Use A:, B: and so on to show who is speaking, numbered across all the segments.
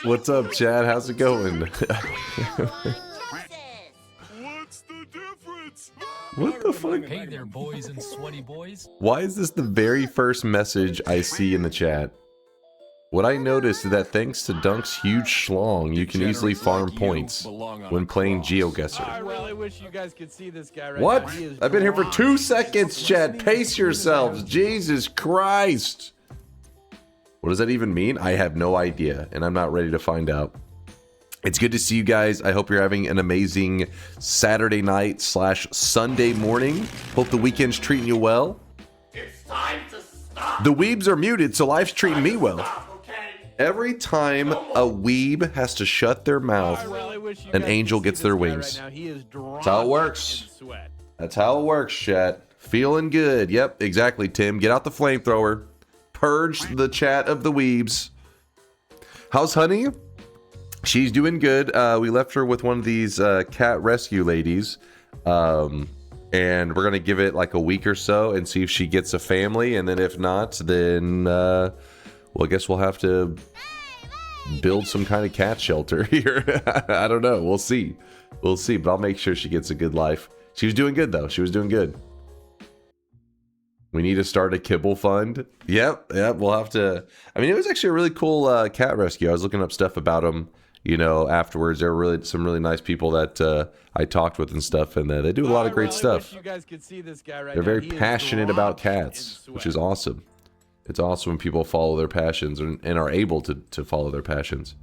A: What's up, Chad? How's it going?
B: What's the difference?
A: What the fuck?
C: Hey there, boys and sweaty boys.
A: Why is this the very first message I see in the chat? What I noticed is that thanks to Dunk's huge schlong, you can easily farm points when playing GeoGuessr.
D: I really wish you guys could see this guy right
A: What?
D: now. He is
A: I've been here for
D: drawn.
A: 2 seconds, Chad. Pace yourselves. Jesus Christ. What does that even mean? I have no idea, and I'm not ready to find out. It's good to see you guys. I hope you're having an amazing Saturday night / Sunday morning. Hope the weekend's treating you well.
B: It's time to stop.
A: The weebs are muted, so life's treating me well.
B: Stop, okay?
A: Every time a weeb has to shut their mouth,
D: I really wish you
A: an
D: guys
A: angel
D: could see
A: gets their
D: this guy
A: wings.
D: Right now. He is drawn
A: That's how it works.
D: in sweat.
A: That's how it works, chat. Feeling good. Yep, exactly, Tim. Get out the flamethrower. Purge the chat of the weebs. How's Honey? She's doing good. We left her with one of these cat rescue ladies. And we're going to give it like a week or so and see if she gets a family. And then if not, then, well, I guess we'll have to build some kind of cat shelter here. I don't know. We'll see. We'll see. But I'll make sure she gets a good life. She was doing good, though. She was doing good. We need to start a kibble fund. Yep, we'll have to. I mean, it was actually a really cool cat rescue. I was looking up stuff about them, you know, afterwards. There were really some really nice people that I talked with and stuff, and they do a lot of great
D: I really
A: stuff.
D: wish you guys could see this guy right
A: They're
D: now.
A: very
D: He is
A: passionate
D: drawn
A: about
D: in
A: cats, which is
D: sweat.
A: awesome. It's awesome when people follow their passions and are able to follow their passions.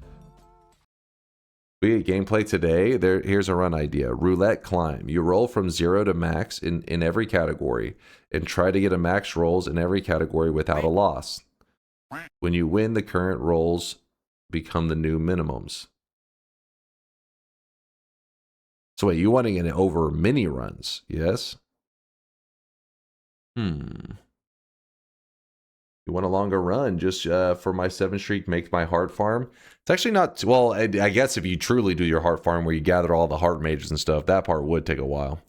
A: We get gameplay today. Here's a run idea. Roulette climb. You roll from 0 to max in every category and try to get a max rolls in every category without a loss. When you win, the current rolls become the new minimums. So wait, you wanting it over mini runs? Yes? You want a longer run just for my 7 streak, make my heart farm? It's actually not, well, I guess if you truly do your heart farm where you gather all the heart mages and stuff, that part would take a while.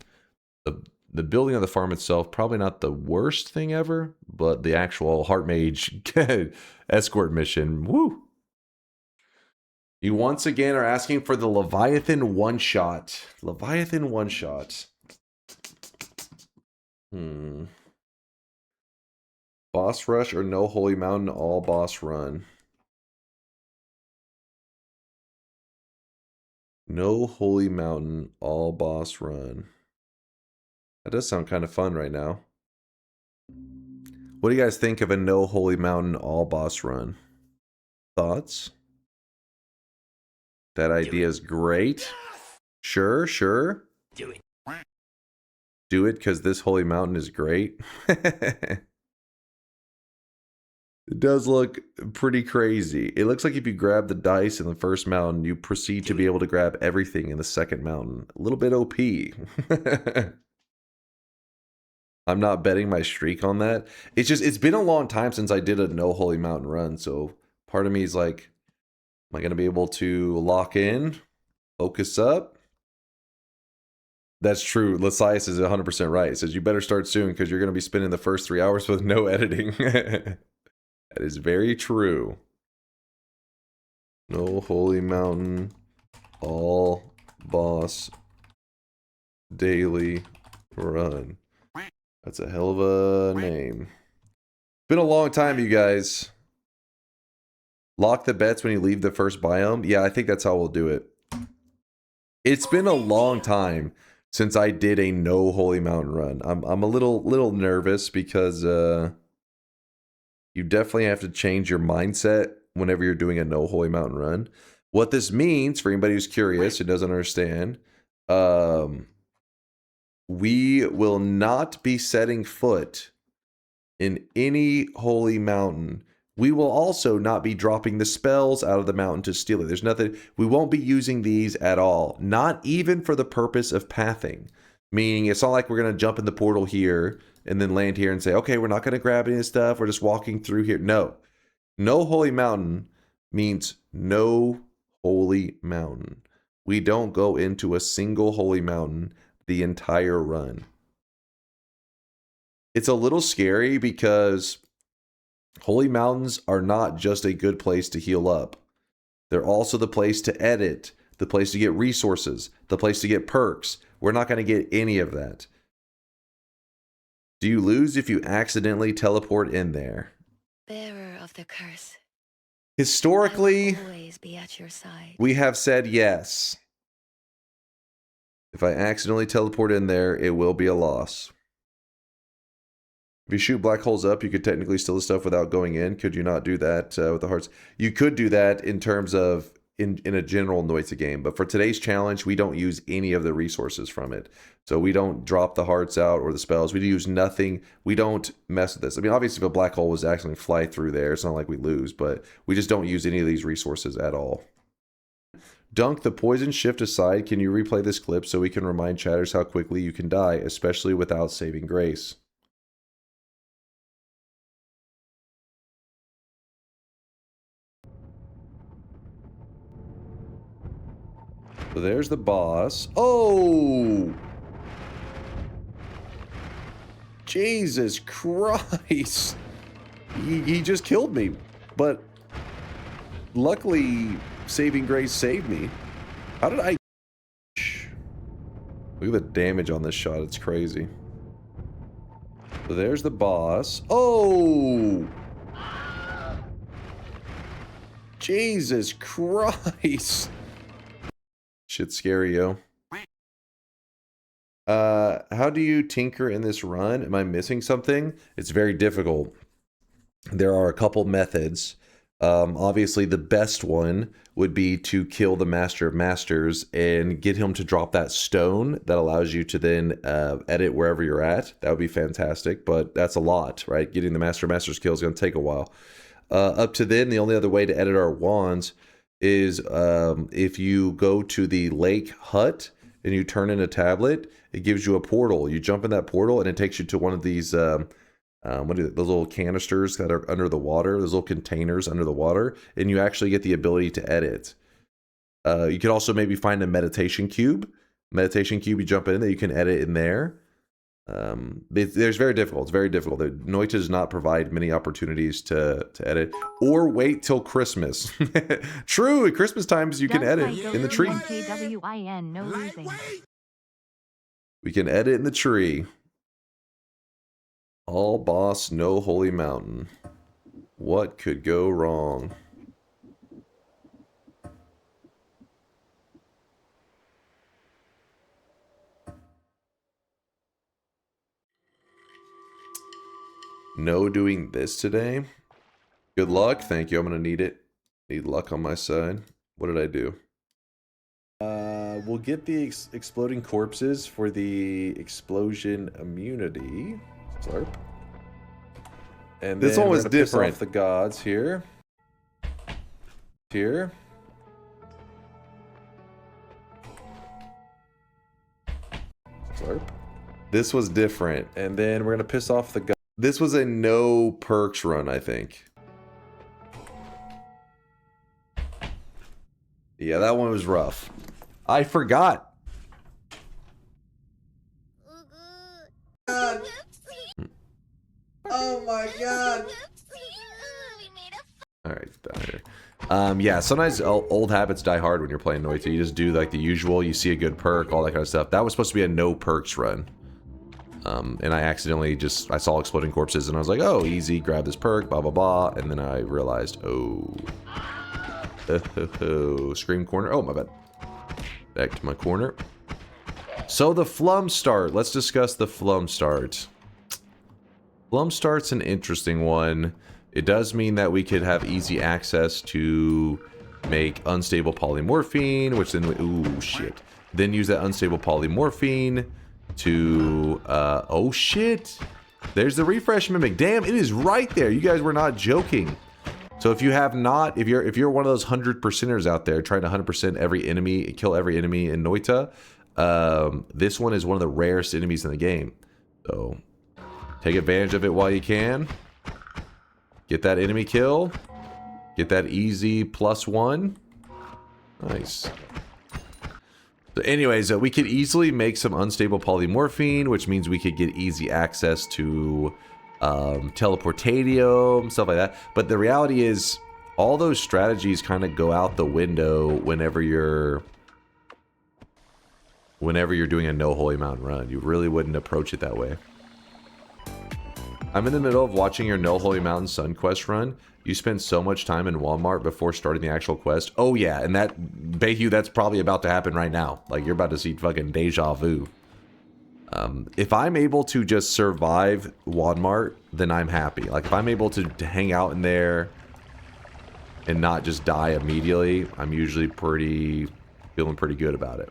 A: The building of the farm itself, probably not the worst thing ever, but the actual heart mage escort mission, woo! You once again are asking for the Leviathan one-shot. Leviathan one-shot. Boss rush or no holy mountain, all boss run. No holy mountain, all boss run. That does sound kind of fun right now. What do you guys think of a no holy mountain, all boss run? Thoughts? That idea is great. Sure.
B: Do it.
A: Do it because this holy mountain is great. It does look pretty crazy. It looks like if you grab the dice in the first mountain, you proceed to be able to grab everything in the second mountain. A little bit OP. I'm not betting my streak on that. It's been a long time since I did a no holy mountain run, so part of me is like, am I going to be able to lock in? Focus up? That's true. Lasias is 100% right. It says you better start soon because you're going to be spending the first 3 hours with no editing. That is very true. No holy mountain, all boss daily run. That's a hell of a name. Been a long time, you guys. Lock the bets when you leave the first biome. Yeah, I think that's how we'll do it. It's been a long time since I did a no holy mountain run. I'm a little nervous because you definitely have to change your mindset whenever you're doing a no holy mountain run. What this means for anybody who's curious and doesn't understand, we will not be setting foot in any holy mountain. We will also not be dropping the spells out of the mountain to steal it. There's nothing, we won't be using these at all. Not even for the purpose of pathing. Meaning it's not like we're going to jump in the portal here and then land here and say, okay, we're not going to grab any of this stuff. We're just walking through here. No. No holy mountain means no holy mountain. We don't go into a single holy mountain the entire run. It's a little scary because holy mountains are not just a good place to heal up. They're also the place to edit, the place to get resources, the place to get perks. We're not going to get any of that. Do you lose if you accidentally teleport in there?
E: Bearer of the curse.
A: Historically,
E: I will always be at your side.
A: we have said yes. If I accidentally teleport in there, it will be a loss. If you shoot black holes up, you could technically steal the stuff without going in. Could you not do that with the hearts? You could do that in terms of in a general Noita game, but for today's challenge, we don't use any of the resources from it. So we don't drop the hearts out or the spells. We use nothing. We don't mess with this. I mean, obviously, if a black hole was actually fly through there, it's not like we lose, but we just don't use any of these resources at all. Dunk, the poison shift aside, can you replay this clip so we can remind chatters how quickly you can die, especially without saving grace? So there's the boss. Oh! Jesus Christ! He just killed me. But luckily, saving grace saved me. How did I... Look at the damage on this shot. It's crazy. So there's the boss. Oh! Jesus Christ! Shit's scary, yo. How do you tinker in this run? Am I missing something? It's very difficult. There are a couple methods. Obviously, the best one would be to kill the Master of Masters and get him to drop that stone that allows you to then edit wherever you're at. That would be fantastic, but that's a lot, right? Getting the Master of Masters kill is going to take a while. Up to then, the only other way to edit our wands is if you go to the lake hut and you turn in a tablet, it gives you a portal. You jump in that portal and it takes you to one of these what are those little canisters that are under the water, those little containers under the water, and you actually get the ability to edit. You could also maybe find a meditation cube. You jump in that you can edit in there. It's very difficult. It's very difficult. Noita does not provide many opportunities to edit, or wait till Christmas. True, at Christmas times you can edit in the tree. We can edit in the tree. All boss, no holy mountain. What could go wrong? No doing this today. Good luck. Thank you. I'm going to need it. Need luck on my side. What did I do? We'll get the exploding corpses for the explosion immunity. Slurp. And this one was different. Piss off the gods here. Here. Slurp. This was different. And then we're going to piss off the gods. This was a no perks run, I think. Yeah, that one was rough. I forgot. God. Oh my god. Alright, down here. Yeah, sometimes old habits die hard when you're playing Noita. You just do like the usual, you see a good perk, all that kind of stuff. That was supposed to be a no perks run. And I accidentally I saw exploding corpses and I was like, oh, easy, grab this perk, blah, blah, blah. And then I realized, oh, scream corner. Oh, my bad. Back to my corner. So the Flum start. Let's discuss the Flum start. Flum start's an interesting one. It does mean that we could have easy access to make unstable polymorphine, which then, ooh, shit. Then use that unstable polymorphine to oh shit, there's the refresh mimic. Damn, it is right there. You guys were not joking. So if you have not, if you're one of those 100%ers out there trying to 100% every enemy, kill every enemy in Noita, this one is one of the rarest enemies in the game. So take advantage of it while you can. Get that enemy kill, get that easy +1. Nice. So anyways, we could easily make some unstable polymorphine, which means we could get easy access to teleportatium, stuff like that. But the reality is, all those strategies kind of go out the window whenever you're doing a no holy mountain run. You really wouldn't approach it that way. I'm in the middle of watching your no holy mountain sun quest run. You spend so much time in Wand-Mart before starting the actual quest. Oh yeah, and that, Bayhu, that's probably about to happen right now. Like, you're about to see fucking deja vu. If I'm able to just survive Wand-Mart, then I'm happy. Like, if I'm able to hang out in there and not just die immediately, I'm usually feeling pretty good about it.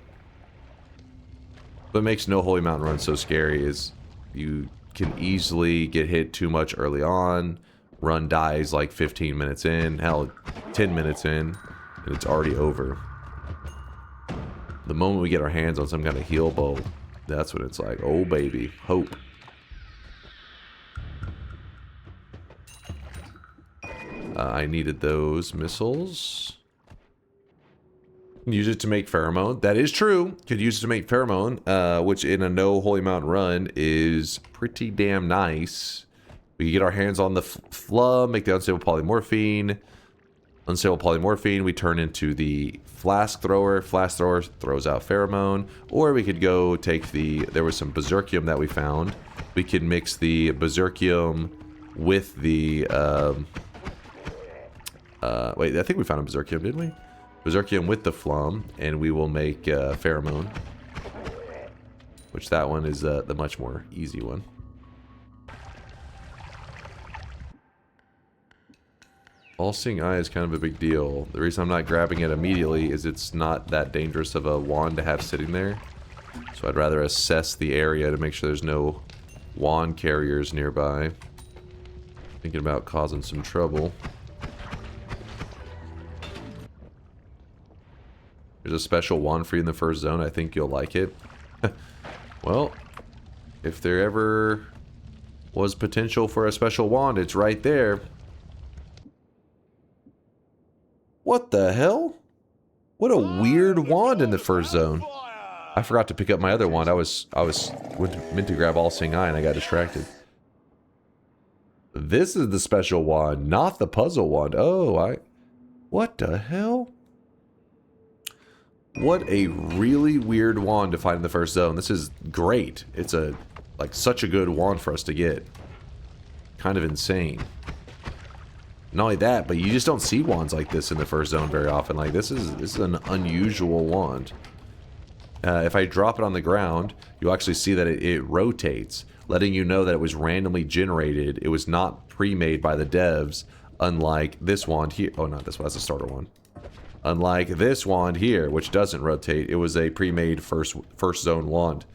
A: What makes no holy mountain run so scary is you can easily get hit too much early on. Run dies like 15 minutes in, hell, 10 minutes in, and it's already over. The moment we get our hands on some kind of heal bow, that's when it's like, oh baby, hope. I needed those missiles. Use it to make pheromone. That is true. Could use it to make pheromone, which in a no holy mountain run is pretty damn nice. We can get our hands on the flum, make the unstable polymorphine. Unstable polymorphine, we turn into the flask thrower. Flask thrower throws out pheromone. Or we could go take there was some berserkium that we found. We could mix the berserkium with the, wait, I think we found a berserkium, didn't we? Berserkium with the flum, and we will make pheromone. Which that one is the much more easy one. All-Seeing Eye is kind of a big deal. The reason I'm not grabbing it immediately is it's not that dangerous of a wand to have sitting there. So I'd rather assess the area to make sure there's no wand carriers nearby. Thinking about causing some trouble. There's a special wand for you in the first zone. I think you'll like it. Well, if there ever was potential for a special wand, it's right there. What the hell? What a weird wand in the first zone. I forgot to pick up my other wand. I was meant to grab All-Seeing Eye and I got distracted. This is the special wand, not the puzzle wand. Oh, what the hell? What a really weird wand to find in the first zone. This is great. It's such a good wand for us to get. Kind of insane. Not only that, but you just don't see wands like this in the first zone very often. Like, this is an unusual wand. If I drop it on the ground, you'll actually see that it rotates, letting you know that it was randomly generated. It was not pre-made by the devs, unlike this wand here. Oh, not this one. That's a starter one. Unlike this wand here, which doesn't rotate. It was a pre-made first zone wand.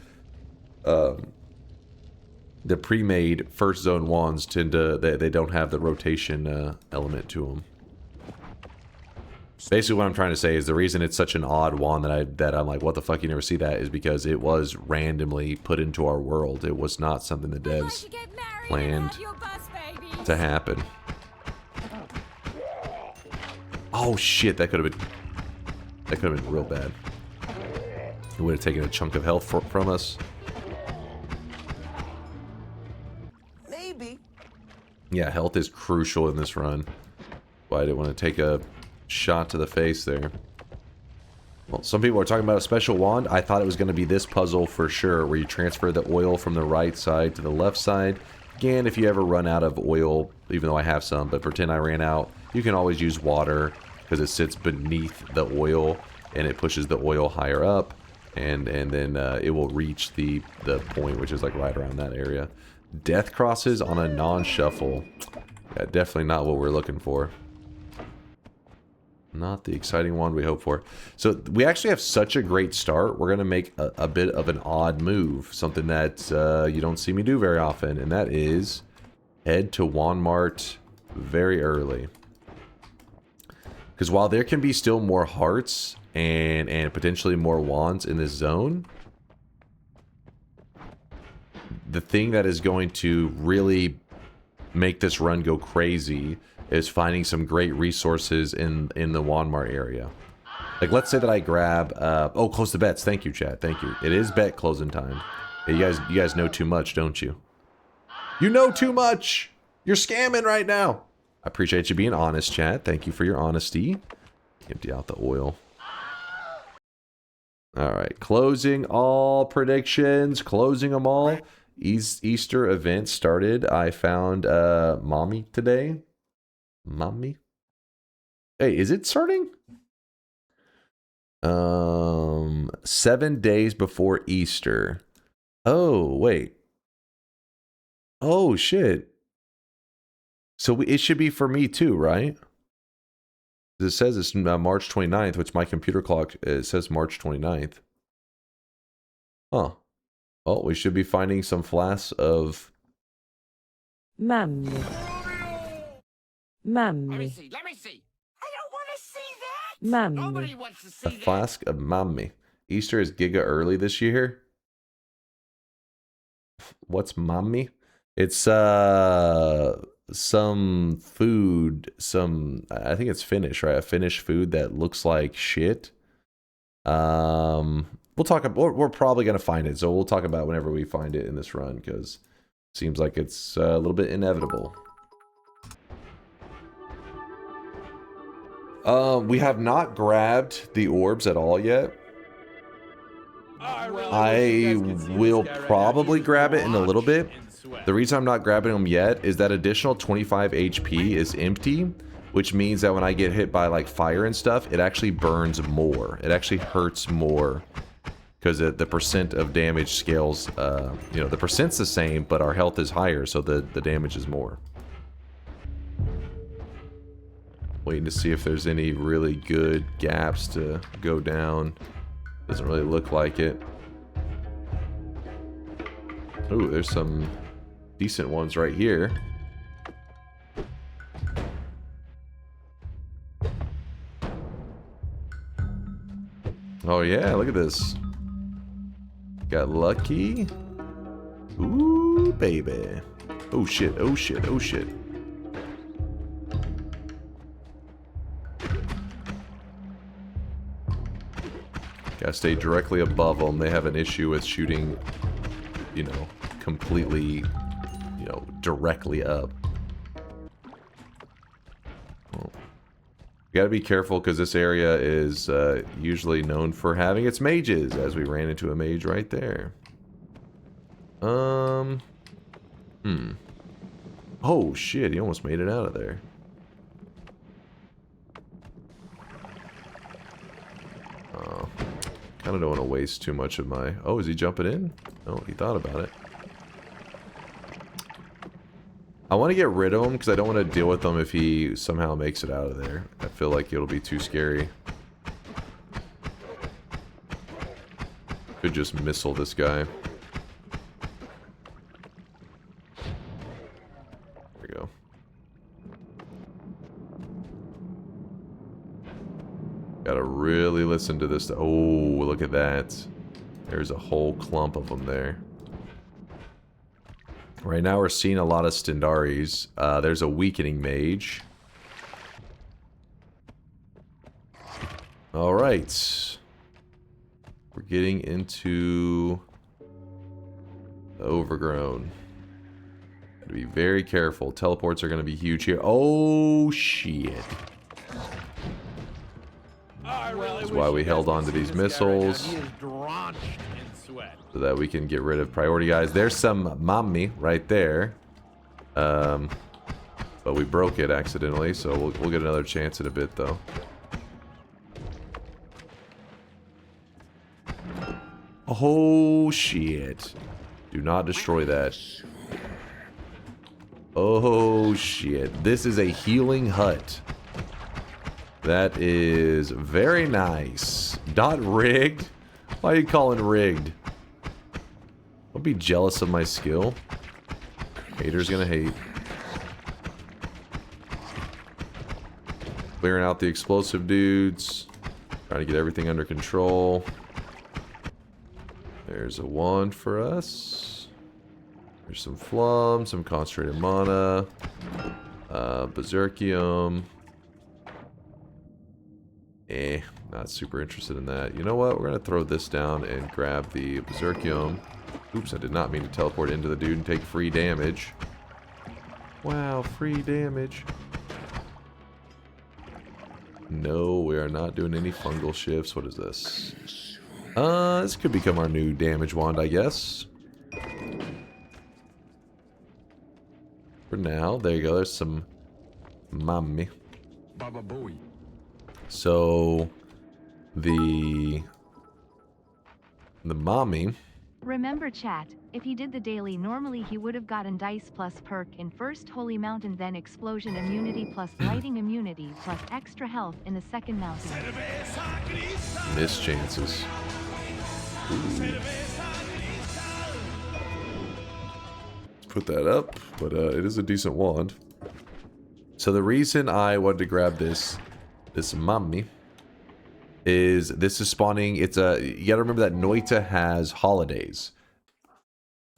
A: The pre-made first zone wands tend to, they don't have the rotation element to them. Basically what I'm trying to say is the reason it's such an odd wand that I'm like, what the fuck, you never see that, is because it was randomly put into our world. It was not something the devs planned to happen. Oh shit, that could have been real bad. It would have taken a chunk of health from us. Yeah, health is crucial in this run. Why I didn't want to take a shot to the face there. Well, some people are talking about a special wand. I thought it was going to be this puzzle for sure, where you transfer the oil from the right side to the left side. Again, if you ever run out of oil, even though I have some, but pretend I ran out, you can always use water because it sits beneath the oil and it pushes the oil higher up, and then it will reach the point, which is like right around that area. Death crosses on a non-shuffle. Yeah, definitely not what we're looking for. Not the exciting one we hope for. So we actually have such a great start. We're going to make a bit of an odd move. Something that you don't see me do very often. And that is head to Wand-Mart very early. Because while there can be still more hearts and potentially more wands in this zone, the thing that is going to really make this run go crazy is finding some great resources in the Wand-Mart area. Like, let's say that I grab... oh, close the bets. Thank you, chat. Thank you. It is bet closing time. Yeah, you guys know too much, don't you? You know too much! You're scamming right now! I appreciate you being honest, chat. Thank you for your honesty. Empty out the oil. Alright, closing all predictions. Closing them all. Easter event started. I found Mommy today. Mommy? Hey, is it starting? 7 days before Easter. Oh, wait. Oh, shit. So it should be for me too, right? It says it's March 29th, which my computer clock, it says March 29th. Huh. Well, we should be finding some flasks of...
F: Mammy.
B: Let me
F: Mammy.
B: see. Let me see. I don't want to see that.
F: Mammy.
B: Nobody wants to see
A: A
B: that.
A: flask of Mommy. Easter is giga early this year. What's Mommy? It's some food, I think it's Finnish, right? A Finnish food that looks like shit. We'll talk about, we're probably gonna find it, so we'll talk about whenever we find it in this run, because it seems like it's a little bit inevitable. We have not grabbed the orbs at all yet. I will probably grab it in a little bit. The reason I'm not grabbing them yet is that additional 25 HP is empty, which means that when I get hit by like fire and stuff, it actually burns more. It actually hurts more because the percent of damage scales, you know, the percent's the same, but our health is higher, so the damage is more. Waiting to see if there's any really good gaps to go down. Doesn't really look like it. Ooh, there's some decent ones right here. Oh yeah, look at this. Got lucky. Ooh, baby. Oh shit, oh shit, oh shit. Gotta stay directly above them. They have an issue with shooting, you know, completely, you know, directly up. Oh. You gotta be careful because this area is usually known for having its mages, as we ran into a mage right there. Oh shit, he almost made it out of there. Oh. Kind of don't want to waste too much of my... Oh, is he jumping in? Oh, he thought about it. I want to get rid of him because I don't want to deal with him if he somehow makes it out of there. I feel like it'll be too scary. Could just missile this guy. There we go. Gotta really listen to this. Oh, look at that. There's a whole clump of them there. Right now we're seeing a lot of Stendaris. There's a weakening mage. Alright. We're getting into the overgrown. Gotta be very careful. Teleports are gonna be huge here. Oh, shit. That's why we held on to these missiles.
D: He is drenched in sweat.
A: So that we can get rid of priority guys. There's some Mommy right there. But we broke it accidentally, so we'll get another chance in a bit, though. Oh, shit. Do not destroy that. Oh, shit. This is a healing hut. That is very nice. Not rigged? Why are you calling rigged? Don't be jealous of my skill. Haters gonna hate. Clearing out the explosive dudes. Trying to get everything under control. There's a wand for us. There's some flum, some concentrated mana. Berserkium. Not super interested in that. You know what? We're going to throw this down and grab the Berserkium. Oops, I did not mean to teleport into the dude and take free damage. Wow, free damage. No, we are not doing any fungal shifts. What is this? This could become our new damage wand, I guess. For now, there you go. There's some mommy.
D: Baba Booey.
A: So the mommy.
G: Remember chat, if he did the daily normally he would have gotten dice plus perk in first holy mountain, then explosion immunity plus lighting immunity plus extra health in the second mountain.
A: Miss chances. Ooh. Put that up, but it is a decent wand. So the reason I wanted to grab this mommy is this is spawning. It's you gotta remember that Noita has holidays.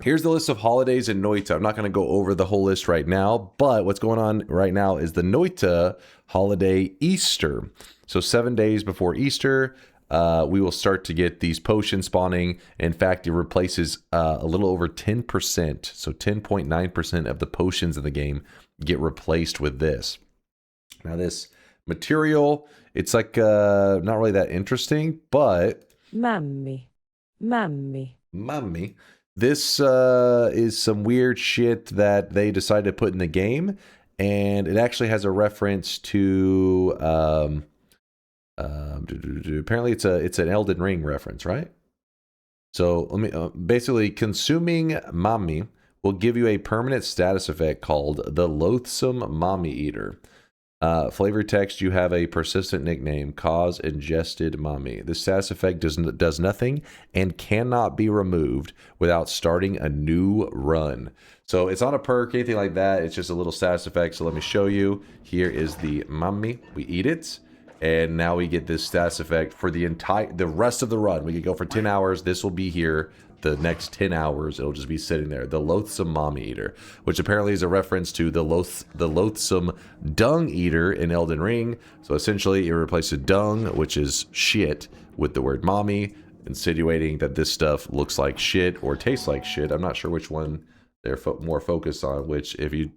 A: Here's the list of holidays in Noita. I'm not gonna go over the whole list right now, but what's going on right now is the Noita holiday Easter. So 7 days before Easter, we will start to get these potions spawning. In fact, it replaces a little over 10%. So 10.9% of the potions in the game get replaced with this. Now this material, it's like not really that interesting, but
F: Mammy.
A: this is some weird shit that they decided to put in the game, and it actually has a reference to apparently it's an Elden Ring reference, right? So let me basically, consuming mommy will give you a permanent status effect called the Loathsome Mommy Eater. Flavor text, you have a persistent nickname, cause ingested mommy. This status effect does nothing and cannot be removed without starting a new run. So it's not a perk, anything like that. It's just a little status effect. So let me show you. Here is the mommy. We eat it. And now we get this status effect for the rest of the run. We could go for 10 hours. This will be here the next 10 hours. It'll just be sitting there. The Loathsome Mommy Eater, which apparently is a reference to the loathsome dung eater in Elden Ring. So essentially it replaces dung, which is shit, with the word mommy, insinuating that this stuff looks like shit or tastes like shit. I'm not sure which one they're more focused on, which if you...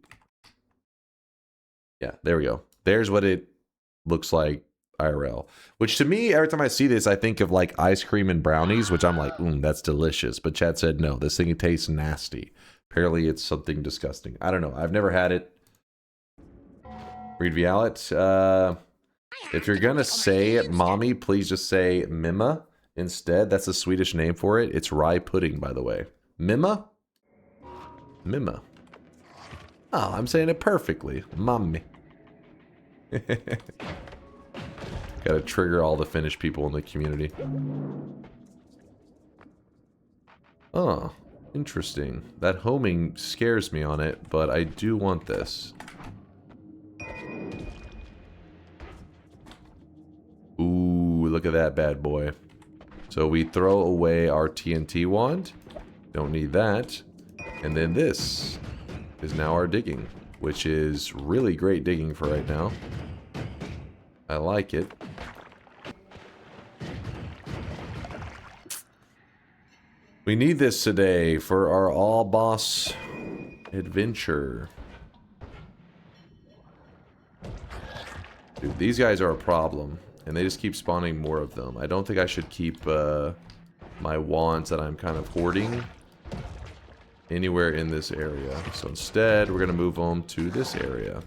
A: Yeah, there we go. There's what it looks like IRL, which to me, every time I see this, I think of like ice cream and brownies, which I'm like, that's delicious. But Chad said, no, this thing tastes nasty. Apparently it's something disgusting. I don't know. I've never had it. Read Vialet. If you're going to say mommy, please just say Mima instead. That's a Swedish name for it. It's rye pudding, by the way. Mima? Mima. Oh, I'm saying it perfectly. Mommy. Gotta trigger all the Finnish people in the community. Oh, interesting. That homing scares me on it, but I do want this. Ooh, look at that bad boy. So we throw away our TNT wand. Don't need that. And then this is now our digging, which is really great digging for right now. I like it. We need this today for our all-boss adventure. Dude, these guys are a problem, and they just keep spawning more of them. I don't think I should keep my wands that I'm kind of hoarding anywhere in this area. So instead, we're going to move them to this area.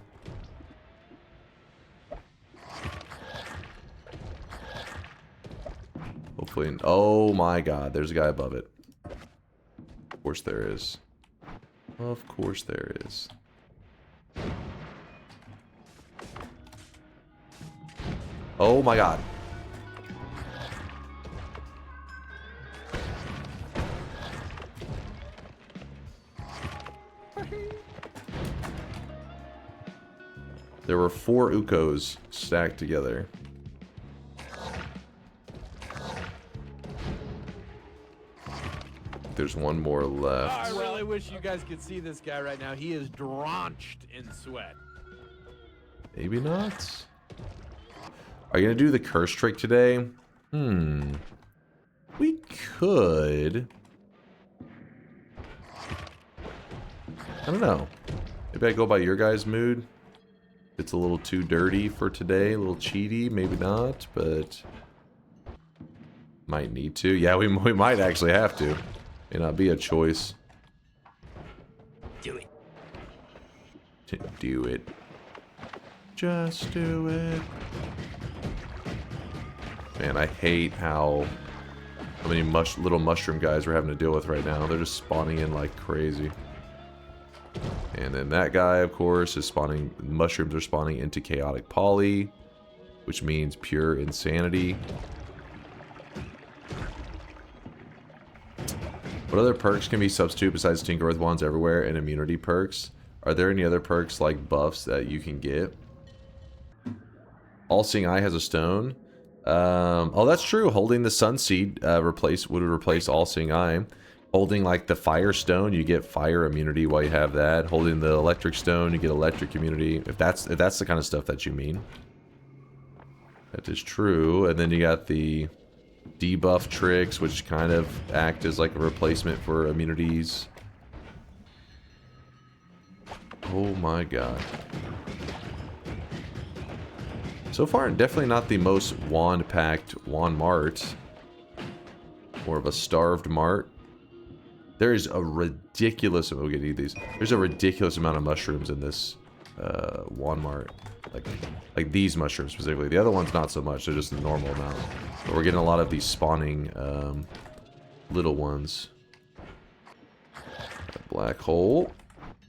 A: Hopefully... Oh my god, there's a guy above it. Of course there is. Of course there is. Oh my god. There were 4 Ukos stacked together. There's one more left.
D: I really wish you guys could see this guy right now. He is drenched in sweat.
A: Maybe not. Are you gonna do the curse trick today? We could. I don't know. Maybe I go by your guys' mood. It's a little too dirty for today, a little cheaty, maybe not, but might need to. Yeah, we might actually have to. May not be a choice.
B: Do it.
A: To do it. Just do it. Man, I hate how many little mushroom guys we're having to deal with right now. They're just spawning in like crazy. And then that guy, of course, is spawning. Mushrooms are spawning into chaotic poly, which means pure insanity. What other perks can be substituted besides Tinker with Wands everywhere and immunity perks? Are there any other perks like buffs that you can get? All Seeing Eye has a stone. Oh, that's true. Holding the Sun Seed would replace All Seeing Eye. Holding like the Fire Stone, you get fire immunity while you have that. Holding the Electric Stone, you get electric immunity. If that's the kind of stuff that you mean. That is true. And then you got the debuff tricks, which kind of act as like a replacement for immunities. Oh my god. So far, definitely not the most wand-packed Wand-Mart. More of a starved mart. There is a ridiculous... we'll get these. There's a ridiculous amount of mushrooms in this Wand-Mart. Like these mushrooms specifically. The other ones not so much. They're just the normal amount. But we're getting a lot of these spawning little ones. Black hole.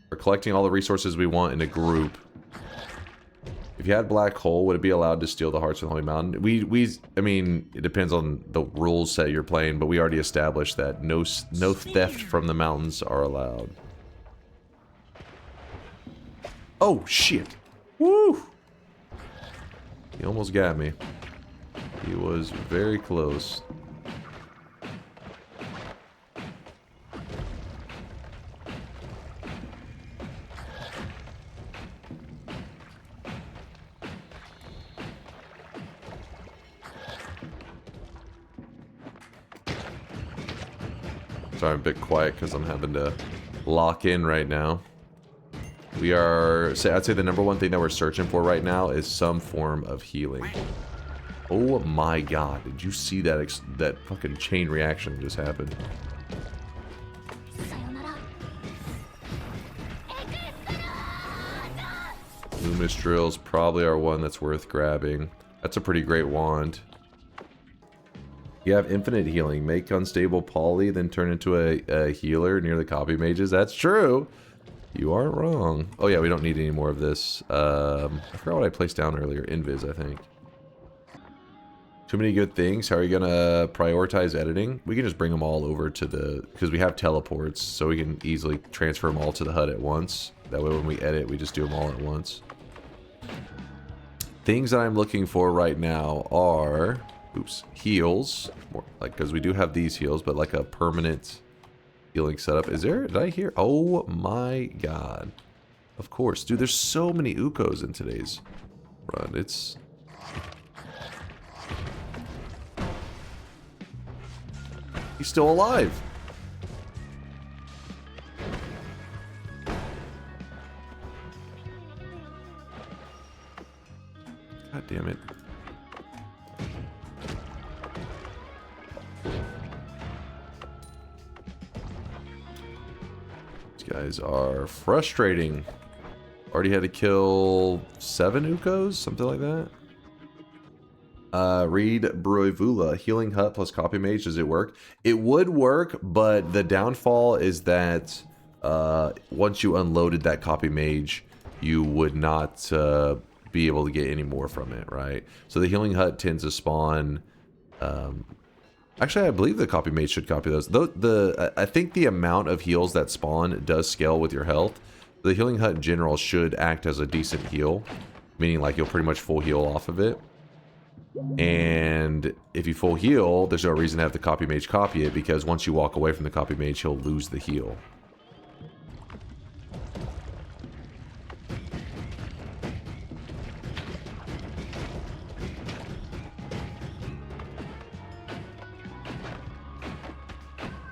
A: We're collecting all the resources we want in a group. If you had black hole, would it be allowed to steal the hearts of the Holy Mountain? I mean, it depends on the rules set you're playing, but we already established that no theft from the mountains are allowed. Oh shit! Woo! He almost got me. He was very close. Sorry, I'm a bit quiet because I'm having to lock in right now. We are... I'd say the number one thing that we're searching for right now is some form of healing. Oh my god, did you see that that fucking chain reaction that just happened? Loomis Drill's probably our one that's worth grabbing. That's a pretty great wand. You have infinite healing. Make unstable poly, then turn into a healer near the copy mages. That's true. You aren't wrong. Oh yeah, we don't need any more of this. I forgot what I placed down earlier. Invis, I think. Too many good things. How are you gonna prioritize editing? We can just bring them all over to the... because we have teleports, so we can easily transfer them all to the HUD at once. That way when we edit, we just do them all at once. Things that I'm looking for right now are... oops, heals. More, like, because we do have these heals, but like a permanent healing setup. Is there... did I hear... oh my god. Of course. Dude, there's so many Ukos in today's run. It's... he's still alive. God damn it. These guys are frustrating. Already had to kill 7 Ukos, something like that. Read Broivula. Healing Hut plus Copy Mage, does it work? It would work, but the downfall is that once you unloaded that Copy Mage, you would not be able to get any more from it, right? So the Healing Hut tends to spawn... actually, I believe the Copy Mage should copy those. I think the amount of heals that spawn does scale with your health. The Healing Hut in general should act as a decent heal, meaning like you'll pretty much full heal off of it. And if you full heal, there's no reason to have the Copy Mage copy it, because once you walk away from the Copy Mage, he'll lose the heal.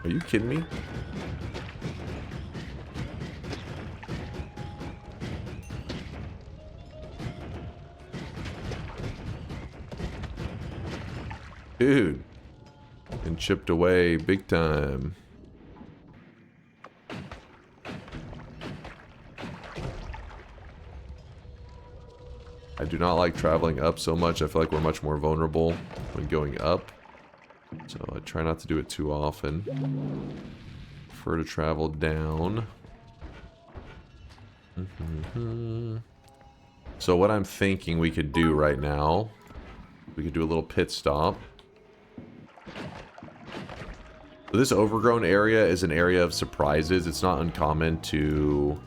A: Are you kidding me? Dude. And chipped away big time. I do not like traveling up so much. I feel like we're much more vulnerable when going up. So I try not to do it too often. Prefer to travel down. So what I'm thinking we could do right now, we could do a little pit stop. So this overgrown area is an area of surprises. It's not uncommon to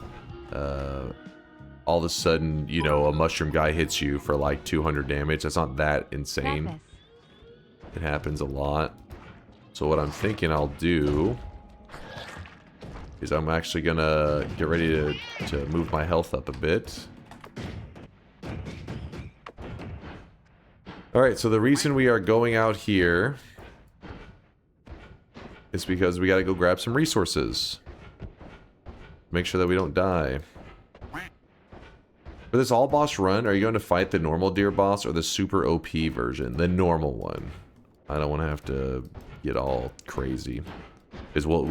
A: all of a sudden, you know, a mushroom guy hits you for like 200 damage. That's not that insane. It happens a lot. So what I'm thinking I'll do is I'm actually gonna get ready to move my health up a bit. Alright, so the reason we are going out here is because we gotta go grab some resources. Make sure that we don't die. For this all boss run, are you going to fight the normal deer boss or the super OP version? The normal one. I don't want to have to get all crazy. Is what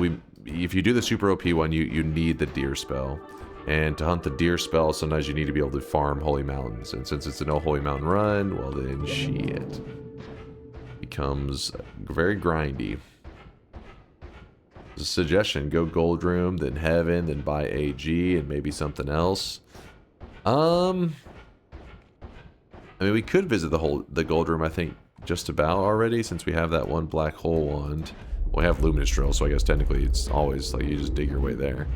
A: if you do the super OP one, you need the deer spell. And to hunt the deer spell, sometimes you need to be able to farm holy mountains. And since it's a no holy mountain run, well then shit. Becomes very grindy. There's a suggestion, go gold room, then heaven, then buy AG, and maybe something else. I mean, we could visit the gold room, I think, just about already, since we have that one black hole wand. We have luminous drill, so I guess technically it's always like you just dig your way there.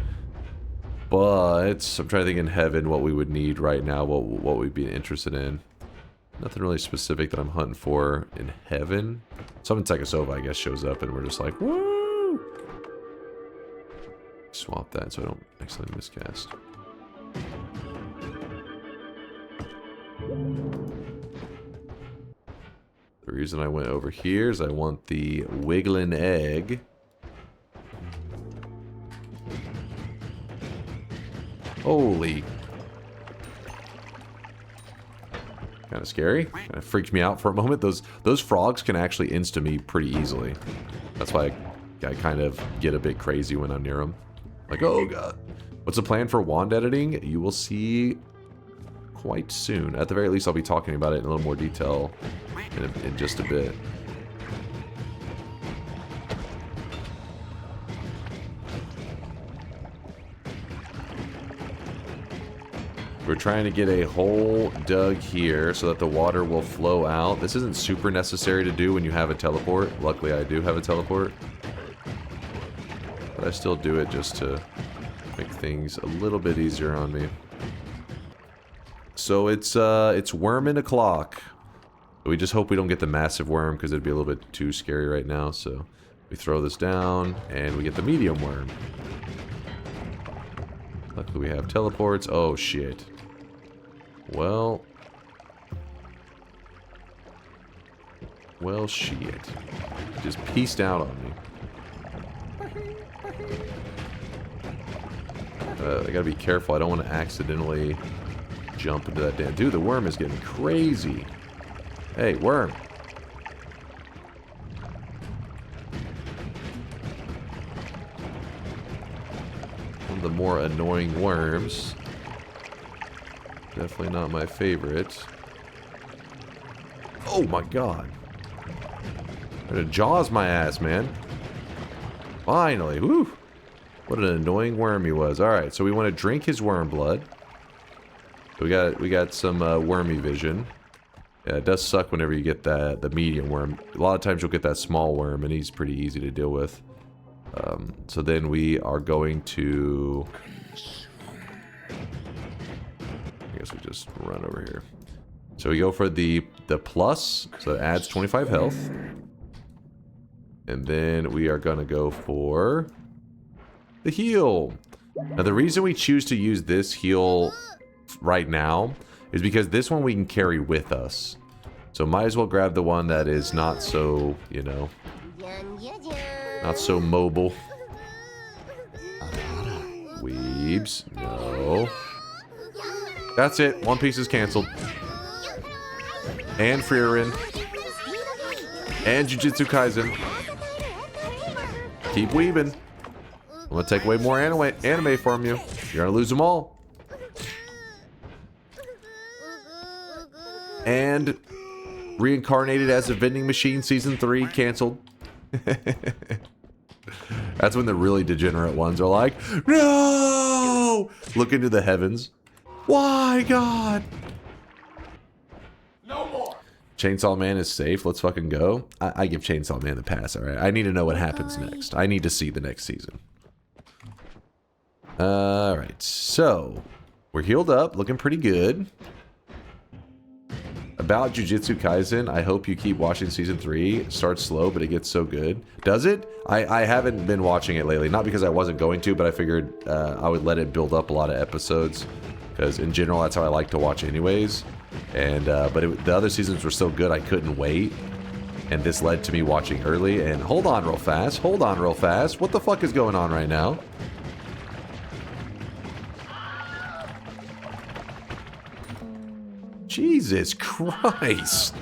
A: But I'm trying to think in heaven what we would need right now, what we'd be interested in. Nothing really specific that I'm hunting for in heaven. Something Tekasova, I guess, shows up and we're just like, woo! Swap that so I don't accidentally miscast. The reason I went over here is I want the wiggling egg. Holy. Kind of scary. Kind of freaked me out for a moment. Those frogs can actually insta me pretty easily. That's why I kind of get a bit crazy when I'm near them. Like, oh god. What's the plan for wand editing? You will see quite soon. At the very least, I'll be talking about it in a little more detail in just a bit. We're trying to get a hole dug here so that the water will flow out. This isn't super necessary to do when you have a teleport. Luckily, I do have a teleport. But I still do it just to make things a little bit easier on me. So it's worming o'clock. We just hope we don't get the massive worm because it'd be a little bit too scary right now. So we throw this down and we get the medium worm. Luckily we have teleports. Oh shit. Well shit. Just pieced out on me. I gotta be careful. I don't want to accidentally jump into that damn... Dude, the worm is getting crazy. Hey, worm. One of the more annoying worms. Definitely not my favorite. Oh my god. It jaws my ass, man. Finally. Woo. What an annoying worm he was. Alright, so we want to drink his worm blood. We got some wormy vision. Yeah, it does suck whenever you get the medium worm. A lot of times you'll get that small worm, and he's pretty easy to deal with. So then we are going to... I guess we just run over here. So we go for the plus, so it adds 25 health. And then we are going to go for the heal. Now the reason we choose to use this heal right now is because this one we can carry with us. So might as well grab the one that is not so, you know, not so mobile. Weebs. No. That's it. One Piece is canceled. And Freerin. And Jujutsu Kaisen. Keep weaving. I'm gonna take away more anime from you. You're gonna lose them all. And Reincarnated as a Vending Machine Season 3 canceled. That's when the really degenerate ones are like, no! Look into the heavens. Why, God?
D: No more.
A: Chainsaw Man is safe. Let's fucking go. I give Chainsaw Man the pass, alright? I need to know what happens next. I need to see the next season. Alright, so we're healed up, looking pretty good. About Jujutsu Kaisen, I hope you keep watching Season 3. It starts slow, but it gets so good. Does it? I haven't been watching it lately. Not because I wasn't going to, but I figured I would let it build up a lot of episodes. Because in general, that's how I like to watch anyways. And the other seasons were so good, I couldn't wait. And this led to me watching early. And hold on real fast. Hold on real fast. What the fuck is going on right now? Jesus Christ.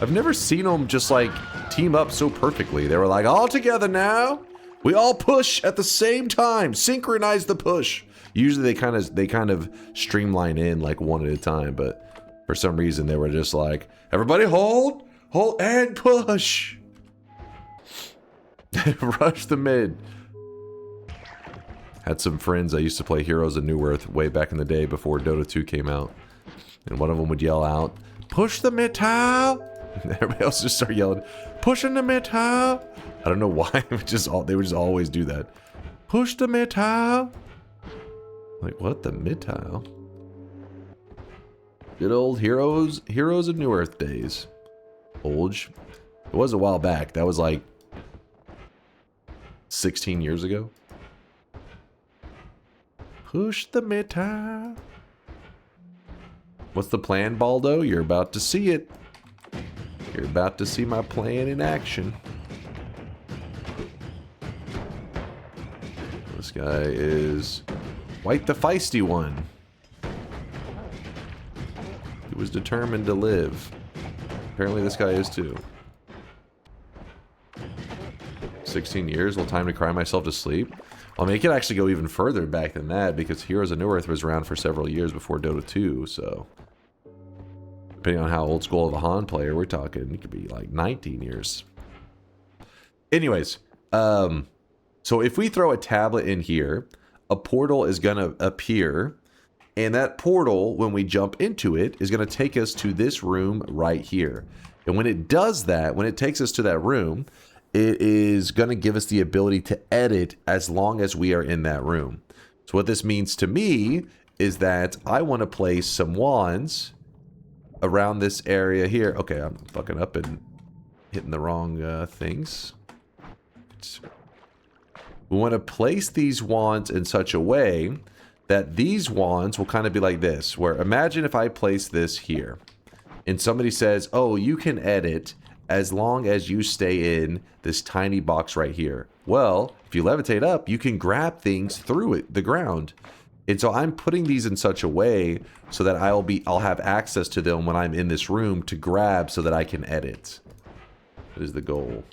A: I've never seen them just like team up so perfectly. They were like, all together now. We all push at the same time. Synchronize the push. Usually they kind of streamline in like one at a time, but for some reason they were just like, everybody hold and push. Rush the mid. Had some friends I used to play Heroes of New Earth way back in the day before Dota 2 came out. And one of them would yell out, push the mid tower. And everybody else just started yelling, pushing the mid tower. I don't know why. They would just always do that. Push the mid tower. Like, what? The mid tower? Good old Heroes of New Earth days. It was a while back. That was like 16 years ago. Push the mid tower. What's the plan, Baldo? You're about to see it. You're about to see my plan in action. This guy is White the Feisty One. He was determined to live. Apparently this guy is too. 16 years, well, time to cry myself to sleep. Well, I mean, it could actually go even further back than that because Heroes of New Earth was around for several years before Dota 2, so depending on how old school of a Han player we're talking, it could be like 19 years. Anyways, so if we throw a tablet in here, a portal is going to appear, and that portal, when we jump into it, is going to take us to this room right here. And when it does that, when it takes us to that room, it is going to give us the ability to edit as long as we are in that room. So what this means to me is that I want to place some wands around this area here. Okay, I'm fucking up and hitting the wrong things. We want to place these wands in such a way that these wands will kind of be like this, where imagine if I place this here and somebody says, oh, you can edit as long as you stay in this tiny box right here. Well, if you levitate up, you can grab things through it, the ground. And so I'm putting these in such a way so that I'll have access to them when I'm in this room to grab so that I can edit. That is the goal.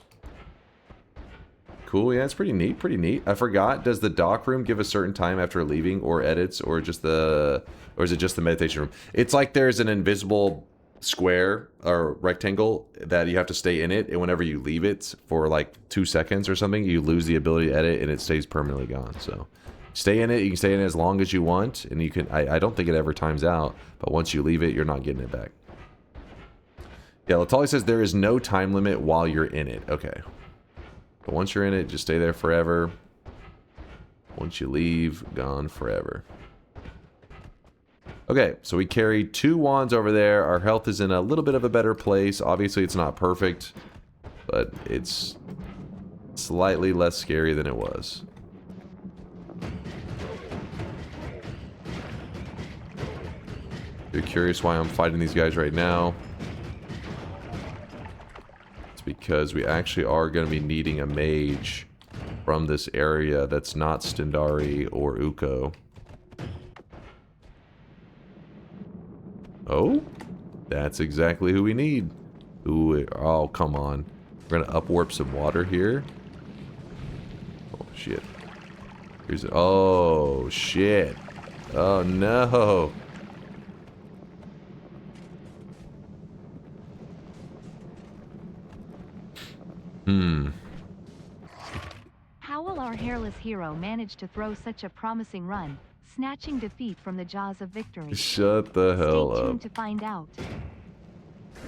A: Cool, yeah, it's pretty neat, pretty neat. I forgot, does the dock room give a certain time after leaving or edits or is it just the meditation room? It's like there's an invisible square or rectangle that you have to stay in it, and whenever you leave it for like 2 seconds or something, you lose the ability to edit and it stays permanently gone. So stay in it, you can stay in it as long as you want, and you can, I don't think it ever times out, but once you leave it, you're not getting it back. Yeah, Latali says there is no time limit while you're in it. Okay. But once you're in it, just stay there forever. Once you leave, gone forever. Okay, so we carry 2 wands over there. Our health is in a little bit of a better place. Obviously, it's not perfect, but it's slightly less scary than it was. If you're curious why I'm fighting these guys right now, it's because we actually are going to be needing a mage from this area that's not Stendari or Uko. Oh, that's exactly who we need. Ooh, oh, come on. We're gonna upwarp some water here. Oh shit. Here's oh shit. Oh no.
G: How will our hairless hero manage to throw such a promising run, snatching defeat from the jaws of victory?
A: Shut the hell
G: Stay
A: up.
G: tuned to find out.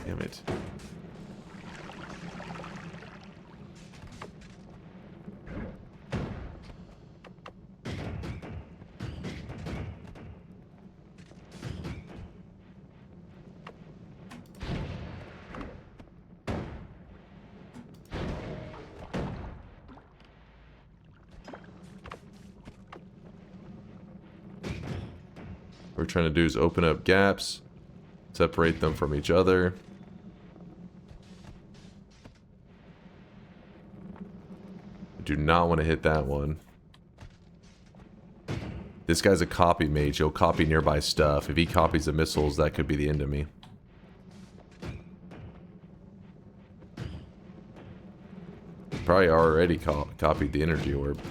A: Damn it. What we're trying to do is open up gaps, separate them from each other. Do not want to hit that one. This guy's a copy mage. He'll copy nearby stuff. If he copies the missiles, that could be the end of me. Probably already copied the energy orb.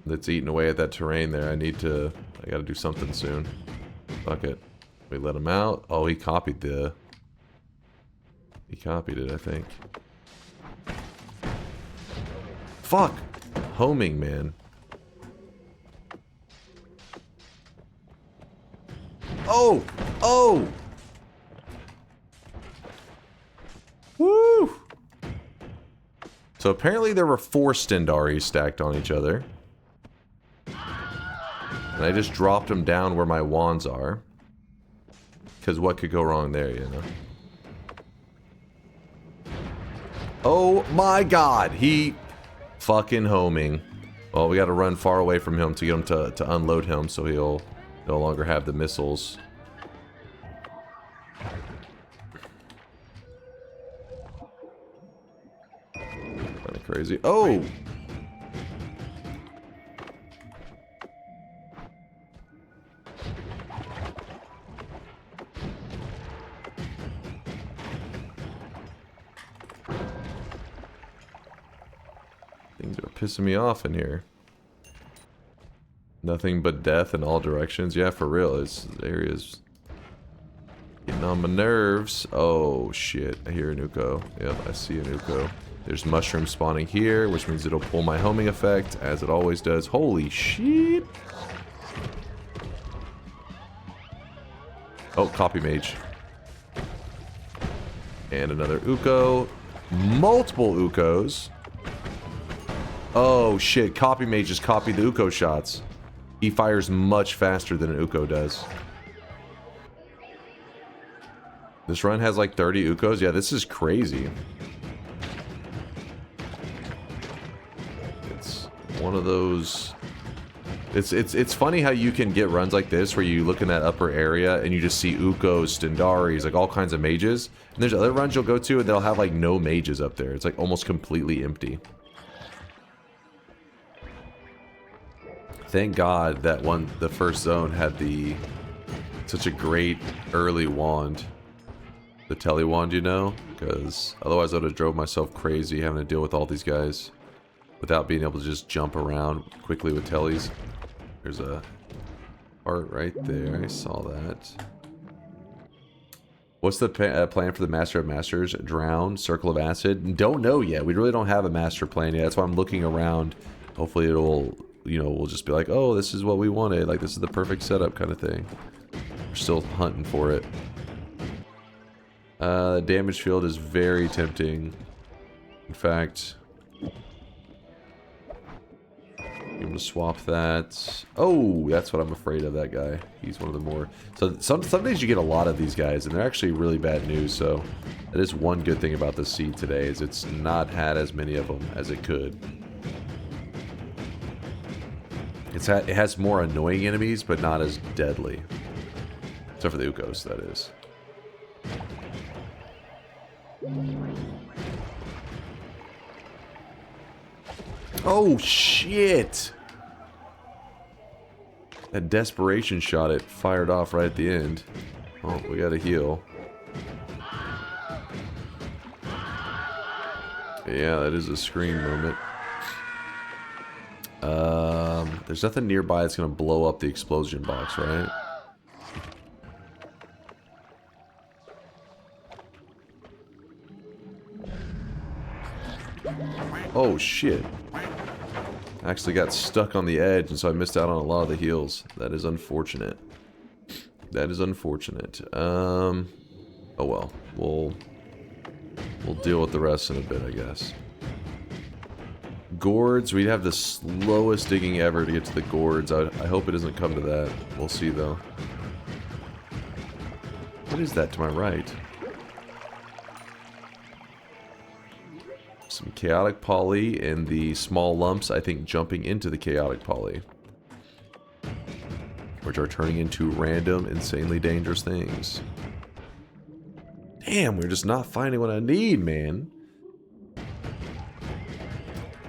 A: That's eating away at that terrain there. I gotta do something soon. Fuck it. We let him out. Oh, he copied it, I think. Fuck! Homing, man. Oh! Oh! Woo! So apparently there were 4 Stendari stacked on each other. And I just dropped them down where my wands are. Because what could go wrong there, you know? Oh my god! He fucking homing. Well, we gotta run far away from him to get him to unload him so he'll no longer have the missiles. Kinda crazy. Oh! Things are pissing me off in here. Nothing but death in all directions. Yeah, for real. This area's getting on my nerves. Oh, shit. I hear an Uko. Yep, I see an Uko. There's mushrooms spawning here, which means it'll pull my homing effect, as it always does. Holy shit. Oh, copy mage. And another Uko. Multiple Ukos. Oh shit, copy mage just copied the Uko shots. He fires much faster than an Uko does. This run has like 30 Ukos. Yeah, this is crazy. It's one of those... It's funny how you can get runs like this where you look in that upper area and you just see Ukos, Stendaris, like all kinds of mages. And there's other runs you'll go to and they'll have like no mages up there. It's like almost completely empty. Thank God that the first zone had such a great early wand. The tele wand, you know? Because otherwise I would have drove myself crazy having to deal with all these guys without being able to just jump around quickly with teles. There's a heart right there. I saw that. What's the plan for the Master of Masters? Drown, Circle of Acid? Don't know yet. We really don't have a master plan yet. That's why I'm looking around. Hopefully it'll... You know, we'll just be like, oh, this is what we wanted. Like, this is the perfect setup kind of thing. We're still hunting for it. The damage field is very tempting. In fact, I'm going to swap that. Oh, that's what I'm afraid of, that guy. He's one of the more... So some days you get a lot of these guys, and they're actually really bad news. So that is one good thing about this seed today, is it's not had as many of them as it could. It has more annoying enemies, but not as deadly. Except for the Ukos, that is. Oh, shit! That desperation shot it fired off right at the end. Oh, we gotta heal. Yeah, that is a screen moment. There's nothing nearby that's gonna blow up the explosion box, right? Oh shit. I actually got stuck on the edge, and so I missed out on a lot of the heals. That is unfortunate. That is unfortunate. Oh well. We'll deal with the rest in a bit, I guess. Gourds, we'd have the slowest digging ever to get to the gourds. I hope it doesn't come to that. We'll see, though. What is that to my right? Some chaotic poly and the small lumps, I think, jumping into the chaotic poly. Which are turning into random, insanely dangerous things. Damn, we're just not finding what I need, man.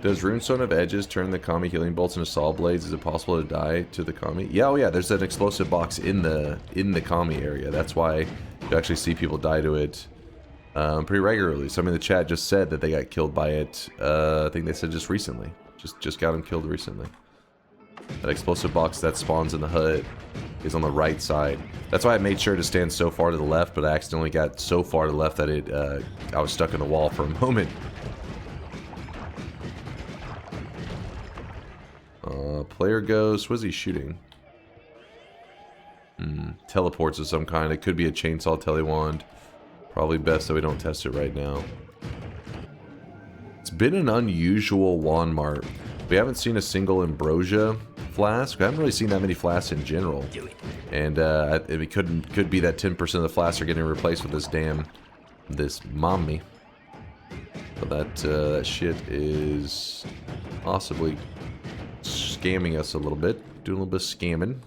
A: Does Runestone of Edges turn the Kami healing bolts into saw blades? Is it possible to die to the Kami? Yeah, oh yeah, there's an explosive box in the Kami area. That's why you actually see people die to it pretty regularly. Somebody in the chat just said that they got killed by it. I think they said just recently. Just got them killed recently. That explosive box that spawns in the hut is on the right side. That's why I made sure to stand so far to the left, but I accidentally got so far to the left that I was stuck in the wall for a moment. Player ghost. What is he shooting? Teleports of some kind. It could be a chainsaw telewand. Probably best that we don't test it right now. It's been an unusual Wand-Mart. We haven't seen a single ambrosia flask. We haven't really seen that many flasks in general. And it could be that 10% of the flasks are getting replaced with this mommy. So that shit is possibly scamming us a little bit. Doing a little bit of scamming.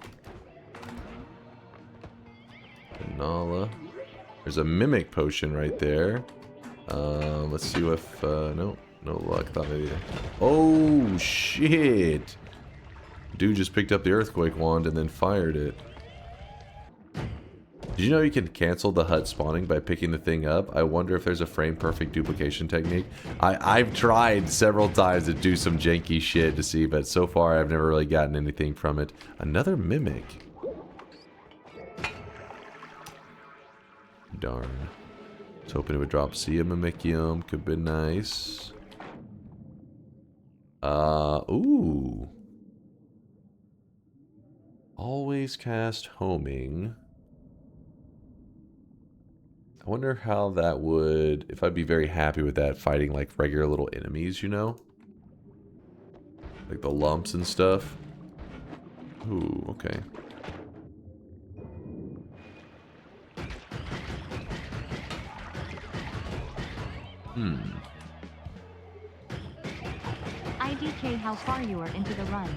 A: Nala. There's a mimic potion right there. Let's see if no luck. Thought maybe. Oh shit! Dude just picked up the earthquake wand and then fired it. Did you know you can cancel the hut spawning by picking the thing up? I wonder if there's a frame perfect duplication technique. I've tried several times to do some janky shit to see, but so far I've never really gotten anything from it. Another mimic. Darn. I was hoping it would drop See a Mimicium. Could be nice. Ooh. Always cast homing. I wonder how that would, if I'd be very happy with that fighting like regular little enemies, you know? Like the lumps and stuff. Ooh, okay.
G: IDK how far you are into the run.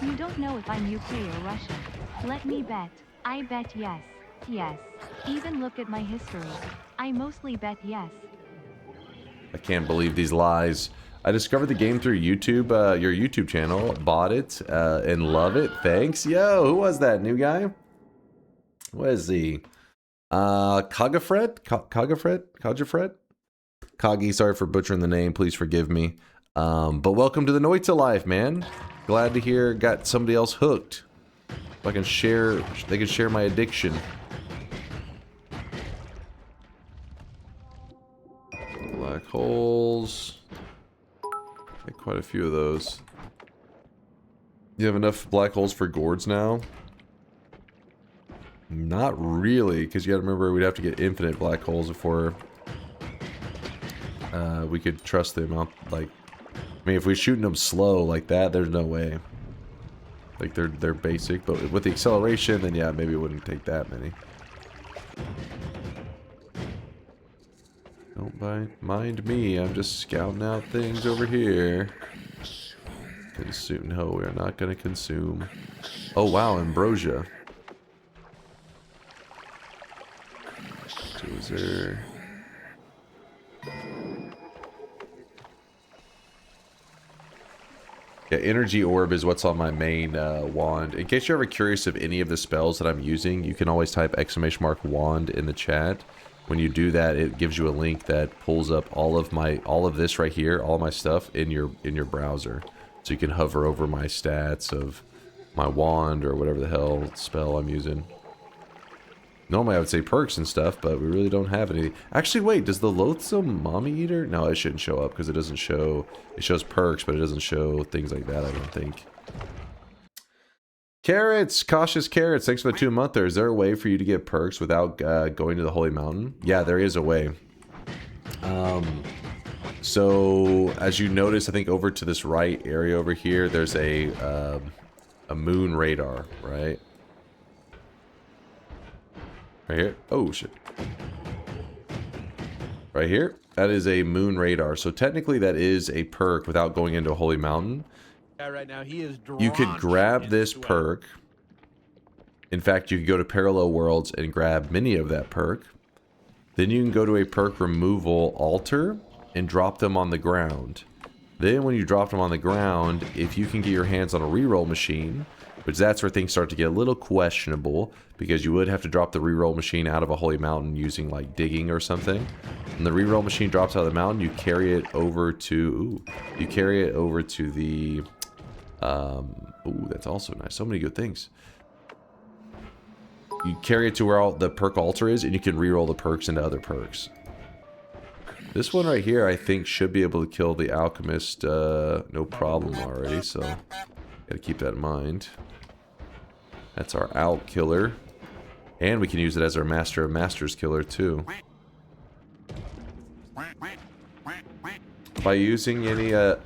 G: You don't know if I'm UK or Russian. Let me bet. I bet yes. Yes. Even look at my history. I mostly bet yes.
A: I can't believe these lies. I discovered the game through YouTube, your YouTube channel, bought it, and love it. Thanks. Yo, who was that? New guy? What is he? Kagafred? Kagafred? Kagi, sorry for butchering the name. Please forgive me. But welcome to the Noita life, man. Glad to hear got somebody else hooked. If I can share, they can share my addiction. Black holes. Get quite a few of those. You have enough black holes for gourds now? Not really, because you gotta remember we'd have to get infinite black holes before we could trust the amount. Like, I mean, if we're shooting them slow like that, there's no way. Like they're basic, but with the acceleration, then yeah, maybe it wouldn't take that many. Don't mind me, I'm just scouting out things over here. Consume, no, we are not gonna consume. Oh wow, ambrosia. So is there... Yeah, energy orb is what's on my main wand. In case you're ever curious of any of the spells that I'm using, you can always type !wand in the chat. When you do that, it gives you a link that pulls up all of this right here, all my stuff in your browser. So you can hover over my stats of my wand or whatever the hell spell I'm using. Normally I would say perks and stuff, but we really don't have any. Actually, wait, does the loathsome mommy eater? No, it shouldn't show up because it doesn't show. It shows perks, but it doesn't show things like that, I don't think. Carrots, cautious carrots. Thanks for the 2-monther. Is there a way for you to get perks without going to the Holy Mountain? Yeah, there is a way. So as you notice, I think over to this right area over here, there's a moon radar, right? Right here. Oh shit. Right here. That is a moon radar. So technically, that is a perk without going into a Holy Mountain.
D: Right now, he is
A: You could grab this perk. In fact, you could go to Parallel Worlds and grab many of that perk. Then you can go to a perk removal altar and drop them on the ground. Then when you drop them on the ground, if you can get your hands on a reroll machine, which that's where things start to get a little questionable, because you would have to drop the reroll machine out of a Holy Mountain using like digging or something. When the reroll machine drops out of the mountain, you carry it over to the ooh, that's also nice. So many good things. You carry it to where all the perk altar is, and you can reroll the perks into other perks. This one right here, I think, should be able to kill the Alchemist no problem already, so gotta keep that in mind. That's our Alch killer. And we can use it as our Master of Masters killer, too. By using any, I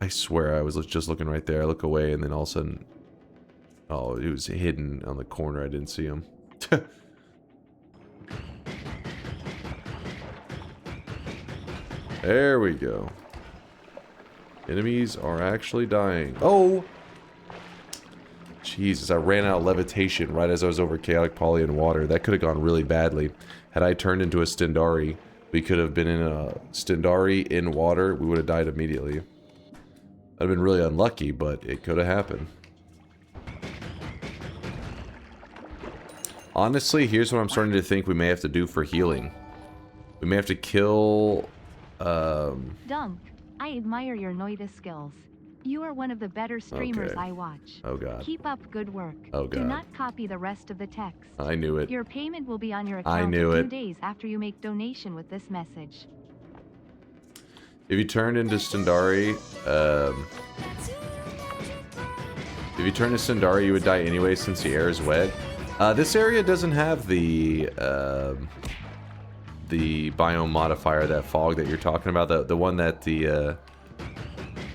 A: swear I was just looking right there. I look away and then all of a sudden... Oh, it was hidden on the corner. I didn't see him. There we go. Enemies are actually dying. Oh! Jesus, I ran out of levitation right as I was over Chaotic Poly and water. That could have gone really badly. Had I turned into a Stendari, we could have been in a Stendari in water. We would have died immediately. I'd have been really unlucky, but it could have happened. Honestly, here's what I'm starting to think we may have to do for healing. We may have to kill...
G: Dunk, I admire your Noita skills. You are one of the better streamers
A: Okay.
G: I watch.
A: Oh god.
G: Keep up good work.
A: Oh god.
G: Do not copy the rest of the text.
A: I knew it.
G: Your payment will be on your
A: I
G: account
A: knew
G: a few
A: it.
G: days after you make donation with this message.
A: If you turned into Stendari, if you turn to Stendari, you would die anyway since the air is wet. This area doesn't have the biome modifier, that fog that you're talking about, the one that the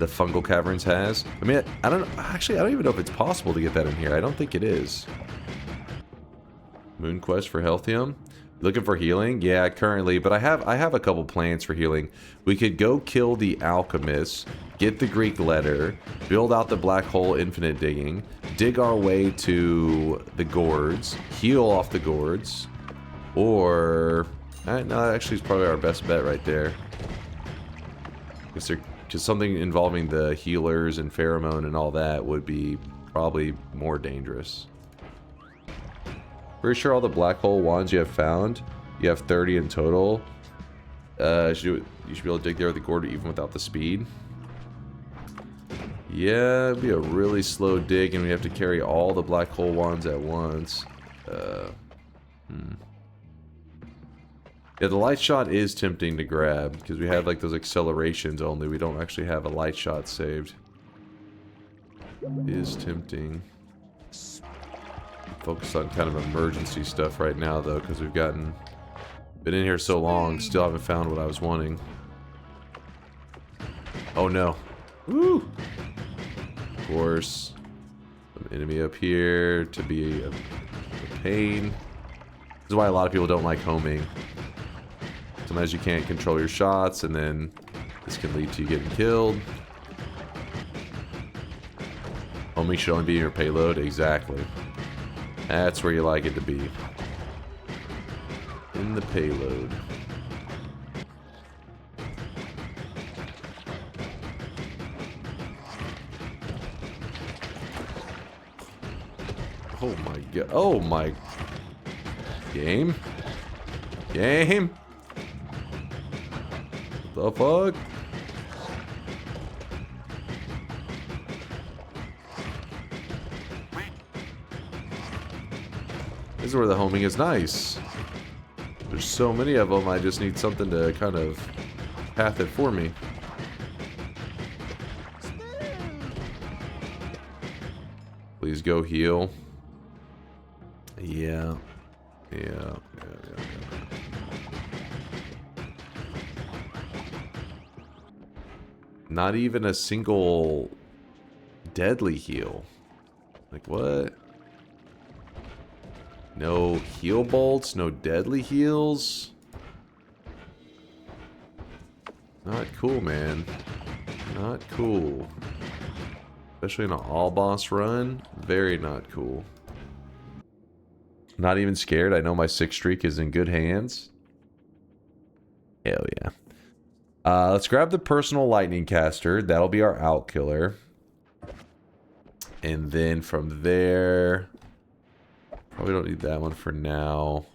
A: fungal caverns has. I mean, I don't even know if it's possible to get that in here. I don't think it is. Moon quest for Healthium. Looking for healing? Yeah, currently, but I have a couple plans for healing. We could go kill the Alchemist, get the Greek letter, build out the black hole infinite digging, dig our way to the gourds, heal off the gourds, or no, actually it's probably our best bet right there. Because something involving the healers and pheromone and all that would be probably more dangerous. Pretty sure all the black hole wands you have found, you have 30 in total. You should be able to dig there with the gourd even without the speed. Yeah, it'd be a really slow dig, and we have to carry all the black hole wands at once. Yeah, the light shot is tempting to grab, because we have like those accelerations only. We don't actually have a light shot saved. It is tempting. Focus on kind of emergency stuff right now, though, because we've been in here so long, still haven't found what I was wanting. Oh no. Woo! Of course. Some enemy up here to be a pain. This is why a lot of people don't like homing. Sometimes you can't control your shots, and then this can lead to you getting killed. Homing should only be in your payload. Exactly. That's where you like it to be. In the payload. Oh my god. Oh my. Game. Game. What the fuck? This is where the homing is nice. There's so many of them, I just need something to kind of path it for me. Please go heal. Yeah. Yeah. Not even a single deadly heal. Like what? No heal bolts, no deadly heals. Not cool, man. Not cool. Especially in an all-boss run. Very not cool. Not even scared. I know my 6 streak is in good hands. Hell yeah. Let's grab the personal lightning caster. That'll be our out killer. And then from there... Probably don't need that one for now.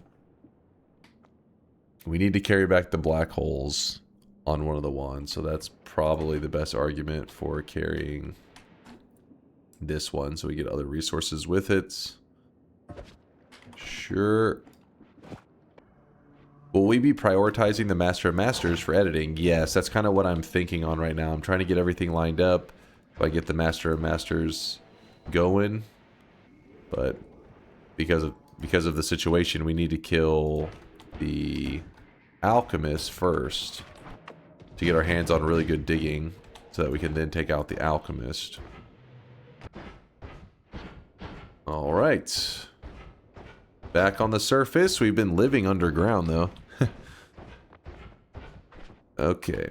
A: We need to carry back the black holes on one of the wands. So that's probably the best argument for carrying this one. So we get other resources with it. Sure. Will we be prioritizing the Master of Masters for editing? Yes, that's kind of what I'm thinking on right now. I'm trying to get everything lined up. If I get the Master of Masters going. But... Because of the situation, we need to kill the Alchemist first to get our hands on really good digging so that we can then take out the Alchemist. Alright. Back on the surface. We've been living underground though. Okay.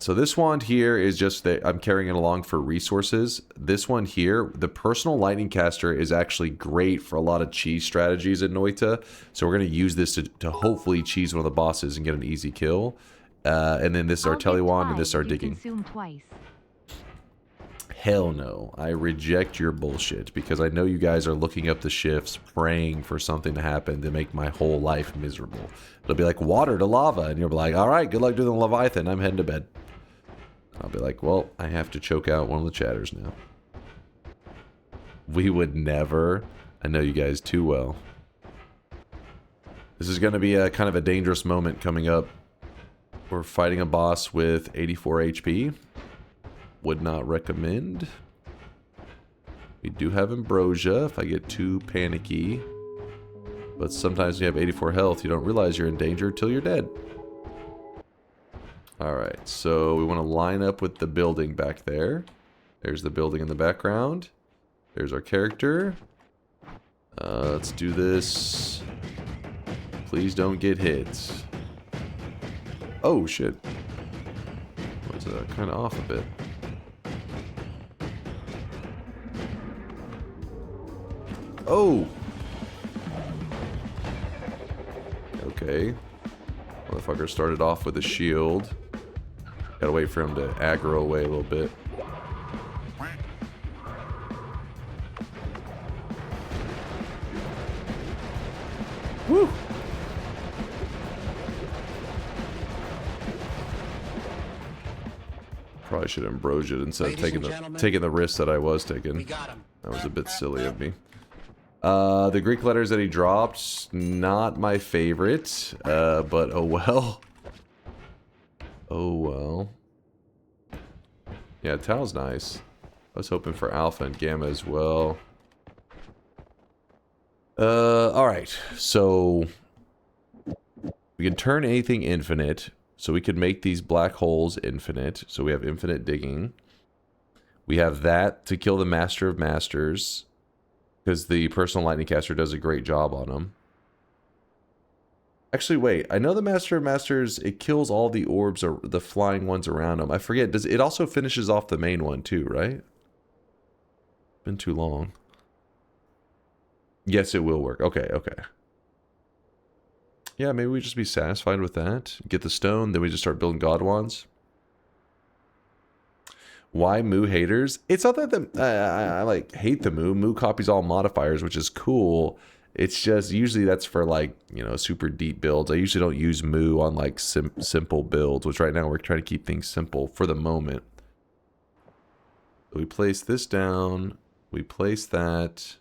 A: So this wand here is just that I'm carrying it along for resources. This one here, the personal lightning caster is actually great for a lot of cheese strategies in Noita. So we're going to use this to hopefully cheese one of the bosses and get an easy kill. And then this is our telewand and this is our digging. Hell no. I reject your bullshit because I know you guys are looking up the shifts, praying for something to happen to make my whole life miserable. It'll be like water to lava and you'll be like, alright, good luck doing the Leviathan. I'm heading to bed. I'll be like, well, I have to choke out one of the chatters now. We would never. I know you guys too well. This is going to be a kind of a dangerous moment coming up. We're fighting a boss with 84 HP. Would not recommend. We do have Ambrosia if I get too panicky. But sometimes when you have 84 health, you don't realize you're in danger till you're dead. Alright, so we want to line up with the building back there. There's the building in the background. There's our character. Let's do this. Please don't get hit. Oh, shit. Was kind of off a bit. Oh! Okay. Motherfucker started off with a shield. Gotta wait for him to aggro away a little bit. Woo! Probably should have Ambrosia'd instead of taking the risk that I was taking. That was a bit silly of me. The Greek letters that he dropped, not my favorite, but oh well. Oh well. Yeah, Tao's nice. I was hoping for Alpha and Gamma as well. Alright, so we can turn anything infinite, so we could make these black holes infinite, so we have infinite digging. We have that to kill the Master of Masters, because the personal lightning caster does a great job on them. Actually, wait. I know the Master of Masters, it kills all the orbs or the flying ones around them. I forget. Does it also finishes off the main one too, right? Been too long. Yes, it will work. Okay, okay. Yeah, maybe we just be satisfied with that. Get the stone, then we just start building god wands. Why Moo haters? It's not that I like hate the Moo. Moo copies all modifiers, which is cool. It's just, usually that's for like, super deep builds. I usually don't use Moo on like simple builds, which right now we're trying to keep things simple for the moment. We place this down. We place that.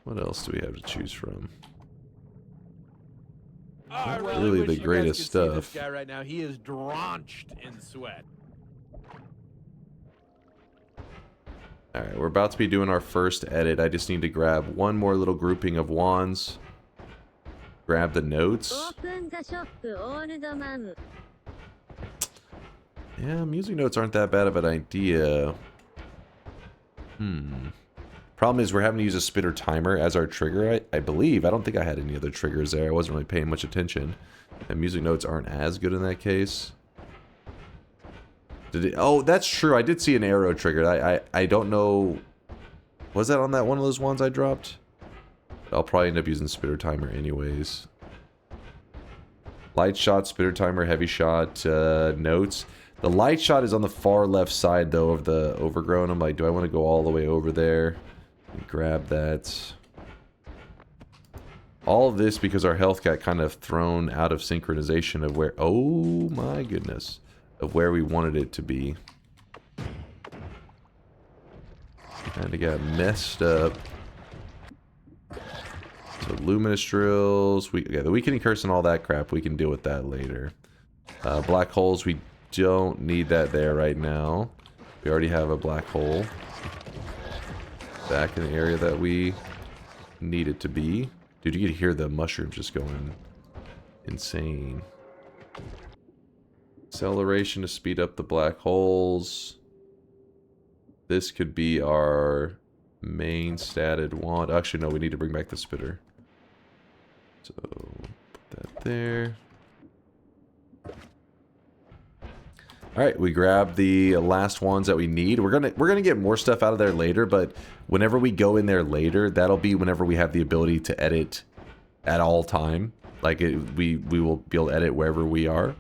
A: What else do we have to choose from?
D: I
A: Not really
D: wish
A: the
D: you guys
A: greatest
D: could see
A: stuff.
D: this guy right now. He is drenched in sweat.
A: Alright, we're about to be doing our first edit. I just need to grab one more little grouping of wands. Grab the notes. Yeah, music notes aren't that bad of an idea. Problem is we're having to use a spitter timer as our trigger, I believe. I don't think I had any other triggers there. I wasn't really paying much attention. And music notes aren't as good in that case. Oh, that's true. I did see an arrow trigger. I don't know. Was that on that one of those ones I dropped? I'll probably end up using spitter timer anyways. Light shot, spitter timer, heavy shot, notes. The light shot is on the far left side though of the overgrown. I'm like, do I want to go all the way over there and grab that? All of this because our health got kind of thrown out of synchronization of where, oh my goodness, of where we wanted it to be. Kind of got messed up. So luminous drills, yeah, the weakening curse and all that crap, we can deal with that later. Black holes, we don't need that there right now. We already have a black hole back in the area that we need it to be. Dude, you could hear the mushrooms just going insane. Acceleration to speed up the black holes. This could be our main statted wand. Actually, no, we need to bring back the spitter. So, put that there. Alright, we grab the last wands that we need. We're gonna get more stuff out of there later, but whenever we go in there later, that'll be whenever we have the ability to edit at all time. Like, we will be able to edit wherever we are.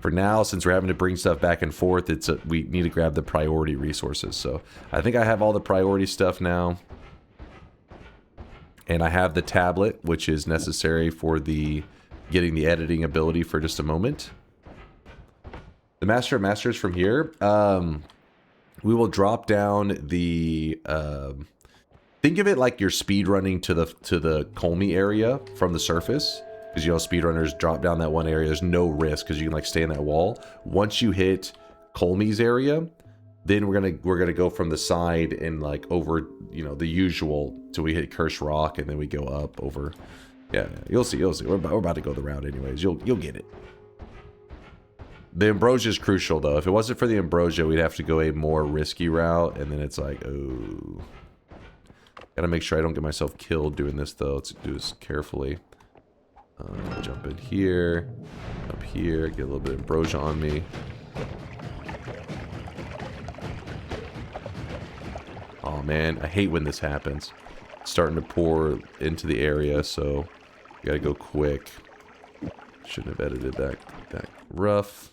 A: For now, since we're having to bring stuff back and forth, we need to grab the priority resources. So, I think I have all the priority stuff now. And I have the tablet, which is necessary for getting the editing ability for just a moment. The Master of Masters from here, we will drop down the, think of it like you're speed running to the Kolmi area from the surface. Because, speedrunners drop down that one area. There's no risk because you can, like, stay in that wall. Once you hit Kolmi's area, then we're gonna go from the side and, like, over, the usual till we hit Cursed Rock, and then we go up over. Yeah, you'll see. We're about to go the route anyways. You'll get it. The Ambrosia is crucial, though. If it wasn't for the Ambrosia, we'd have to go a more risky route, and then it's like, oh. Gotta make sure I don't get myself killed doing this, though. Let's do this carefully. Jump in here, up here, get a little bit of ambrosia on me. Oh man, I hate when this happens. It's starting to pour into the area, so you gotta go quick. Shouldn't have edited that rough.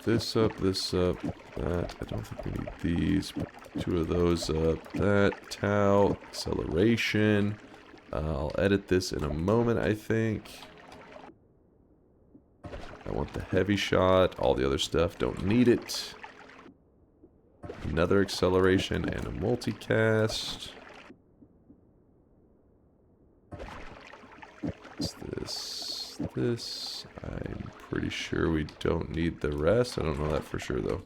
A: This up, that. I don't think we need these. Two of those up. That, tau, acceleration. I'll edit this in a moment, I think. I want the heavy shot. All the other stuff, don't need it. Another acceleration and a multicast. What's this? I'm pretty sure we don't need the rest. I don't know that for sure, though.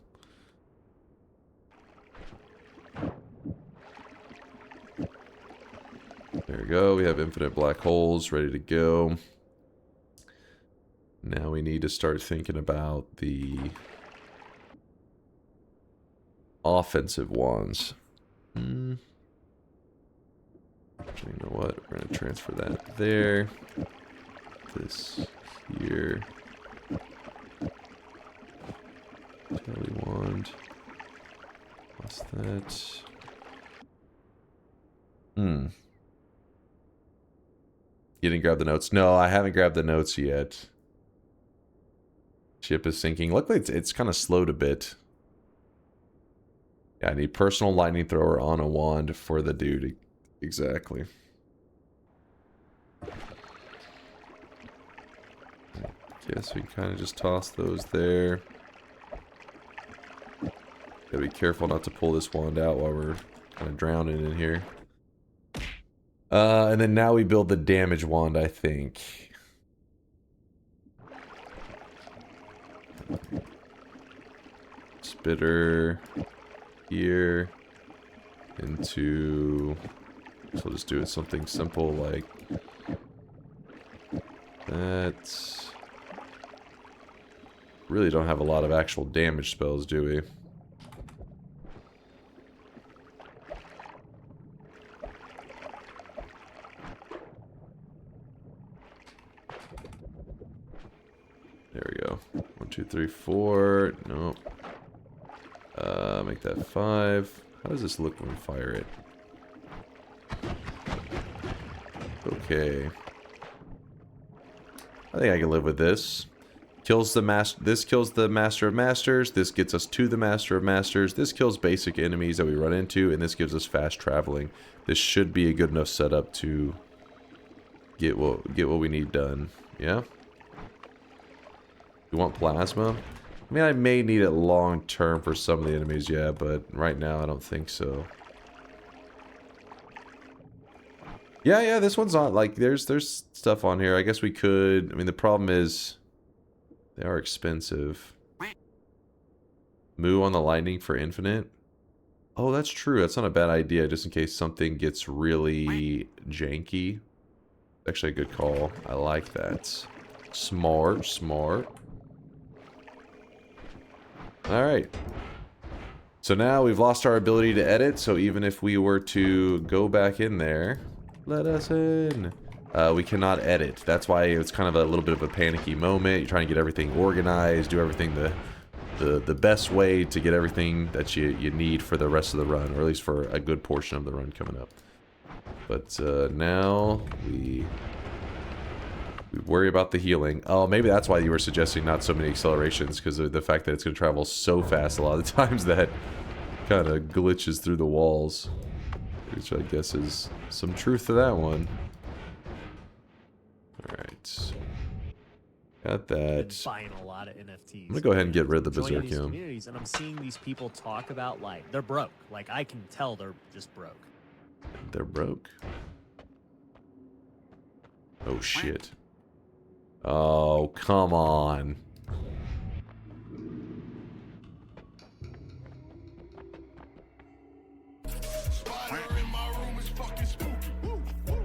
A: There we go. We have infinite black holes ready to go. Now we need to start thinking about the offensive wands. Actually, you know what? We're going to transfer that there. This here. Jelly wand. What's that? You didn't grab the notes? No, I haven't grabbed the notes yet. Ship is sinking. Luckily, it's kind of slowed a bit. Yeah, I need personal lightning thrower on a wand for the dude. Exactly. Guess we kind of just toss those there. Gotta be careful not to pull this wand out while we're kind of drowning in here. And then now we build the damage wand, I think. Spitter here into, so we'll just do it something simple like that. Really don't have a lot of actual damage spells, do we? There we go. 1, 2, 3, 4. Nope. Make that 5. How does this look when we fire it? Okay. I think I can live with this. Kills the this kills the Master of Masters. This gets us to the Master of Masters. This kills basic enemies that we run into, and this gives us fast traveling. This should be a good enough setup to get what we need done. Yeah. You want plasma? I mean, I may need it long term for some of the enemies, yeah, but right now I don't think so. Yeah, this one's not like there's stuff on here. I guess we could. I mean, the problem is they are expensive. Moo on the lightning for infinite. Oh, that's true. That's not a bad idea, just in case something gets really janky. Actually, a good call. I like that. Smart, smart. Alright. So now we've lost our ability to edit, so even if we were to go back in there, let us in. We cannot edit. That's why it's kind of a little bit of a panicky moment. You're trying to get everything organized, do everything the best way to get everything that you need for the rest of the run, or at least for a good portion of the run coming up. But now we worry about the healing. Oh, maybe that's why you were suggesting not so many accelerations, because of the fact that it's going to travel so fast a lot of the times that kind of glitches through the walls. Which I guess is some truth to that one. Alright. Got that.
B: Buying a lot of NFTs.
A: I'm going to go ahead and get rid of the
B: Joining these
A: Berserkium.
B: communities, and I'm seeing these people talk about, like, they're broke. Like, I can tell they're just broke.
A: They're broke. Oh, shit. Oh, come on.
H: Spider in my room is fucking spooky. Woo, woo.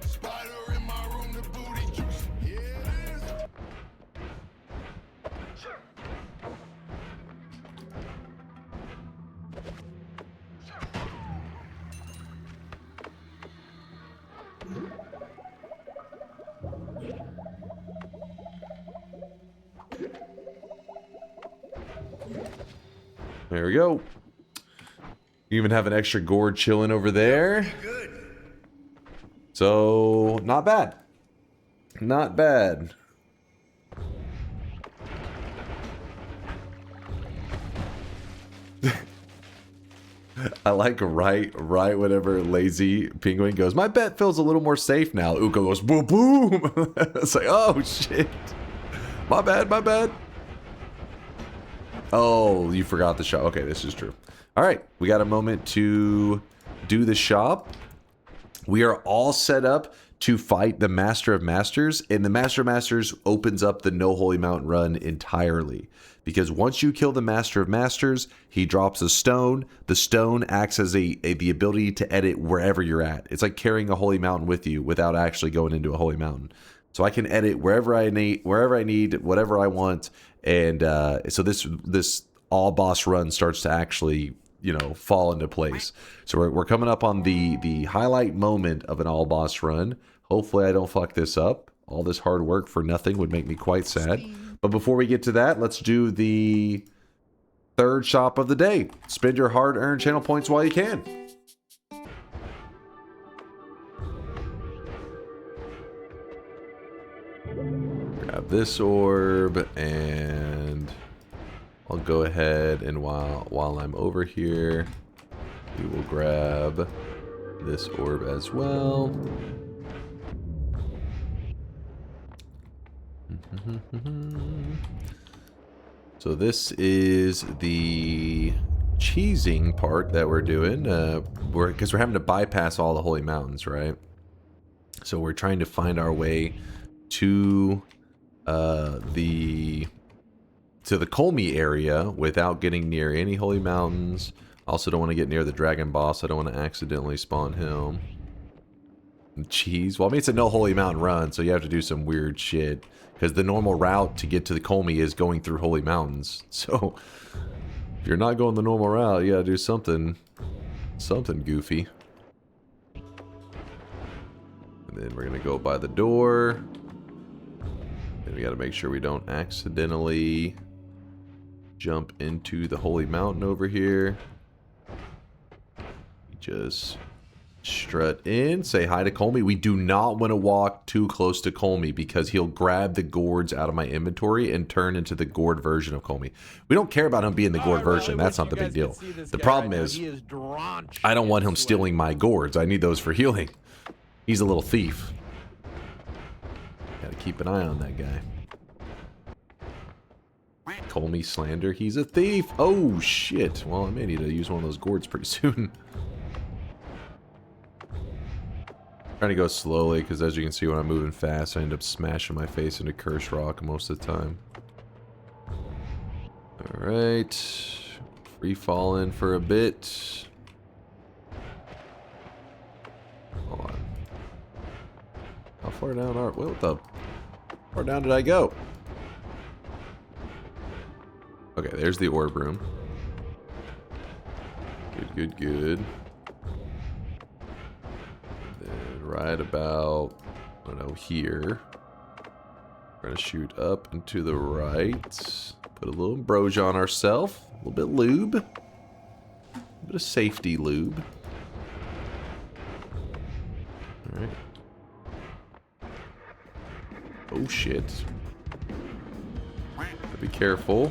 H: Spider in my room, the booty juicy. Yeah, it is.
A: There we go. You even have an extra gourd chilling over there. So, not bad. Not bad. I like right whenever Lazy Penguin goes, my bet feels a little more safe now. Uko goes, boom, boom. It's like, oh, shit. My bad, my bad. Oh, you forgot the shop. Okay, this is true. All right, we got a moment to do the shop. We are all set up to fight the Master of Masters, and the Master of Masters opens up the No Holy Mountain run entirely. Because once you kill the Master of Masters, he drops a stone. The stone acts as the ability to edit wherever you're at. It's like carrying a Holy Mountain with you without actually going into a Holy Mountain. So I can edit wherever I need, whatever I want. And so this all boss run starts to actually, you know, fall into place. So we're coming up on the highlight moment of an all boss run. Hopefully I don't fuck this up. All this hard work for nothing would make me quite sad. But before we get to that, let's do the third shop of the day. Spend your hard-earned channel points while you can. Grab this orb and I'll go ahead and while I'm over here, we will grab this orb as well. So this is the cheesing part that we're doing, because we're having to bypass all the holy mountains, right? So we're trying to find our way to the Kolmi area without getting near any holy mountains. Also don't want to get near the dragon boss. I don't want to accidentally spawn him. Jeez. Well, I mean, it's a no holy mountain run, so you have to do some weird shit. Because the normal route to get to the Kolmi is going through holy mountains. So, if you're not going the normal route, you gotta do something goofy. And then we're gonna go by the door. And we gotta make sure we don't accidentally jump into the holy mountain over here. Just strut in, say hi to Kolmi. We do not want to walk too close to Kolmi because he'll grab the gourds out of my inventory and turn into the gourd version of Kolmi. We don't care about him being the gourd version. That's not the big deal. The problem is, I don't want him stealing my gourds. I need those for healing. He's a little thief. Gotta keep an eye on that guy. Kolmi slander. He's a thief. Oh, shit. Well, I may need to use one of those gourds pretty soon. Trying to go slowly because, as you can see, when I'm moving fast, I end up smashing my face into cursed rock most of the time. Alright. Free falling for a bit. Hold on. How far down are... What the... How far down did I go? Okay, there's the orb room. Good, good, good. Right about, I don't know, here. We're going to shoot up and to the right. Put a little ambrosia on ourselves. A little bit of lube. A bit of safety lube. Alright. Oh, shit. Be careful.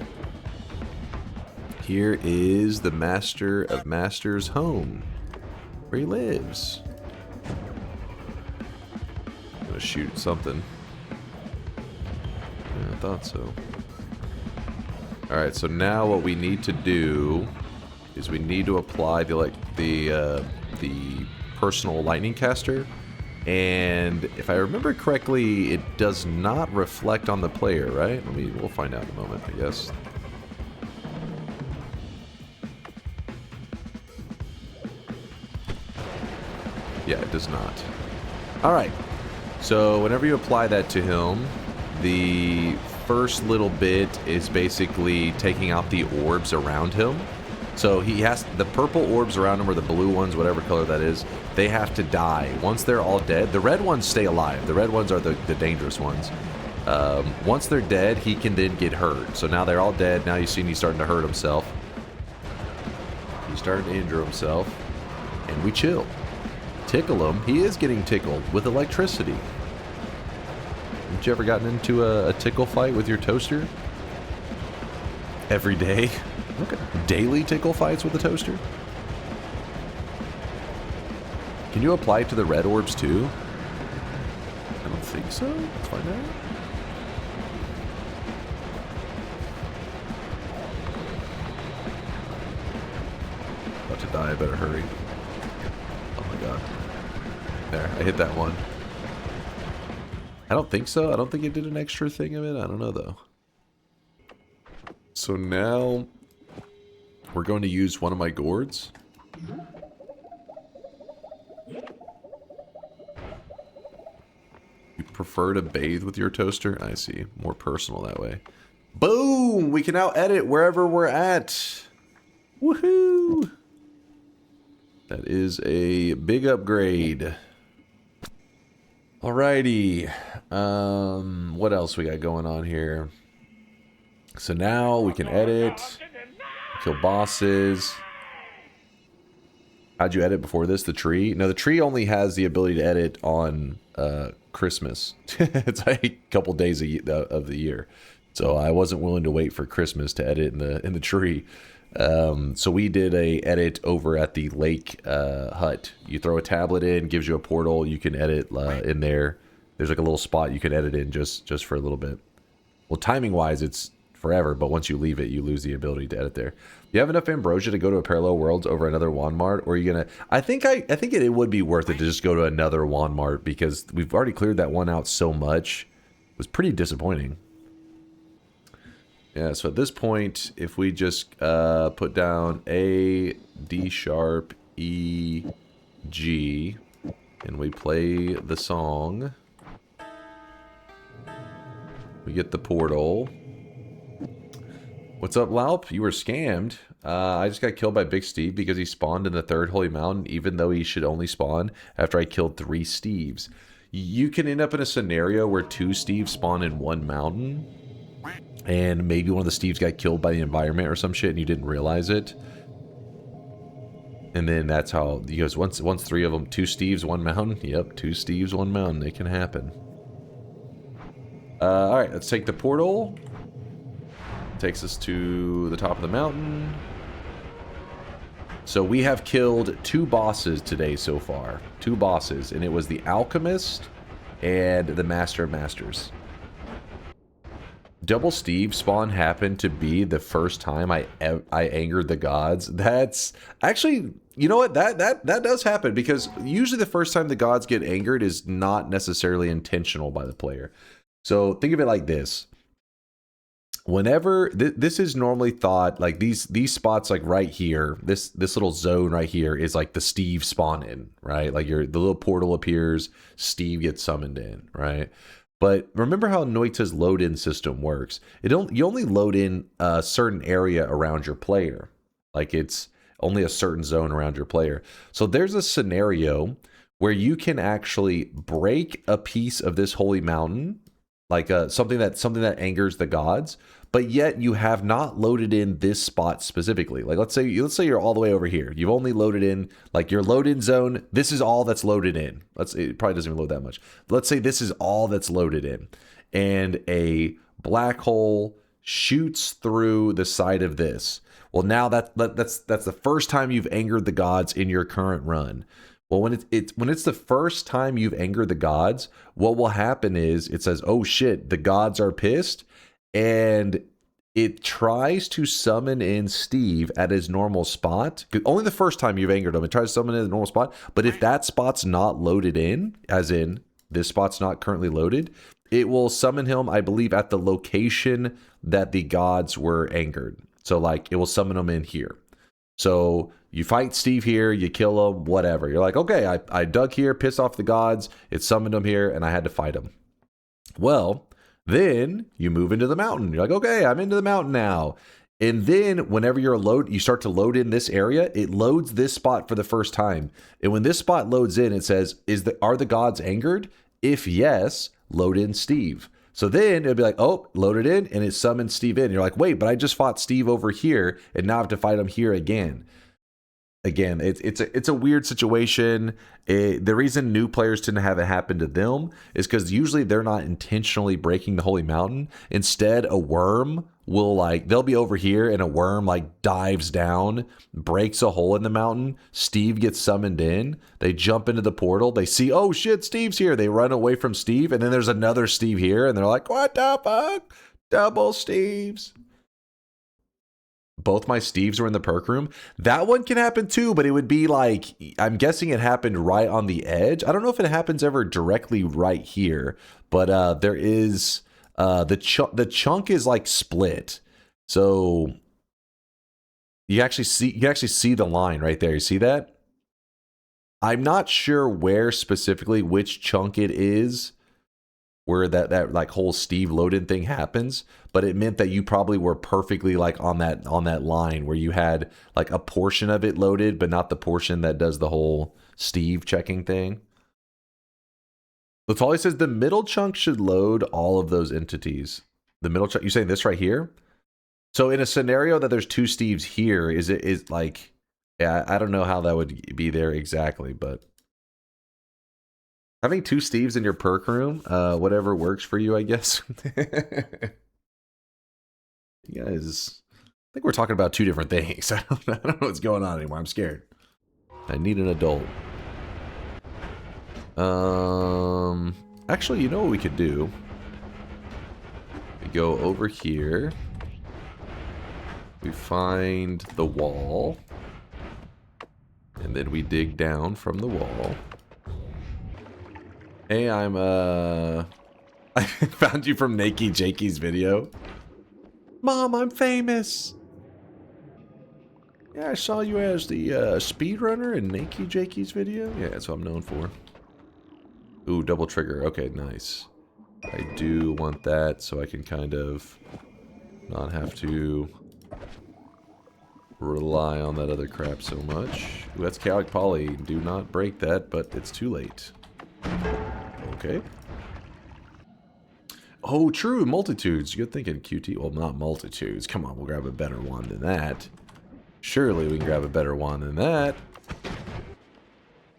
A: Here is the Master of Masters' home. Where he lives. Shoot something. Yeah, I thought so. Alright, so now what we need to do is we need to apply the personal lightning caster, and if I remember correctly, it does not reflect on the player, right? We'll find out in a moment, I guess. Yeah, it does not. Alright. So whenever you apply that to him, the first little bit is basically taking out the orbs around him. So he has the purple orbs around him, or the blue ones, whatever color that is, they have to die. Once they're all dead, the red ones stay alive. The red ones are the dangerous ones. Once they're dead, he can then get hurt. So now they're all dead. Now you've seen he's starting to hurt himself. He's starting to injure himself. And we chill. Tickle him. He is getting tickled with electricity. Haven't you ever gotten into a tickle fight with your toaster? Every day? Okay. Daily tickle fights with the toaster? Can you apply it to the red orbs too? I don't think so. Let's find out. About to die. I better hurry. Oh my god. There, I hit that one. I don't think so. I don't think it did an extra thing of it. I don't know though. So now we're going to use one of my gourds. You prefer to bathe with your toaster? I see. More personal that way. Boom! We can now edit wherever we're at. Woohoo! That is a big upgrade. Alrighty. What else we got going on here? So now we can edit, kill bosses. How'd you edit before this? The tree? No, the tree only has the ability to edit on Christmas. It's like a couple days of the year. So I wasn't willing to wait for Christmas to edit in the tree. So we did a edit over at the lake hut. You throw a tablet in, gives you a portal. You can edit in there. There's like a little spot you can edit in just for a little bit. Well, timing wise, it's forever, but once you leave it, you lose the ability to edit there. You have enough ambrosia to go to a parallel worlds over another Wand-Mart, or are you gonna? I think it would be worth it to just go to another Wand-Mart because we've already cleared that one out so much. It was pretty disappointing. Yeah, so at this point, if we just put down A, D sharp, E, G, and we play the song, we get the portal. What's up, Laup? You were scammed. I just got killed by Big Steve because he spawned in the third Holy Mountain, even though he should only spawn after I killed 3 Steves. You can end up in a scenario where 2 Steves spawn in one mountain, and maybe one of the Steves got killed by the environment or some shit, and you didn't realize it. And then that's how he goes. Once 3 of them, 2 Steves, 1 mountain. Yep, 2 Steves, 1 mountain. It can happen. All right, let's take the portal. Takes us to the top of the mountain. So we have killed 2 bosses today so far. 2 bosses, and it was the Alchemist and the Master of Masters. Double Steve spawn happened to be the first time I angered the gods. That's actually, you know what, that does happen, because usually the first time the gods get angered is not necessarily intentional by the player. So think of it like this. Whenever this is normally thought, like these spots, like right here, this little zone right here is like the Steve spawn in, right? Like the little portal appears, Steve gets summoned in, right? But remember how Noita's load-in system works. You only load in a certain area around your player. Like it's only a certain zone around your player. So there's a scenario where you can actually break a piece of this holy mountain, like something that angers the gods, but yet you have not loaded in this spot specifically. Like let's say you're all the way over here. You've only loaded in, like your load-in zone. This is all that's loaded in. It probably doesn't even load that much. Let's say this is all that's loaded in, and a black hole shoots through the side of this. Well, now that's the first time you've angered the gods in your current run. Well, when it's the first time you've angered the gods, what will happen is it says, "Oh shit, the gods are pissed," and it tries to summon in Steve at his normal spot. Only the first time you've angered him, it tries to summon in the normal spot. But if that spot's not loaded in, as in this spot's not currently loaded, it will summon him, I believe, at the location that the gods were angered. So like it will summon him in here. So you fight Steve here, you kill him, whatever. You're like, okay, I dug here, pissed off the gods, it summoned him here, and I had to fight him. Well, then you move into the mountain. You're like, okay, I'm into the mountain now. And then whenever you start to load in this area, it loads this spot for the first time. And when this spot loads in, it says, are the gods angered? If yes, load in Steve. So then it'll be like, oh, load it in, and it summons Steve in. You're like, wait, but I just fought Steve over here, and now I have to fight him here again. Again, it's a weird situation. The reason new players tend to have it happen to them is because usually they're not intentionally breaking the holy mountain. Instead, a worm will they'll be over here, and a worm dives down, breaks a hole in the mountain. Steve gets summoned in. They jump into the portal. They see, oh shit, Steve's here. They run away from Steve, and then there's another Steve here, and they're like, what the fuck? Double Steves. Both my Steves were in the perk room. That one can happen too, but it would be I'm guessing it happened right on the edge. I don't know if it happens ever directly right here, but there is the chunk is split. So you can actually see the line right there. You see that? I'm not sure where specifically which chunk it is where that whole Steve load-in thing happens, but it meant that you probably were perfectly on that line where you had a portion of it loaded, but not the portion that does the whole Steve checking thing. Latali says the middle chunk should load all of those entities. The middle chunk, you saying this right here? So in a scenario that there's 2 Steves here, yeah, I don't know how that would be there exactly, but having 2 Steves in your perk room, whatever works for you, I guess. You guys, I think we're talking about two different things. I don't know what's going on anymore. I'm scared. I need an adult. Actually, you know what we could do? We go over here. We find the wall. And then we dig down from the wall. Hey, I found you from Nakey Jakey's video. Mom, I'm famous. Yeah, I saw you as the speedrunner in Nakey Jakey's video. Yeah, that's what I'm known for. Ooh, double trigger. Okay, nice. I do want that so I can kind of not have to rely on that other crap so much. Ooh, that's chaotic poly. Do not break that, but it's too late. Okay. Oh, true. Multitudes. Good thinking, QT. Well, not multitudes. Come on, we'll grab a better one than that. Surely we can grab a better one than that.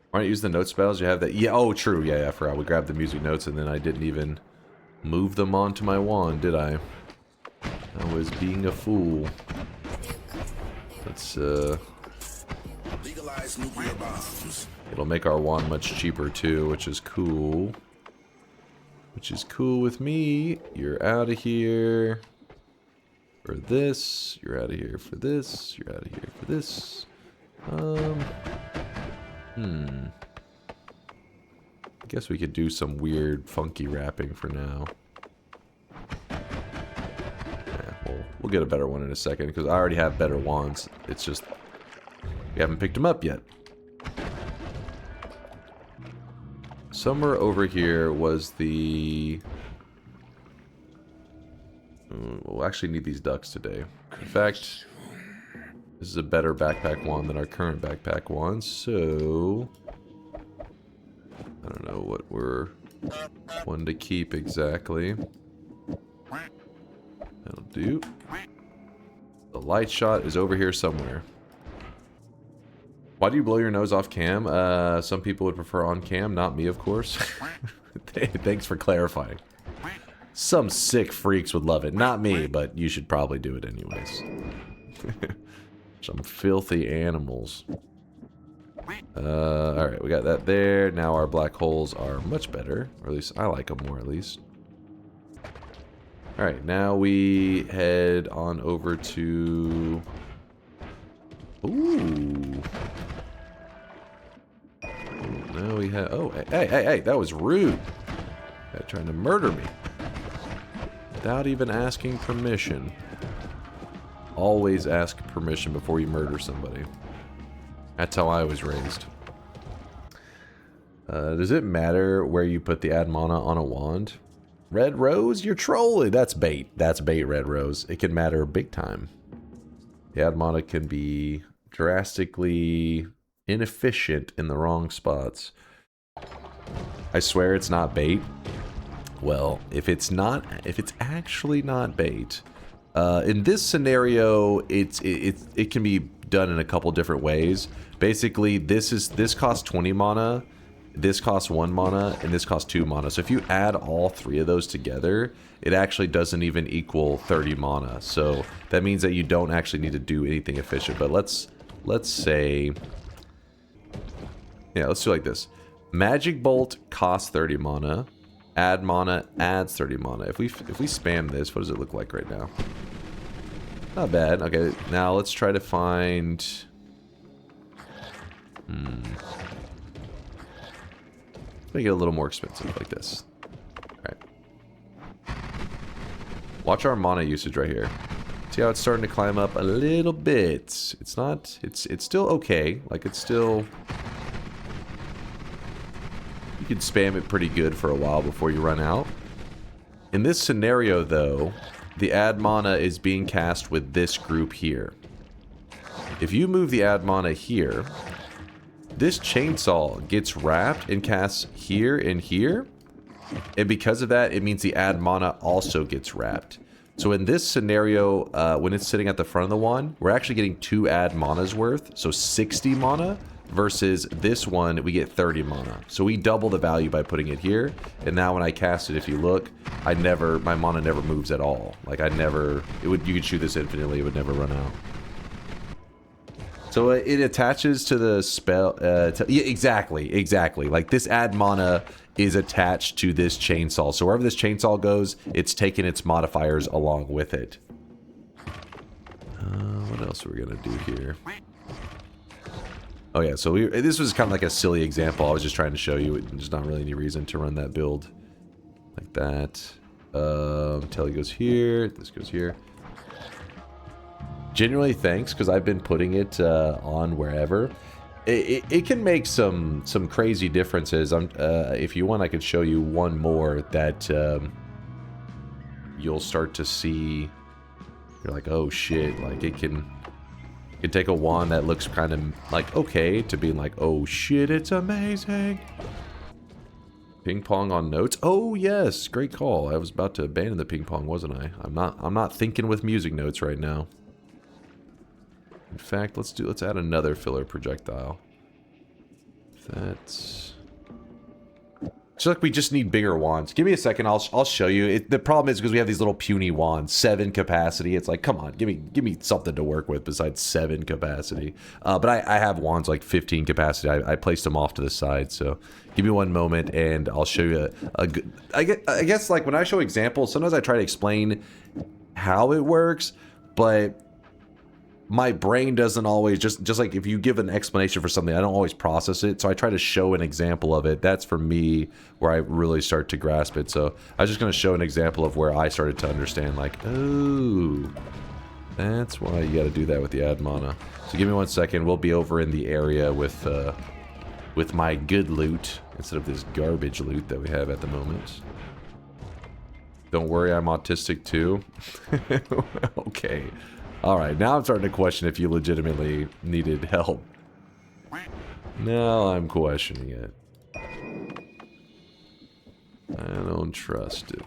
A: Why don't you use the note spells? You have that. Yeah, oh, true. Yeah, I forgot. We grabbed the music notes and then I didn't even move them onto my wand, did I? I was being a fool. Let's,
H: Legalize nuclear bombs.
A: it'll make our wand much cheaper too, which is cool. Which is cool with me. You're out of here for this. You're out of here for this. You're out of here for this. I guess we could do some weird, funky wrapping for now. Yeah, we'll get a better one in a second because I already have better wands. It's just we haven't picked them up yet. Somewhere over here was the... We'll actually need these ducks today. In fact, this is a better backpack wand than our current backpack wand, so... I don't know what we're one to keep exactly. That'll do. The light shot is over here somewhere. Why do you blow your nose off cam? Some people would prefer on cam, not me, of course. Thanks for clarifying. Some sick freaks would love it. Not me, but you should probably do it anyways. Some filthy animals. Alright, we got that there. Now our black holes are much better. Or at least I like them more, at least. Alright, now we head on over to... Ooh. Now we have... Oh, hey, that was rude. Guy trying to murder me. Without even asking permission. Always ask permission before you murder somebody. That's how I was raised. Does it matter where you put the add mana on a wand? Red Rose? You're trolling. That's bait. That's bait, Red Rose. It can matter big time. The add mana can be drastically inefficient in the wrong spots. I swear it's not bait. Well, if it's actually not bait, in this scenario, it can be done in a couple different ways. Basically, this costs 20 mana, this costs 1 mana, and this costs 2 mana. So if you add all 3 of those together, it actually doesn't even equal 30 mana. So that means that you don't actually need to do anything efficient. But let's say, yeah, let's do like this. Magic Bolt costs 30 mana. Add mana adds 30 mana. If we spam this, what does it look like right now? Not bad. Okay, now let's try to find... Let's make it a little more expensive, like this. Alright. Watch our mana usage right here. See how it's starting to climb up a little bit. It's not... It's still okay. Like, it's still... You can spam it pretty good for a while before you run out. In this scenario, though, the add mana is being cast with this group here. If you move the add mana here, this chainsaw gets wrapped and casts here and here. And because of that, it means the add mana also gets wrapped. So in this scenario, when it's sitting at the front of the wand, we're actually getting 2 add manas worth. So 60 mana versus this one, we get 30 mana. So we double the value by putting it here. And now when I cast it, if you look, my mana never moves at all. Like you could shoot this infinitely, it would never run out. So it attaches to the spell, yeah, exactly. Like this add mana is attached to this chainsaw. So wherever this chainsaw goes, it's taking its modifiers along with it. What else are we gonna do here? Oh yeah, so this was kind of like a silly example. I was just trying to show you. There's not really any reason to run that build like that. Telly goes here. This goes here. Genuinely thanks, because I've been putting it on wherever. It can make some crazy differences. If you want, I could show you one more that you'll start to see. You're like, oh shit! Like it can take a wand that looks kind of like okay to being like, oh shit, it's amazing. Ping pong on notes. Oh yes, great call. I was about to abandon the ping pong, wasn't I? I'm not thinking with music notes right now. In fact, let's add another filler projectile. That's it's like we just need bigger wands. Give me a second, I'll show you. The problem is because we have these little puny wands, 7 capacity. It's like, come on, give me something to work with besides 7 capacity. But I have wands like 15 capacity. I placed them off to the side. So give me one moment and I'll show you a good. I guess like when I show examples, sometimes I try to explain how it works, but my brain doesn't always, just like if you give an explanation for something, I don't always process it. So I try to show an example of it. That's for me where I really start to grasp it. So I was just going to show an example of where I started to understand, like, oh, that's why you got to do that with the add mana. So give me one second. We'll be over in the area with my good loot instead of this garbage loot that we have at the moment. Don't worry, I'm autistic too. Okay. Alright, now I'm starting to question if you legitimately needed help. Now I'm questioning it. I don't trust it.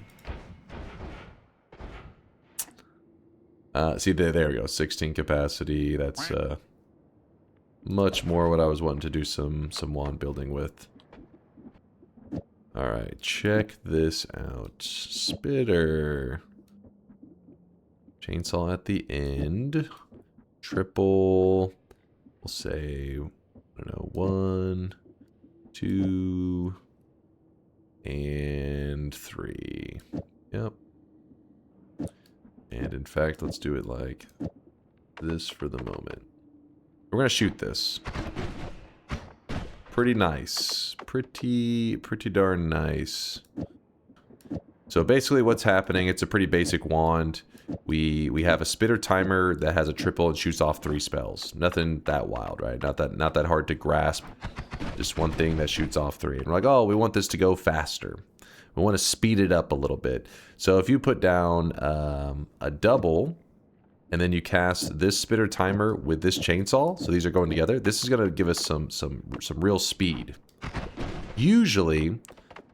A: See, there we go. 16 capacity. That's much more what I was wanting to do some wand building with. Alright, check this out. Spitter. Chainsaw at the end. Triple. We'll say, I don't know, 1, 2, and 3. Yep. And in fact, let's do it like this for the moment. We're gonna shoot this. Pretty nice. Pretty darn nice. So basically what's happening, it's a pretty basic wand. We have a spitter timer that has a triple and shoots off 3 spells. Nothing that wild, right? Not that hard to grasp. Just one thing that shoots off 3. And we're like, oh, we want this to go faster. We want to speed it up a little bit. So if you put down a double, and then you cast this spitter timer with this chainsaw, so these are going together, this is going to give us some real speed. Usually,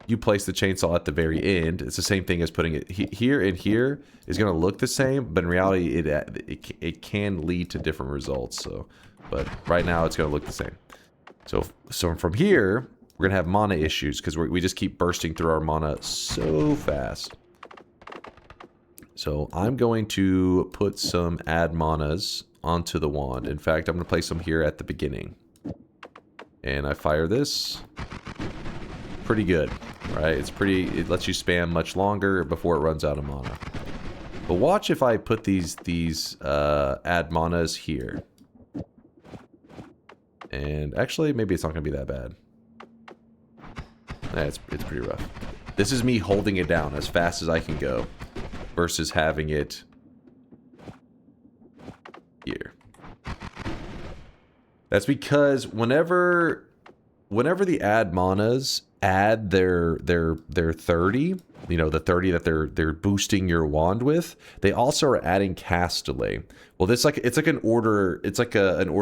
A: you place the chainsaw at the very end. It's the same thing as putting it here and here is going to look the same, but in reality, it can lead to different results. So, but right now, it's going to look the same. So from here, we're going to have mana issues because we just keep bursting through our mana so fast. So I'm going to put some add manas onto the wand. In fact, I'm going to place them here at the beginning. And I fire this. Pretty good, right? It lets you spam much longer before it runs out of mana. But watch if I put these add manas here. And actually, maybe it's not going to be that bad. It's pretty rough. This is me holding it down as fast as I can go versus having it here. That's because whenever the add manas add their 30, you know, the 30 that they're boosting your wand with, they also are adding cast delay. Well, it's like an order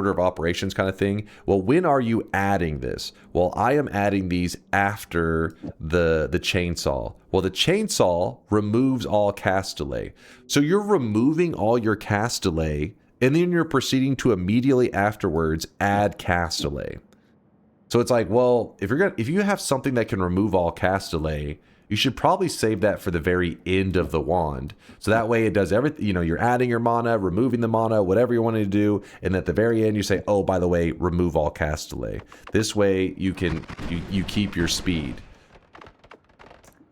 A: of operations kind of thing. Well, when are you adding this? Well, I am adding these after the chainsaw. Well, the chainsaw removes all cast delay. So you're removing all your cast delay, and then you're proceeding to immediately afterwards add cast delay. So it's like, well, if you have something that can remove all cast delay, you should probably save that for the very end of the wand. So that way it does everything, you know, you're adding your mana, removing the mana, whatever you're wanting to do, and at the very end you say, oh, by the way, remove all cast delay. This way you can you keep your speed.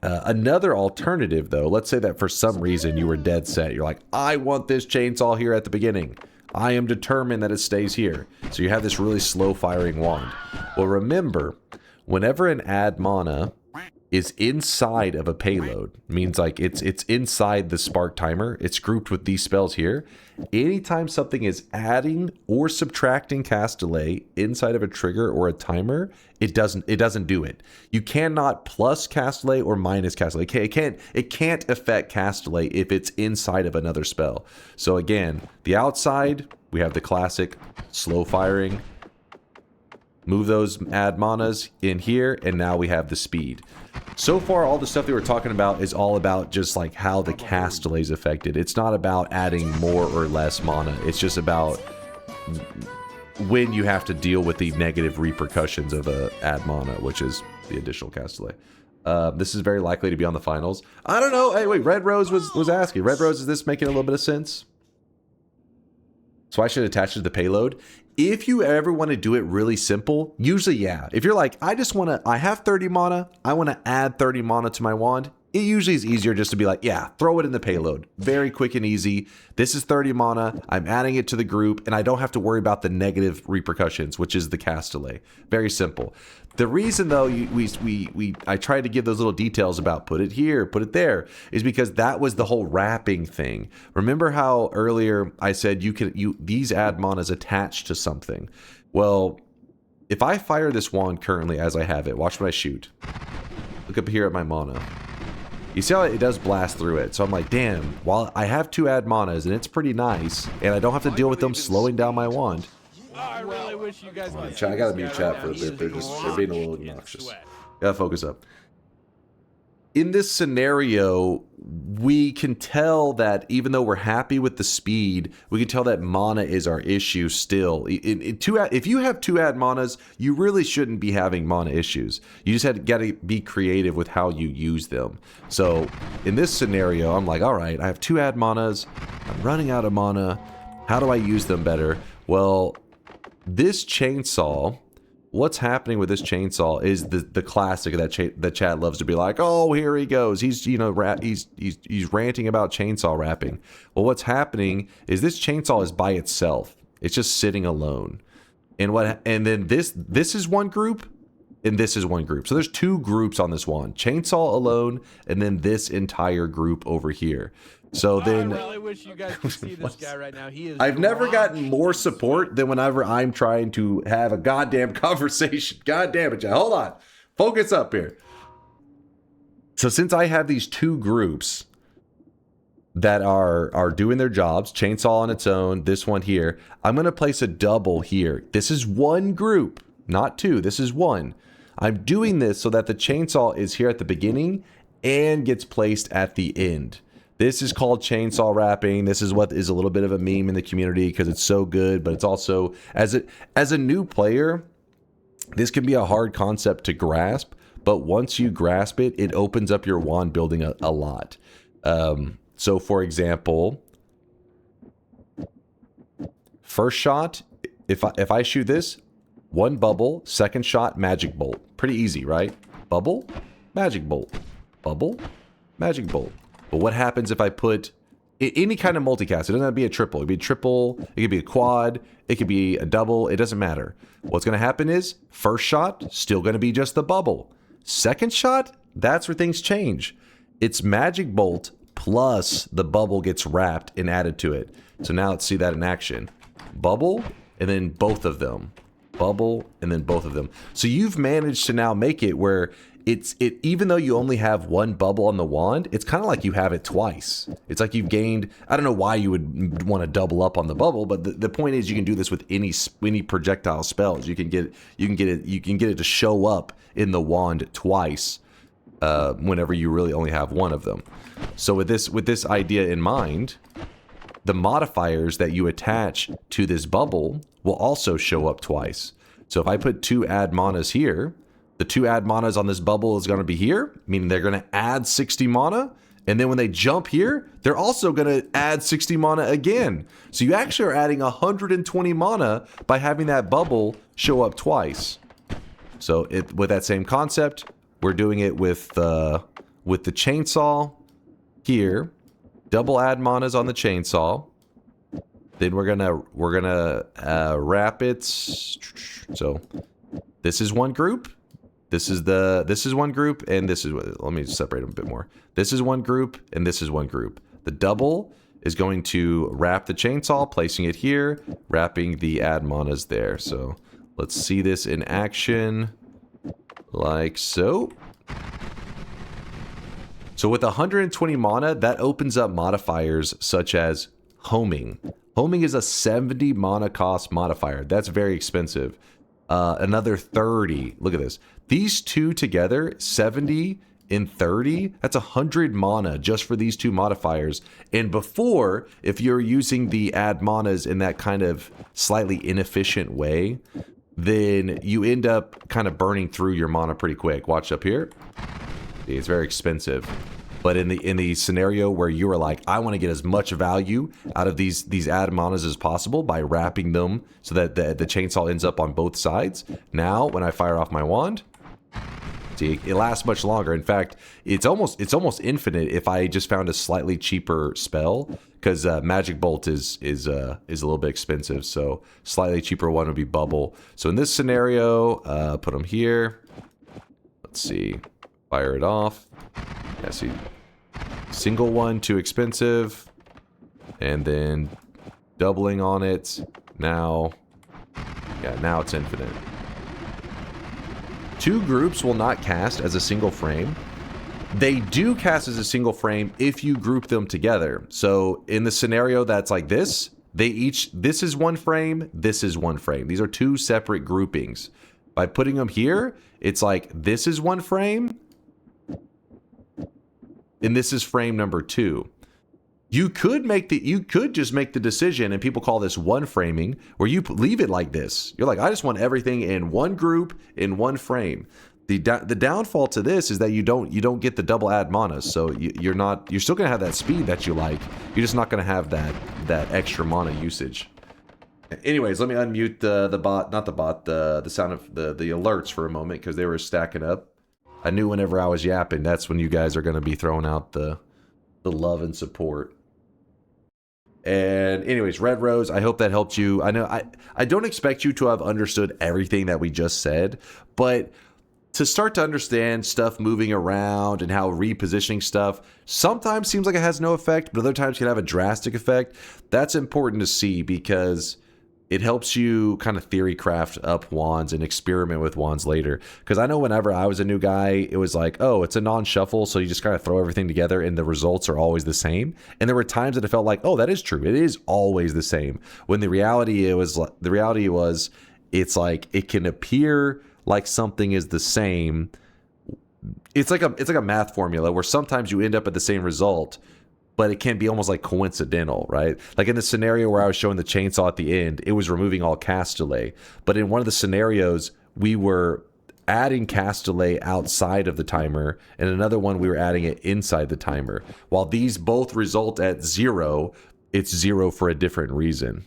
A: Another alternative, though, let's say that for some reason you were dead set. You're like, I want this chainsaw here at the beginning. I am determined that it stays here. So you have this really slow firing wand. Well, remember, whenever an add mana is inside of a payload, means like it's inside the spark timer, it's grouped with these spells here. Anytime something is adding or subtracting cast delay inside of a trigger or a timer, it doesn't do it. You cannot plus cast delay or minus cast delay. It can't affect cast delay if it's inside of another spell. So again, the outside, we have the classic slow firing. Move those add manas in here, and now we have the speed. So far, all the stuff that we're talking about is all about just like how the cast delay is affected. It's not about adding more or less mana. It's just about when you have to deal with the negative repercussions of a add mana, which is the additional cast delay. This is very likely to be on the finals. I don't know. Hey, wait, Red Rose was asking. Red Rose, is this making a little bit of sense? So I should attach it to the payload. If you ever want to do it really simple, usually, yeah. If you're like, I have 30 mana, I want to add 30 mana to my wand, it usually is easier just to be like, yeah, throw it in the payload. Very quick and easy. This is 30 mana, I'm adding it to the group, and I don't have to worry about the negative repercussions, which is the cast delay. Very simple. The reason, though, I tried to give those little details about put it here, put it there, is because that was the whole wrapping thing. Remember how earlier I said these add manas attached to something? Well, if I fire this wand currently as I have it, watch when I shoot. Look up here at my mana. You see how it does blast through it. So I'm like, damn, while I have 2 add manas and it's pretty nice, and I don't have to deal with them slowing down my wand.
D: I really wish you guys could
A: I gotta mute chat for a bit. They're being a little obnoxious. Gotta focus up. In this scenario, we can tell that even though we're happy with the speed, we can tell that mana is our issue still. If you have 2 add manas, you really shouldn't be having mana issues. You just got to be creative with how you use them. So in this scenario, I'm like, all right, I have 2 add manas. I'm running out of mana. How do I use them better? Well, this chainsaw, what's happening with this chainsaw is the classic that chat loves to be like, oh, here he goes. He's he's ranting about chainsaw wrapping. Well, what's happening is this chainsaw is by itself. It's just sitting alone. And then this is one group, and this is one group. So there's 2 groups on this wand. Chainsaw alone, and then this entire group over here. So then,
D: I really wish you guys could see this guy right now. He is.
A: I've never gotten more support than whenever I'm trying to have a goddamn conversation. God damn it, hold on. Focus up here. So since I have these 2 groups that are doing their jobs, chainsaw on its own, this one here, I'm going to place a double here. This is one group, not 2. This is one. I'm doing this so that the chainsaw is here at the beginning and gets placed at the end. This is called chainsaw wrapping. This is what is a little bit of a meme in the community because it's so good, but it's also, as a new player, this can be a hard concept to grasp, but once you grasp it, it opens up your wand building a lot. So for example, first shot, if I shoot this, 1 bubble, second shot, magic bolt. Pretty easy, right? Bubble, magic bolt. Bubble, magic bolt. But what happens if I put any kind of multicast? It doesn't have to be a triple. It could be a triple. It could be a quad. It could be a double. It doesn't matter. What's going to happen is first shot, still going to be just the bubble. Second shot, that's where things change. It's magic bolt plus the bubble gets wrapped and added to it. So now let's see that in action. Bubble and then both of them. Bubble and then both of them. So you've managed to now make it where even though you only have 1 bubble on the wand, it's kind of like you have it twice. It's like you've gained, I don't know why you would want to double up on the bubble, but the point is you can do this with any projectile spells. You can get it to show up in the wand twice whenever you really only have 1 of them. So with this idea in mind, the modifiers that you attach to this bubble will also show up twice. So if I put 2 add manas here, the 2 add manas on this bubble is going to be here, meaning they're going to add 60 mana. And then when they jump here, they're also going to add 60 mana again. So you actually are adding 120 mana by having that bubble show up twice. So with that same concept, we're doing it with the chainsaw here. Double add manas on the chainsaw. Then we're gonna wrap it. So this is one group. This is one group, and this is, let me separate them a bit more. This is one group, and this is one group. The double is going to wrap the chainsaw, placing it here, wrapping the add manas there. So let's see this in action, like so. So with 120 mana, that opens up modifiers such as homing. Homing is a 70 mana cost modifier. That's very expensive. Another 30. Look at this. These two together, 70 and 30, that's 100 mana just for these two modifiers. And before, if you're using the add manas in that kind of slightly inefficient way, then you end up kind of burning through your mana pretty quick. Watch up here. See, it's very expensive. But in the scenario where you are like, I want to get as much value out of these add manas as possible by wrapping them so that the chainsaw ends up on both sides. Now, when I fire off my wand, see, it lasts much longer. In fact, it's almost infinite if I just found a slightly cheaper spell, because Magic Bolt is a little bit expensive. So slightly cheaper one would be Bubble. So in this scenario, put them here. Let's see, fire it off. Yeah, see, single one too expensive, and then doubling on it. Now, yeah, now it's infinite. Two groups will not cast as a single frame. They do cast as a single frame if you group them together. So in the scenario that's like this, this is one frame, this is one frame. These are two separate groupings. By putting them here, it's like this is one frame, and this is frame number 2. You could just make the decision, and people call this one framing, where you leave it like this. You're like, I just want everything in one group in one frame. The downfall to this is that you don't get the double add manas, so you're still gonna have that speed that you like. You're just not gonna have that extra mana usage. Anyways, let me unmute the sound of the alerts for a moment, because they were stacking up. I knew whenever I was yapping, that's when you guys are going to be throwing out the love and support. And anyways, Red Rose, I hope that helped you. I know I don't expect you to have understood everything that we just said, but to start to understand stuff moving around and how repositioning stuff sometimes seems like it has no effect, but other times can have a drastic effect. That's important to see, because it helps you kind of theory craft up wands and experiment with wands later. Because I know whenever I was a new guy, it was like, oh, it's a non-shuffle, so you just kind of throw everything together and the results are always the same. And there were times that it felt like, oh, that is true. It is always the same. When the reality was, it's like it can appear like something is the same. It's like a math formula where sometimes you end up at the same result, but it can be almost like coincidental, right? Like in the scenario where I was showing the chainsaw at the end, it was removing all cast delay. But in one of the scenarios, we were adding cast delay outside of the timer, and another one we were adding it inside the timer. While these both result at 0, it's 0 for a different reason.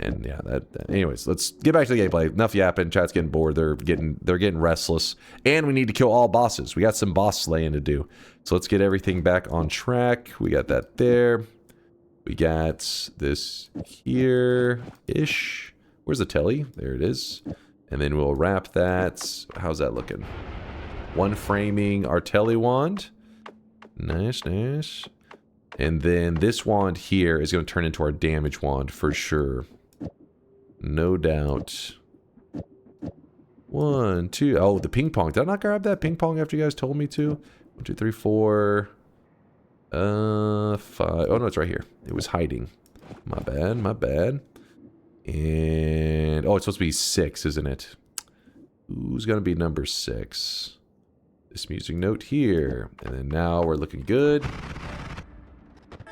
A: And yeah, anyways, let's get back to the gameplay. Enough yapping. Chat's getting bored. They're getting restless, and we need to kill all bosses. We got some boss slaying to do. So let's get everything back on track. We got that there. We got this here-ish. Where's the telly? There it is. And then we'll wrap that. How's that looking? One framing our telly wand. Nice, nice. And then this wand here is going to turn into our damage wand for sure. No doubt. 1, 2. Oh, the ping pong. Did I not grab that ping pong after you guys told me to? 1, 2, 3, 4. 5. Oh, no, it's right here. It was hiding. My bad, my bad. And oh, it's supposed to be 6, isn't it? Who's going to be number 6? This music note here. And then now we're looking good.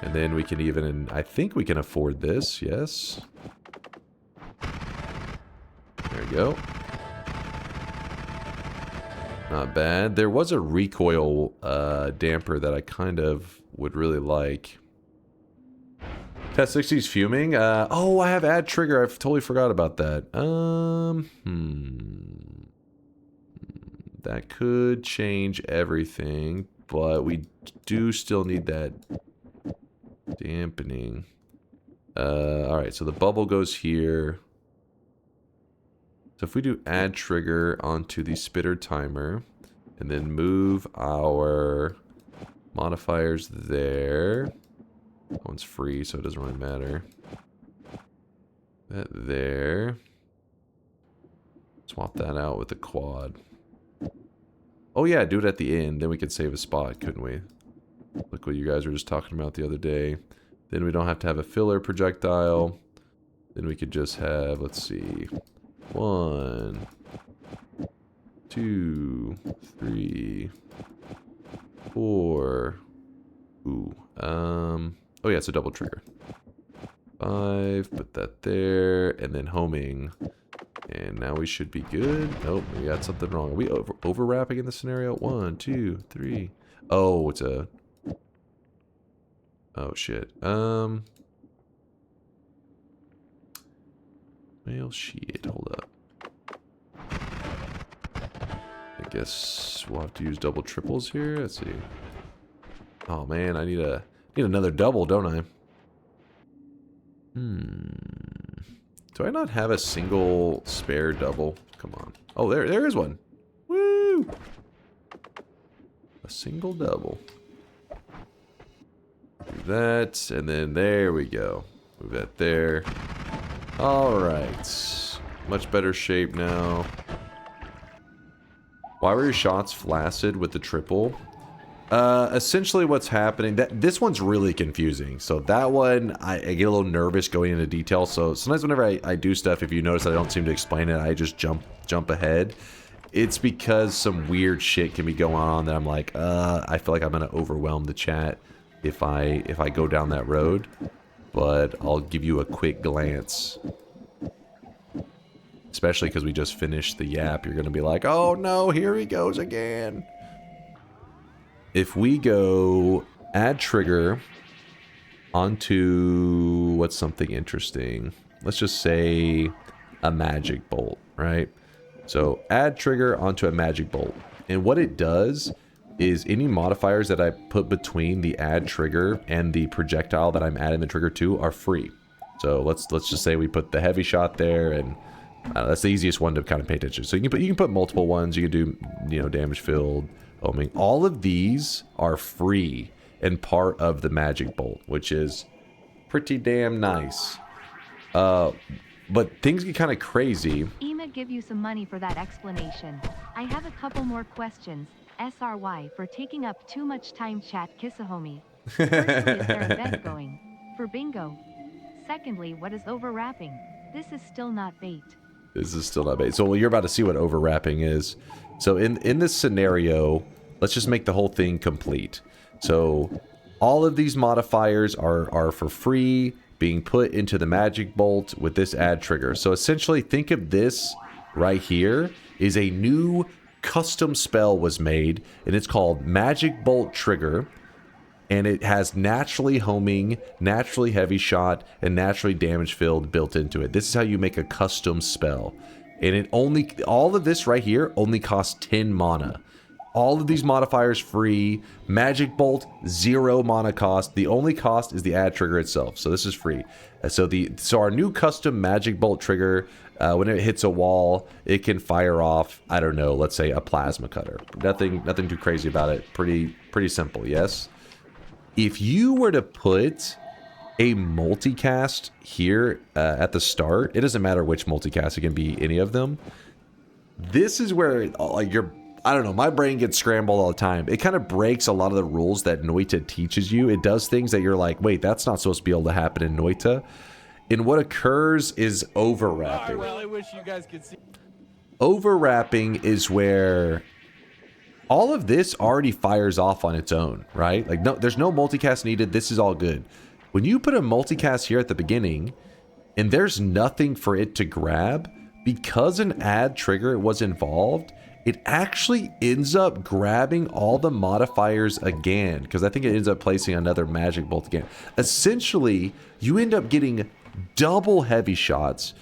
A: And then we can even, I think we can afford this, yes. There we go. Not bad. There was a recoil damper that I kind of would really like. Test 60's fuming. Oh, I have add trigger. I've totally forgot about that. That could change everything, but we do still need that dampening. Alright, so the bubble goes here. So if we do add trigger onto the spitter timer, and then move our modifiers there. That one's free, so it doesn't really matter. That there. Swap that out with the quad. Oh yeah, do it at the end, then we could save a spot, couldn't we? Look what you guys were just talking about the other day. Then we don't have to have a filler projectile. Then we could just have, let's see, 1, 2, 3, 4. Ooh. Oh yeah, it's a double trigger. 5, put that there, and then homing. And now we should be good. Nope, we got something wrong. Are we overwrapping in the scenario? 1, 2, 3. Oh, it's a... Oh shit. Well, shit. Hold up. I guess we'll have to use double triples here. Let's see. Oh man, I need another double, don't I? Do I not have a single spare double? Come on. Oh, there is one. Woo! A single double. Do that, and then there we go. Move that there. Alright. Much better shape now. Why were your shots flaccid with the triple? Essentially what's happening, this one's really confusing. So that one, I get a little nervous going into detail. So sometimes whenever I do stuff, if you notice that I don't seem to explain it, I just jump ahead. It's because some weird shit can be going on that I'm like, I feel like I'm gonna overwhelm the chat if I go down that road. But I'll give you a quick glance. Especially because we just finished the yap, you're gonna be like, oh no, here he goes again. If we go add trigger onto what's something interesting, let's just say a magic bolt, right? So add trigger onto a magic bolt, and what it does is any modifiers that I put between the add trigger and the projectile that I'm adding the trigger to are free. So let's just say we put the heavy shot there, and that's the easiest one to kind of pay attention. So you can put multiple ones. You can do damage filled, homing. All of these are free and part of the magic bolt, which is pretty damn nice. But things get kind of crazy.
G: Ema give you some money for that explanation. I have a couple more questions. SRY for taking up too much time, chat. Kiss a homie. Firstly, is there a bet going for bingo? Secondly, what is overwrapping? This is still not bait.
A: This is still not bait. So you're about to see what overwrapping is. So in this scenario, let's just make the whole thing complete. So all of these modifiers are for free, being put into the magic bolt with this add trigger. So essentially think of this right here is a new custom spell was made, and it's called Magic Bolt Trigger, and it has naturally homing, naturally heavy shot, and naturally damage filled built into it. This is how you make a custom spell. And all of this right here only costs 10 mana. All of these modifiers free. Magic Bolt, 0 mana cost. The only cost is the add trigger itself. So this is free. So our new custom Magic Bolt trigger, when it hits a wall, it can fire off, I don't know, let's say a plasma cutter. Nothing too crazy about it. Pretty simple, yes? If you were to put a multicast here at the start, it doesn't matter which multicast, it can be any of them. This is where like I don't know, my brain gets scrambled all the time. It kind of breaks a lot of the rules that Noita teaches you. It does things that you're like, wait, that's not supposed to be able to happen in Noita. And what occurs is overwrapping.
D: I really wish you guys could see.
A: Overwrapping is where all of this already fires off on its own, right? Like, no, there's no multicast needed. This is all good. When you put a multicast here at the beginning and there's nothing for it to grab, because an add trigger was involved, it actually ends up grabbing all the modifiers again, because I think it ends up placing another magic bolt again. Essentially, you end up getting double heavy shots,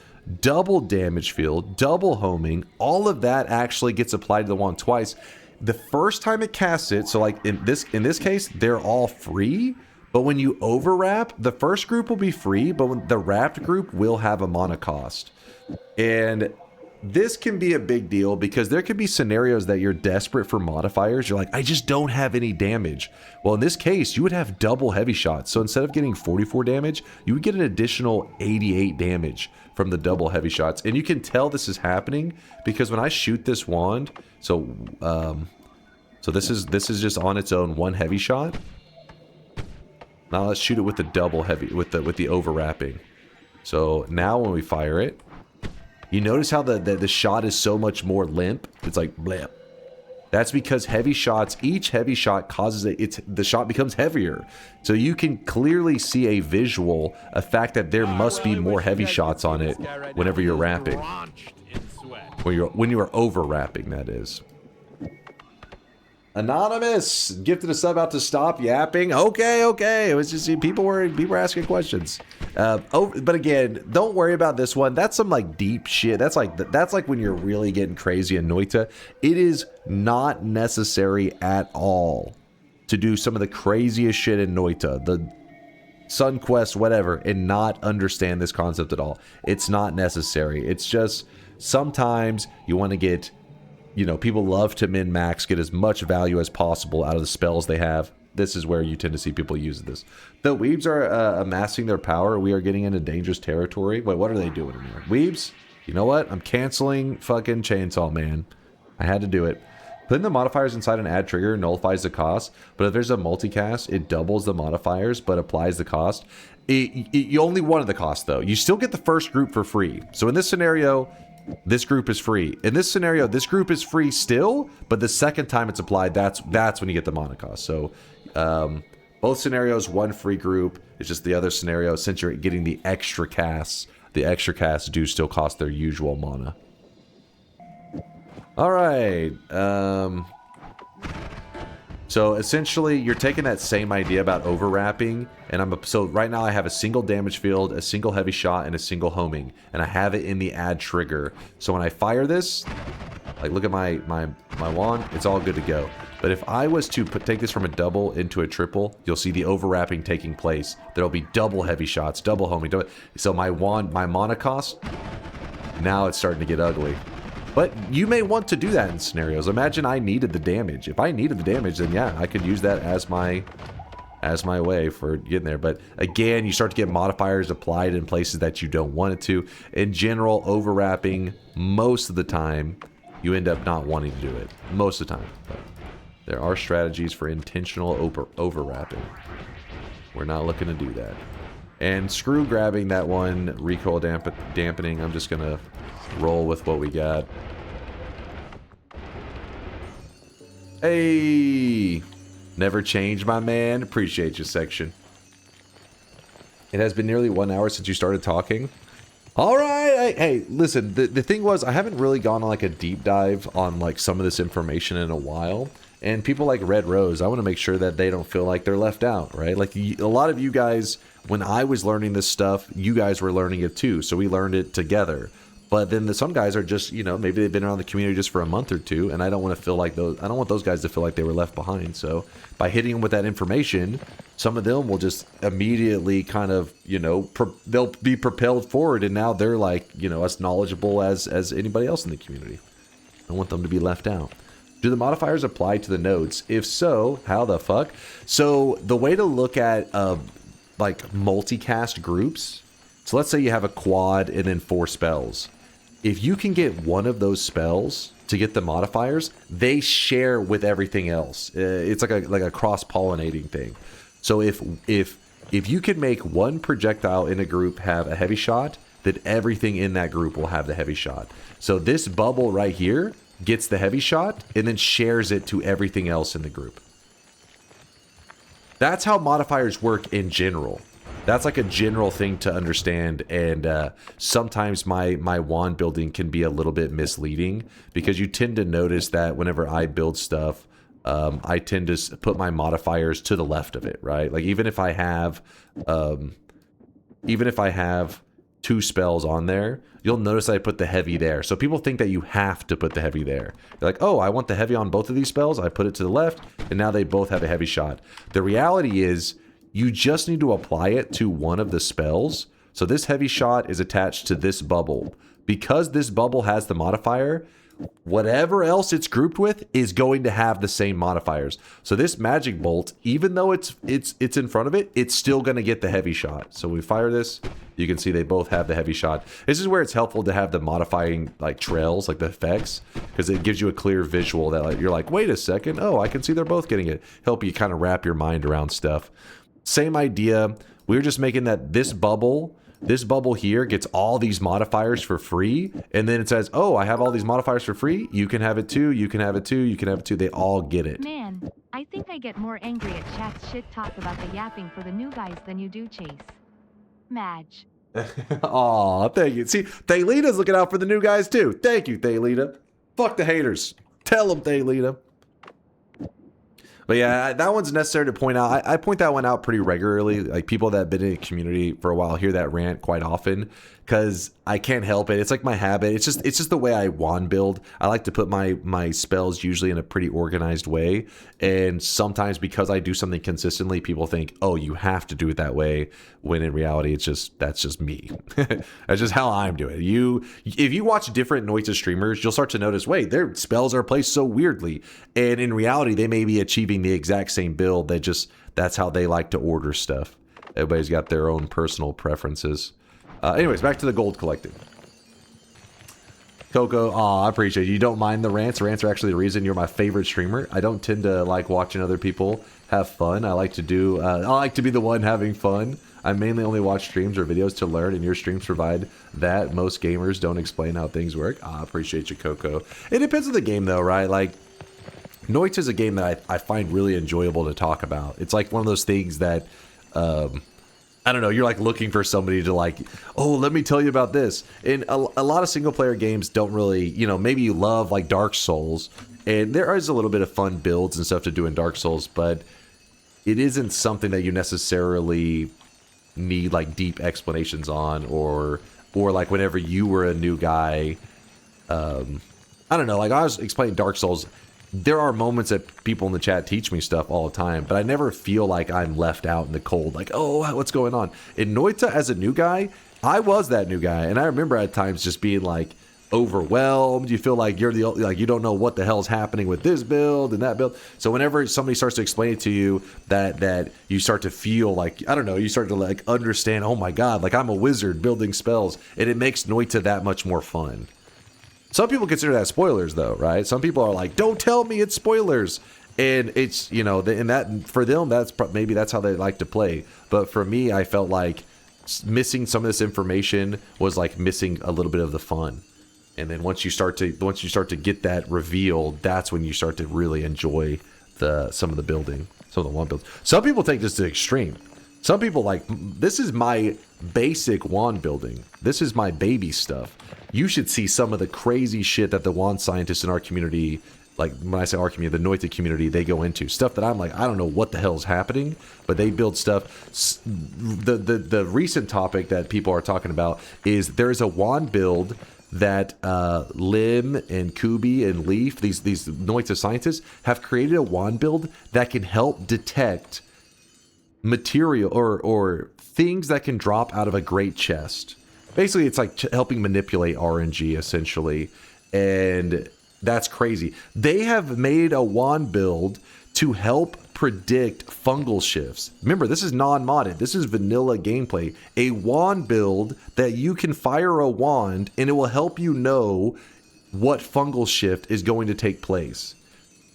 A: double damage field, double homing. All of that actually gets applied to the wand twice. The first time it casts it, so like in this case, they're all free. But when you overwrap, the first group will be free, but when the wrapped group will have a mana cost. And this can be a big deal because there could be scenarios that you're desperate for modifiers. You're like, I just don't have any damage. Well, in this case, you would have double heavy shots. So instead of getting 44 damage, you would get an additional 88 damage from the double heavy shots. And you can tell this is happening because when I shoot this wand, so this is just on its own one heavy shot. Now let's shoot it with the double heavy, with the overwrapping. So now when we fire it, you notice how the shot is so much more limp? It's like blip. That's because heavy shots, each heavy shot causes the shot becomes heavier. So you can clearly see a visual, a fact that there must be more heavy shots on it whenever you're wrapping. When you are overwrapping, that is. Anonymous gifted a sub out to stop yapping. Okay. It was just people were asking questions. But again, don't worry about this one. That's some like deep shit. That's like when you're really getting crazy in Noita. It is not necessary at all to do some of the craziest shit in Noita, the Sun Quest, whatever, and not understand this concept at all. It's not necessary. It's just sometimes you want to get. You know, people love to min-max, get as much value as possible out of the spells they have. This is where you tend to see people use this. The Weebs are amassing their power. We are getting into dangerous territory. Wait, what are they doing in here? Weebs, you know what? I'm canceling fucking Chainsaw Man. I had to do it. Putting the modifiers inside an add trigger nullifies the cost, but if there's a multicast, it doubles the modifiers, but applies the cost. You only wanted the cost, though. You still get the first group for free. So in this scenario, this group is free. In this scenario, this group is free still, but the second time it's applied, that's when you get the mana cost. So both scenarios, one free group. It's just the other scenario, since you're getting the extra casts do still cost their usual mana. All right. So essentially, you're taking that same idea about overwrapping, and so right now I have a single damage field, a single heavy shot, and a single homing, and I have it in the add trigger. So when I fire this, like look at my wand, it's all good to go. But if I was to take this from a double into a triple, you'll see the overwrapping taking place. There'll be double heavy shots, double homing. So my wand, my mana cost, now it's starting to get ugly. But you may want to do that in scenarios. Imagine I needed the damage. If I needed the damage, then yeah, I could use that as my way for getting there. But again, you start to get modifiers applied in places that you don't want it to. In general, overwrapping, most of the time, you end up not wanting to do it. Most of the time. But there are strategies for intentional overwrapping. We're not looking to do that. And screw grabbing that one recoil dampening. I'm just going to roll with what we got. Hey, never change, my man. Appreciate you, section. It has been nearly 1 hour since you started talking. All right. Hey, listen, the thing was, I haven't really gone on like a deep dive on like some of this information in a while. And people like Red Rose, I want to make sure that they don't feel like they're left out, right? Like a lot of you guys, when I was learning this stuff, you guys were learning it too. So we learned it together. But then some guys are just, you know, maybe they've been around the community just for a month or two, and I don't want to feel like I don't want those guys to feel like they were left behind. So by hitting them with that information, some of them will just immediately kind of, you know, they'll be propelled forward, and now they're like, you know, as knowledgeable as anybody else in the community. I don't want them to be left out. Do the modifiers apply to the nodes? If so, how the fuck? So the way to look at like multicast groups, so let's say you have a quad and then 4 spells. If you can get one of those spells to get the modifiers, they share with everything else. It's like a cross-pollinating thing. So if you can make one projectile in a group have a heavy shot, then everything in that group will have the heavy shot. So this bubble right here gets the heavy shot and then shares it to everything else in the group. That's how modifiers work in general. That's like a general thing to understand, and sometimes my wand building can be a little bit misleading because you tend to notice that whenever I build stuff, I tend to put my modifiers to the left of it, right? Like even if I have 2 spells on there, you'll notice I put the heavy there. So people think that you have to put the heavy there. They're like, oh, I want the heavy on both of these spells. I put it to the left, and now they both have a heavy shot. The reality is you just need to apply it to one of the spells. So this heavy shot is attached to this bubble. Because this bubble has the modifier, whatever else it's grouped with is going to have the same modifiers. So this magic bolt, even though it's in front of it, it's still going to get the heavy shot. So we fire this, you can see they both have the heavy shot. This is where it's helpful to have the modifying like trails, like the effects, because it gives you a clear visual that like, you're like, wait a second, oh, I can see they're both getting it. Help you kind of wrap your mind around stuff. Same idea. We were just making that this bubble here gets all these modifiers for free, and then it says, oh, I have all these modifiers for free. You can have it too, you can have it too, you can have it too. They all get it.
G: Man, I think I get more angry at chat's shit talk about the yapping for the new guys than you do Chase. Madge.
A: Aw, thank you. See, Thaylita's looking out for the new guys too. Thank you, Thaylita. Fuck the haters. Tell them, Thaylita. But yeah, that one's necessary to point out. I point that one out pretty regularly. Like people that have been in the community for a while hear that rant quite often because I can't help it. It's like my habit. It's just the way I wand build. I like to put my spells usually in a pretty organized way. And sometimes because I do something consistently, people think, oh, you have to do it that way. When in reality, that's just me. That's just how I'm doing it. If you watch different Noita streamers, you'll start to notice, wait, their spells are placed so weirdly. And in reality, they may be achieving the exact same build. That's how they like to order stuff. Everybody's got their own personal preferences. Anyways, back to the gold collecting. Coco, I appreciate you. You don't mind the rants. Rants are actually the reason you're my favorite streamer. I don't tend to like watching other people have fun. I like to be the one having fun. I mainly only watch streams or videos to learn, and your streams provide that. Most gamers don't explain how things work. I appreciate you, Coco. It depends on the game, though, right? Like, Noita is a game that I find really enjoyable to talk about. It's like one of those things that, I don't know, you're like looking for somebody to like, oh, let me tell you about this. And a lot of single player games don't really, maybe you love like Dark Souls, and there is a little bit of fun builds and stuff to do in Dark Souls, but it isn't something that you necessarily need like deep explanations on, or like whenever you were a new guy, I don't know, like I was explaining Dark Souls. There are moments that people in the chat teach me stuff all the time, but I never feel like I'm left out in the cold, like, oh, what's going on? In Noita, as a new guy, I was that new guy, and I remember at times just being like overwhelmed. You feel like you don't know what the hell's happening with this build and that build. So whenever somebody starts to explain it to you, that you start to feel like, I don't know, you start to like understand, oh my god, like I'm a wizard building spells, and it makes Noita that much more fun. Some people consider that spoilers, though, right? Some people are like, don't tell me it's spoilers. And it's, and that, for them, maybe that's how they like to play. But for me, I felt like missing some of this information was like missing a little bit of the fun. And then once you start to get that revealed, that's when you start to really enjoy some of the building, some of the wand builds. Some people take this to the extreme. Some people like, this is my basic wand building. This is my baby stuff. You should see some of the crazy shit that the wand scientists in our community, like when I say our community, the Noita community, they go into. Stuff that I'm like, I don't know what the hell is happening, but they build stuff. The recent topic that people are talking about is there is a wand build that Lim and Kubi and Leaf, these Noita scientists, have created a wand build that can help detect material or things that can drop out of a great chest. Basically, it's like helping manipulate RNG, essentially, and that's crazy. They have made a wand build to help predict fungal shifts. Remember, this is non-modded. This is vanilla gameplay. A wand build that you can fire a wand, and it will help you know what fungal shift is going to take place.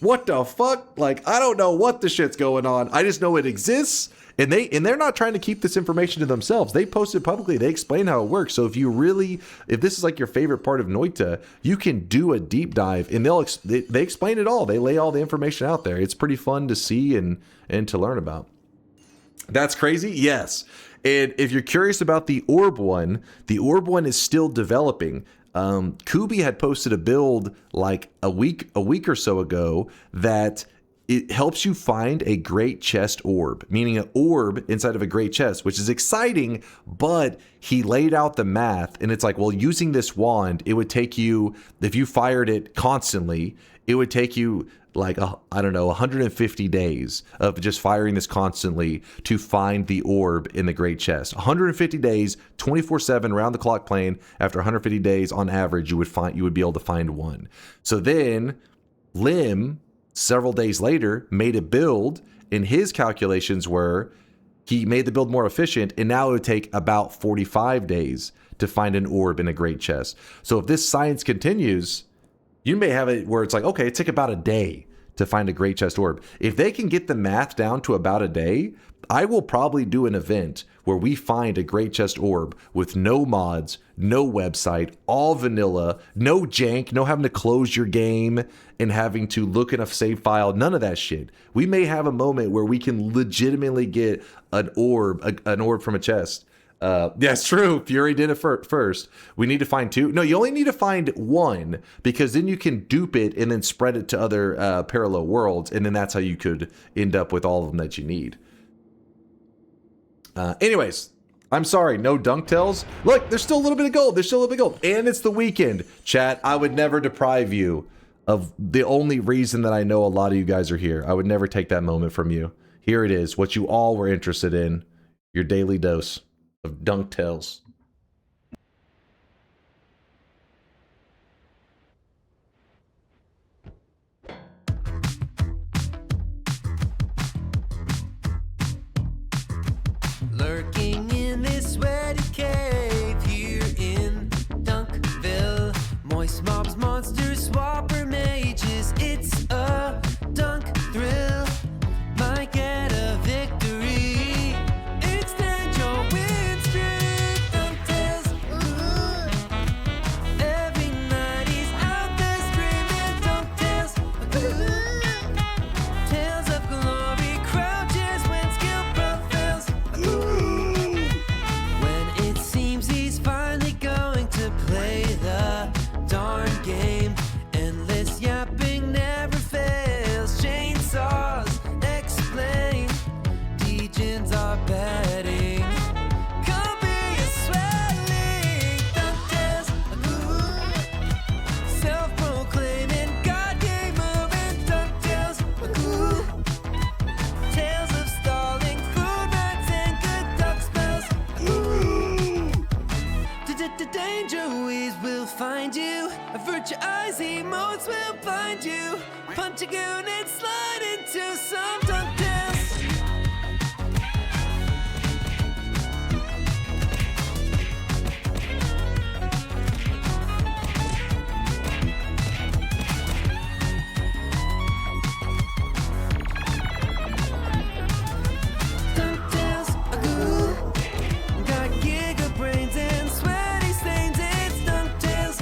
A: What the fuck? Like, I don't know what the shit's going on. I just know it exists. And they're not trying to keep this information to themselves. They post it publicly. They explain how it works. So if this is like your favorite part of Noita, you can do a deep dive, and they explain it all. They lay all the information out there. It's pretty fun to see and to learn about. That's crazy? Yes. And if you're curious about the orb one is still developing. Kivi had posted a build like a week or so ago that it helps you find a great chest orb, meaning an orb inside of a great chest, which is exciting, but he laid out the math and it's like, well, using this wand, it would take you, if you fired it constantly, it would take you like, I don't know, 150 days of just firing this constantly to find the orb in the great chest. 150 days, 24/7, round the clock playing. After 150 days on average, you would be able to find one. So then Lim, several days later, made a build, and his calculations were he made the build more efficient, and now it would take about 45 days to find an orb in a great chest. So if this science continues, you may have it where it's like, okay, it took about a day to find a great chest orb. If they can get the math down to about a day, I will probably do an event where we find a great chest orb with no mods, no website, all vanilla, no jank, no having to close your game and having to look in a save file, none of that shit. We may have a moment where we can legitimately get an orb from a chest. Yeah, it's true. Fury did it first. We need to find two. No, you only need to find one, because then you can dupe it and then spread it to other parallel worlds, and then that's how you could end up with all of them that you need. Anyways, I'm sorry, no DunkTales. Look, there's still a little bit of gold. And it's the weekend. Chat, I would never deprive you of the only reason that I know a lot of you guys are here. I would never take that moment from you. Here it is, what you all were interested in. Your daily dose of DunkTales.
I: Lurking in this sweaty cave here in Dunkville. Moist mobs, monsters, swapper mages. It's a dunk thrill. Might get a victory. Extend your win streak. DunkTales. Every night he's out there screaming. DunkTales. Tales of glory crouches when skill prevails. When it seems he's finally going to play the darn game. Endless yapping never fails. Chainsaws explain. Degens are betting. Come be a swelling. DunkTales. Self-proclaiming God game moving. DunkTales. Tales of stalling, food rats, and good duck spells. Danger ways will find you. Avert your eyes, emotes will blind you. Punch a goon and slide into some DunkTales. DunkTales. Got giga brains and sweaty stains. It's DunkTales.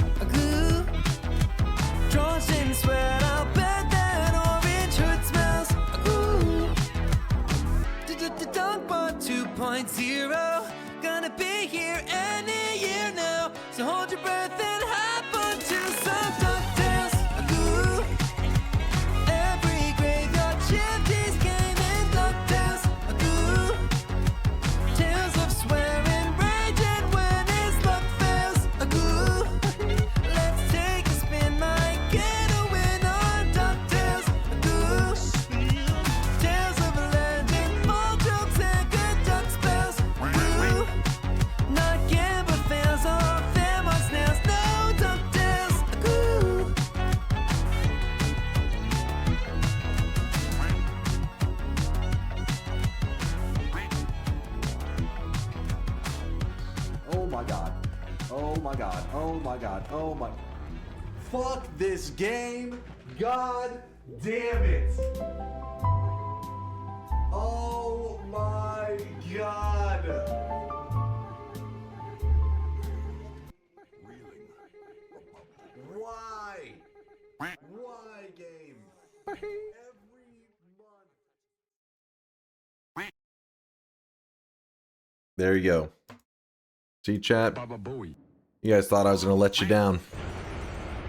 I: Draws in sweat. I'll bet that orange hood smells. DunkBot 2.0. Gonna be here any year now. So hold your breath and hop onto some DunkTales. Every graveyard shift is gaming. DunkTales. Tales of swearing, rage, and when his luck fails. Let's take a spin, might get a win on DunkTales. Tales of a legend, more jokes and good duck spells. Not gamble fails or them on snails. No DunkTales.
A: Oh my god. Oh my god. Oh my god. Oh my. Fuck this game. God damn it. Oh my god. Why? Why, game? There you go. See, chat? You guys thought I was going to let you down.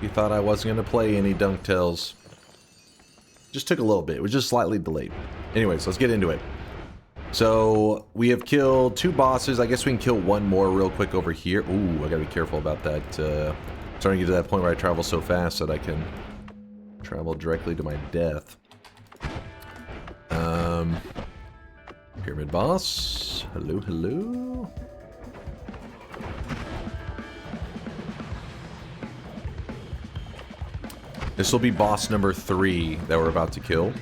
A: You thought I wasn't going to play any DunkTales. Just took a little bit. It was just slightly delayed. Anyways, let's get into it. So, we have killed 2 bosses. I guess we can kill one more real quick over here. Ooh, I gotta be careful about that. Starting to get to that point where I travel so fast that I can travel directly to my death. Pyramid boss. Hello, hello. This will be boss number 3 that we're about to kill.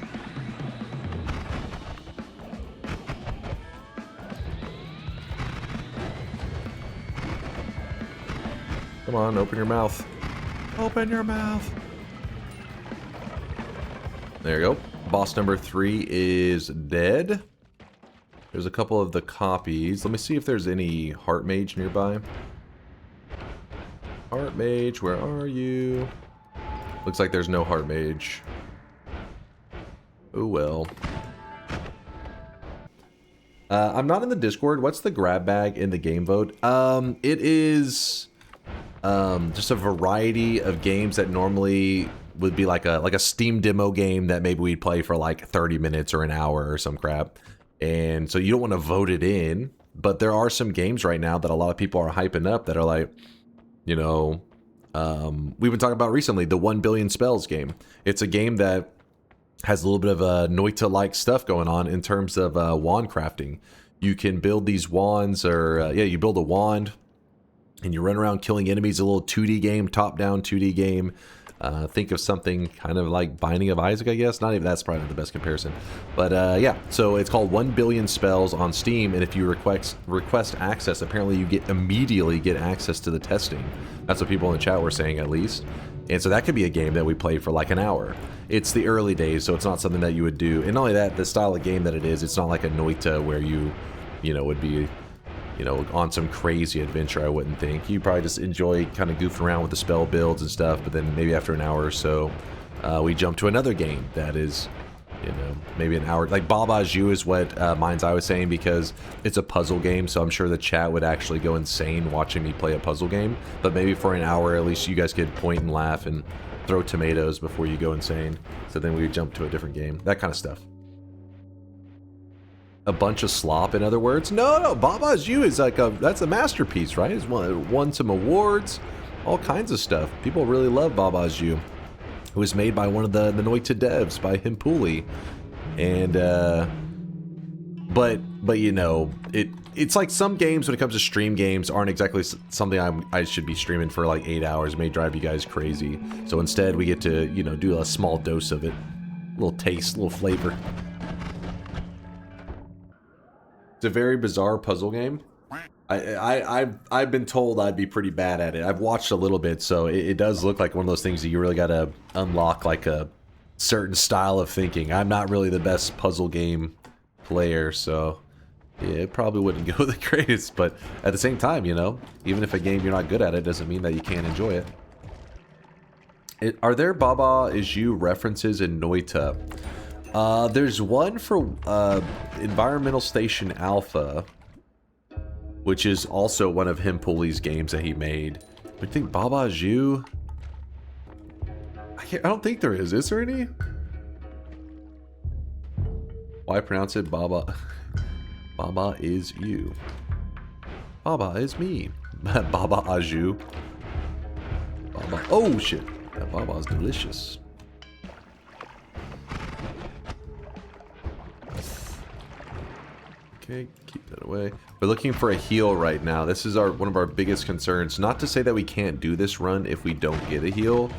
A: Come on, open your mouth. Open your mouth. There you go. Boss number 3 is dead. There's a couple of the copies. Let me see if there's any Heart Mage nearby. Heart Mage, where are you? Looks like there's no Heart Mage. Oh well. I'm not in the Discord. What's the grab bag in the game vote? It is just a variety of games that normally would be like a Steam demo game that maybe we'd play for like 30 minutes or an hour or some crap. And so you don't want to vote it in, but there are some games right now that a lot of people are hyping up that are like, you know, we've been talking about recently, the 1 Billion Spells game. It's a game that has a little bit of a Noita-like stuff going on in terms of wand crafting. You can build these wands, or yeah, you build a wand, and you run around killing enemies. A little 2D game, top-down 2D game. Think of something kind of like Binding of Isaac, I guess. Not even, that's probably not the best comparison. But yeah, so it's called 1 Billion Spells on Steam, and if you request access, apparently you immediately get access to the testing. That's what people in the chat were saying, at least. And so that could be a game that we play for like an hour. It's the early days, so it's not something that you would do. And not only that, the style of game that it is, it's not like a Noita where you know, would be, you know, on some crazy adventure, I wouldn't think. You probably just enjoy kind of goofing around with the spell builds and stuff, but then maybe after an hour or so, we jump to another game that is, you know, maybe an hour. Like Baba Ju is what Mind's Eye was saying, because it's a puzzle game, so I'm sure the chat would actually go insane watching me play a puzzle game. But maybe for an hour, at least you guys could point and laugh and throw tomatoes before you go insane. So then we would jump to a different game. That kind of stuff. A bunch of slop, in other words? No, Baba's You is like that's a masterpiece, right? It's won some awards, all kinds of stuff. People really love Baba's You. It was made by one of the Noita devs, by Himpuli. And, but you know, it's like some games when it comes to stream games aren't exactly something I should be streaming for like 8 hours. It may drive you guys crazy. So instead we get to, you know, do a small dose of it. A little taste, a little flavor. It's a very bizarre puzzle game. I've been told I'd be pretty bad at it. I've watched a little bit, so it does look like one of those things that you really gotta unlock like a certain style of thinking. I'm not really the best puzzle game player, so yeah, it probably wouldn't go the greatest, but at the same time, you know, even if a game you're not good at it doesn't mean that you can't enjoy it. Are there Baba Is You references in Noita? There's one for Environmental Station Alpha, which is also one of Himpuli's games that he made. I think Baba Is You? I don't think there is. Is there any? Why pronounce it Baba? Baba Is You. Baba is me. Baba Aju. Baba. Oh shit. That Baba is delicious. Okay, keep that away. We're looking for a heal right now. This is one of our biggest concerns. Not to say that we can't do this run if we don't get a heal,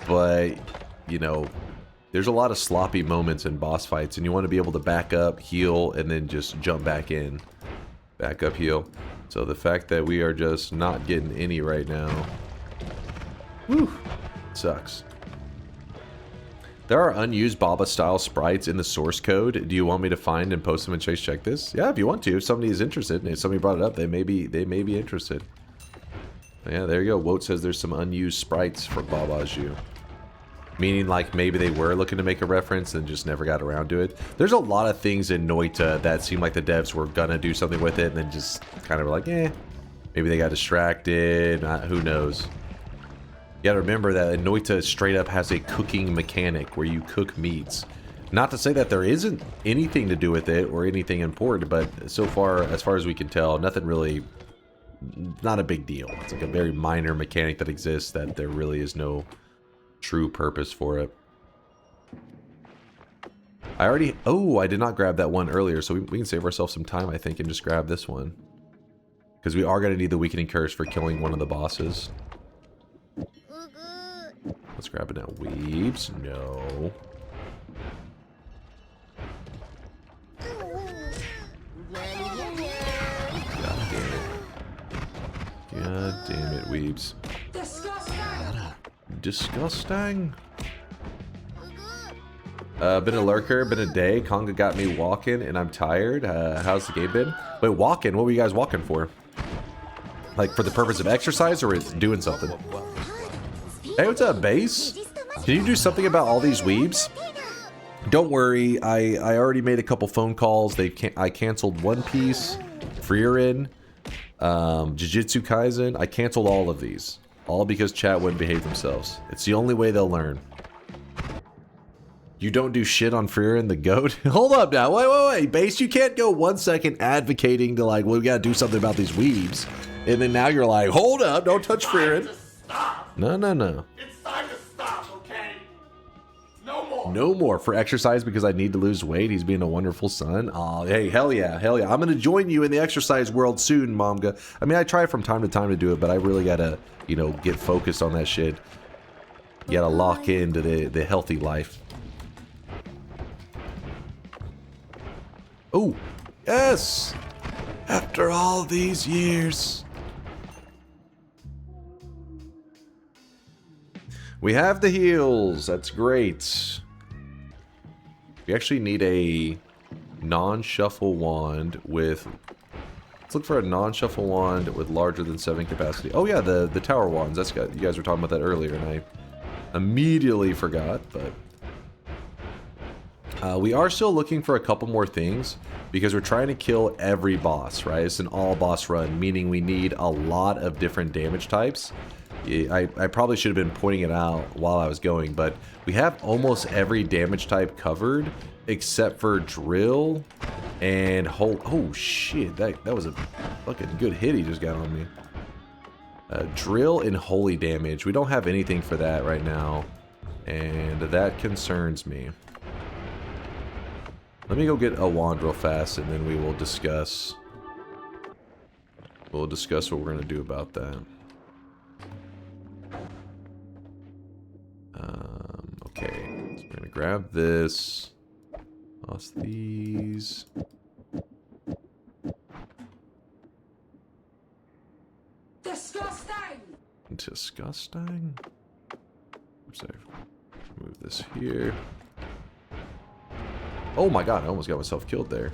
A: but, you know, there's a lot of sloppy moments in boss fights, and you want to be able to back up, heal, and then just jump back in. Back up, heal. So the fact that we are just not getting any right now, whew, sucks. There are unused Baba-style sprites in the source code. Do you want me to find and post them and Chase check this? Yeah, if you want to. If somebody is interested, and if somebody brought it up, they may be interested. Yeah, there you go. Wote says there's some unused sprites for Baba Is You. Meaning like maybe they were looking to make a reference and just never got around to it. There's a lot of things in Noita that seem like the devs were gonna do something with it and then just kind of were like, eh. Maybe they got distracted, who knows. You gotta remember that Noita straight up has a cooking mechanic where you cook meats. Not to say that there isn't anything to do with it or anything important, but so far, as far as we can tell, nothing really, not a big deal. It's like a very minor mechanic that exists that there really is no true purpose for it. I did not grab that one earlier, so we can save ourselves some time, I think, and just grab this one. Because we are going to need the Weakening Curse for killing one of the bosses. Let's grab it now. Weebs. No. God damn it, Weebs. Disgusting. Been a lurker, been a day. Conga got me walking and I'm tired. How's the game been? Wait, walking? What were you guys walking for? Like for the purpose of exercise or doing something? Hey, what's up, Base? Can you do something about all these weebs? Don't worry, I already made a couple phone calls. I canceled One Piece, Frieren, Jujutsu Kaisen. I canceled all of these. All because chat wouldn't behave themselves. It's the only way they'll learn. You don't do shit on Frieren the goat? Hold up now, wait, Base, you can't go 1 second advocating to like, well, we gotta do something about these weebs. And then now you're like, hold up, don't touch Frieren. No.
H: It's time to stop, okay? No more.
A: No more for exercise because I need to lose weight. He's being a wonderful son. Oh, hey, hell yeah. I'm gonna join you in the exercise world soon, Momga. I mean, I try from time to time to do it, but I really gotta, you know, get focused on that shit. You gotta lock into the healthy life. Oh, yes! After all these years. We have the heals. That's great. We actually need a non-shuffle wand with... Let's look for a non-shuffle wand with larger than 7 capacity. Oh yeah, the tower wands. That's got, you guys were talking about that earlier and I immediately forgot, but... we are still looking for a couple more things because we're trying to kill every boss, right? It's an all boss run, meaning we need a lot of different damage types. I probably should have been pointing it out while I was going, but we have almost every damage type covered except for drill and oh shit, that was a fucking good hit he just got on me. Drill and holy damage. We don't have anything for that right now, and that concerns me. Let me go get a wand real fast and then we will discuss. We'll discuss what we're gonna do about that. Okay, so we're gonna grab this. Toss these. Disgusting. Oops, move this here. Oh my god, I almost got myself killed there.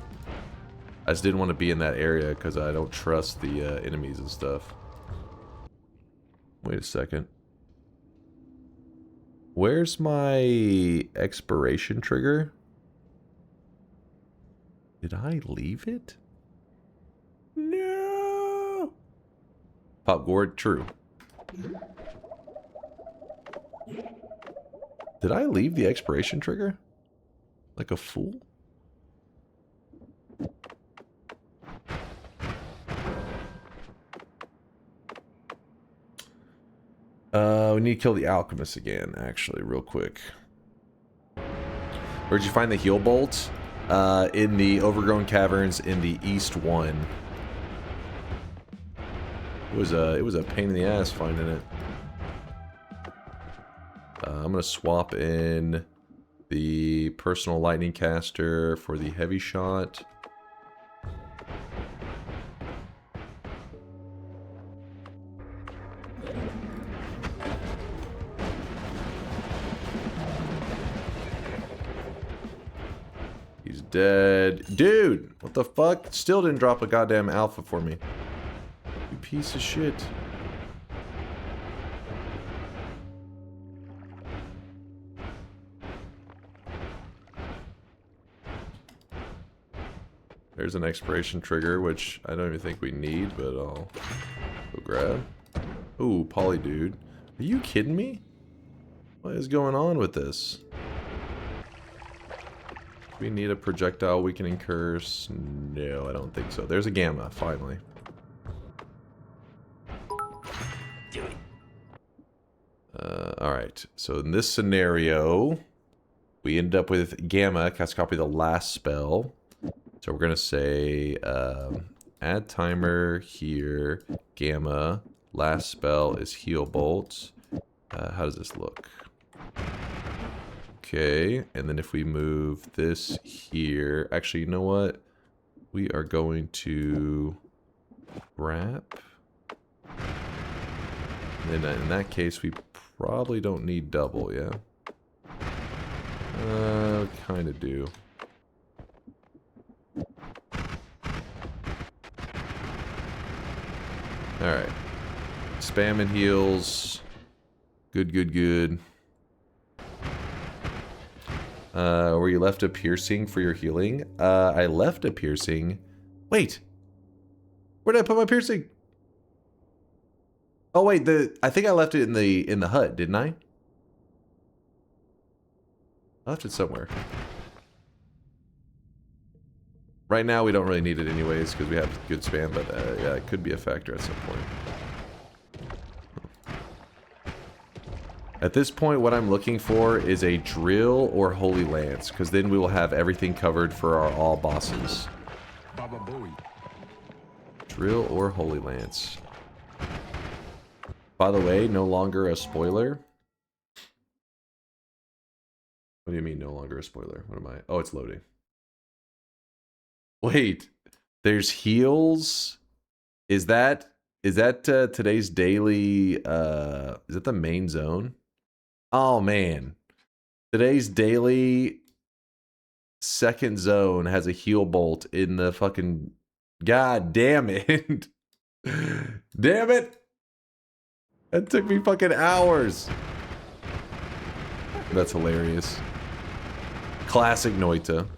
A: I just didn't want to be in that area because I don't trust the enemies and stuff. Wait a second. Where's my expiration trigger? Did I leave it? No! Pop gourd, true. Did I leave the expiration trigger? Like a fool? We need to kill the Alchemist again, actually, real quick. Where'd you find the heal bolt? In the Overgrown Caverns in the East 1. It was a pain in the ass finding it. I'm gonna swap in the personal lightning caster for the heavy shot. He's dead. Dude, what the fuck? Still didn't drop a goddamn alpha for me. You piece of shit. There's an expiration trigger, which I don't even think we need, but I'll go grab. Ooh, poly dude. Are you kidding me? What is going on with this? We need a projectile weakening curse. No, I don't think so. There's a gamma, finally. Alright, so in this scenario, we end up with gamma, cast copy of the last spell. So we're going to say, add timer here, gamma, last spell is heal bolt. How does this look? Okay, and then if we move this here, actually, you know what? We are going to wrap. And then in that case, we probably don't need double, yeah? Kind of do. Alright. Spam and heals. Good, good, good. Were you left a piercing for your healing? I left a piercing. Wait! Where did I put my piercing? Oh wait, I think I left it in the hut, didn't I? I left it somewhere. Right now we don't really need it anyways because we have good spam, but yeah, it could be a factor at some point. At this point, what I'm looking for is a drill or holy lance, because then we will have everything covered for our all bosses. Drill or holy lance. By the way, no longer a spoiler. What do you mean no longer a spoiler? What am I? Oh, it's loading. Wait, there's heals? Is that today's daily, is that the main zone? Oh man. Today's daily second zone has a heal bolt in the fucking, god damn it. Damn it. That took me fucking hours. That's hilarious. Classic Noita.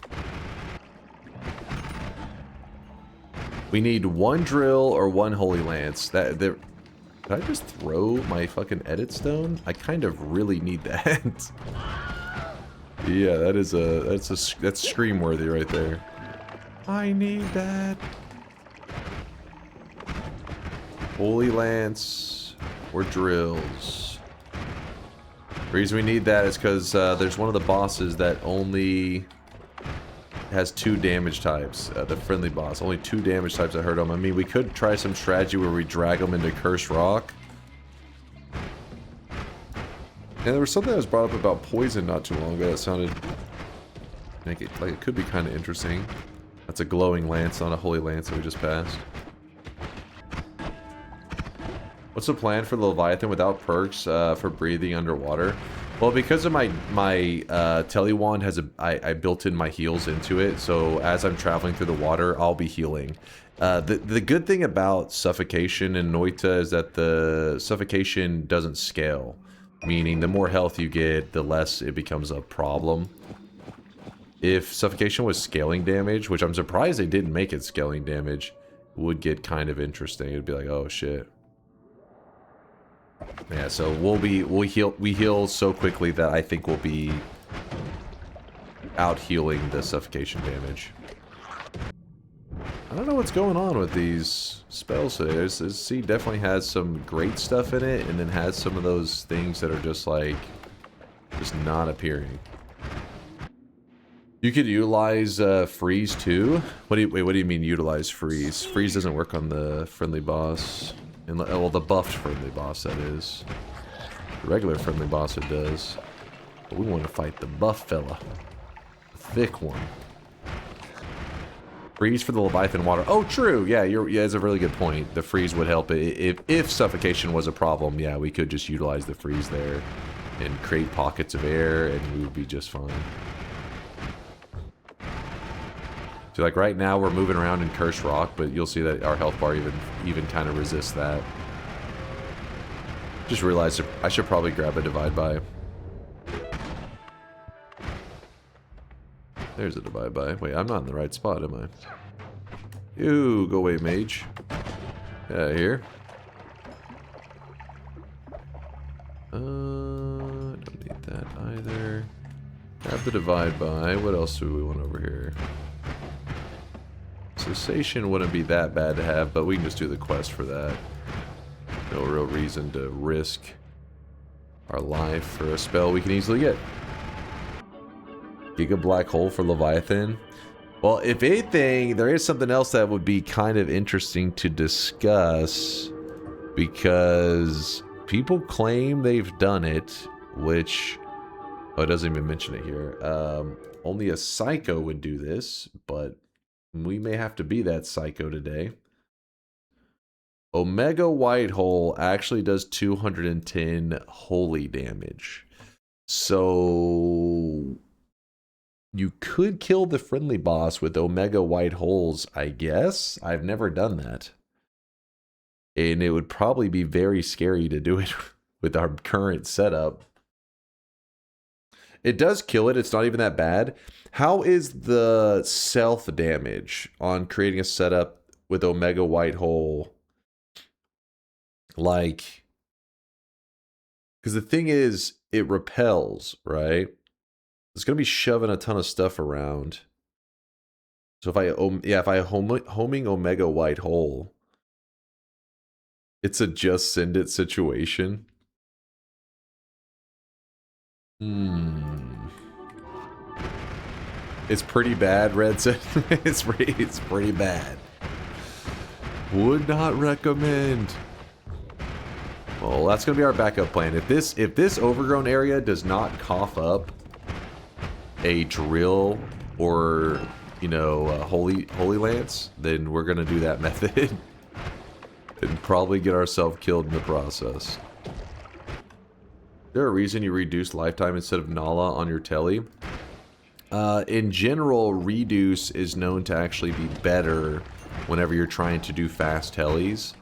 A: We need one drill or one holy lance. Did I just throw my fucking edit stone? I kind of really need that. Yeah, that's scream worthy right there. I need that. Holy lance or drills. The reason we need that is because there's one of the bosses that only has 2 damage types. The friendly boss, only 2 damage types that hurt him. I mean, we could try some strategy where we drag them into Cursed Rock. And there was something that was brought up about poison not too long ago that sounded like it could be kind of interesting. That's a glowing lance, not a holy lance that we just passed. What's the plan for the Leviathan without perks for breathing underwater? Well, because of my Telewand has I built in my heals into it, so as I'm traveling through the water, I'll be healing. The good thing about Suffocation in Noita is that the Suffocation doesn't scale, meaning the more health you get, the less it becomes a problem. If Suffocation was scaling damage, which I'm surprised they didn't make it scaling damage, it would get kind of interesting. It'd be like, oh shit. Yeah, so we heal so quickly that I think we'll be out healing the suffocation damage. I don't know what's going on with these spells today. This C definitely has some great stuff in it, and then has some of those things that are just like just not appearing. You could utilize freeze too. What do you mean utilize freeze? Freeze doesn't work on the friendly boss. Well, the buffed friendly boss, that is. The regular friendly boss, it does. But we want to fight the buff fella. The thick one. Freeze for the Leviathan water. Oh, true. Yeah, that's a really good point. The freeze would help it. If suffocation was a problem, yeah, we could just utilize the freeze there and create pockets of air, and we would be just fine. So like right now we're moving around in Cursed Rock, but you'll see that our health bar even kind of resists that. Just realized I should probably grab a divide by. There's a divide by. Wait, I'm not in the right spot, am I? Ooh, go away, mage. Get out of here. Don't need that either. Grab the divide by. What else do we want over here? Cessation wouldn't be that bad to have, but we can just do the quest for that. No real reason to risk our life for a spell we can easily get. Giga Black Hole for Leviathan. Well, if anything, there is something else that would be kind of interesting to discuss, because people claim they've done it, which... Oh, it doesn't even mention it here. Only a psycho would do this, but we may have to be that psycho today. Omega White Hole actually does 210 holy damage. So... you could kill the friendly boss with Omega White Holes, I guess. I've never done that. And it would probably be very scary to do it with our current setup. It does kill it. It's not even that bad. How is the self damage on creating a setup with Omega White Hole? Like... because the thing is, it repels, right? It's going to be shoving a ton of stuff around. So if I homing Omega White Hole, it's a just send it situation. It's pretty bad, Red said. it's pretty bad. Would not recommend. Well, that's going to be our backup plan. If this overgrown area does not cough up a drill or, you know, holy lance, then we're gonna do that method and probably get ourselves killed in the process. Is there a reason you reduce lifetime instead of Nala on your telly? In general, reduce is known to actually be better whenever you're trying to do fast tellies,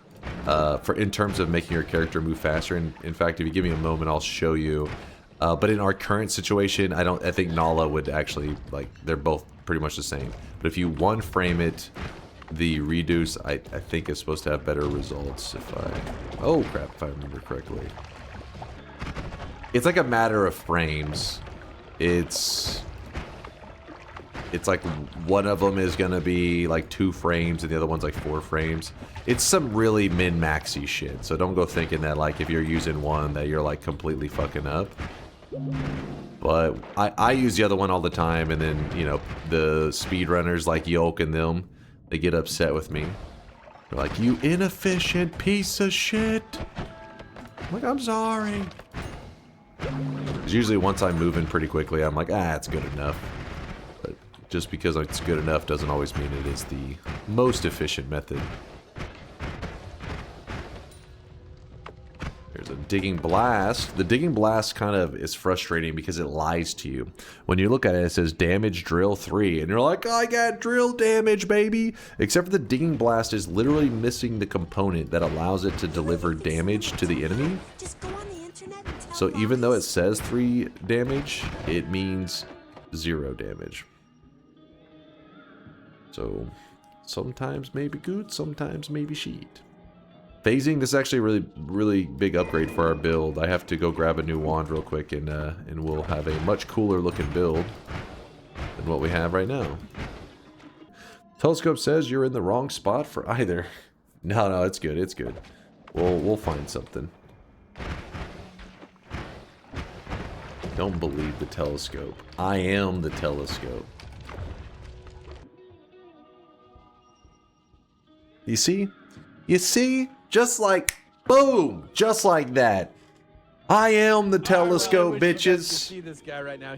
A: in terms of making your character move faster. And in fact, if you give me a moment, I'll show you. But in our current situation, I think Nala would actually, like, they're both pretty much the same. But if you one frame it, the reduce, I think is supposed to have better results if oh crap, if I remember correctly. It's like a matter of frames. It's like one of them is gonna be like 2 frames and the other one's like 4 frames. It's some really min-maxy shit. So don't go thinking that, like, if you're using one that you're like completely fucking up. But I use the other one all the time, and then, you know, the speedrunners like Yoke and them, they get upset with me. They're like, you inefficient piece of shit. I'm like, I'm sorry. Because usually once I'm moving pretty quickly, I'm like, it's good enough. But just because it's good enough doesn't always mean it is the most efficient method. There's a digging blast. The digging blast kind of is frustrating because it lies to you. When you look at it, it says damage drill 3, and you're like, I got drill damage, baby. Except for the digging blast is literally missing the component that allows it to deliver damage to the enemy. So even though it says 3 damage, it means 0 damage. So sometimes maybe good, sometimes maybe shit. Phasing, this is actually a really big upgrade for our build. I have to go grab a new wand real quick, and we'll have a much cooler looking build than what we have right now. Telescope says you're in the wrong spot for either. No, it's good, it's good. We'll find something. Don't believe the telescope. I am the telescope. You see? You see? Just like, boom, just like that. I am the telescope, bitches.
D: See this guy right now.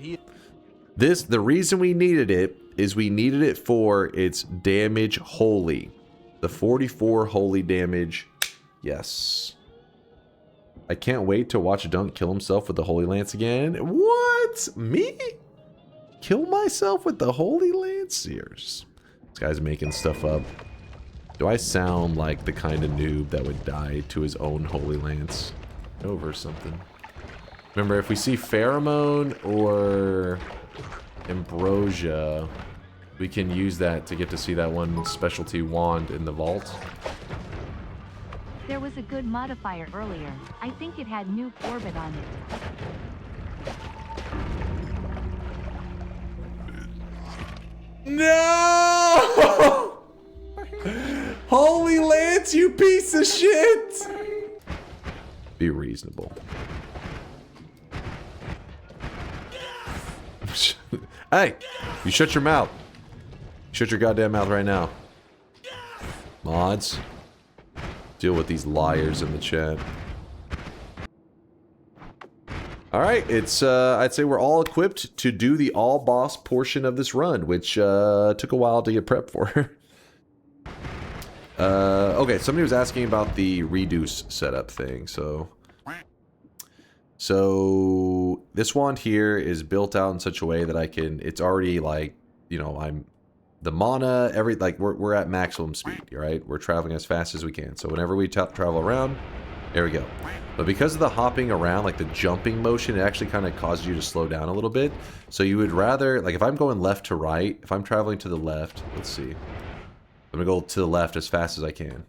A: The reason we needed it is we needed it for its damage holy. The 44 holy damage. Yes. I can't wait to watch Dunk kill himself with the Holy Lance again. What? Me? Kill myself with the Holy Lance? This guy's making stuff up. Do I sound like the kind of noob that would die to his own Holy Lance over something? Remember, if we see Pheromone or Ambrosia, we can use that to get to see that one specialty wand in the vault.
G: There was a good modifier earlier. I think it had nuke orbit on it.
A: No! Holy Lance, you piece of shit! Be reasonable. Hey, you shut your mouth. Shut your goddamn mouth right now. Mods, deal with these liars in the chat. Alright, it's, I'd say we're all equipped to do the all-boss portion of this run, which, took a while to get prepped for. Okay, somebody was asking about the reduce setup thing, so this wand here is built out in such a way that I can, it's already like, you know, the mana, we're at maximum speed, right? We're traveling as fast as we can, so whenever we travel around, there we go. But because of the hopping around, like the jumping motion, it actually kind of causes you to slow down a little bit. So you would rather, like if I'm going left to right, if I'm traveling to the left, let's see. I'm gonna go to the left as fast as I can.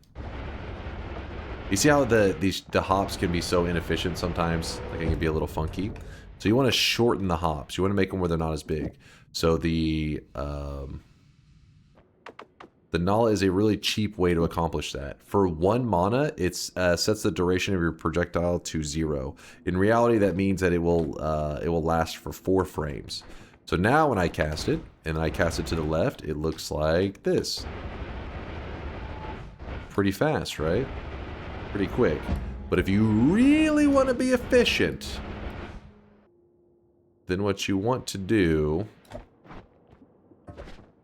A: You see how the hops can be so inefficient sometimes? Like it can be a little funky. So you want to shorten the hops. You want to make them where they're not as big. So the Nala is a really cheap way to accomplish that. For 1 mana, it sets the duration of your projectile to 0. In reality, that means that it will last for 4 frames. So now when I cast it, and I cast it to the left, it looks like this. Pretty fast, right? Pretty quick. But if you really want to be efficient, then what you want to do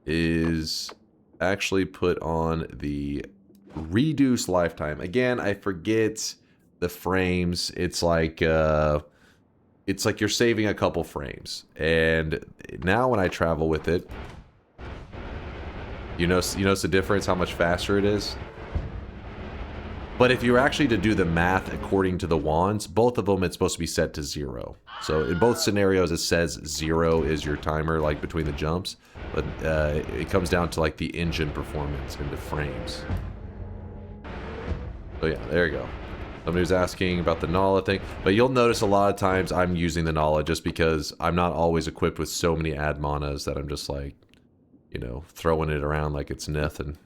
A: is actually put on the reduce lifetime. Again, I forget the frames. It's like you're saving a couple frames. And now when I travel with it, you notice the difference, how much faster it is? But if you were actually to do the math according to the wands, both of them it's supposed to be set to 0. So in both scenarios it says 0 is your timer, like between the jumps. But it comes down to like the engine performance into frames. So yeah, there you go. Somebody was asking about the Nala thing. But you'll notice a lot of times I'm using the Nala just because I'm not always equipped with so many ad manas that I'm just like, you know, throwing it around like it's nothing.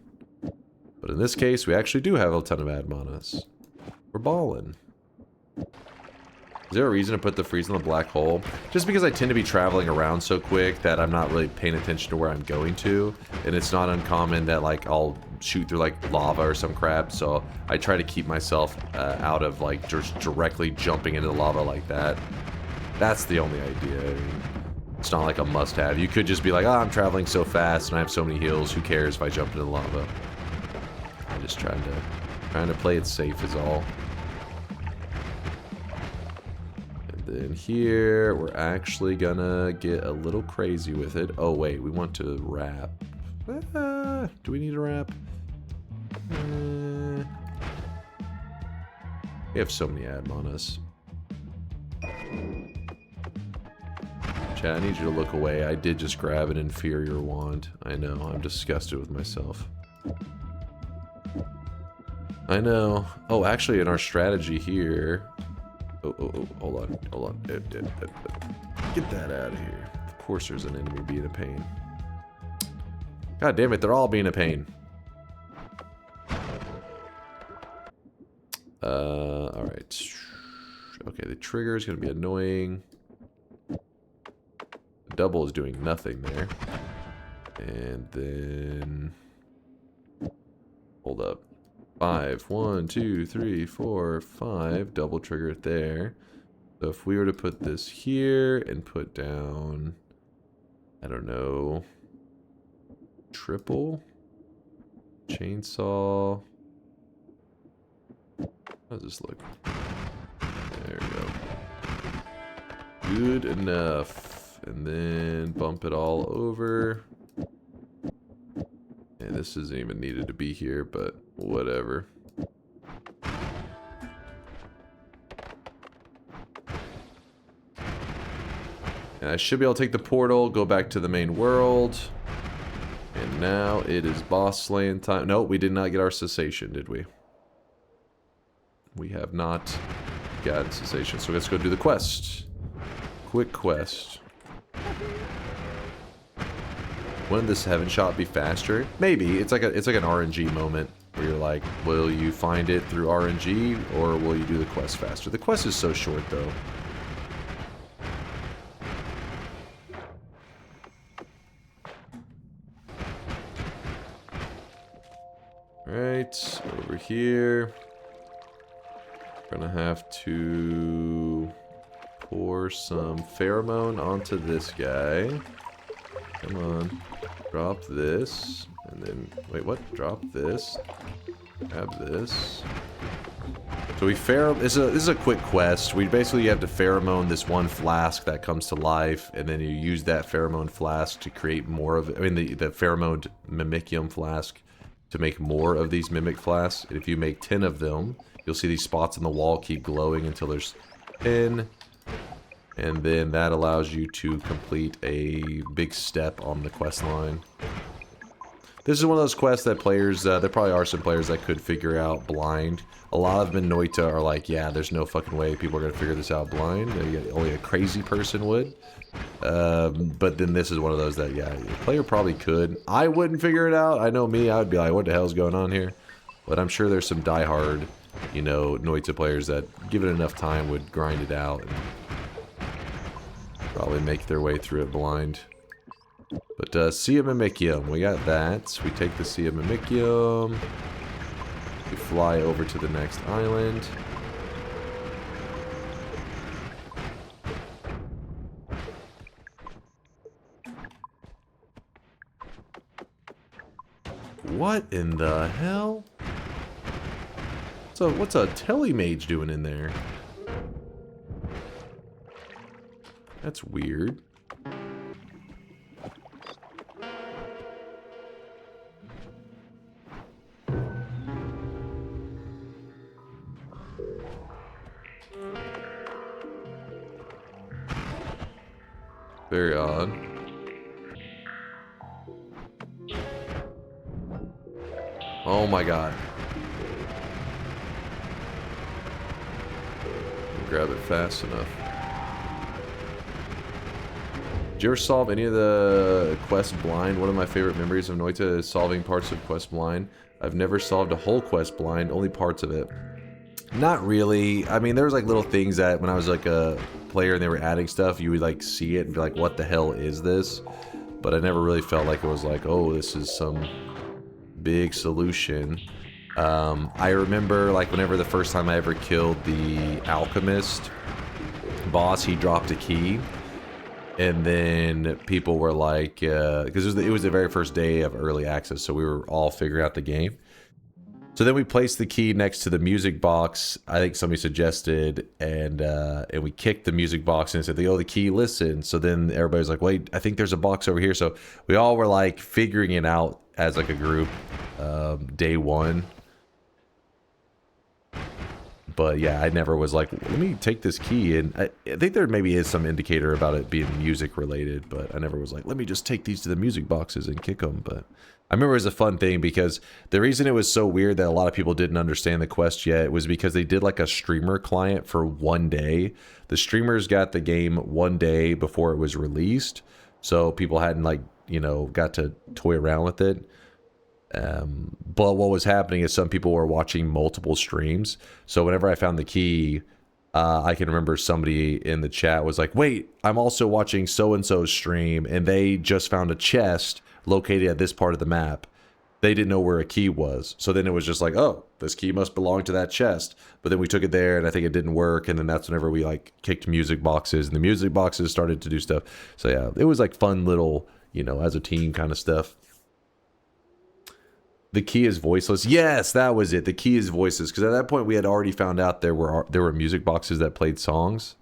A: But in this case, we actually do have a ton of ad manas. We're balling. Is there a reason to put the freeze in the black hole? Just because I tend to be traveling around so quick that I'm not really paying attention to where I'm going to. And it's not uncommon that like I'll shoot through like lava or some crap. So I try to keep myself out of like just directly jumping into the lava like that. That's the only idea. I mean, it's not like a must-have. You could just be like, oh, I'm traveling so fast and I have so many heals. Who cares if I jump into the lava? I'm just trying to play it safe is all. And then here, we're actually gonna get a little crazy with it. Oh wait, we want to wrap. Do we need a wrap? We have so many ad manas. Chat, I need you to look away. I did just grab an inferior wand. I know, I'm disgusted with myself. I know. Oh, actually, in our strategy here... Oh, hold on. Get that out of here. Of course there's an enemy being a pain. God damn it, they're all being a pain. Alright. Okay, the trigger is going to be annoying. The double is doing nothing there. And then... Hold up. 5, 1, 2, 3, 4, 5. Double trigger it there. So if we were to put this here and put down, I don't know, triple chainsaw. How does this look? There we go. Good enough. And then bump it all over. And this isn't even needed to be here, but whatever. And I should be able to take the portal, go back to the main world. now it is boss slaying time. No, we did not get our cessation, did we? We have not gotten cessation, so let's go do the quest. Quick quest. Wouldn't this heaven shot be faster? Maybe. It's like an RNG moment where you're like, will you find it through RNG or will you do the quest faster? The quest is so short though. Right, over here. Gonna have to pour some pheromone onto this guy. Come on. Drop this. And then, wait, what? Drop this. Grab this. So we this is a quick quest. We basically have to pheromone this one flask that comes to life, and then you use that pheromone flask to create more of it. I mean, the pheromone mimicium flask to make more of these mimic flasks. And if you make 10 of them, you'll see these spots on the wall keep glowing until there's 10. And then that allows you to complete a big step on the quest line. This is one of those quests that players, there probably are some players that could figure out blind. A lot of them in Noita are like, yeah, there's no fucking way people are going to figure this out blind. Only a crazy person would. But then this is one of those that, yeah, the player probably could. I wouldn't figure it out. I know me, I would be like, what the hell's going on here? But I'm sure there's some diehard, you know, Noita players that, given enough time, would grind it out and probably make their way through it blind. But Sea of Mimicium, we got that. We take the Sea of Mimicium. We fly over to the next island. What in the hell? So what's a telemage doing in there? That's weird. Very odd. Oh my god. Grab it fast enough. Did you ever solve any of the quest blind? One of my favorite memories of Noita is solving parts of quest blind. I've never solved a whole quest blind, only parts of it. Not really. I mean, there was like little things that when I was like a player and they were adding stuff, you would like see it and be like, what the hell is this? But I never really felt like it was like, oh, this is some big solution. I remember like whenever the first time I ever killed the Alchemist boss, he dropped a key. And then people were like, because it was the very first day of early access, so we were all figuring out the game. So then we placed the key next to the music box. I think somebody suggested, and we kicked the music box and said, "Oh, the key, listen." So then everybody was like, "Wait, I think there's a box over here." So we all were like figuring it out as like a group, day one. But yeah, I never was like, let me take this key. And I think there maybe is some indicator about it being music related, but I never was like, let me just take these to the music boxes and kick them. But I remember it was a fun thing because the reason it was so weird that a lot of people didn't understand the quest yet was because they did like a streamer client for one day. The streamers got the game one day before it was released. So people hadn't like, you know, got to toy around with it. But what was happening is some people were watching multiple streams. So whenever I found the key, I can remember somebody in the chat was like, wait, I'm also watching so-and-so's stream and they just found a chest located at this part of the map. They didn't know where a key was. So then it was just like, oh, this key must belong to that chest. But then we took it there and I think it didn't work. And then that's whenever we like kicked music boxes and the music boxes started to do stuff. So yeah, it was like fun little, you know, as a team kind of stuff. The key is voiceless. Yes, that was it. The key is voiceless. Because at that point, we had already found out there were music boxes that played songs.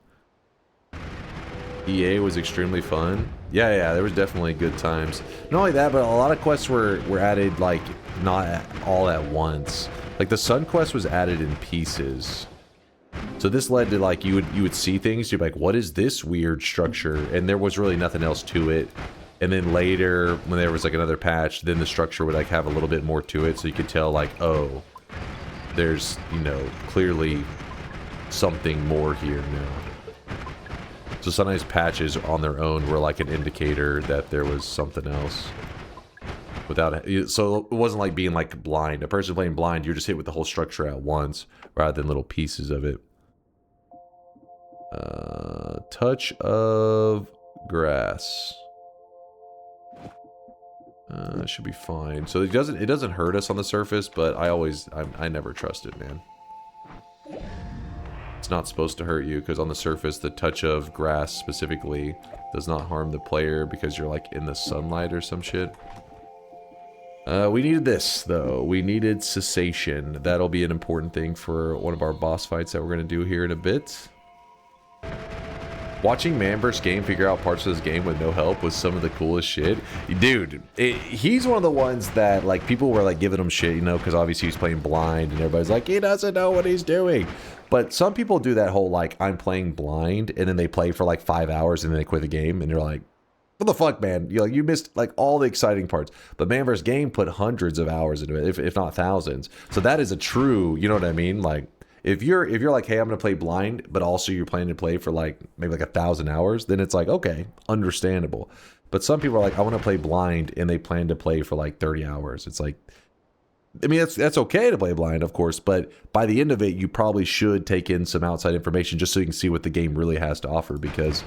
A: EA was extremely fun. Yeah, there was definitely good times. Not only that, but a lot of quests were added, like, not all at once. Like, the Sun quest was added in pieces. So this led to, like, you would see things, you'd be like, what is this weird structure? And there was really nothing else to it. And then later, when there was like another patch, then the structure would like have a little bit more to it, so you could tell like, oh, there's, you know, clearly something more here now. So sometimes patches on their own were like an indicator that there was something else. Without, so it wasn't like being like blind. A person playing blind, you're just hit with the whole structure at once, rather than little pieces of it. Touch of grass. Should be fine. So it doesn't hurt us on the surface, but I never trust it, man. It's not supposed to hurt you, because on the surface, the touch of grass specifically does not harm the player because you're like in the sunlight or some shit. We needed this, though. We needed Cessation. That'll be an important thing for one of our boss fights that we're going to do here in a bit. Watching Man vs. Game figure out parts of this game with no help was some of the coolest shit. Dude, he's one of the ones that, like, people were, like, giving him shit, you know, because obviously he's playing blind, and everybody's like, he doesn't know what he's doing. But some people do that whole, like, I'm playing blind, and then they play for, like, 5 hours, and then they quit the game, and you're like, what the fuck, man? You're like, you missed like all the exciting parts. But Man vs. Game put hundreds of hours into it, if not thousands. So that is a true, you know what I mean? Like, if you're like, hey, I'm gonna play blind, but also you're planning to play for like maybe like 1,000 hours, then it's like, okay, understandable. But some people are like, I want to play blind, and they plan to play for like 30 hours. It's like, I mean, that's okay to play blind, of course, but by the end of it, you probably should take in some outside information just so you can see what the game really has to offer, because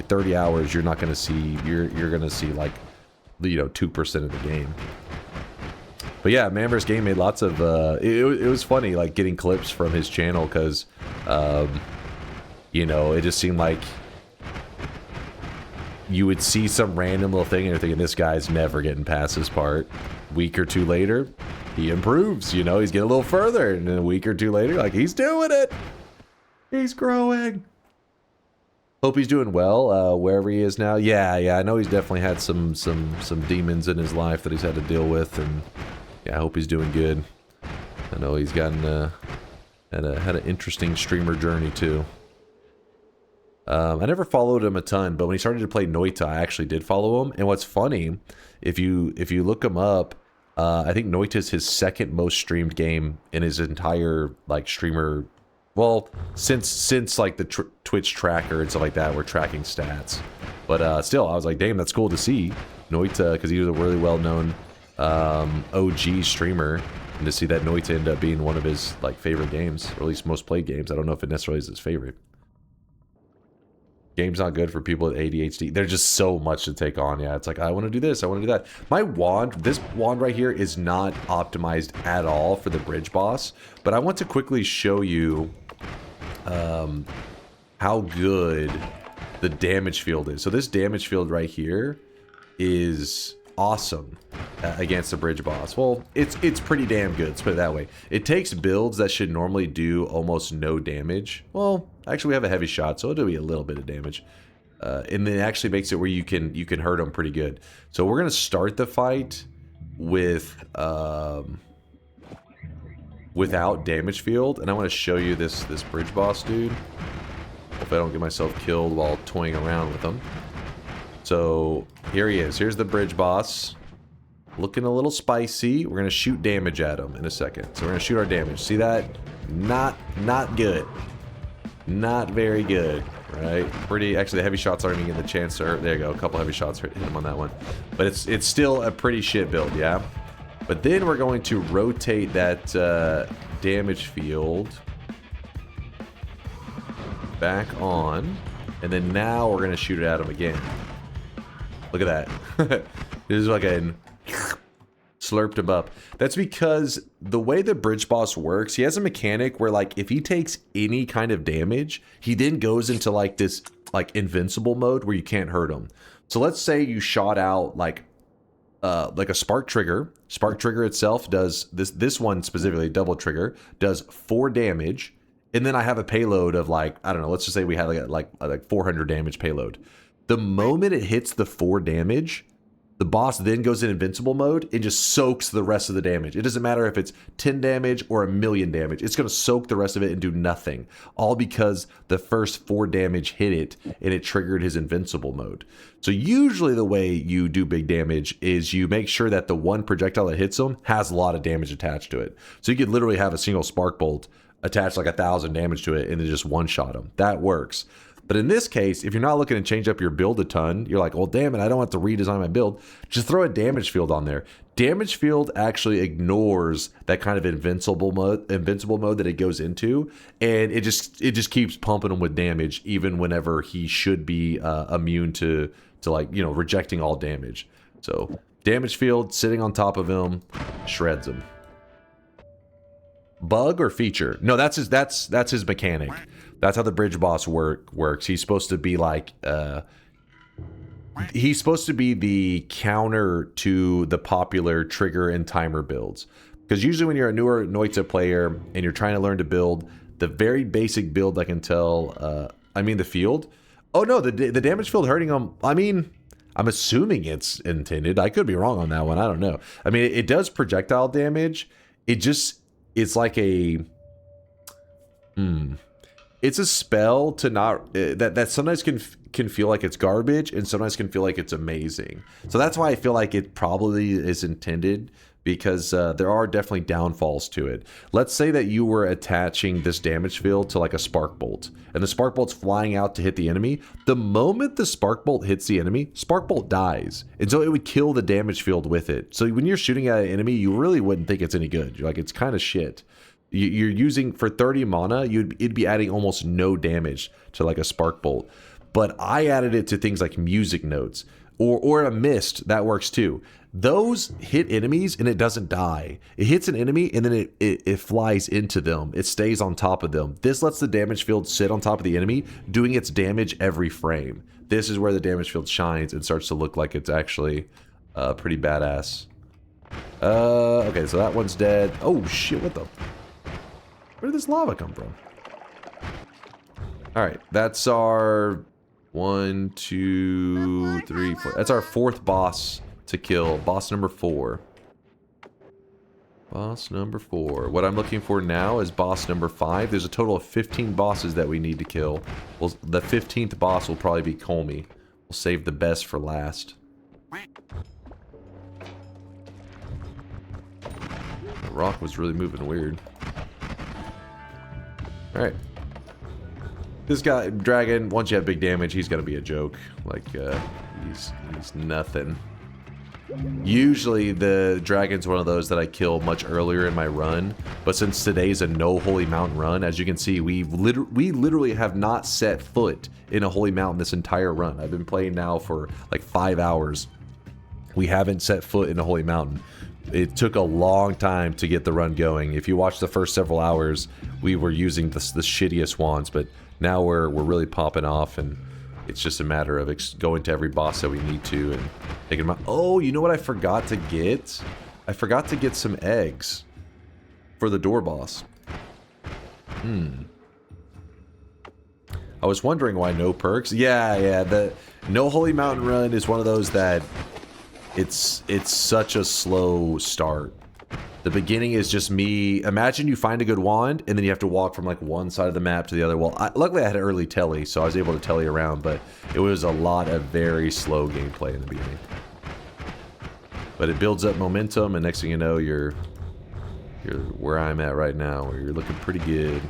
A: 30 hours, you're not going to see, you're going to see like, you know, 2% of the game. But yeah, Man vs. Game made lots of, it was funny, like, getting clips from his channel, because, you know, it just seemed like you would see some random little thing and you're thinking, this guy's never getting past this part. Week or two later, he improves, you know, he's getting a little further, and then a week or two later, like, he's doing it. He's growing. Hope he's doing well, wherever he is now. Yeah, I know he's definitely had some demons in his life that he's had to deal with, and yeah, I hope he's doing good. I know he's gotten had an interesting streamer journey too. I never followed him a ton, but when he started to play Noita, I actually did follow him. And what's funny, if you look him up, I think Noita's his second most streamed game in his entire like streamer. Well, since like the Twitch tracker and stuff like that, we're tracking stats. But still, I was like, damn, that's cool to see Noita, because he was a really well-known OG streamer, and to see that Noita end up being one of his like favorite games, or at least most played games. I don't know if it necessarily is his favorite. Game's not good for people with ADHD. There's just so much to take on. Yeah, it's like, I want to do this, I want to do that. My wand, this wand right here, is not optimized at all for the bridge boss, but I want to quickly show you how good the damage field is. So this damage field right here is awesome against the bridge boss. Well, it's pretty damn good, let's put it that way. It takes builds that should normally do almost no damage. Well, actually we have a heavy shot, so it'll do a little bit of damage. And then it actually makes it where you can hurt them pretty good. So we're gonna start the fight with without damage field, and I want to show you this bridge boss dude. Hope I don't get myself killed while toying around with him. So here he is. Here's the bridge boss. Looking a little spicy. We're gonna shoot damage at him in a second. So we're gonna shoot our damage. See that? Not good. Not very good, right? Pretty. Actually, the heavy shots aren't even getting the chance to hurt. There you go. A couple heavy shots hit him on that one. But it's still a pretty shit build, yeah. But then we're going to rotate that damage field back on, and then now we're gonna shoot it at him again. Look at that. This is fucking slurped him up. That's because the way the bridge boss works, he has a mechanic where, like, if he takes any kind of damage, he then goes into like this like invincible mode where you can't hurt him. So let's say you shot out like a spark trigger. Spark trigger itself does this one specifically, double trigger, does 4 damage, and then I have a payload of like, I don't know, let's just say we had like 400 damage payload. The moment it hits the 4 damage, The boss then goes in invincible mode and just soaks the rest of the damage. It doesn't matter if it's 10 damage or 1,000,000 damage. It's going to soak the rest of it and do nothing. All because the first 4 damage hit it and it triggered his invincible mode. So usually the way you do big damage is you make sure that the one projectile that hits him has a lot of damage attached to it. So you could literally have a single spark bolt attach like 1,000 damage to it and then just one-shot him. That works. But in this case, if you're not looking to change up your build a ton, you're like, well, damn it, I don't have to redesign my build. Just throw a damage field on there. Damage field actually ignores that kind of invincible mode that it goes into, and it just keeps pumping him with damage, even whenever he should be immune to like, you know, rejecting all damage. So damage field sitting on top of him shreds him. Bug or feature? No, that's his mechanic. That's how the bridge boss works. He's supposed to be like, he's supposed to be the counter to the popular trigger and timer builds. Because usually when you're a newer Noita player and you're trying to learn to build, the very basic build I can tell, I mean the field. Oh no, the damage field hurting him, I mean, I'm assuming it's intended. I could be wrong on that one. I don't know. I mean, it does projectile damage. It's like a... It's a spell to not that sometimes can feel like it's garbage and sometimes can feel like it's amazing. So that's why I feel like it probably is intended, because there are definitely downfalls to it. Let's say that you were attaching this damage field to like a spark bolt, and the spark bolt's flying out to hit the enemy. The moment the spark bolt hits the enemy, spark bolt dies, and so it would kill the damage field with it. So when you're shooting at an enemy, you really wouldn't think it's any good. You're like, it's kind of shit. You're using, for 30 mana, it'd be adding almost no damage to like a spark bolt. But I added it to things like music notes or a mist. That works too. Those hit enemies and it doesn't die. It hits an enemy and then it flies into them. It stays on top of them. This lets the damage field sit on top of the enemy, doing its damage every frame. This is where the damage field shines and starts to look like it's actually pretty badass. Okay, so that one's dead. Oh shit, what the... Where did this lava come from? Alright, that's our 1, 2, 3, 4. That's our 4th boss to kill. Boss number 4. Boss number 4. What I'm looking for now is boss number 5. There's a total of 15 bosses that we need to kill. Well, the 15th boss will probably be Kolmi. We'll save the best for last. The rock was really moving weird. Alright. This guy, dragon, once you have big damage, he's gonna be a joke. Like, he's nothing. Usually the dragon's one of those that I kill much earlier in my run, but since today's a no Holy Mountain run, as you can see, we literally have not set foot in a Holy Mountain this entire run. I've been playing now for like 5 hours. We haven't set foot in a Holy Mountain. It took a long time to get the run going. If you watch the first several hours, we were using the shittiest wands, but now we're really popping off, and it's just a matter of going to every boss that we need to and taking them out. Oh, you know what I forgot to get? I forgot to get some eggs for the door boss. I was wondering why no perks. Yeah, the no Holy Mountain run is one of those that it's such a slow start. The beginning is just me. Imagine you find a good wand, and then you have to walk from like one side of the map to the other. Well, luckily I had early telly, so I was able to telly around, but it was a lot of very slow gameplay in the beginning. But it builds up momentum, and next thing you know, you're where I'm at right now, where you're looking pretty good.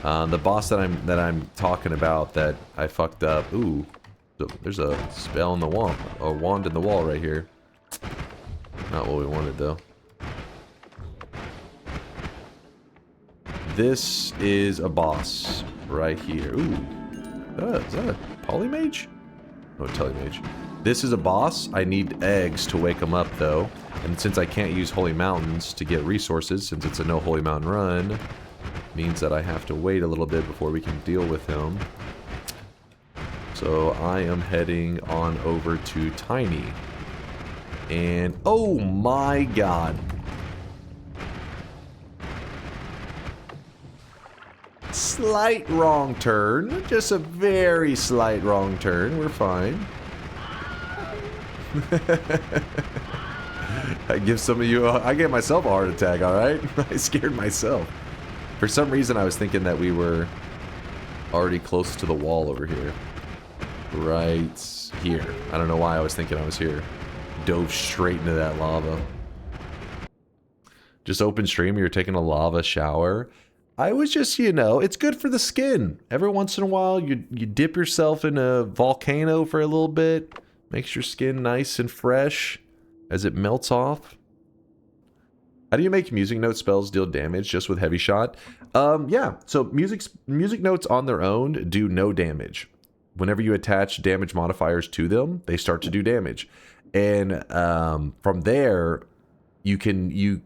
A: The boss that I'm talking about that I fucked up. Ooh, there's a spell in the wall, a wand in the wall right here. Not what we wanted, though. This is a boss right here. Ooh. Is that a polymage? Oh, a telemage. This is a boss. I need eggs to wake him up, though. And since I can't use Holy Mountains to get resources, since it's a no Holy Mountain run, means that I have to wait a little bit before we can deal with him. So I am heading on over to Tiny. And oh my god. Slight wrong turn. Just a very slight wrong turn. We're fine. I give some of you, I gave myself a heart attack, alright? I scared myself. For some reason, I was thinking that we were already close to the wall over here. Right here. I don't know why I was thinking I was here. Dove straight into that lava. Just open stream, you're taking a lava shower. I was just, you know, it's good for the skin. Every once in a while, you dip yourself in a volcano for a little bit. Makes your skin nice and fresh as it melts off. How do you make music note spells deal damage just with heavy shot? Yeah, so music notes on their own do no damage. Whenever you attach damage modifiers to them, they start to do damage. And from there,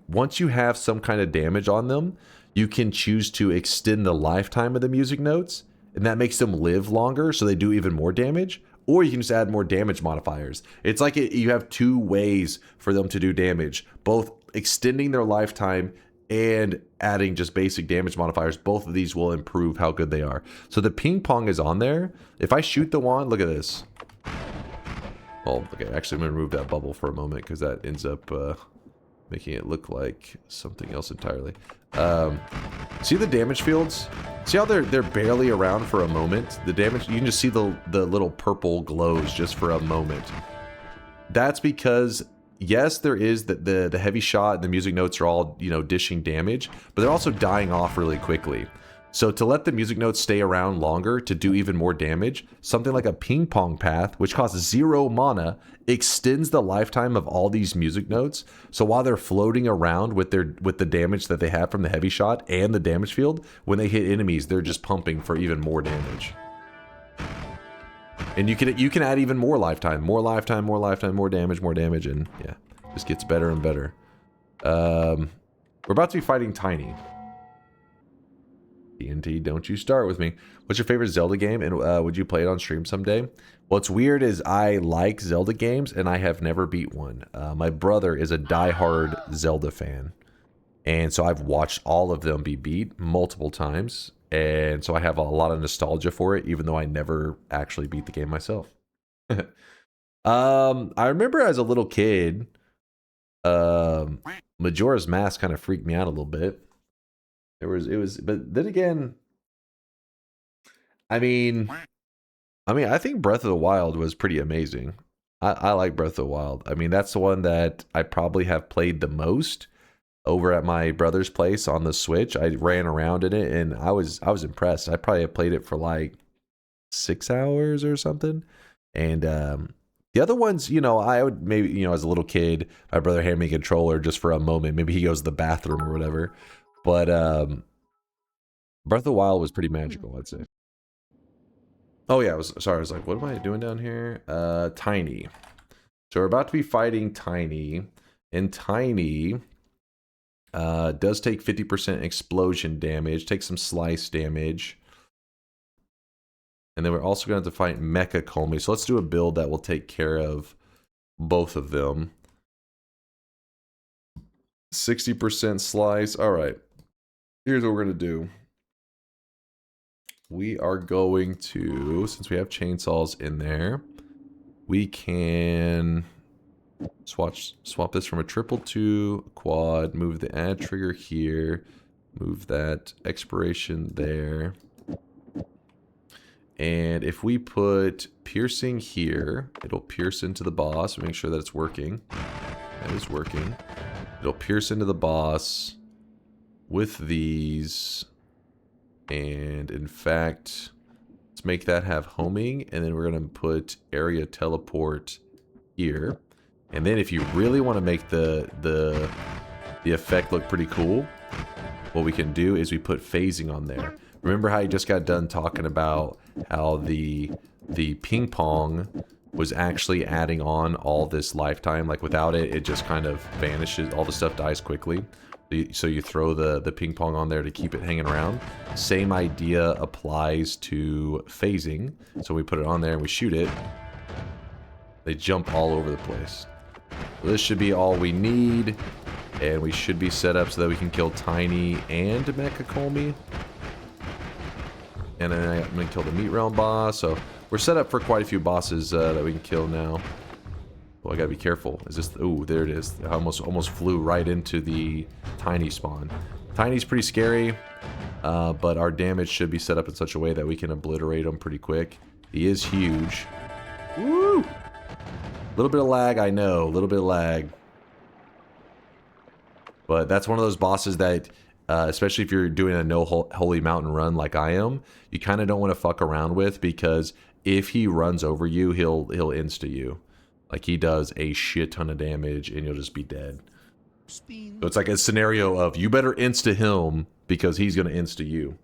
A: once you have some kind of damage on them, you can choose to extend the lifetime of the music notes, and that makes them live longer, so they do even more damage. Or you can just add more damage modifiers. It's like you have two ways for them to do damage, both extending their lifetime and adding just basic damage modifiers. Both of these will improve how good they are. So the ping pong is on there. If I shoot the wand, look at this. Oh, okay, actually I'm going to remove that bubble for a moment because that ends up making it look like something else entirely. See the damage fields? See how they're barely around for a moment? The damage, you can just see the little purple glows just for a moment. That's because, yes, there is the heavy shot and the music notes are all, you know, dishing damage, but they're also dying off really quickly. So to let the music notes stay around longer to do even more damage, something like a ping pong path, which costs 0 mana, extends the lifetime of all these music notes. So while they're floating around with the damage that they have from the heavy shot and the damage field, when they hit enemies, they're just pumping for even more damage. And you can add even more lifetime, more damage, and yeah, just gets better and better. We're about to be fighting Tiny. TNT, don't you start with me. What's your favorite Zelda game, and would you play it on stream someday? What's weird is I like Zelda games, and I have never beat one. My brother is a diehard Zelda fan, and so I've watched all of them be beat multiple times, and so I have a lot of nostalgia for it, even though I never actually beat the game myself. I remember as a little kid, Majora's Mask kind of freaked me out a little bit. But then again, I think Breath of the Wild was pretty amazing. I like Breath of the Wild. I mean, that's the one that I probably have played the most over at my brother's place on the Switch. I ran around in it and I was impressed. I probably have played it for like 6 hours or something. And the other ones, you know, I would maybe, you know, as a little kid, my brother handed me a controller just for a moment. Maybe he goes to the bathroom or whatever. But Breath of the Wild was pretty magical, I'd say. Oh yeah, I was like, what am I doing down here? Tiny. So we're about to be fighting Tiny, and Tiny does take 50% explosion damage, takes some slice damage. And then we're also going to have to fight Mecha Kolmi. So let's do a build that will take care of both of them. 60% slice. All right. Here's what we're going to do. We are going to, since we have chainsaws in there, we can swap this from a triple to a quad, move the add trigger here, move that expiration there. And if we put piercing here, it'll pierce into the boss. Make sure that it's working. That is working. It'll pierce into the boss with these. And in fact, let's make that have homing. And then we're going to put area teleport here. And then if you really want to make the effect look pretty cool, what we can do is we put phasing on there. Remember how I just got done talking about how the ping pong was actually adding on all this lifetime? Like without it, it just kind of vanishes. All the stuff dies quickly. So you throw the ping pong on there to keep it hanging around. Same idea applies to phasing. So we put it on there and we shoot it. They jump all over the place. So this should be all we need. And we should be set up so that we can kill Tiny and Mecha Kolmi. And then I'm going to kill the Meat Realm boss. So we're set up for quite a few bosses that we can kill now. Oh, I gotta be careful. Is this... Oh, there it is. I almost flew right into the tiny spawn. Tiny's pretty scary, but our damage should be set up in such a way that we can obliterate him pretty quick. He is huge. Woo! A little bit of lag, I know. A little bit of lag. But that's one of those bosses that, especially if you're doing a no holy mountain run like I am, you kind of don't want to fuck around with, because if he runs over you, he'll insta you. Like, he does a shit ton of damage and you'll just be dead. So it's like a scenario of you better insta him because he's going to insta you.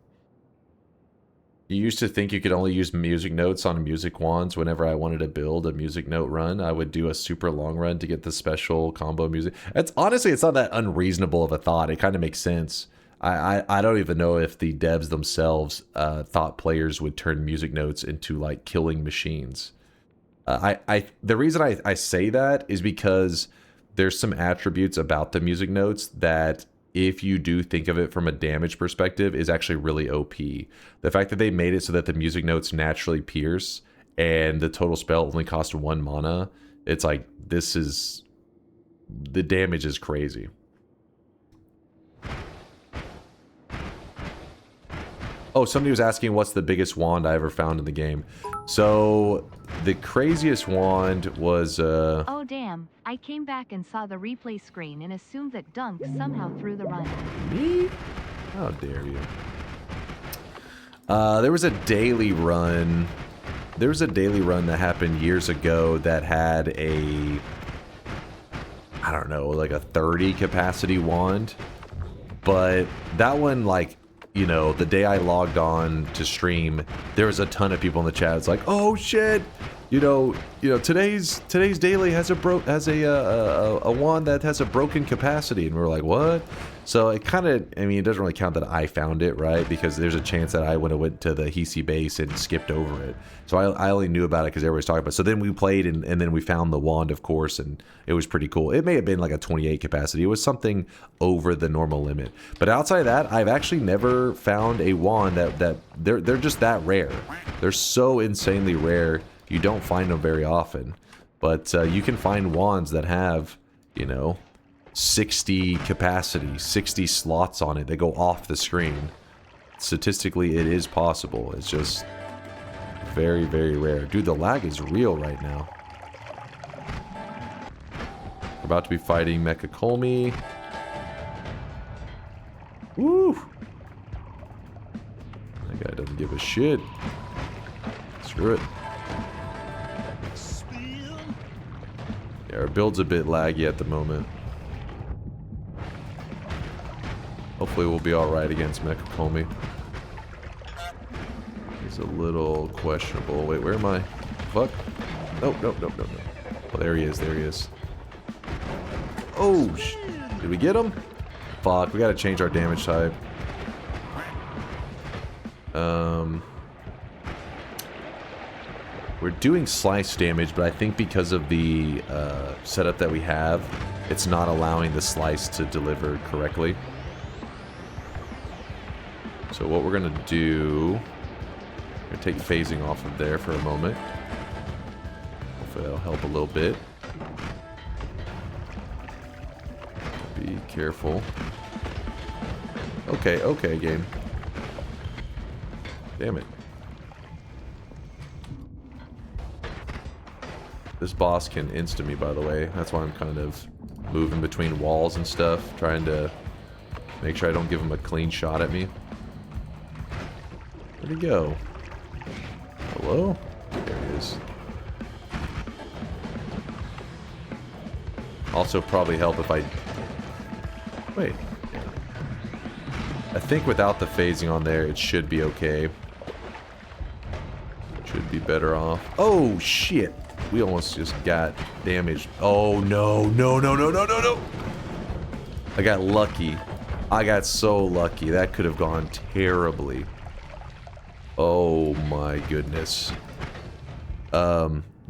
A: You used to think you could only use music notes on music wands. Whenever I wanted to build a music note run, I would do a super long run to get the special combo music. Honestly, it's not that unreasonable of a thought. It kind of makes sense. I don't even know if the devs themselves thought players would turn music notes into like killing machines. The reason I say that is because there's some attributes about the music notes that, if you do think of it from a damage perspective, is actually really OP. The fact that they made it so that the music notes naturally pierce and the total spell only costs 1 mana, it's like, this is... the damage is crazy. Oh, somebody was asking what's the biggest wand I ever found in the game. So, the craziest wand was...
G: Oh damn, I came back and saw the replay screen and assumed that Dunk somehow threw the run.
A: Me? How dare you. There was a daily run. There was a daily run that happened years ago that had a... I don't know, like a 30 capacity wand. But that one, like... You know, the day I logged on to stream, there was a ton of people in the chat. It's like, oh shit, you know, today's daily has a wand that has a broken capacity, and we're like, what? So it kind of, I mean, it doesn't really count that I found it, right? Because there's a chance that I would have went to the Hisi base and skipped over it. So I only knew about it because everybody's talking about it. So then we played, and then we found the wand, of course, and it was pretty cool. It may have been like a 28 capacity. It was something over the normal limit. But outside of that, I've actually never found a wand that they're just that rare. They're so insanely rare. You don't find them very often. But you can find wands that have, you know, 60 capacity, 60 slots on it. They go off the screen. Statistically, it is possible. It's just very, very rare. Dude, the lag is real right now. We're about to be fighting Mecha Kolmi. Woo! That guy doesn't give a shit. Screw it. Yeah, our build's a bit laggy at the moment. Hopefully we'll be alright against Mecha Kolmi. He's a little questionable. Wait, where am I? Fuck. Nope. Oh, there he is. There he is. Oh, did we get him? Fuck, we gotta change our damage type. We're doing slice damage, but I think because of the setup that we have, it's not allowing the slice to deliver correctly. So what we're gonna do, we're gonna take phasing off of there for a moment. Hopefully that'll help a little bit. Be careful. Okay, game. Damn it. This boss can insta me, by the way. That's why I'm kind of moving between walls and stuff, trying to make sure I don't give him a clean shot at me. Where'd he go? Hello? There he is. Also probably help if I... Wait. I think without the phasing on there, it should be okay. Should be better off. Oh, shit. We almost just got damaged. Oh, no. I got lucky. I got so lucky. That could have gone terribly. Oh my goodness.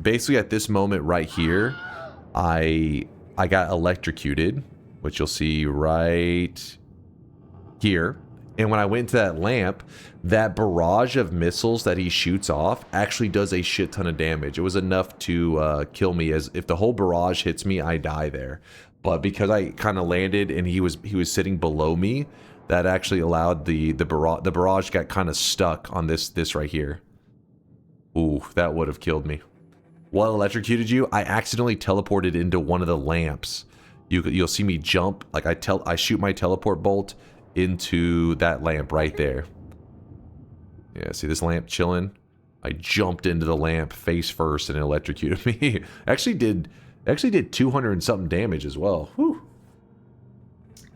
A: Basically at this moment right here, I got electrocuted, which you'll see right here. And when I went to that lamp, that barrage of missiles that he shoots off actually does a shit ton of damage. It was enough to kill me. As if the whole barrage hits me, I die there. But because I kind of landed and he was sitting below me, that actually allowed the barrage got kind of stuck on this right here. Ooh, that would have killed me. What electrocuted you? I accidentally teleported into one of the lamps. You'll see me jump. Like I shoot my teleport bolt into that lamp right there. Yeah, see this lamp chilling? I jumped into the lamp face first and it electrocuted me. actually did 200 and something damage as well. Whew.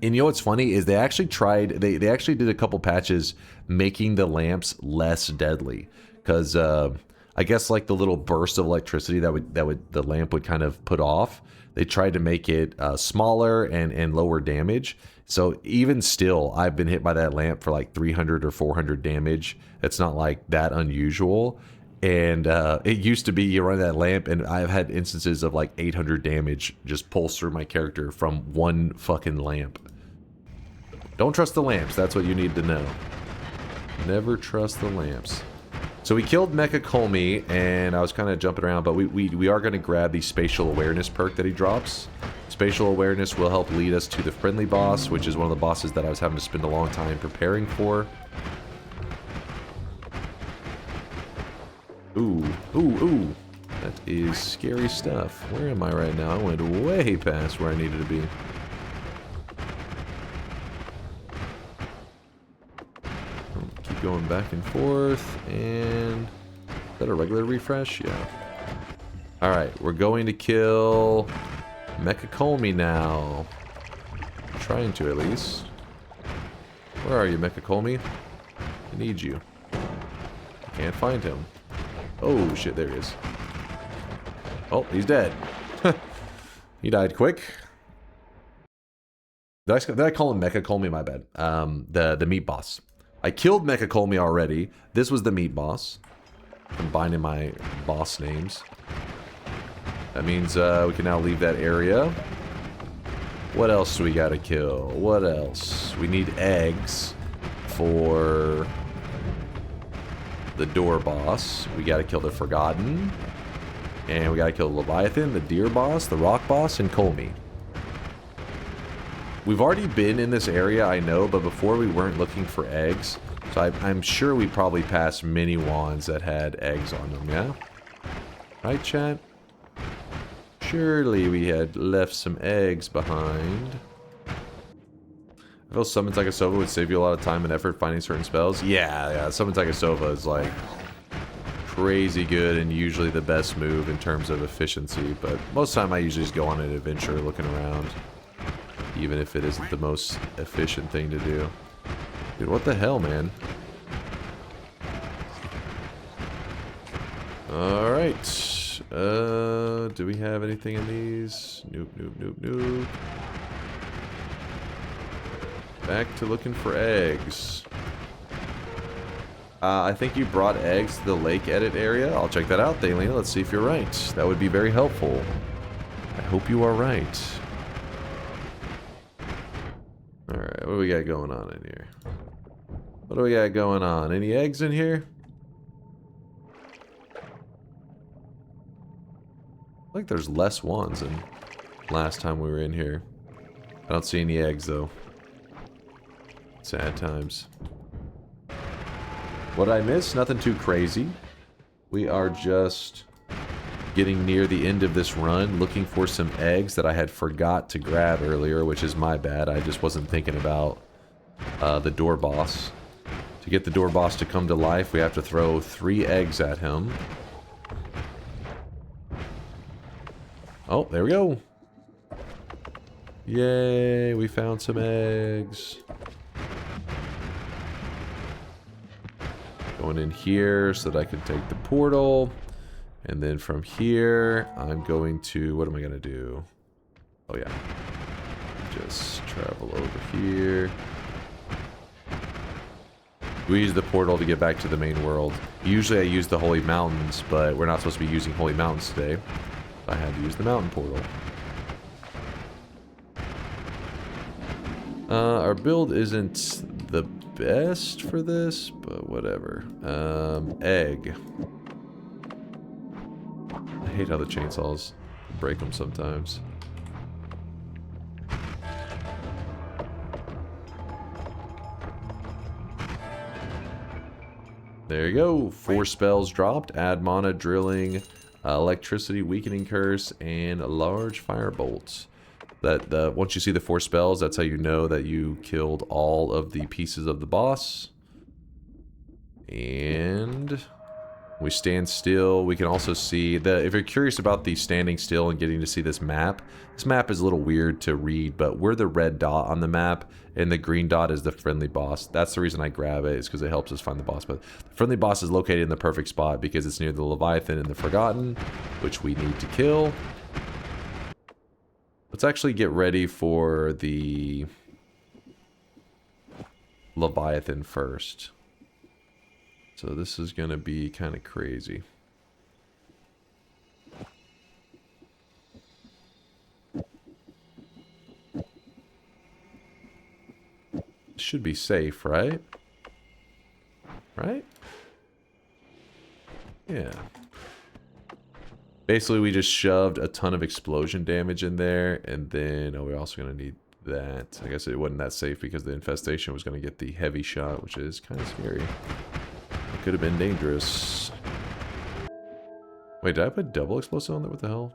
A: And you know what's funny is they actually tried, they actually did a couple patches making the lamps less deadly. Because I guess like the little burst of electricity that the lamp would kind of put off, they tried to make it smaller and lower damage. So even still, I've been hit by that lamp for like 300 or 400 damage. It's not like that unusual. And it used to be you run that lamp, and I've had instances of like 800 damage just pulse through my character from one fucking lamp. Don't trust the lamps. That's what you need to know. Never trust the lamps. So we killed Mecha Kolmi, and I was kind of jumping around, but we are going to grab the spatial awareness perk that he drops. Spatial awareness will help lead us to the friendly boss, which is one of the bosses that I was having to spend a long time preparing for. Ooh, ooh, ooh. That is scary stuff. Where am I right now? I went way past where I needed to be. Keep going back and forth, and... Is that a regular refresh? Yeah. Alright, we're going to kill Mecha Kolmi now. I'm trying to, at least. Where are you, Mecha Kolmi? I need you. I can't find him. Oh, shit, there he is. Oh, he's dead. He died quick. Did I call him Mecha Kolmi? My bad. The meat boss. I killed Mecha Kolmi already. This was the meat boss. Combining my boss names. That means we can now leave that area. What else do we gotta kill? What else? We need eggs for the door boss. We gotta kill the Forgotten. And we gotta kill the Leviathan, the deer boss, the rock boss, and Kolmi. We've already been in this area, I know, but before we weren't looking for eggs. So I'm sure we probably passed many wands that had eggs on them, yeah? Right, chat? Surely we had left some eggs behind. I feel Summons Like a Sova would save you a lot of time and effort finding certain spells. Yeah, Summons Like a Sova is like crazy good and usually the best move in terms of efficiency, but most of the time I usually just go on an adventure looking around, even if it isn't the most efficient thing to do. Dude, what the hell, man? Alright. Do we have anything in these? Nope, nope, nope, nope. Back to looking for eggs. I think you brought eggs to the lake edit area. I'll check that out, Thalina. Let's see if you're right. That would be very helpful. I hope you are right. Alright, what do we got going on in here? What do we got going on? Any eggs in here? I think there's less wands than last time we were in here. I don't see any eggs, though. Sad times. What did I miss? Nothing too crazy. We are just getting near the end of this run, looking for some eggs that I had forgot to grab earlier, which is my bad. I just wasn't thinking about the door boss. To get the door boss to come to life, we have to throw 3 eggs at him. Oh, there we go. Yay, we found some eggs. Going in here so that I can take the portal. And then from here, I'm going to... What am I going to do? Oh, yeah. Just travel over here. We use the portal to get back to the main world. Usually I use the Holy Mountains, but we're not supposed to be using Holy Mountains today. I had to use the mountain portal. Our build isn't the best for this, but whatever. Egg. I hate how the chainsaws break them sometimes. There you go. 4 spells dropped. Add mana, drilling, electricity, weakening curse, and large fire bolts. Once you see the 4 spells, that's how you know that you killed all of the pieces of the boss. And we stand still. We can also see if you're curious about the standing still and getting to see this map is a little weird to read, but we're the red dot on the map, and the green dot is the friendly boss. That's the reason I grab it, is because it helps us find the boss. But the friendly boss is located in the perfect spot because it's near the Leviathan and the Forgotten, which we need to kill. Let's actually get ready for the Leviathan first. So this is going to be kind of crazy. Should be safe, right? Right? Yeah. Basically, we just shoved a ton of explosion damage in there, and then we're also going to need that. I guess it wasn't that safe because the infestation was going to get the heavy shot, which is kind of scary. It could have been dangerous. Wait, did I put double explosive on there? What the hell?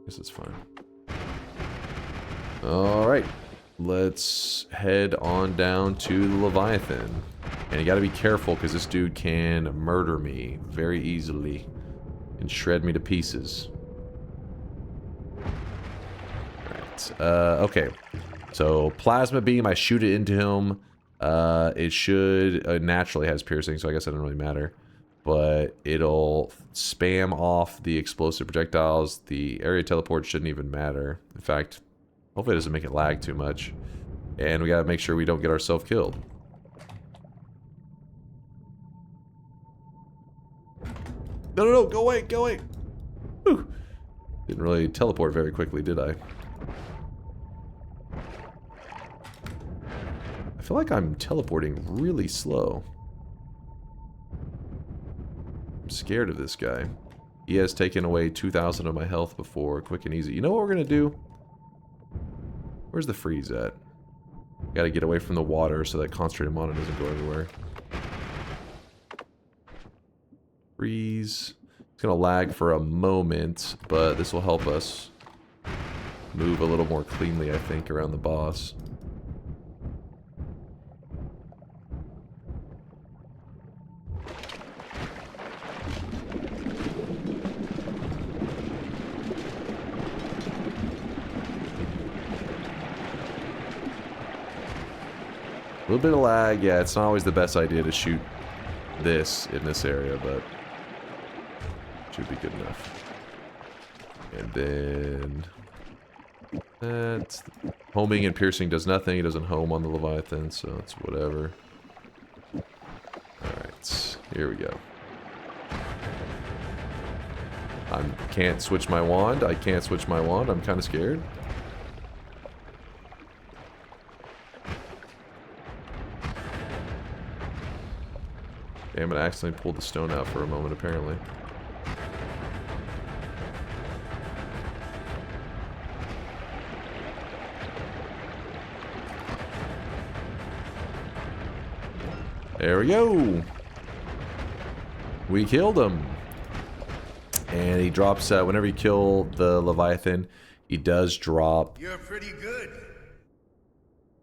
A: Guess it's fine. Alright. Let's head on down to the Leviathan. And you gotta be careful because this dude can murder me very easily and shred me to pieces. Alright. Okay. So, plasma beam, I shoot it into him. It should naturally has piercing, so I guess it doesn't really matter. But it'll spam off the explosive projectiles. The area teleport shouldn't even matter. In fact, hopefully it doesn't make it lag too much. And we gotta make sure we don't get ourselves killed. No, no, no, go away, go away. Whew. Didn't really teleport very quickly, did I? I feel like I'm teleporting really slow. I'm scared of this guy. He has taken away 2,000 of my health before, quick and easy. You know what we're gonna do? Where's the freeze at? Gotta get away from the water so that concentrated mana doesn't go everywhere. Freeze. It's gonna lag for a moment, but this will help us move a little more cleanly, I think, around the boss. A little bit of lag, yeah, it's not always the best idea to shoot this in this area, but should be good enough. And then that homing and piercing does nothing. It doesn't home on the Leviathan, so it's whatever. Alright, here we go. I can't switch my wand. I can't switch my wand. I'm kind of scared. Damn it, I accidentally pulled the stone out for a moment, apparently. There we go. We killed him. And he drops, whenever you kill the Leviathan, he does drop.
H: You're pretty good.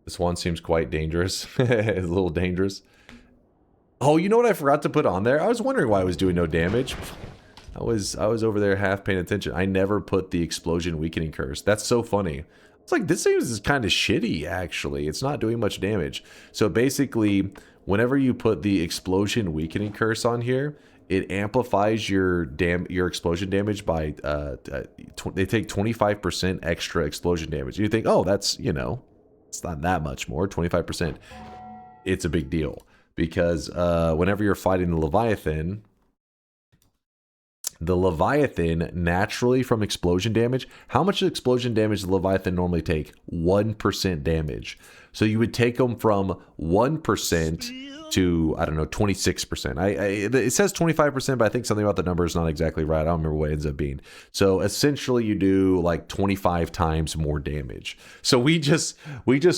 A: This one seems quite dangerous. It's a little dangerous. Oh, you know what I forgot to put on there? I was wondering why I was doing no damage. I was over there half paying attention. I never put the explosion weakening curse. That's so funny. It's like, this seems is kind of shitty, actually. It's not doing much damage. So basically, whenever you put the explosion weakening curse on here, it amplifies your explosion damage by, they take 25% extra explosion damage. You think, oh, that's, you know, it's not that much more, 25%. It's a big deal. Because whenever you're fighting the Leviathan, the Leviathan naturally from explosion damage. How much explosion damage does the Leviathan normally take? 1% damage. So you would take them from 1% to, I don't know, 26%. It says 25%, but I think something about the number is not exactly right. I don't remember what it ends up being. So essentially you do like 25 times more damage. So we just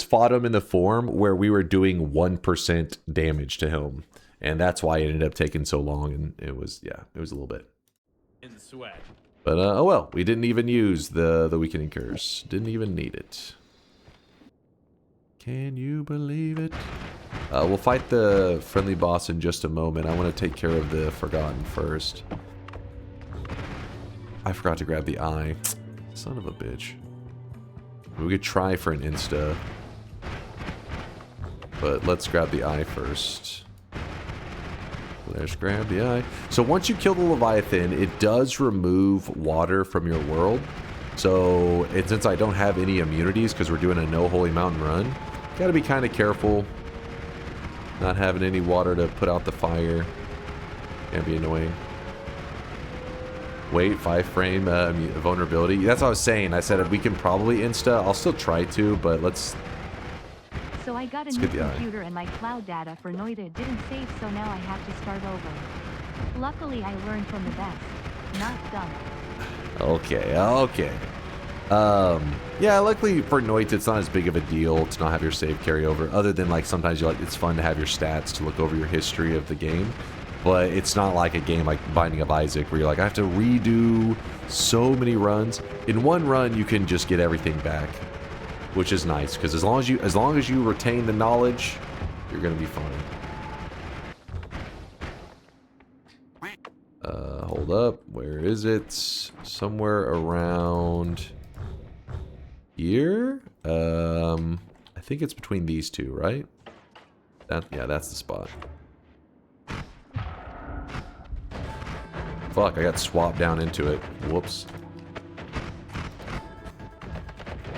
A: fought him in the form where we were doing 1% damage to him. And that's why it ended up taking so long. And it was a little bit.
D: In sweat.
A: But oh well, we didn't even use the weakening curse. Didn't even need it. Can you believe it? We'll fight the friendly boss in just a moment. I want to take care of the Forgotten first. I forgot to grab the eye. Son of a bitch. We could try for an insta. But let's grab the eye first. Let's grab the eye. So once you kill the Leviathan, it does remove water from your world. So, and since I don't have any immunities because we're doing a no holy mountain run, gotta be kind of careful. Not having any water to put out the fire. Can be annoying. Wait, 5 frame vulnerability. That's what I was saying. I said we can probably insta. I'll still try to, but let's...
G: So I got a new computer and my cloud data for Noita didn't save, so now I have to start over. Luckily, I learned from the best. Not dumb.
A: Okay, okay. Yeah, luckily for Noita, it's not as big of a deal to not have your save carry over, other than like sometimes you like it's fun to have your stats to look over your history of the game. But it's not like a game like Binding of Isaac where you're like, I have to redo so many runs. In one run, you can just get everything back, which is nice because as long as you retain the knowledge, you're gonna be fine. Hold up. Where is it? Somewhere around here? I think it's between these two, right? Yeah, that's the spot. Fuck, I got swapped down into it. Whoops.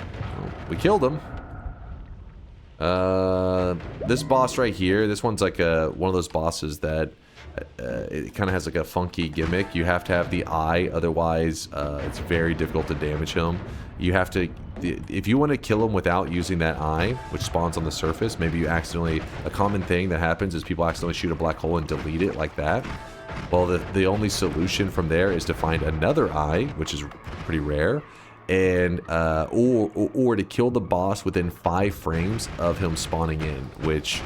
A: Oh, we killed him. This boss right here, this one's like one of those bosses that it kind of has like a funky gimmick. You have to have the eye, otherwise it's very difficult to damage him. You have to, if you want to kill him without using that eye, which spawns on the surface, maybe you accidentally, a common thing that happens is people accidentally shoot a black hole and delete it like that. Well, the only solution from there is to find another eye, which is pretty rare, and or to kill the boss within 5 frames of him spawning in, which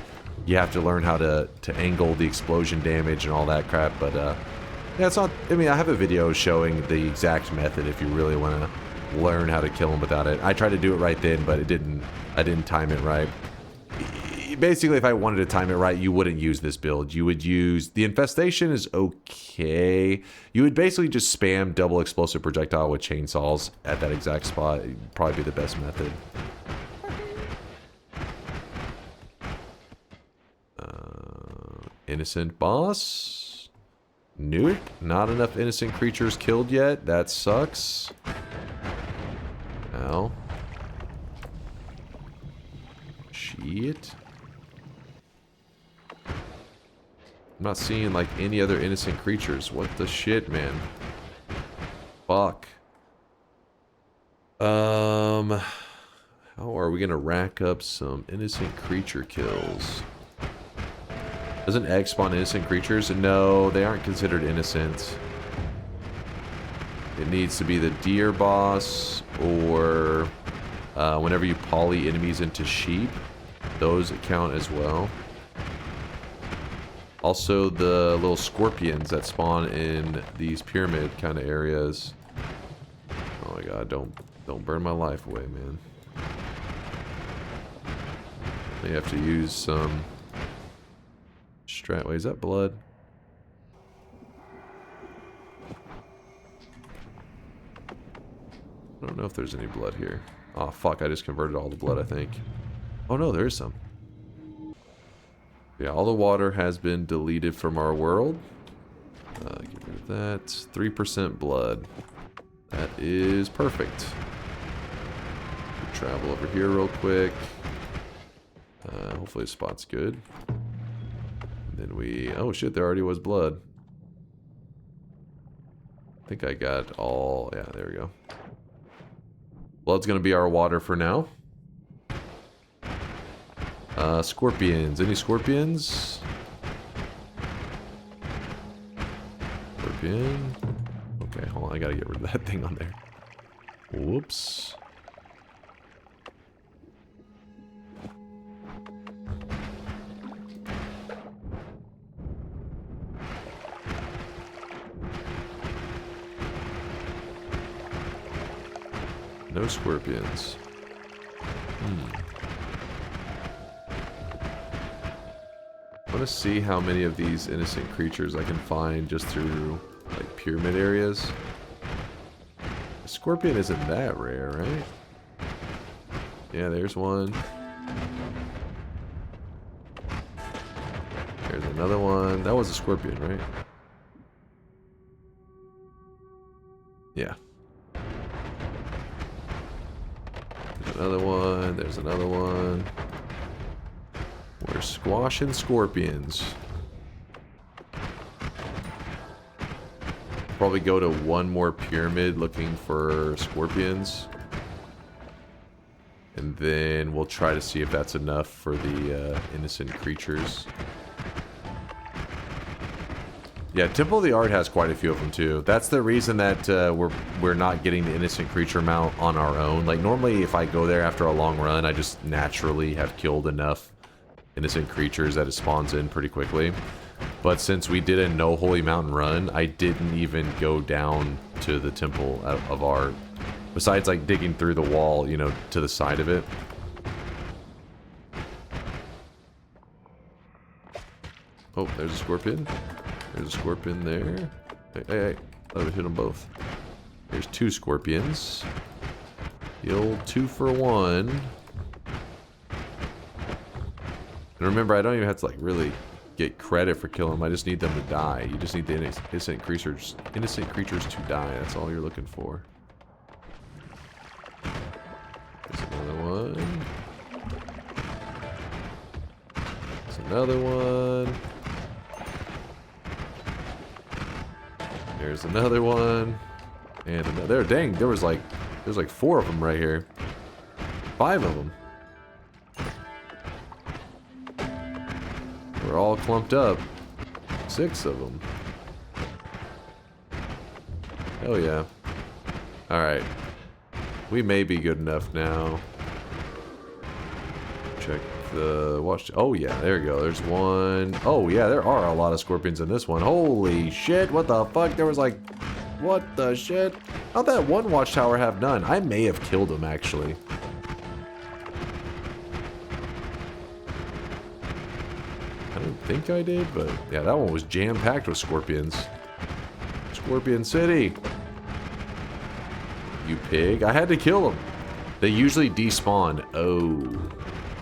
A: you have to learn how to angle the explosion damage and all that crap. But yeah, it's not. I mean, I have a video showing the exact method if you really want to learn how to kill him without it. I tried to do it right then, but I didn't time it right. Basically, if I wanted to time it right, you wouldn't use this build. You would use... The infestation is okay. You would basically just spam double explosive projectile with chainsaws at that exact spot. It'd probably be the best method. Innocent boss? Nope. Not enough innocent creatures killed yet. That sucks. Ow. Shit. I'm not seeing like any other innocent creatures. What the shit, man? Fuck. How are we gonna rack up some innocent creature kills? Doesn't X spawn innocent creatures? No, they aren't considered innocent. It needs to be the deer boss or whenever you poly enemies into sheep. Those count as well. Also, the little scorpions that spawn in these pyramid kind of areas. Oh my god, don't burn my life away, man. They have to use some strat. Wait, is that blood? I don't know if there's any blood here. Oh fuck, I just converted all the blood, I think. Oh no, there is some. Yeah, all the water has been deleted from our world. Get rid of that. 3% blood. That is perfect. Travel over here real quick. Hopefully the spot's good. And then we... Oh shit, there already was blood. think I got all... Yeah, there we go. Blood's gonna be our water for now. Scorpions. Any scorpions? Scorpion. Okay, hold on. I gotta get rid of that thing on there. Whoops. No scorpions. I want to see how many of these innocent creatures I can find just through, like, pyramid areas. A scorpion isn't that rare, right? Yeah, there's one. There's another one. That was a scorpion, right? Yeah. There's another one. There's another one. We're squashing scorpions. Probably go to one more pyramid looking for scorpions. And then we'll try to see if that's enough for the innocent creatures. Yeah, Temple of the Art has quite a few of them too. That's the reason that we're not getting the innocent creature mount on our own. Like normally if I go there after a long run, I just naturally have killed enough innocent creatures that it spawns in pretty quickly. But since we did a no holy mountain run, I didn't even go down to the Temple of Art. Besides like digging through the wall, you know, to the side of it. Oh, there's a scorpion. There's a scorpion there. Hey, hey, hey. Let me hit them both. There's two scorpions. The old 2 for 1. And remember, I don't even have to like really get credit for killing them. I just need them to die. You just need the innocent creatures to die. That's all you're looking for. There's another one. There's another one. There's another one. And another. Dang, there's like 4 of them right here. 5 of them. We're all clumped up. 6 of them. Hell yeah. Alright. We may be good enough now. Check the watch. Oh yeah, there we go. There's one. Oh yeah, there are a lot of scorpions in this one. Holy shit, what the fuck? There was like... What the shit? How'd that one watchtower have none? I may have killed him actually. I don't think I did, but yeah, that one was jam-packed with scorpions. Scorpion City. You pig. I had to kill them. They usually despawn. Oh.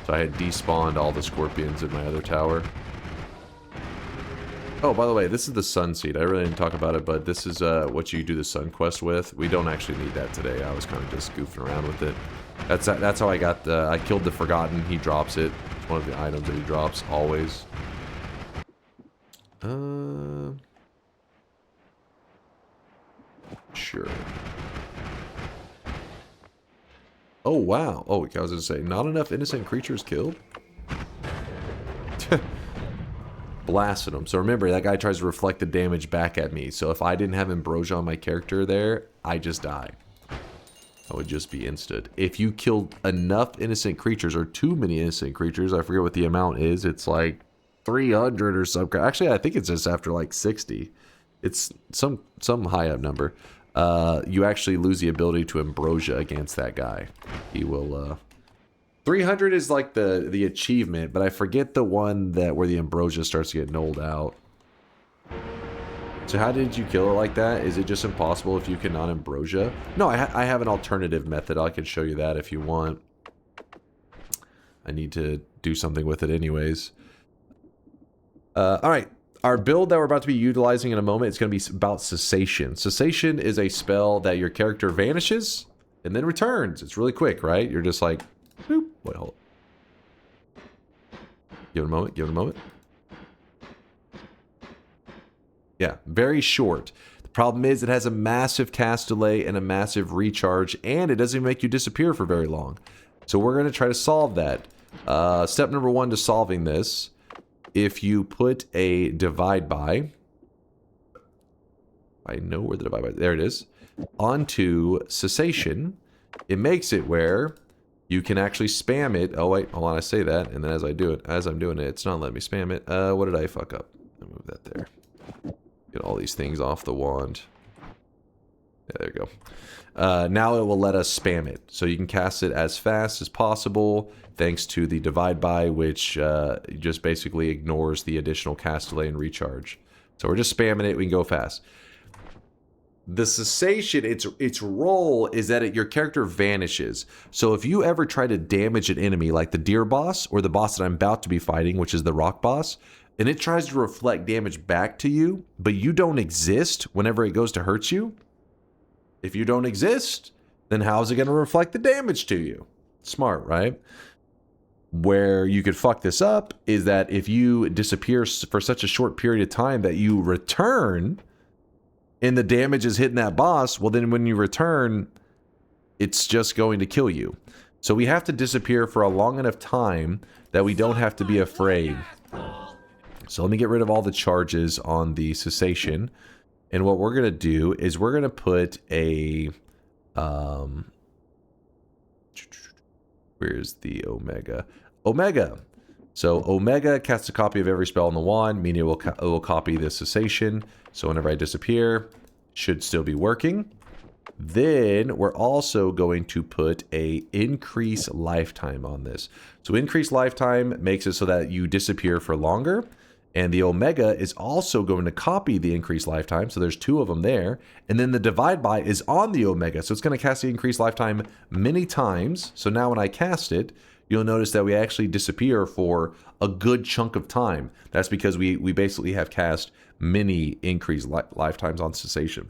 A: So I had despawned all the scorpions in my other tower. Oh, by the way, this is the sun seed. I really didn't talk about it, but this is what you do the sun quest with. We don't actually need that today. I was kind of just goofing around with it. That's how I got the... I killed the Forgotten. He drops it. It's one of the items that he drops always. Sure. Oh, wow. Oh, I was going to say, not enough innocent creatures killed? Blasted him. So remember, that guy tries to reflect the damage back at me. So if I didn't have Ambrosia on my character there, I just die. I would just be instant. If you killed enough innocent creatures, or too many innocent creatures, I forget what the amount is. It's like 300 or something. Actually, I think it's just after like 60. It's some high up number. You actually lose the ability to Ambrosia against that guy. He will... 300 is like the achievement, but I forget the one where the Ambrosia starts to get nulled out. So how did you kill it like that? Is it just impossible if you cannot Ambrosia? No, I have an alternative method. I can show you that if you want. I need to do something with it anyways. Alright. Our build that we're about to be utilizing in a moment is going to be about Cessation. Cessation is a spell that your character vanishes and then returns. It's really quick, right? You're just like, boop. Wait, hold on. Give it a moment. Give it a moment. Yeah, very short. The Problem is, it has a massive cast delay and a massive recharge, and it doesn't even make you disappear for very long. So we're going to try to solve that. Step number 1 to solving this, if you put a divide by, I know where the divide by, there it is, onto Cessation, it makes it where you can actually spam it. Oh wait, hold on, I say that, and then as I'm doing it, it's not letting me spam it. What did I fuck up? I'll move that there. Get all these things off the wand. Yeah, there you go. Now it will let us spam it. So you can cast it as fast as possible, thanks to the divide by, which just basically ignores the additional cast delay and recharge. So we're just spamming it, we can go fast. The cessation, its role is that your character vanishes. So if you ever try to damage an enemy, like the deer boss, or the boss that I'm about to be fighting, which is the rock boss, and it tries to reflect damage back to you, but you don't exist whenever it goes to hurt you, if you don't exist, then how's it going to reflect the damage to you? Smart, right? Where you could fuck this up is that if you disappear for such a short period of time that you return, and the damage is hitting that boss, well then when you return, it's just going to kill you. So we have to disappear for a long enough time that we don't have to be afraid. So let me get rid of all the charges on the cessation. And what we're going to do is we're going to put a... where's the Omega? Omega! So Omega casts a copy of every spell on the wand, meaning it will copy the cessation. So whenever I disappear, should still be working. Then we're also going to put a increase lifetime on this. So increase lifetime makes it so that you disappear for longer. And the Omega is also going to copy the increased lifetime. So there's 2 of them there. And then the divide by is on the Omega. So it's going to cast the increased lifetime many times. So now when I cast it, you'll notice that we actually disappear for a good chunk of time. That's because we basically have cast many increased lifetimes on cessation.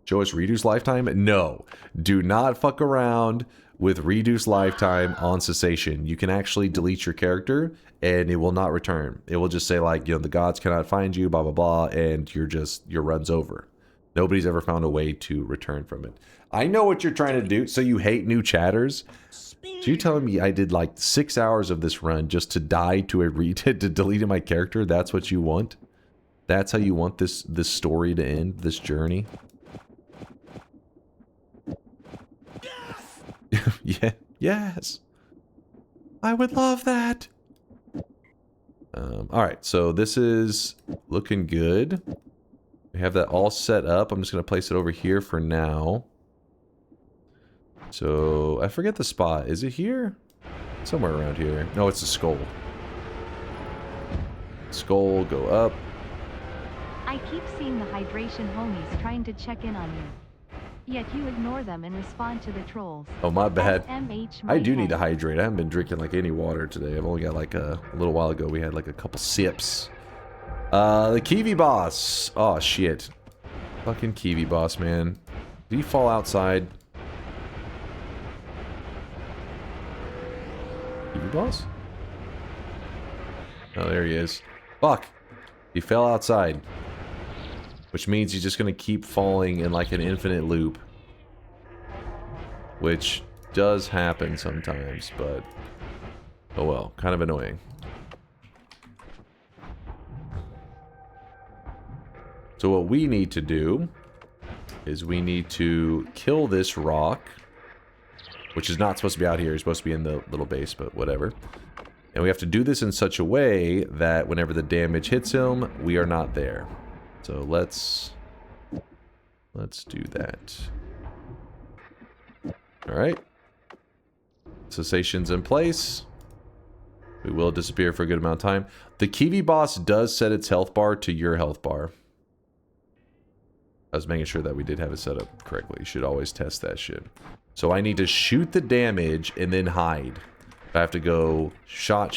A: Show us reduced lifetime? No. Do not fuck around with reduced lifetime on cessation. You can actually delete your character and it will not return. It will just say like, you know, the gods cannot find you, blah, blah, blah, and your run's over. Nobody's ever found a way to return from it. I know what you're trying to do. So you hate new chatters? So you're telling me I did like 6 hours of this run just to die to to deleting my character? That's what you want? That's how you want this story to end, this journey? Yes! Yeah, yes! I would love that! Alright, so this is looking good. We have that all set up. I'm just going to place it over here for now. So, I forget the spot. Is it here? Somewhere around here. No, it's a skull. Skull, go up.
G: I keep seeing the hydration homies trying to check in on you. Yet you ignore them and respond to the trolls.
A: Oh, my bad.
G: SMH
A: I do
G: my
A: need to
G: head.
A: hydrate. I haven't been drinking like any water today. I've only got like a little while ago we had like a couple sips. The Kivi boss. Oh, shit. Fucking Kivi boss, man. Did he fall outside? Kivi boss? Oh, there he is. Fuck. He fell outside. Which means he's just going to keep falling in like an infinite loop. Which does happen sometimes, but... oh well, kind of annoying. So what we need to do is we need to kill this rock, which is not supposed to be out here. It's supposed to be in the little base, but whatever. And we have to do this in such a way that whenever the damage hits him, we are not there. So let's do that. Alright. Cessation's in place. We will disappear for a good amount of time. The Kivi boss does set its health bar to your health bar. I was making sure that we did have it set up correctly. You should always test that shit. So I need to shoot the damage and then hide. I have to go shot.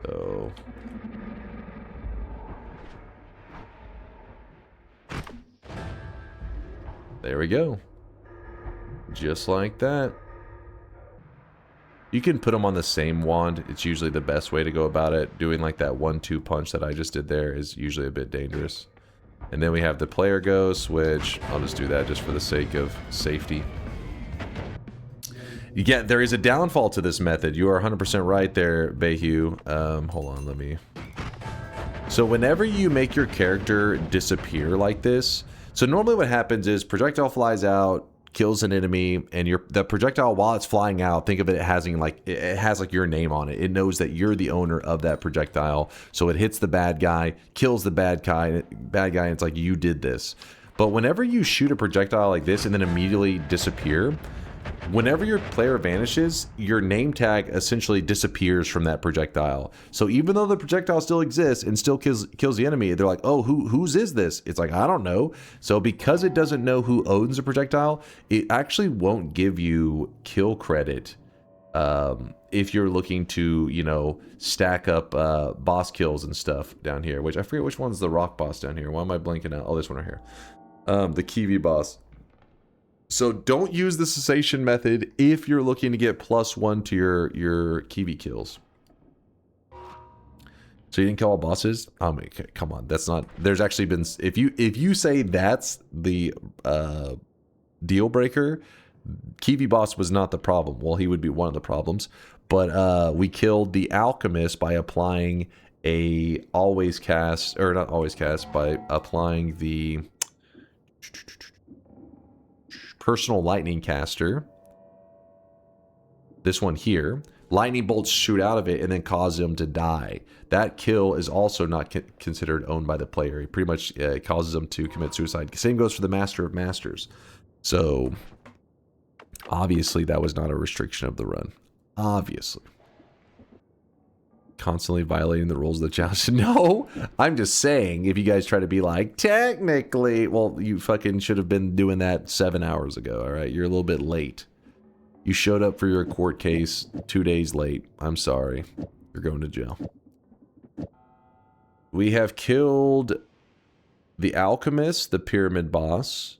A: So... there we go. Just like that. You can put them on the same wand. It's usually the best way to go about it. Doing like that 1-2 punch that I just did there is usually a bit dangerous. And then we have the player ghost, which I'll just do that just for the sake of safety. Yeah, there is a downfall to this method. You are 100% right there, Bayhu. Hold on, let me... So whenever you make your character disappear like this, so normally what happens is projectile flies out, kills an enemy, and the projectile, while it's flying out, think of it as having like, it has like your name on it. It knows that you're the owner of that projectile. So it hits the bad guy, kills the bad guy, and it's like, you did this. But whenever you shoot a projectile like this and then immediately disappear, whenever your player vanishes, your name tag essentially disappears from that projectile. So even though the projectile still exists and still kills the enemy, they're like, oh, whose is this? It's like, I don't know. So because it doesn't know who owns the projectile, it actually won't give you kill credit if you're looking to, you know, stack up boss kills and stuff down here, which I forget which one's the rock boss down here. Why am I blanking out? Oh, this one right here. The Kivi boss. So don't use the cessation method if you're looking to get +1 to your Kivi kills. So you didn't kill all bosses? Oh my, come on, that's not. There's actually been, if you say that's the deal breaker, Kivi boss was not the problem. Well, he would be one of the problems, but we killed the Alchemist by applying a always cast, or not always cast, by applying the personal lightning caster. This one here. Lightning bolts shoot out of it and then cause him to die. That kill is also not considered owned by the player. It pretty much causes him to commit suicide. Same goes for the Master of Masters. So, obviously that was not a restriction of the run. Obviously. Constantly violating the rules of the challenge. No, I'm just saying, if you guys try to be like, technically, well, you fucking should have been doing that 7 hours ago, all right? You're a little bit late. You showed up for your court case 2 days late. I'm sorry. You're going to jail. We have killed the Alchemist, the Pyramid boss,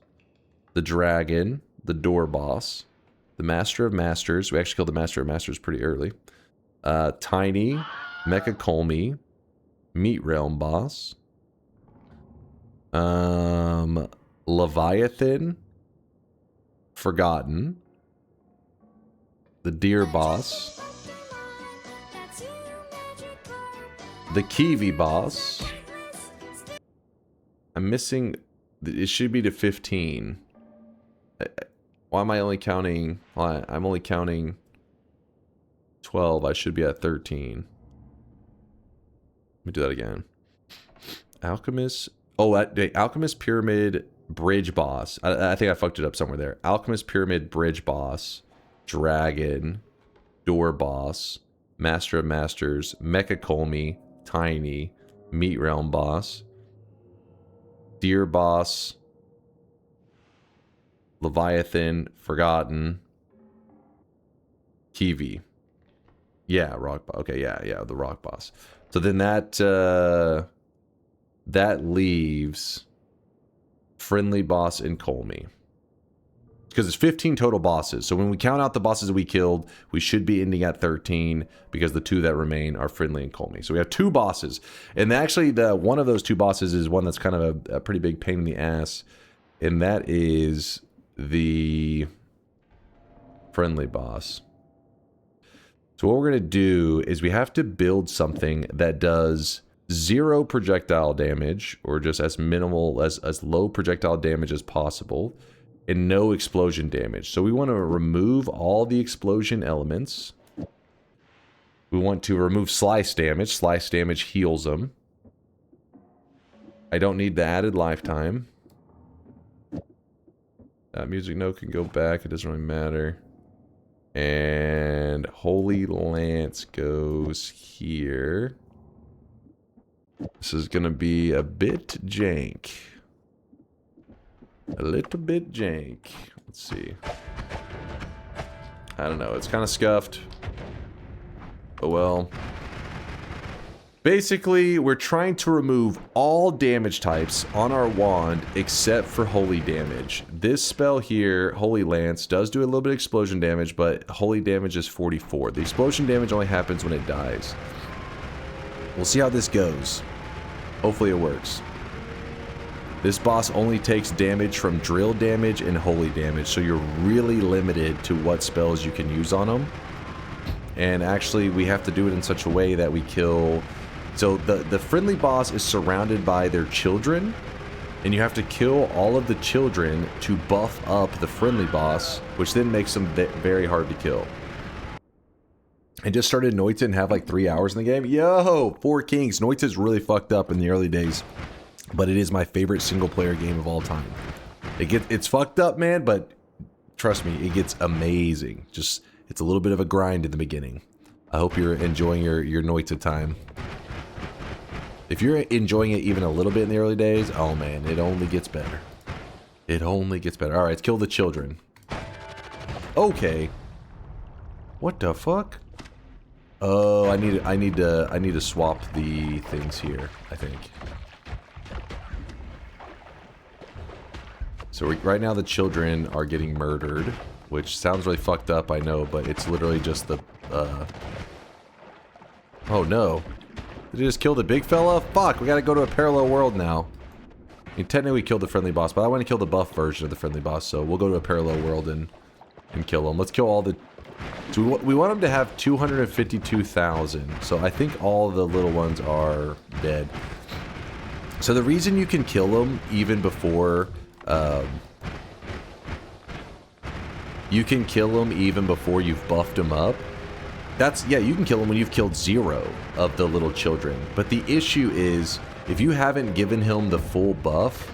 A: the Dragon, the Door boss, the Master of Masters. We actually killed the Master of Masters pretty early. Tiny, Mecha Kolmi, Meat Realm boss, Leviathan, Forgotten, the Deer boss, the Kivi boss. I'm missing, it should be to 15. Why am I only counting, I'm only counting 12, I should be at 13. Let me do that again. Alchemist. Oh, Alchemist Pyramid Bridge boss. I think I fucked it up somewhere there. Alchemist Pyramid Bridge boss. Dragon. Door boss. Master of Masters. Mecha Kolmi. Tiny. Meat Realm boss. Deer boss. Leviathan. Forgotten. Kivi. Yeah, rock boss. Okay, yeah, the rock boss. So then that leaves friendly boss and Kolmi. Because it's 15 total bosses. So when we count out the bosses that we killed, we should be ending at 13 because the 2 that remain are friendly and Kolmi. So we have 2 bosses. And actually one of those 2 bosses is one that's kind of a pretty big pain in the ass. And that is the friendly boss. So what we're going to do is we have to build something that does 0 projectile damage, or just as minimal, as low projectile damage as possible, and no explosion damage. So we want to remove all the explosion elements. We want to remove slice damage. Slice damage heals them. I don't need the added lifetime. That music note can go back. It doesn't really matter. And Holy Lance goes here. This is going to be a bit jank. A little bit jank. Let's see. I don't know. It's kind of scuffed. Oh well. Basically, we're trying to remove all damage types on our wand except for holy damage. This spell here, Holy Lance, does do a little bit of explosion damage, but holy damage is 44. The explosion damage only happens when it dies. We'll see how this goes. Hopefully it works. This boss only takes damage from drill damage and holy damage, so you're really limited to what spells you can use on him. And actually, we have to do it in such a way that we kill... So the friendly boss is surrounded by their children, and you have to kill all of the children to buff up the friendly boss, which then makes them very hard to kill. I just started Noita and have like 3 hours in the game. Yo, 4 Kings. Noita's really fucked up in the early days, but it is my favorite single player game of all time. It's fucked up, man, but trust me, it gets amazing. Just, it's a little bit of a grind in the beginning. I hope you're enjoying your Noita time. If you're enjoying it even a little bit in the early days, oh man, it only gets better. It only gets better. All right, let's kill the children. Okay. What the fuck? Oh, I need to swap the things here, I think. So right now the children are getting murdered, which sounds really fucked up, I know, but it's literally just the oh no. Did they just kill the big fella? Fuck, we gotta go to a parallel world now. I mean, technically we killed the friendly boss, but I want to kill the buff version of the friendly boss, so we'll go to a parallel world and kill him. Let's kill all the... So we want them to have 252,000. So I think all the little ones are dead. So the reason you can kill them even before... you can kill them even before you've buffed them up. That's... Yeah, you can kill them when you've killed 0 of the little children. But the issue is, if you haven't given him the full buff,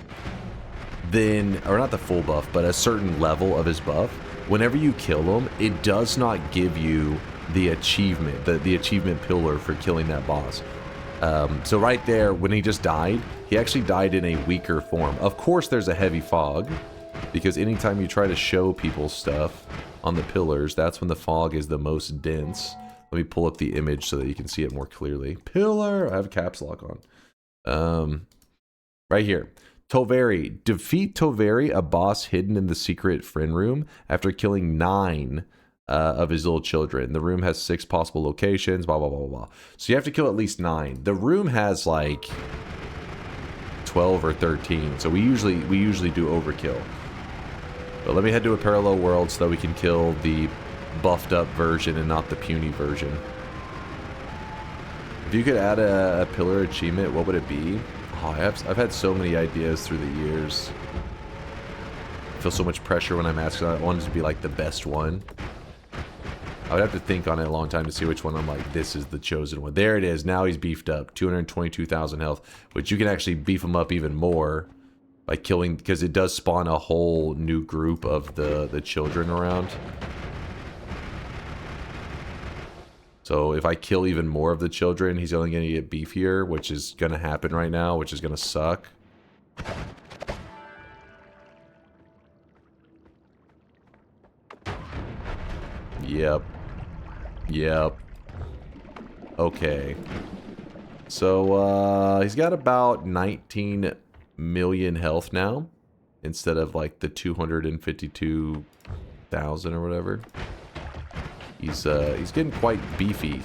A: then... Or not the full buff, but a certain level of his buff. Whenever you kill him, it does not give you the achievement, the achievement pillar for killing that boss. So right there, when he just died, he actually died in a weaker form. Of course there's a heavy fog, because anytime you try to show people stuff on the pillars, that's when the fog is the most dense. Let me pull up the image so that you can see it more clearly. Pillar! I have caps lock on. Right here. Toveri. Defeat Toveri, a boss hidden in the secret friend room, after killing 9 of his little children. The room has 6 possible locations, blah, blah, blah, blah. So you have to kill at least 9. The room has like 12 or 13, so we usually do overkill. But let me head to a parallel world so that we can kill the buffed up version and not the puny version. If you could add a pillar achievement, what would it be? Oh, I've had so many ideas through the years. I feel so much pressure when I'm asking. I want it to be like the best one. I would have to think on it a long time to see which one I'm like, this is the chosen one. There it is. Now he's beefed up. 222,000 health, which you can actually beef him up even more by killing, because it does spawn a whole new group of the children around. So if I kill even more of the children, he's only going to get beefier, which is going to happen right now, which is going to suck. Yep. Yep. Okay. So, he's got about 19 million health now, instead of like the 252,000 or whatever. He's getting quite beefy.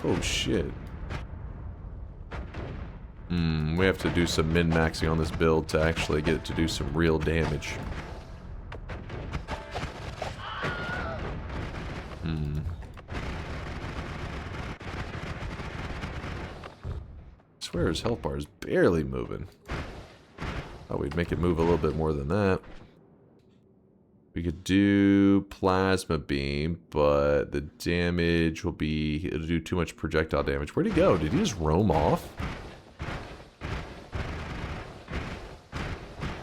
A: Oh shit. We have to do some min-maxing on this build to actually get it to do some real damage. I swear his health bar is barely moving. Thought we'd make it move a little bit more than that. We could do plasma beam, but the damage will be... It'll do too much projectile damage. Where'd he go? Did he just roam off?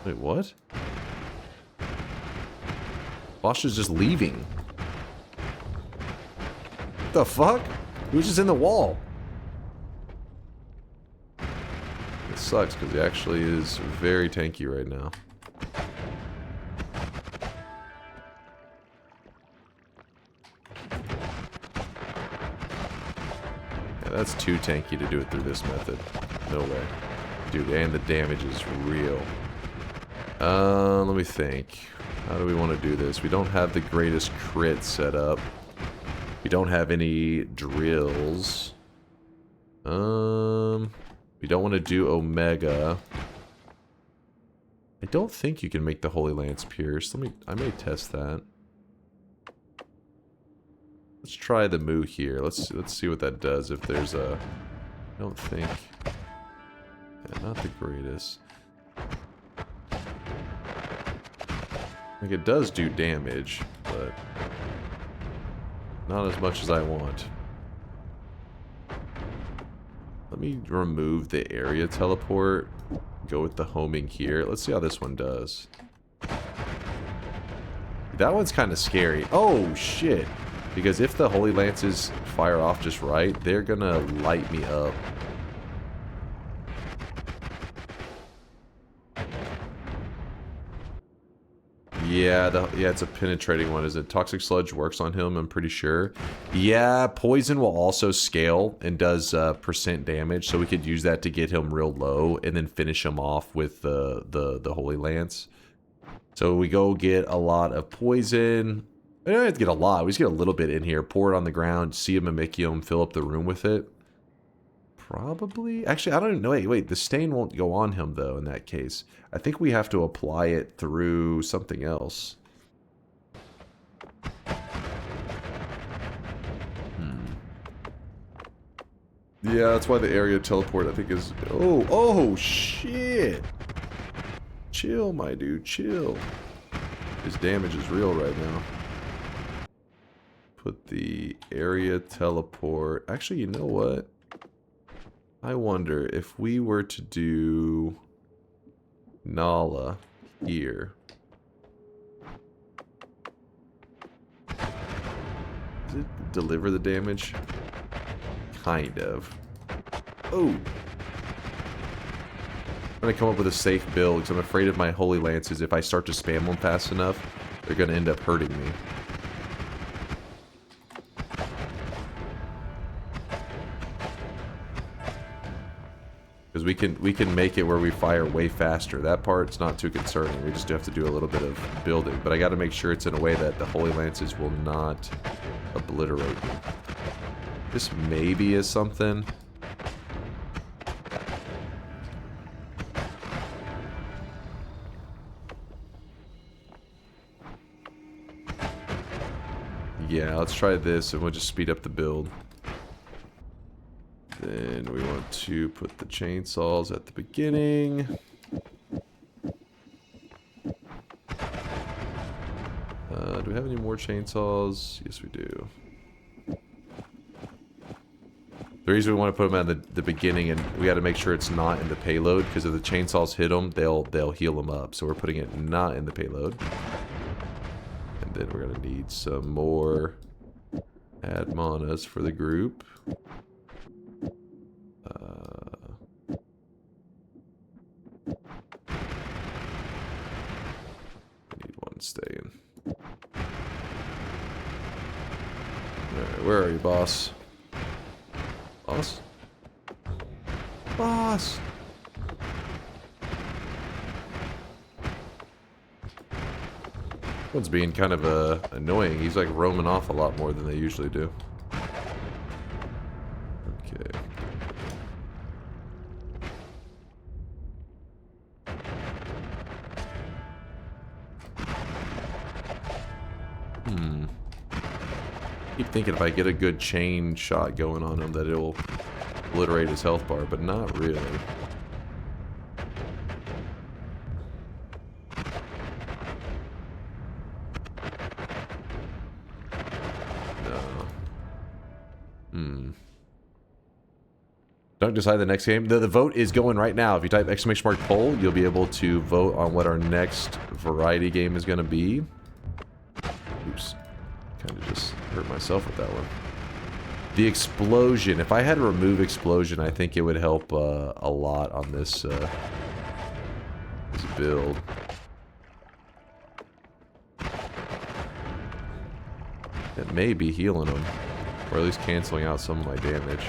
A: Wait, what? Bosch is just leaving. What the fuck? He was just in the wall. It sucks because he actually is very tanky right now. Yeah, that's too tanky to do it through this method. No way. Dude, and the damage is real. Let me think. How do we want to do this? We don't have the greatest crit set up. We don't have any drills. We don't want to do Omega. I don't think you can make the Holy Lance pierce. I may test that. Let's try the Moo here. Let's see what that does. If there's a, I don't think. Yeah, not the greatest. Like it does do damage, but not as much as I want. Let me remove the area teleport. Go with the homing here. Let's see how this one does. That one's kind of scary. Oh, shit. Because if the Holy Lances fire off just right, they're gonna light me up. Yeah, it's a penetrating one, isn't it? Toxic Sludge works on him, I'm pretty sure. Yeah, Poison will also scale and does percent damage, so we could use that to get him real low and then finish him off with the Holy Lance. So we go get a lot of Poison. I don't have to get a lot, we just get a little bit in here, pour it on the ground, see a Mimikyu, fill up the room with it. Probably. Actually, I don't even know. Wait, the stain won't go on him, though, in that case. I think we have to apply it through something else. Yeah, that's why the area teleport, I think, is... Oh, shit! Chill, my dude, chill. His damage is real right now. Put the area teleport... Actually, you know what? I wonder if we were to do Nala here. Does it deliver the damage? Kind of. Oh! I'm gonna come up with a safe build because I'm afraid of my Holy Lances. If I start to spam them fast enough, they're gonna end up hurting me. Because we can make it where we fire way faster. That part's not too concerning. We just have to do a little bit of building. But I got to make sure it's in a way that the Holy Lances will not obliterate me. This maybe is something. Yeah, let's try this and we'll just speed up the build. Then we want to put the chainsaws at the beginning. Do we have any more chainsaws? Yes, we do. The reason we want to put them at the beginning, and we got to make sure it's not in the payload, because if the chainsaws hit them, they'll heal them up. So we're putting it not in the payload. And then we're going to need some more add manas for the group. Need one staying. Alright, where are you, boss? Boss? Boss! One's being kind of annoying. He's like roaming off a lot more than they usually do. Okay. Keep thinking if I get a good chain shot going on him that it'll obliterate his health bar, but not really. No. Don't decide the next game. The vote is going right now. If you type !poll, you'll be able to vote on what our next variety game is going to be. Oops. Kind of just hurt myself with that one. The explosion. If I had to remove explosion, I think it would help a lot on this, this build. It may be healing them, or at least canceling out some of my damage.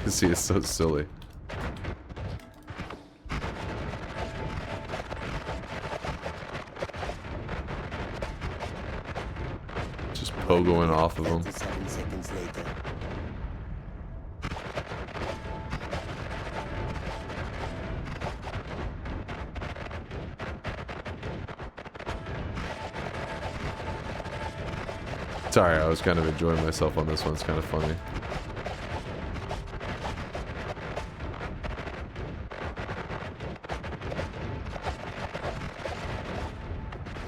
A: See, it's so silly. Just pogoing off of him.
I: 27 seconds later.
A: Sorry, I was kind of enjoying myself on this one. It's kind of funny.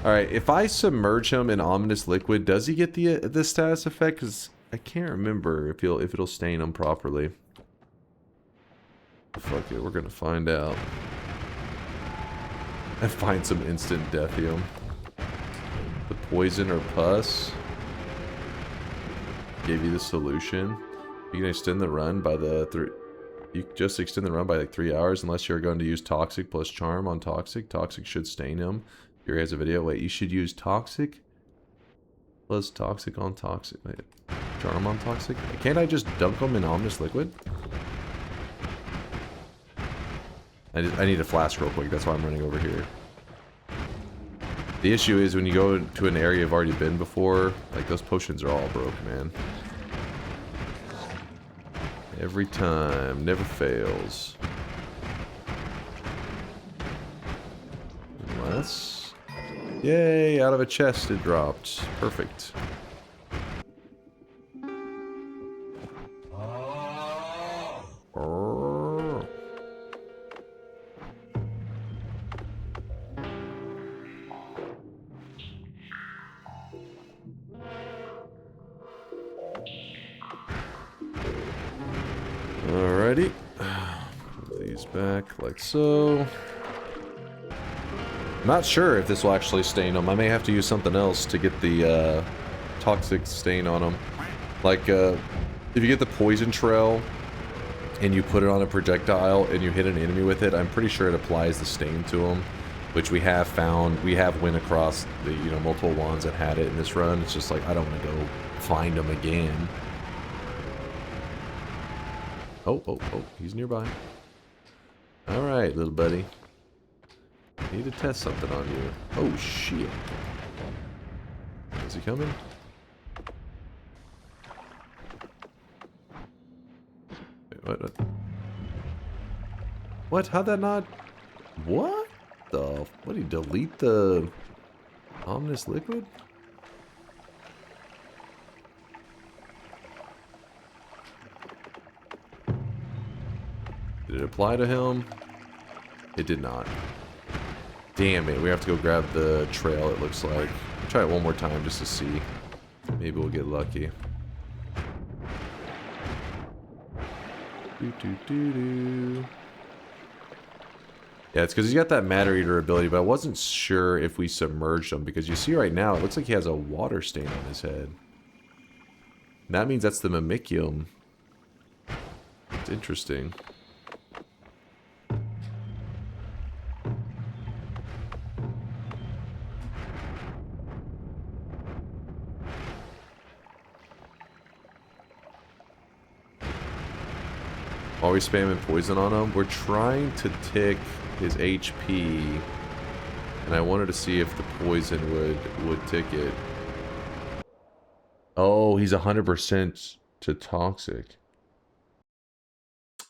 A: Alright, if I submerge him in ominous liquid, does he get the status effect? Because I can't remember if it'll stain him properly. Fuck it, we're gonna find out. And find some instant deathium. The poison or pus gave you the solution. You can extend the run by you just extend the run by like 3 hours unless you're going to use toxic plus charm on toxic. Toxic should stain him. Here has a video. Wait, you should use toxic plus toxic on toxic. Wait, charm on toxic? Can't I just dunk him in ominous liquid? I need a flask real quick. That's why I'm running over here. The issue is when you go to an area you've already been before, like those potions are all broke, man. Every time, never fails. Unless, yay! Out of a chest it dropped. Perfect. Alrighty. Put these back like so. Not sure if this will actually stain them. I may have to use something else to get the toxic stain on them. Like, if you get the poison trail and you put it on a projectile and you hit an enemy with it, I'm pretty sure it applies the stain to them. Which we have found. We have went across the, multiple wands that had it in this run. It's just like, I don't want to go find them again. Oh, he's nearby. Alright, little buddy. Need to test something on you. Oh, shit. Is he coming? Wait, what? What? How'd that not... What the... What, did he delete the... ominous liquid? Did it apply to him? It did not. Damn it, we have to go grab the trail, it looks like. Try it one more time just to see. Maybe we'll get lucky. Yeah, it's because he's got that Matter Eater ability, but I wasn't sure if we submerged him, because you see right now, it looks like he has a water stain on his head. And that means that's the Mimicium. It's interesting. Are we spamming poison on him? We're trying to tick his HP, and I wanted to see if the poison would tick it. Oh, he's 100% to toxic.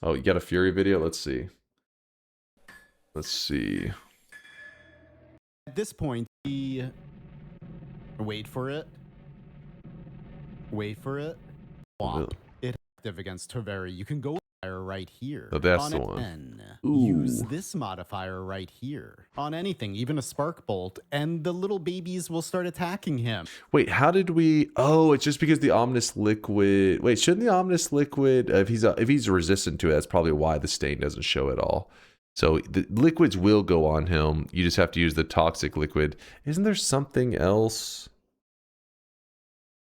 A: Oh, you got a Fury video? Let's see. Let's see.
J: At this point, wait for it. Wait for it. Swap. It active against Toveri. You can go right here.
A: Oh, that's
J: on
A: the one.
J: N,
A: Ooh.
J: use this modifier right here. On anything, even a spark bolt, and the little babies will start attacking him.
A: Wait, how did we... Oh, it's just because the ominous liquid... Wait, shouldn't the ominous liquid... If he's resistant to it, that's probably why the stain doesn't show at all. So the liquids will go on him. You just have to use the toxic liquid. Isn't there something else?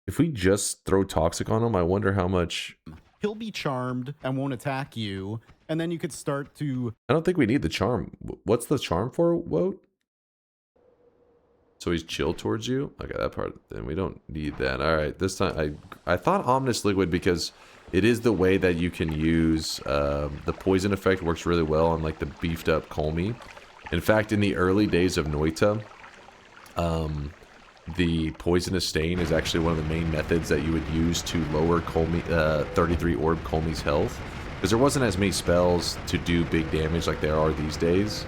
A: If we just throw toxic on him, I wonder how much...
J: He'll be charmed and won't attack you, and then you could start to...
A: I don't think we need the charm. What's the charm for, Woat? So he's chill towards you? Okay, that part, then we don't need that. Alright, this time, I thought ominous liquid because It is the way that you can use the poison effect works really well on like the beefed up Kolmi. In fact, in the early days of Noita, the poisonous stain is actually one of the main methods that you would use to lower Kolmi, 33 orb Kolmi's health. Because there wasn't as many spells to do big damage like there are these days.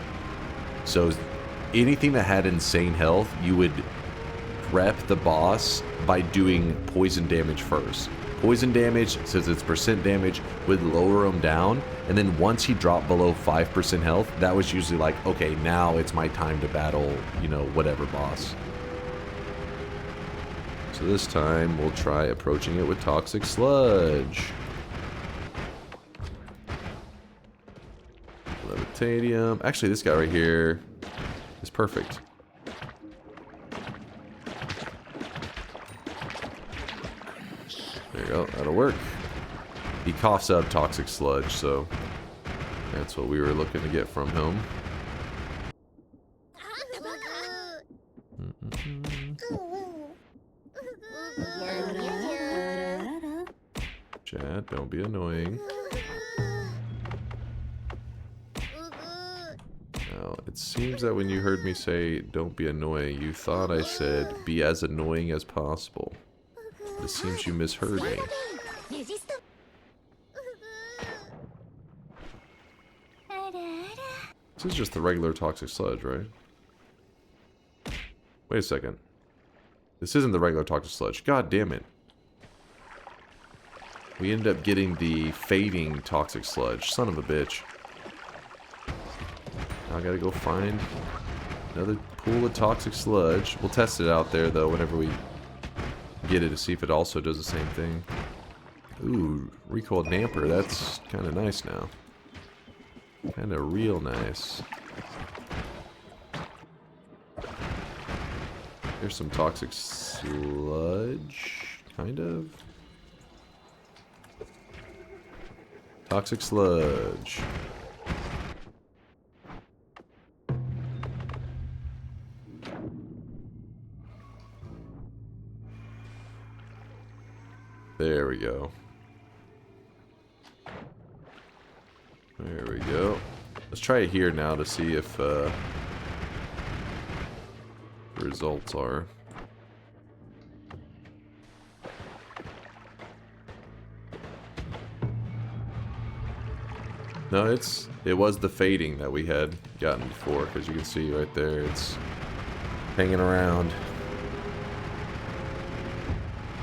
A: So anything that had insane health, you would prep the boss by doing poison damage first. Poison damage, since it's percent damage, would lower him down, and then once he dropped below 5% health, that was usually like, okay, now it's my time to battle, you know, whatever boss. So this time, we'll try approaching it with Toxic Sludge. Levitanium. Actually, this guy right here is perfect. There you go, that'll work. He coughs up Toxic Sludge, so that's what we were looking to get from him. Chat, don't be annoying. Now, it seems that when you heard me say, don't be annoying, you thought I said, be as annoying as possible. It seems you misheard me. This is just the regular Toxic Sludge, right? Wait a second. This isn't the regular Toxic Sludge. God damn it. We ended up getting the fading Toxic Sludge. Son of a bitch. Now I gotta go find another pool of Toxic Sludge. We'll test it out there, though, whenever we get it to see if it also does the same thing. Ooh, recoil damper. That's kind of nice now. Kind of real nice. Here's some Toxic Sludge. Kind of. Toxic Sludge. There we go. There we go. Let's try it here now to see if the results are. No, it was the fading that we had gotten before, because you can see right there it's hanging around.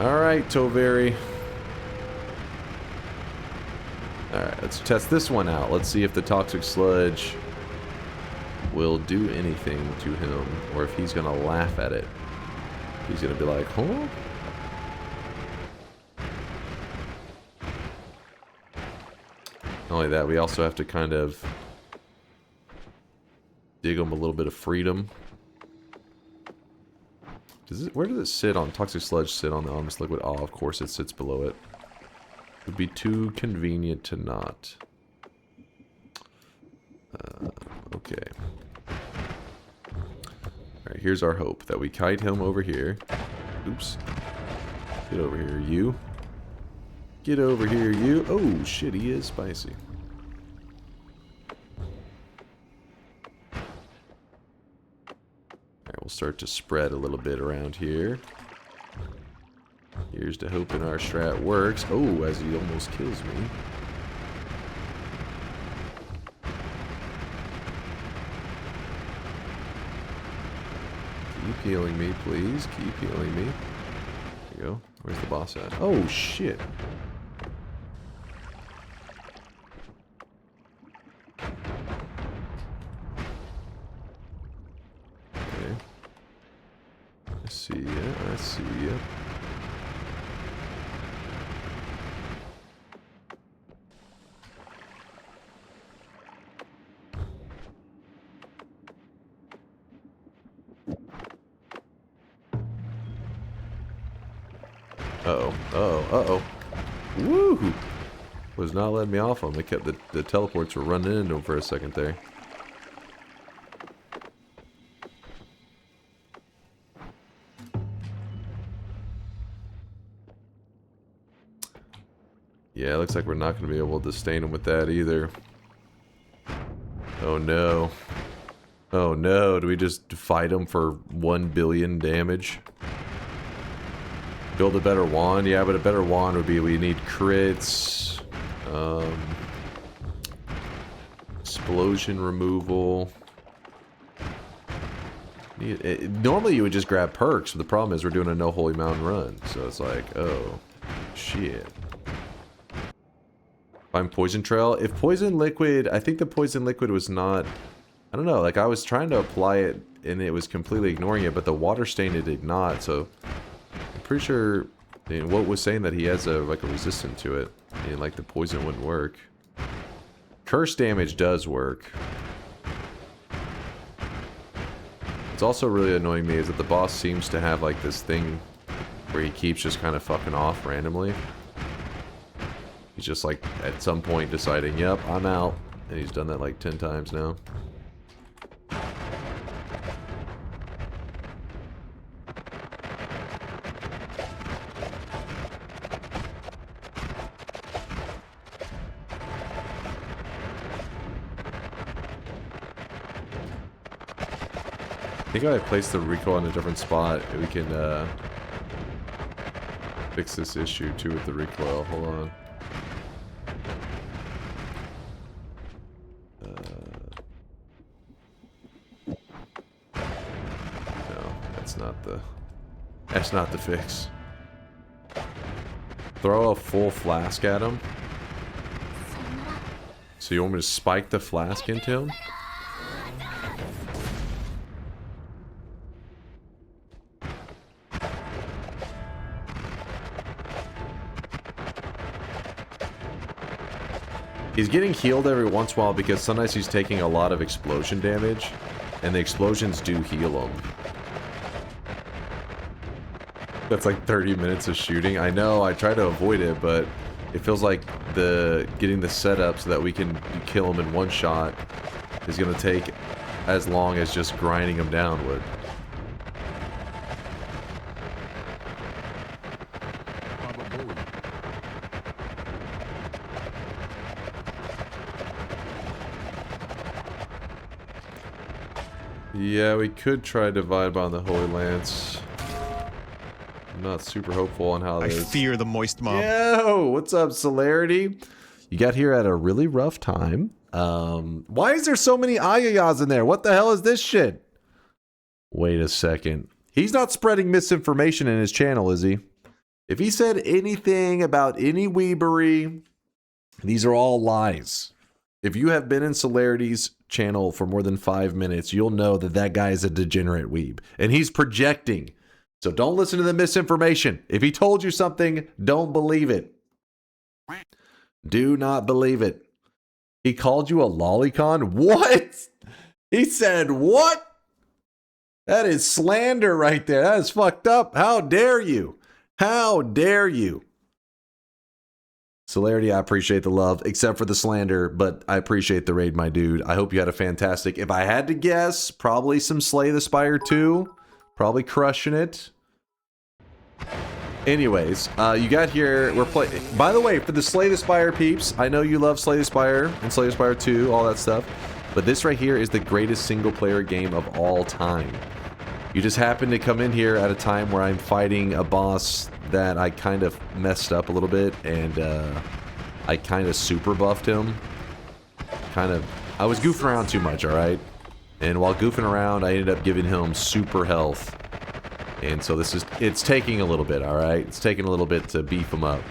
A: Alright, Toveri. Alright, let's test this one out. Let's see if the Toxic Sludge will do anything to him, or if he's gonna laugh at it. He's gonna be like, huh? Not only that, we also have to kind of dig him a little bit of freedom. Where does it sit on Toxic Sludge? Sit on the Alchemist liquid? Oh, of course it sits below it. It would be too convenient to not. Okay. Alright, here's our hope. That we kite him over here. Oops. Get over here, you. Get over here, you. Oh, shit, he is spicy. Alright, we'll start to spread a little bit around here. Here's to hoping our strat works. Oh, as he almost kills me. Keep healing me, please. Keep healing me. There you go. Where's the boss at? Oh, shit. Okay. I see ya. I see ya. Uh-oh. Uh-oh. Uh-oh. Woo! Was not letting me off him. They kept the teleports were running into him for a second there. Yeah, it looks like we're not going to be able to sustain him with that either. Oh no. Oh no, do we just fight him for 1 billion damage? Build a better wand? Yeah, but a better wand would be we need crits. Explosion removal. Normally you would just grab perks, but the problem is we're doing a no holy mountain run. So it's like, oh, shit. Find poison trail. If poison liquid, I think the poison liquid was not, I don't know, like I was trying to apply it and it was completely ignoring it, but the water stain it did not. So I'm pretty sure what was saying that he has a like a resistance to it, and like the poison wouldn't work. Curse damage does work. What's also really annoying me is that the boss seems to have like this thing where he keeps just kind of fucking off randomly. He's just like at some point deciding, yep, I'm out. And he's done that like 10 times now. I think if I place the recoil in a different spot, we can fix this issue too with the recoil. Hold on. No, that's not the fix. Throw a full flask at him. So you want me to spike the flask into him? He's getting healed every once in a while because sometimes he's taking a lot of explosion damage, and the explosions do heal him. That's like 30 minutes of shooting. I know, I try to avoid it, but it feels like getting the setup so that we can kill him in one shot is going to take as long as just grinding him down would. Yeah, we could try Divide by the Holy Lance. I'm not super hopeful on how this...
K: I fear the moist mob.
A: Yo, what's up, Celerity? You got here at a really rough time. Why is there so many Ayayas in there? What the hell is this shit? Wait a second. He's not spreading misinformation in his channel, is he? If he said anything about any weebery, these are all lies. If you have been in Celerity's channel for more than 5 minutes, you'll know that that guy is a degenerate weeb. And he's projecting. So don't listen to the misinformation. If he told you something, don't believe it. Do not believe it. He called you a lolicon? What? He said what? That is slander right there. That is fucked up. How dare you? How dare you? Celerity, I appreciate the love, except for the slander, but I appreciate the raid, my dude. I hope you had a fantastic... If I had to guess, probably some Slay the Spire 2. Probably crushing it. Anyways, you got here... We're playing... By the way, for the Slay the Spire peeps, I know you love Slay the Spire and Slay the Spire 2, all that stuff. But this right here is the greatest single-player game of all time. You just happen to come in here at a time where I'm fighting a boss that I kind of messed up a little bit, and I kind of super buffed him. I was goofing around too much, alright? And while goofing around, I ended up giving him super health. And so it's taking a little bit, alright? It's taking a little bit to beef him up.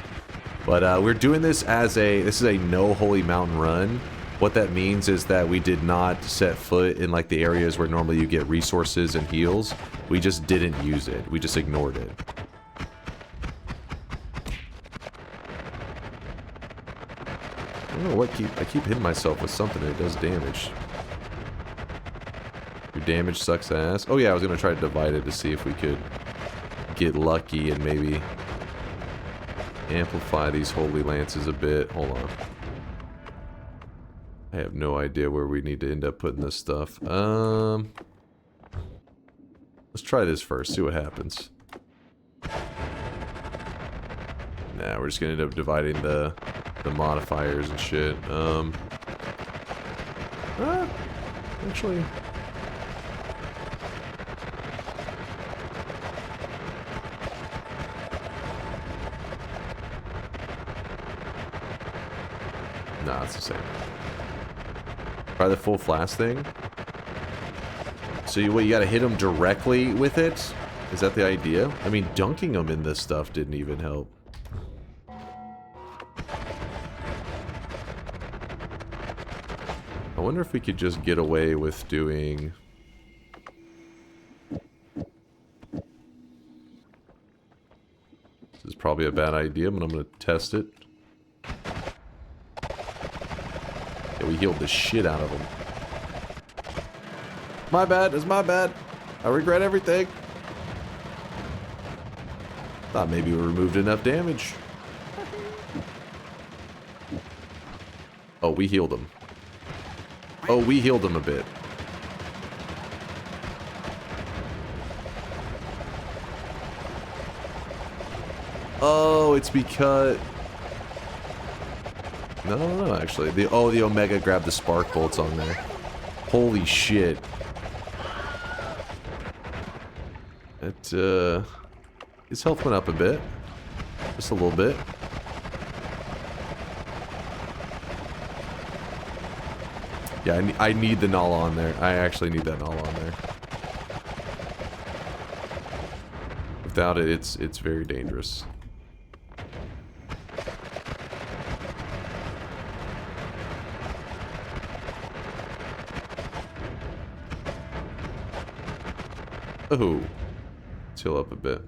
A: But we're doing this as this is a no holy mountain run. What that means is that we did not set foot in like the areas where normally you get resources and heals. We just didn't use it. We just ignored it. I don't know what I keep hitting myself with something that does damage. Your damage sucks ass. Oh yeah, I was gonna try to divide it to see if we could get lucky and maybe amplify these holy lances a bit. Hold on. I have no idea where we need to end up putting this stuff. Let's try this first, see what happens. Nah, we're just gonna end up dividing the modifiers and shit. Actually. Nah, it's the same. Try the full flask thing. So you gotta hit them directly with it? Is that the idea? I mean, dunking them in this stuff didn't even help. I wonder if we could just get away with doing... This is probably a bad idea, but I'm gonna test it. Yeah, we healed the shit out of them. My bad, it's my bad. I regret everything. Thought maybe we removed enough damage. Oh, we healed him. Oh, we healed him a bit. Oh, it's because... No, actually. The Omega grabbed the spark bolts on there. Holy shit. His health went up a bit. Just a little bit. Yeah, I need the null on there. I actually need that null on there. Without it, it's very dangerous. Oh. Let's heal up a bit.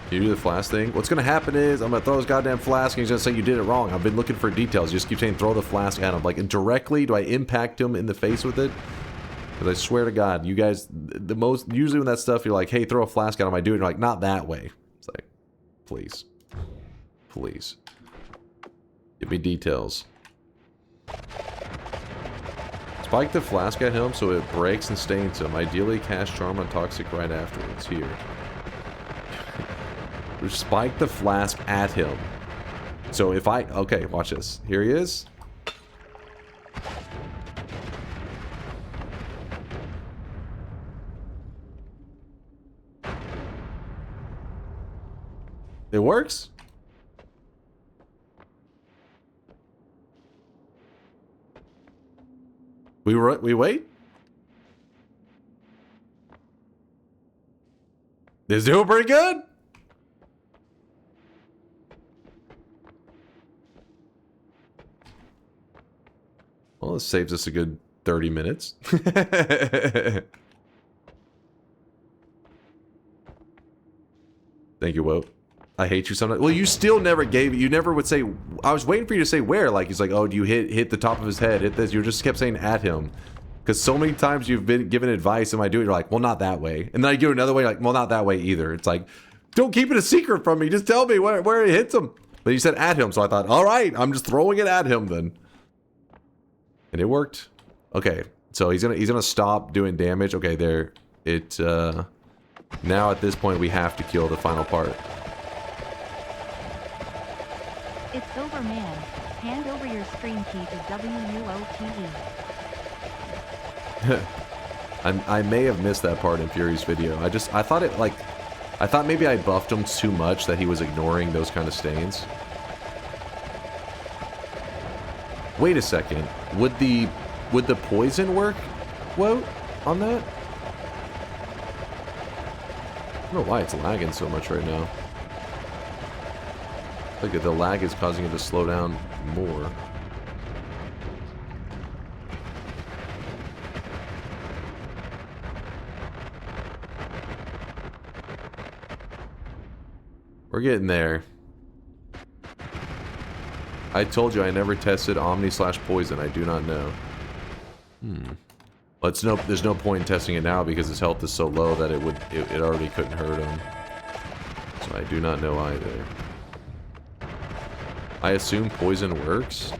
A: Can you do the flask thing? What's gonna happen is I'm gonna throw this goddamn flask and he's gonna say you did it wrong. I've been looking for details. You just keep saying throw the flask at him. Like, directly, do I impact him in the face with it? Because I swear to God, you guys, usually when that stuff, you're like, hey, throw a flask at him, I do it. You're like, not that way. It's like, please. Please. Give me details. Spike the flask at him so it breaks and stains him. Ideally, cast Charm on Toxic right afterwards. Here. Spike the flask at him. So if I... Okay, watch this. Here he is. It works? We wait? It's doing pretty good. Well, this saves us a good 30 minutes. Thank you, Woe. I hate you sometimes. Well, you still never gave it. You never would say... I was waiting for you to say where. Like, he's like, oh, do you hit the top of his head? Hit this. You just kept saying at him. Because so many times you've been given advice and I do it, you're like, well, not that way. And then I give it another way, like, well, not that way either. It's like, don't keep it a secret from me. Just tell me where it hits him. But you said at him, so I thought, all right, I'm just throwing it at him then. And it worked. Okay, so he's gonna stop doing damage. Okay, there. It now at this point we have to kill the final part.
G: It's over, man. Hand over your stream key to WUOTE.
A: I may have missed that part in Fury's video. I thought maybe I buffed him too much that he was ignoring those kind of stains. Wait a second. Would the poison work, Whoa, on that? I don't know why it's lagging so much right now. Look at the lag is causing it to slow down more. We're getting there. I told you I never tested Omni/Poison. I do not know. Well, there's no point in testing it now because his health is so low that it already couldn't hurt him. So I do not know either. I assume poison works.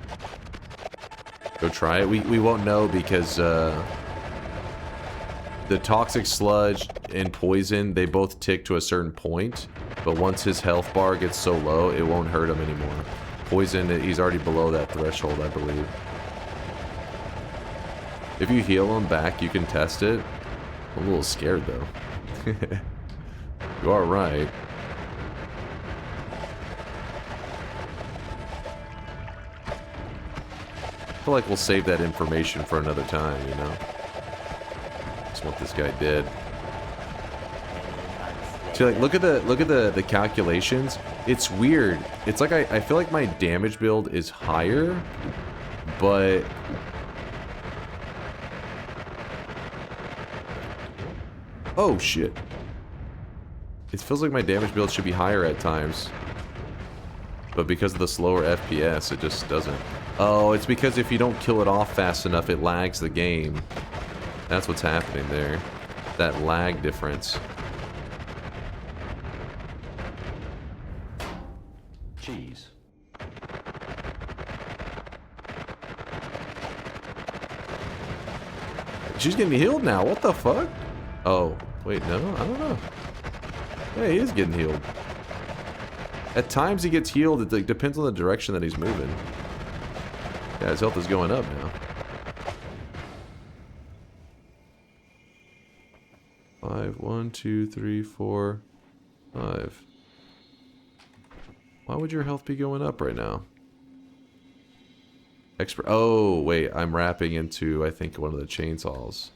A: Go try it. We won't know because the toxic sludge and poison, they both tick to a certain point. But once his health bar gets so low, it won't hurt him anymore. Poison, he's already below that threshold, I believe. If you heal him back, you can test it. I'm a little scared, though. You are right. I feel like we'll save that information for another time, you know? That's what this guy did. See, like, look at the calculations. It's weird. It's like I feel like my damage build is higher, but oh shit. It feels like my damage build should be higher at times. But because of the slower FPS, it just doesn't. Oh, it's because if you don't kill it off fast enough, it lags the game. That's what's happening there. That lag difference.
K: Jeez.
A: She's getting healed now. What the fuck? Oh, wait, no? I don't know. Yeah, he is getting healed. At times he gets healed. It like, depends on the direction that he's moving. Yeah, his health is going up now. 5, 1, 2, 3, 4, 5. Why would your health be going up right now? Oh, wait. I'm wrapping into, I think, one of the chainsaws.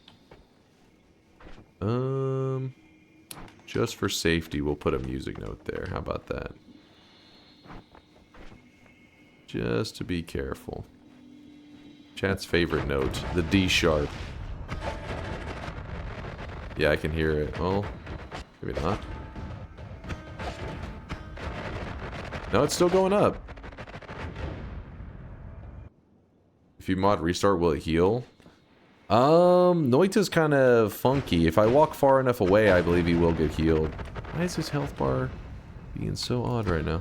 A: Just for safety, we'll put a music note there. How about that? Just to be careful. Chat's favorite note, the D sharp. Yeah, I can hear it. Oh, maybe not. No, it's still going up. If you mod restart, will it heal? Noita's kind of funky. If I walk far enough away, I believe he will get healed. Why is his health bar being so odd right now?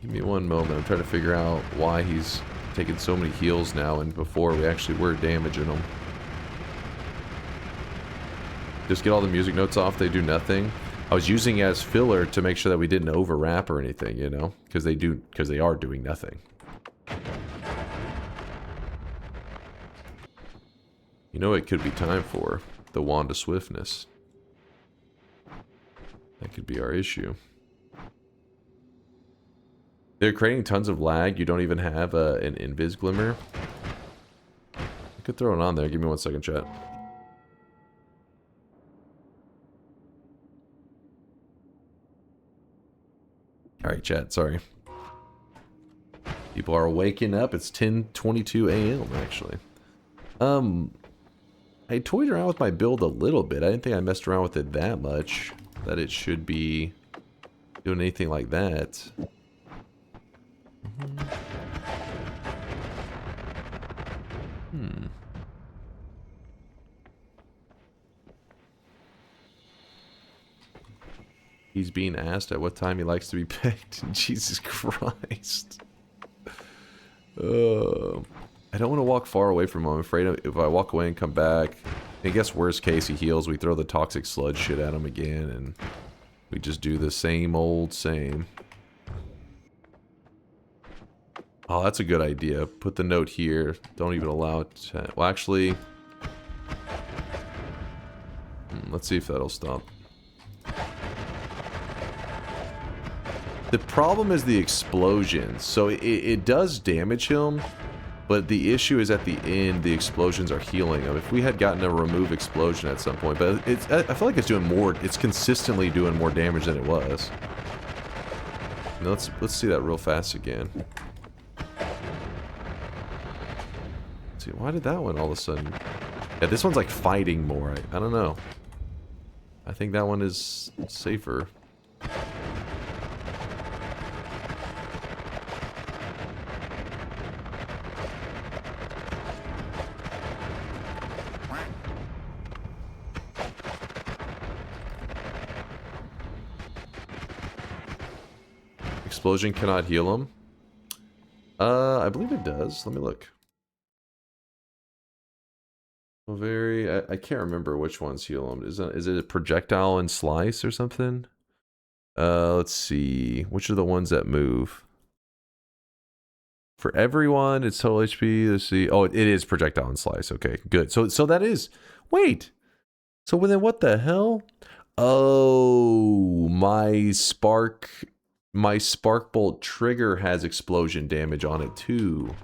A: Give me one moment. I'm trying to figure out why he's taking so many heals now, and before we actually were damaging him. Just get all the music notes off, they do nothing. I was using it as filler to make sure that we didn't overwrap or anything, you know? Because they are doing nothing. You know, it could be time for the Wand of Swiftness. That could be our issue. They're creating tons of lag. You don't even have an invis glimmer. I could throw it on there. Give me 1 second, chat. Alright, chat. Sorry. People are waking up. It's 10:22 a.m. actually. I toyed around with my build a little bit. I didn't think I messed around with it that much. That it should be doing anything like that. He's being asked at what time he likes to be pegged. Jesus Christ. I don't want to walk far away from him. I'm afraid if I walk away and come back, I guess worst case he heals, we throw the toxic sludge shit at him again, and we just do the same old same. Oh, that's a good idea. Put the note here. Don't even allow it to... Well, actually... let's see if that'll stop. The problem is the explosions. So it does damage him, but the issue is at the end, the explosions are healing him. If we had gotten a remove explosion at some point, but I feel like it's doing more, it's consistently doing more damage than it was. Now let's see that real fast again. Let's see, why did that one all of a sudden? Yeah, this one's like fighting more. I don't know. I think that one is safer. Explosion cannot heal him. I believe it does. Let me look. Toveri, I can't remember which ones heal him. Is it a projectile and slice or something? Let's see. Which are the ones that move? For everyone, it's total HP. Let's see. Oh, it is projectile and slice. Okay, good. So that is. Wait. So then what the hell? Oh, my spark bolt trigger has explosion damage on it too.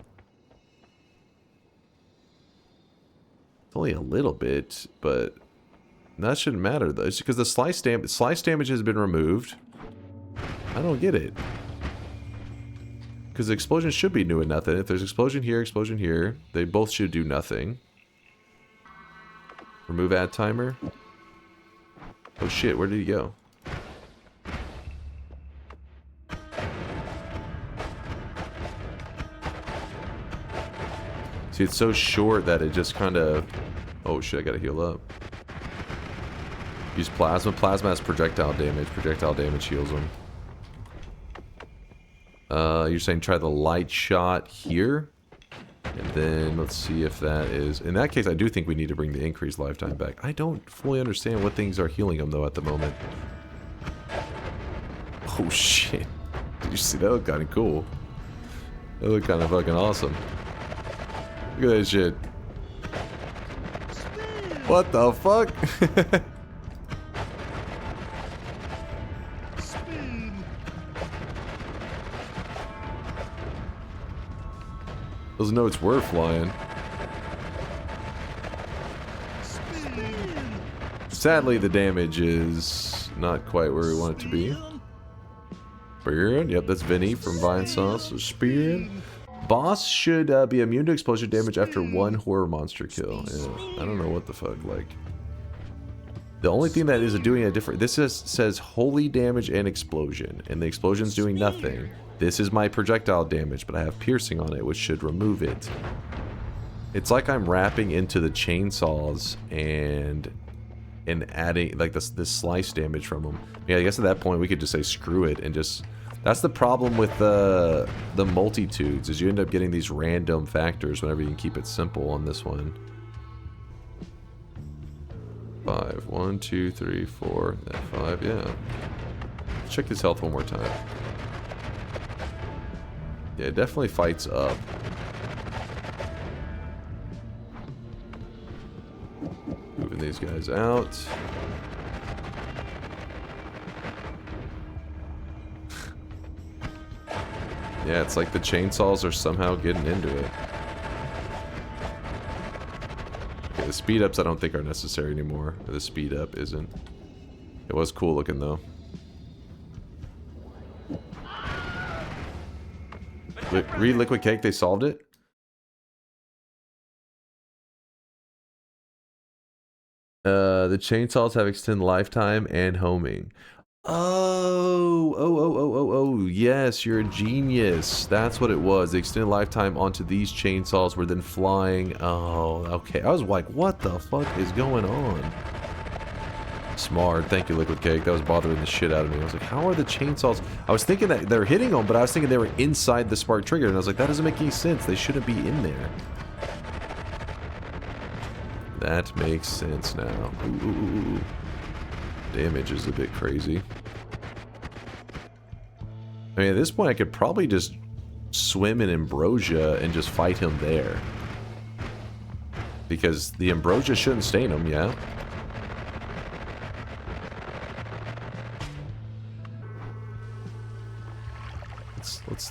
A: It's only a little bit, but that shouldn't matter though. It's because the slice damage has been removed. I don't get it. Because the explosion should be doing nothing. If there's explosion here, they both should do nothing. Remove add timer. Oh shit, where did he go? See, it's so short that it just kind of... Oh shit, I gotta heal up. Use plasma. Plasma has projectile damage. Projectile damage heals him. You're saying try the light shot here? And then let's see if that is... In that case, I do think we need to bring the increased lifetime back. I don't fully understand what things are healing him, though, at the moment. Oh, shit. Did you see that? Looked kind of cool. That looked kind of fucking awesome. Look at that shit. What the fuck? Those notes were flying. Sadly, the damage is not quite where we want it to be. Spearing. Yep, that's Vinny from Vine Sauce. So Spearing. Boss should be immune to explosion damage after one horror monster kill. Yeah, I don't know what the fuck, like. The only thing that is doing a different... This says holy damage and explosion. And the explosion's doing nothing. This is my projectile damage, but I have piercing on it, which should remove it. It's like I'm wrapping into the chainsaws and adding, like, this slice damage from them. Yeah, I guess at that point we could just say screw it and just... That's the problem with the multitudes, is you end up getting these random factors whenever you can keep it simple on this one. 5. 1, 2, 3, 4. 5, yeah. Let's check his health one more time. Yeah, it definitely fights up. Moving these guys out. Yeah, it's like the chainsaws are somehow getting into it. Okay, the speed ups I don't think are necessary anymore. Or the speed up isn't. It was cool looking though. Read Liquid Cake, they solved it? The chainsaws have extended lifetime and homing. Oh, yes, you're a genius. That's what it was. The extended lifetime onto these chainsaws were then flying. Oh, okay. I was like, what the fuck is going on? Smart. Thank you, Liquid Cake. That was bothering the shit out of me. I was like, how are the chainsaws... I was thinking that they're hitting them, but I was thinking they were inside the spark trigger, and I was like, that doesn't make any sense. They shouldn't be in there. That makes sense now. Ooh. Damage is a bit crazy. I mean, at this point, I could probably just swim in Ambrosia and just fight him there. Because the Ambrosia shouldn't stain him, yeah?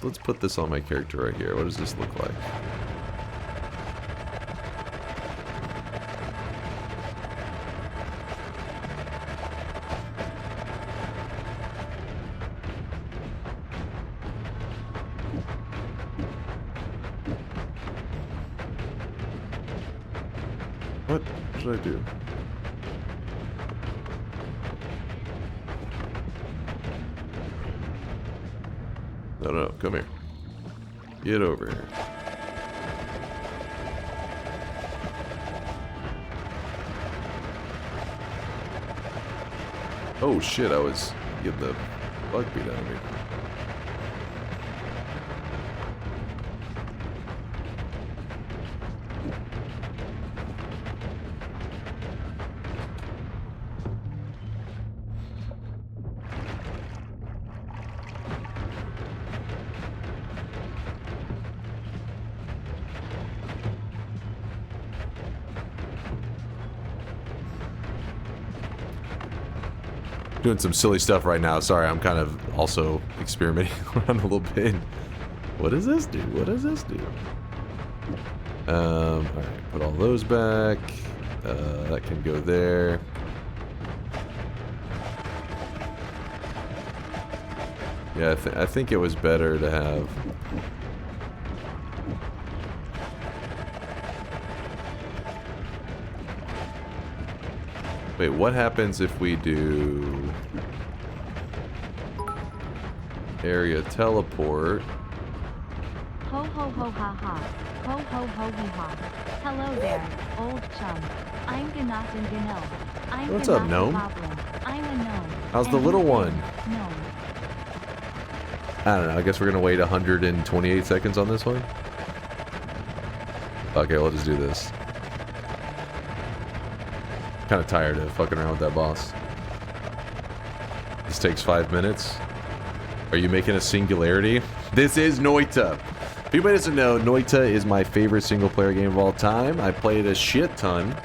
A: Let's put this on my character right here. What does this look like? What did I do? No, come here. Get over here. Oh shit, I was getting the bug beat out of me. Doing some silly stuff right now. Sorry, I'm kind of also experimenting around a little bit. What does this do? What does this do? Alright, put all those back. That can go there. Yeah, I think it was better to have... Wait, what happens if we do... area teleport?
G: Ho ho ho ha ha. Ho ho ho hee ha. Hello there, old chum. I'm Ganat and Gano. I'm
A: What's
G: Ganat
A: up,
G: the
A: gnome?
G: Goblin. I'm a gnome.
A: How's the
G: And
A: little
G: he's a
A: one?
G: Gnome.
A: I don't know, I guess we're gonna wait 128 seconds on this one? Okay, we'll just do this. Kinda tired of fucking around with that boss. This takes 5 minutes. Are you making a singularity? This is Noita! If anybody doesn't know, Noita is my favorite single-player game of all time. I played a shit ton.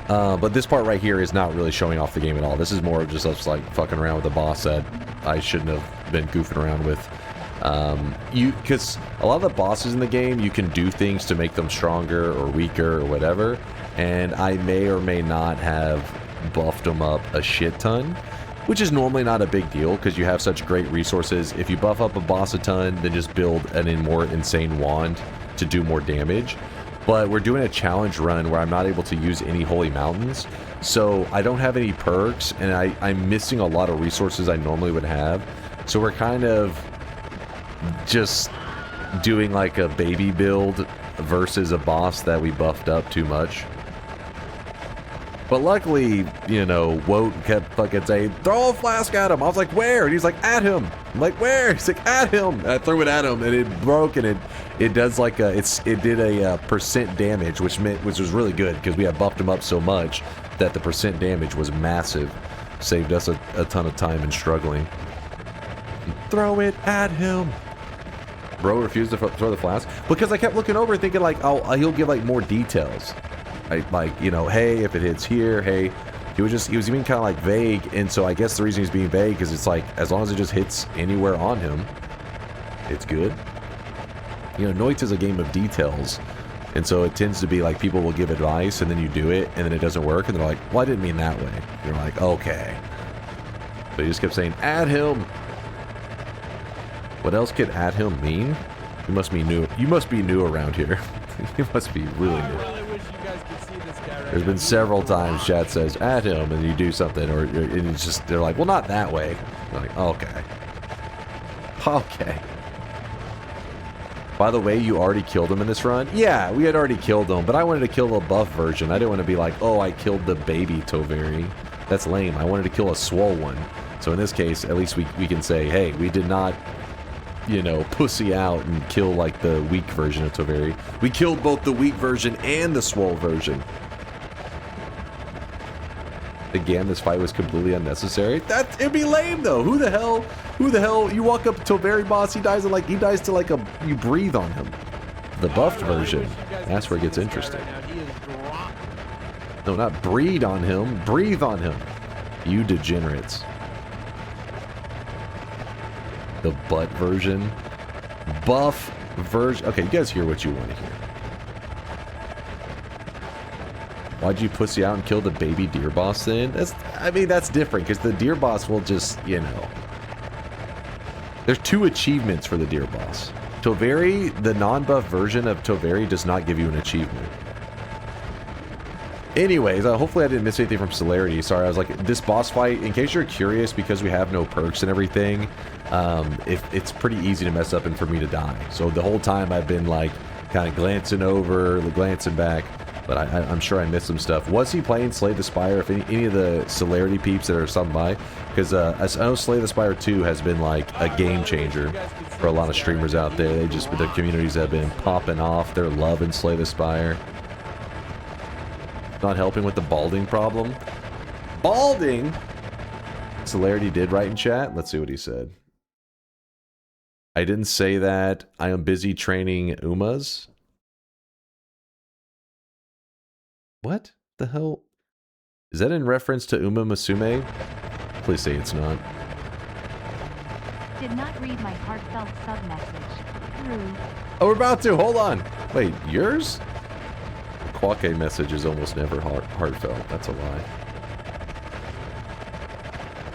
A: But this part right here is not really showing off the game at all. This is more of just us, like, fucking around with the boss that I shouldn't have been goofing around with. Because a lot of the bosses in the game, you can do things to make them stronger or weaker or whatever. And I may or may not have buffed them up a shit ton. Which is normally not a big deal, because you have such great resources. If you buff up a boss a ton, then just build an more insane wand to do more damage. But we're doing a challenge run where I'm not able to use any holy mountains. So I don't have any perks, and I'm missing a lot of resources I normally would have. So we're kind of just doing like a baby build versus a boss that we buffed up too much. But luckily, you know, Woat kept fucking saying, throw a flask at him. I was like, where? And he's like, at him. I'm like, where? He's like, at him. And I threw it at him, and it broke, and it does like a, it did a percent damage, which was really good, because we had buffed him up so much that the percent damage was massive. Saved us a ton of time and struggling. Throw it at him. Bro refused to throw the flask because I kept looking over thinking like, oh, he'll give like more details. Like, you know, hey, if it hits here, hey. He was being kind of like vague, and so I guess the reason he's being vague is it's like, as long as it just hits anywhere on him, it's good. You know, Noita is a game of details, and so it tends to be like people will give advice, and then you do it, and then it doesn't work, and they're like, well, I didn't mean that way. And you're like, okay. But he just kept saying, add him. What else could add him mean? You must be new. You must be new around here. You must be really new. There's been several times chat says at him and you do something, or and it's just, they're like, well, not that way. You're like, okay. Okay. By the way, you already killed him in this run? Yeah, we had already killed him, but I wanted to kill the buff version. I didn't want to be like, oh, I killed the baby Toveri. That's lame. I wanted to kill a swole one. So in this case, at least we can say, hey, we did not, you know, pussy out and kill like the weak version of Toveri. We killed both the weak version and the swole version. Again, this fight was completely unnecessary. It'd be lame though. Who the hell, you walk up to Toveri boss, he dies to like a, you breathe on him. The buffed version, that's where it gets interesting. No, not breed on him, breathe on him. You degenerates. The butt version. Buff version. Okay, you guys hear what you want to hear. Why'd you pussy out and kill the baby deer boss then? I mean, that's different, because the deer boss will just, you know. There's 2 achievements for the deer boss. Toveri, the non-buff version of Toveri, does not give you an achievement. Anyways, hopefully I didn't miss anything from Celerity. Sorry, I was like, this boss fight, in case you're curious, because we have no perks and everything, it's pretty easy to mess up and for me to die. So the whole time I've been like, kind of glancing over, glancing back, but I'm sure I missed some stuff. Was he playing Slay the Spire? If any of the Celerity peeps that are stopping by, because I know Slay the Spire 2 has been like a game changer for a lot of streamers out there. The communities have been popping off. They're loving Slay the Spire. Not helping with the balding problem. Balding? Celerity did write in chat. Let's see what he said. I didn't say that. I am busy training Umas. What the hell? Is that in reference to Uma Musume? Please say it's not.
G: Did not read my heartfelt sub message. Rude.
A: Oh, we're about to. Hold on. Wait, yours? Quake message is almost never heartfelt. That's a lie.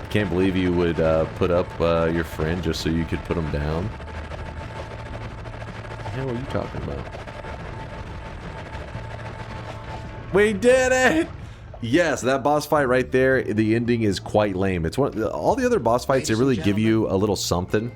A: I can't believe you would put up your friend just so you could put him down. What the hell are you talking about? We did it! Yes, that boss fight right there, the ending is quite lame. It's all the other boss fights, they really give you a little something.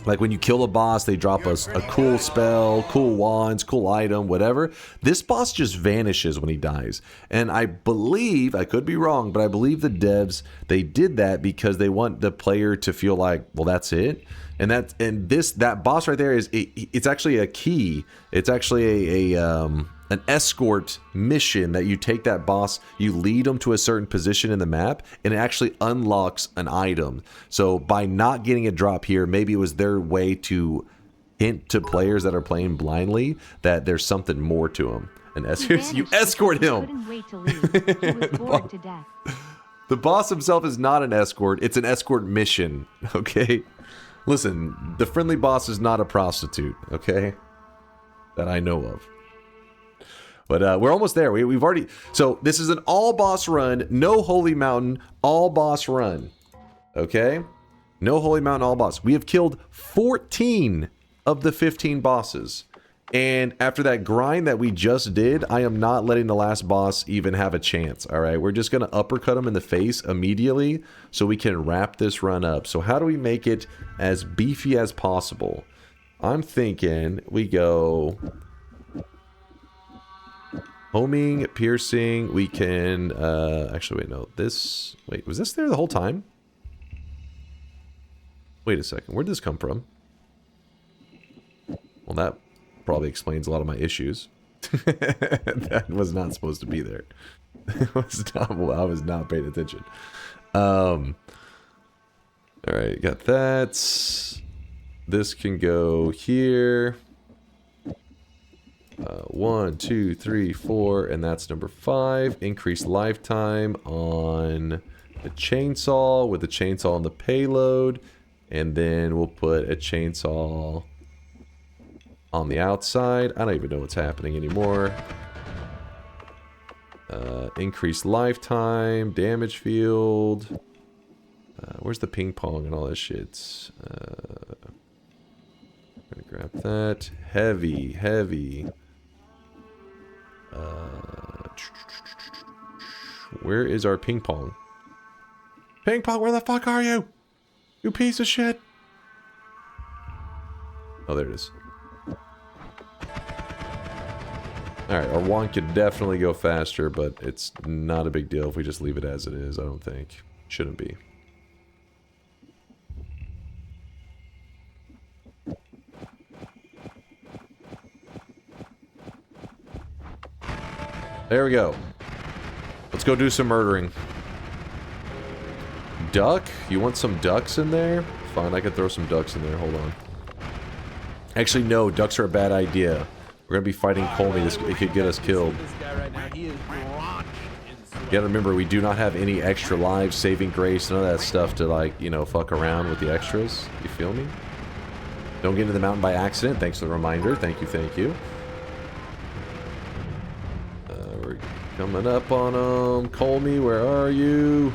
A: Like when you kill a boss, they drop us a cool spell, cool wands, cool item, whatever. This boss just vanishes when he dies. And I believe, I could be wrong, but I believe the devs, they did that because they want the player to feel like, well, that's it. And that boss right there it's actually a key. It's actually an escort mission that you take that boss, you lead them to a certain position in the map, and it actually unlocks an item. So by not getting a drop here, maybe it was their way to hint to players that are playing blindly that there's something more to him. And you escort him.
G: Couldn't wait to leave. He was bored to death.
A: The boss himself is not an escort, it's an escort mission, okay? Listen, the friendly boss is not a prostitute, okay? That I know of. But we're almost there. We've already... So this is an all-boss run. No Holy Mountain. All-boss run. Okay? No Holy Mountain, all-boss. We have killed 14 of the 15 bosses. And after that grind that we just did, I am not letting the last boss even have a chance. Alright? We're just going to uppercut him in the face immediately so we can wrap this run up. So how do we make it as beefy as possible? I'm thinking we go... Homing, piercing, we can, actually, wait, no, this, wait, was this there the whole time? Wait a second, where did this come from? Well, that probably explains a lot of my issues. That was not supposed to be there. I was not paying attention. Alright, got that. This can go here. 1, 2, 3, 4, and that's number 5. Increased lifetime on the chainsaw with the chainsaw on the payload, and then we'll put a chainsaw on the outside. I don't even know what's happening anymore. Increased lifetime, damage field. Where's the ping pong and all that shit? I'm gonna grab that. Heavy, heavy. Where is our ping pong? Ping pong, where the fuck are you? You piece of shit. Oh, there it is. Alright, our wand could definitely go faster, but it's not a big deal if we just leave it as it is, I don't think. Shouldn't be. There we go. Let's go do some murdering. Duck? You want some ducks in there? Fine, I could throw some ducks in there. Hold on. Actually, no. Ducks are a bad idea. We're gonna be fighting Kolmi. It could get us killed. You gotta remember, we do not have any extra lives, saving grace, none of that stuff to, like, you know, fuck around with the extras. You feel me? Don't get into the mountain by accident. Thanks for the reminder. Thank you, thank you. We're coming up on them. Kolmi, where are you?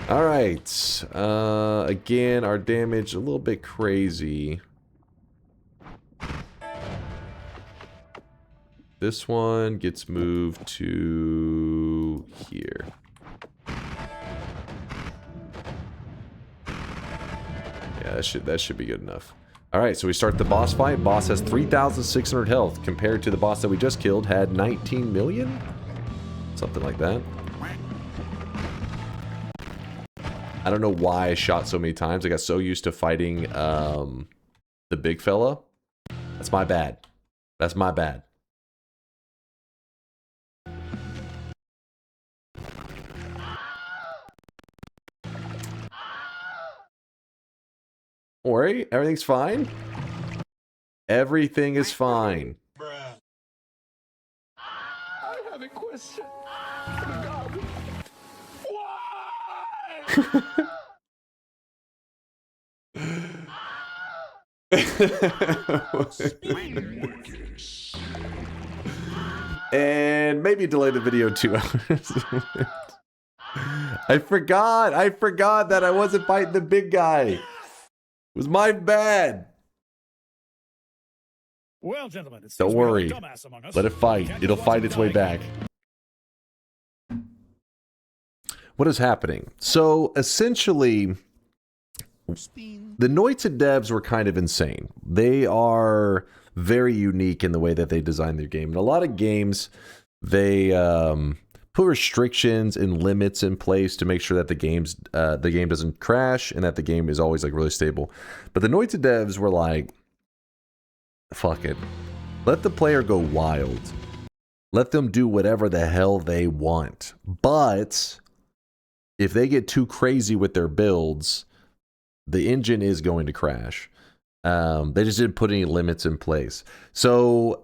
A: Alright. Again, our damage a little bit crazy. This one gets moved to here. Yeah, that should be good enough. Alright, so we start the boss fight. Boss has 3,600 health compared to the boss that we just killed had 19 million? Something like that. I don't know why I shot so many times. I got so used to fighting the big fella. That's my bad. That's my bad. Don't worry, everything's fine. Everything is fine. And maybe delay the video 2 hours. I forgot that I wasn't fighting the big guy. It was my bad.
C: Well, gentlemen, it
A: Don't
C: seems we have a
A: worry.
C: dumbass among us.
A: Let it fight.
C: Can't
A: It'll
C: watch
A: fight
C: him
A: its way
C: die.
A: back. What is happening? So essentially, the Noita devs were kind of insane. They are very unique in the way that they design their game. In a lot of games, they put restrictions and limits in place to make sure that the game doesn't crash and that the game is always like really stable. But the Noita devs were like, fuck it. Let the player go wild. Let them do whatever the hell they want. But if they get too crazy with their builds, the engine is going to crash. They just didn't put any limits in place. So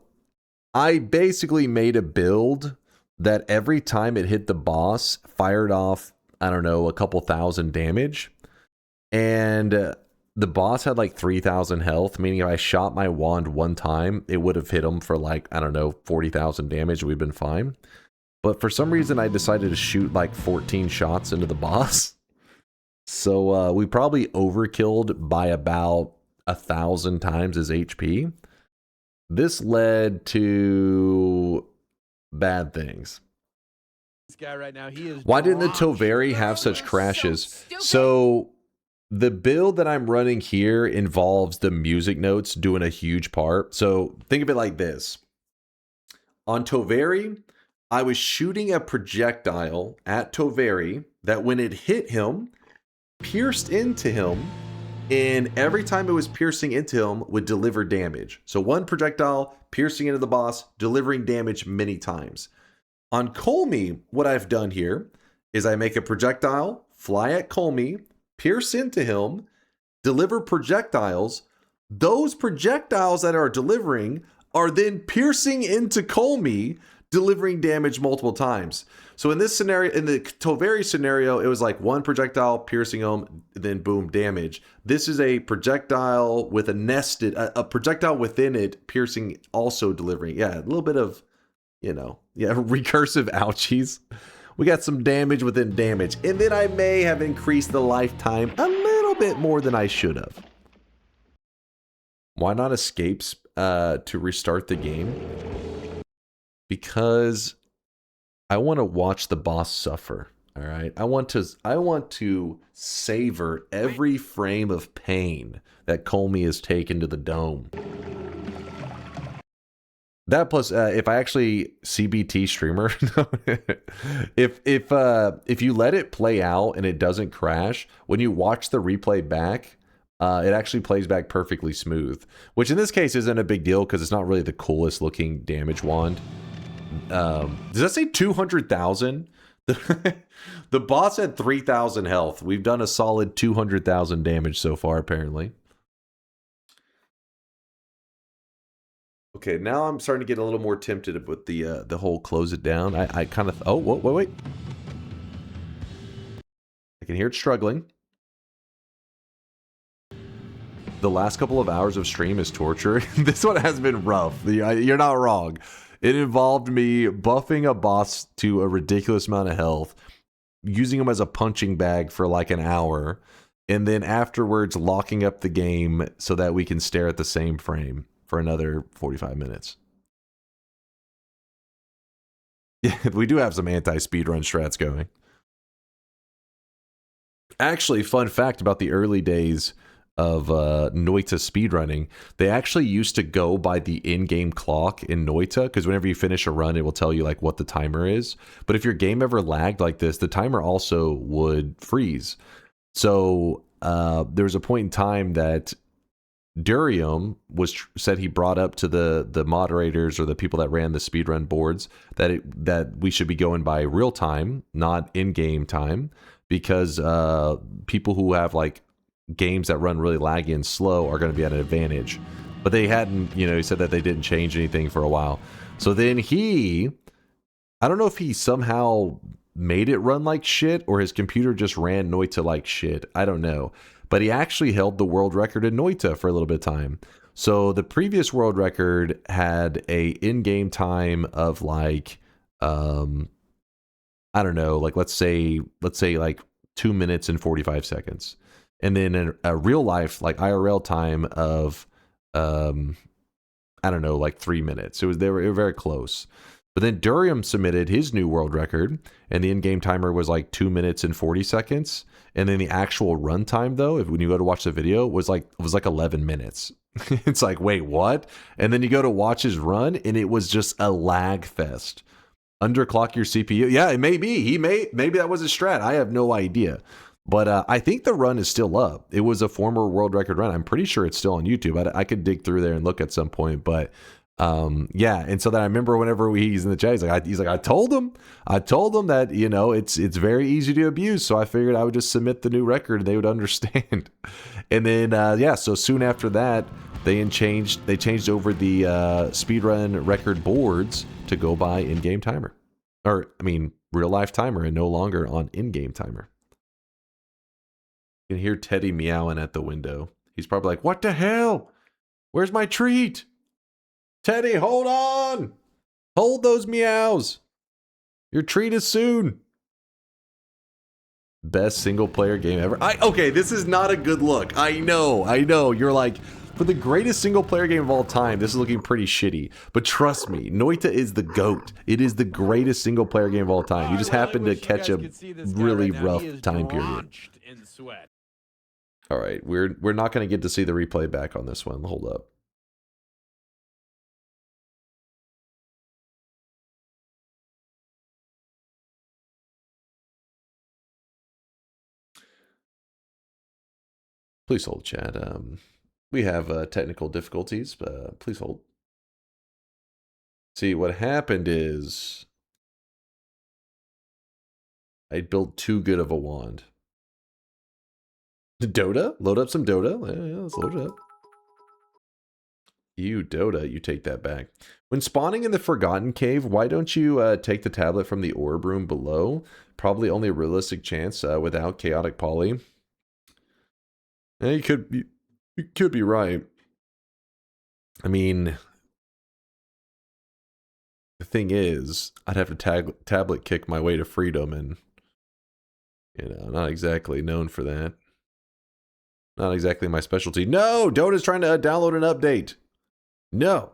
A: I basically made a build that every time it hit the boss, fired off, I don't know, a couple thousand damage. And the boss had like 3,000 health, meaning if I shot my wand one time, it would have hit him for like, I don't know, 40,000 damage. We've been fine. But for some reason, I decided to shoot like 14 shots into the boss. So we probably overkilled by about 1,000 times his HP. This led to bad things.
D: This guy right now, he is.
A: Why didn't the Toveri have such crashes? So the build that I'm running here involves the music notes doing a huge part. So think of it like this. On Toveri, I was shooting a projectile at Toveri that when it hit him, pierced into him, and every time it was piercing into him would deliver damage. So one projectile piercing into the boss, delivering damage many times. On Kolmi, what I've done here is I make a projectile, fly at Kolmi, pierce into him, deliver projectiles. Those projectiles that are delivering are then piercing into Kolmi, delivering damage multiple times. So in this scenario, in the Toveri scenario, it was like one projectile piercing him, then boom, damage. This is a projectile with a projectile within it, piercing, also delivering. Yeah, a little bit of, recursive ouchies. We got some damage within damage. And then I may have increased the lifetime a little bit more than I should have. Why not escapes to restart the game? Because I want to watch the boss suffer. All right. I want to savor every frame of pain that Kolmi has taken to the dome. That plus, if I actually CBT streamer, if you let it play out and it doesn't crash, when you watch the replay back, it actually plays back perfectly smooth. Which in this case isn't a big deal because it's not really the coolest looking damage wand. Does that say 200,000? The boss had 3,000 health. We've done a solid 200,000 damage so far, apparently. Okay, now I'm starting to get a little more tempted with the whole close it down. I kind of... Oh, wait. I can hear it struggling. The last couple of hours of stream is torture. This one has been rough. You're not wrong. It involved me buffing a boss to a ridiculous amount of health, using him as a punching bag for like an hour, and then afterwards locking up the game so that we can stare at the same frame for another 45 minutes. Yeah, we do have some anti-speedrun strats going. Actually, fun fact about the early days of Noita speedrunning, they actually used to go by the in-game clock in Noita, because whenever you finish a run, it will tell you like what the timer is. But if your game ever lagged like this, the timer also would freeze. So there was a point in time that Durium said he brought up to the moderators or the people that ran the speedrun boards that we should be going by real time, not in-game time, because people who have like games that run really laggy and slow are going to be at an advantage. But they hadn't, he said that they didn't change anything for a while. So then he I don't know if he somehow made it run like shit or his computer just ran Noita like shit. I don't know. But he actually held the world record in Noita for a little bit of time. So the previous world record had a in-game time of like, I don't know, like let's say like 2 minutes and 45 seconds. And then a real life, like IRL time of, I don't know, like 3 minutes. They were very close. But then Durium submitted his new world record, and the in-game timer was like 2 minutes and 40 seconds. And then the actual runtime, though, when you go to watch the video, was like 11 minutes. It's like, wait, what? And then you go to watch his run, and it was just a lag fest. Underclock your CPU. Yeah, it may be. Maybe that was his strat. I have no idea. But I think the run is still up. It was a former world record run. I'm pretty sure it's still on YouTube. I could dig through there and look at some point, but yeah. And so then I remember whenever he's in the chat, he's like, I told him that, you know, it's very easy to abuse. So I figured I would just submit the new record and they would understand. And then, yeah, so soon after that, they changed over the speedrun record boards to go by in-game timer, or I mean, real life timer, and no longer on in-game timer. You can hear Teddy meowing at the window. He's probably like, what the hell? Where's my treat? Teddy, hold on. Hold those meows. Your treat is soon. Best single player game ever. Okay, this is not a good look. I know. You're like, for the greatest single player game of all time, this is looking pretty shitty. But trust me, Noita is the GOAT. It is the greatest single player game of all time. You just happen to catch a really rough time period. All right, we're not going to get to see the replay back on this one. Hold up. Please hold, chat. We have technical difficulties. Please hold. See, what happened is I built too good of a wand. Dota? Load up some Dota? Yeah, let's load it up. You, Dota, you take that back. When spawning in the Forgotten Cave, why don't you take the tablet from the orb room below? Probably only a realistic chance without chaotic poly. Yeah, you could be right. I mean, the thing is, I'd have to tablet kick my way to freedom, and you know, not exactly known for that. Not exactly my specialty. No, Dota's trying to download an update. No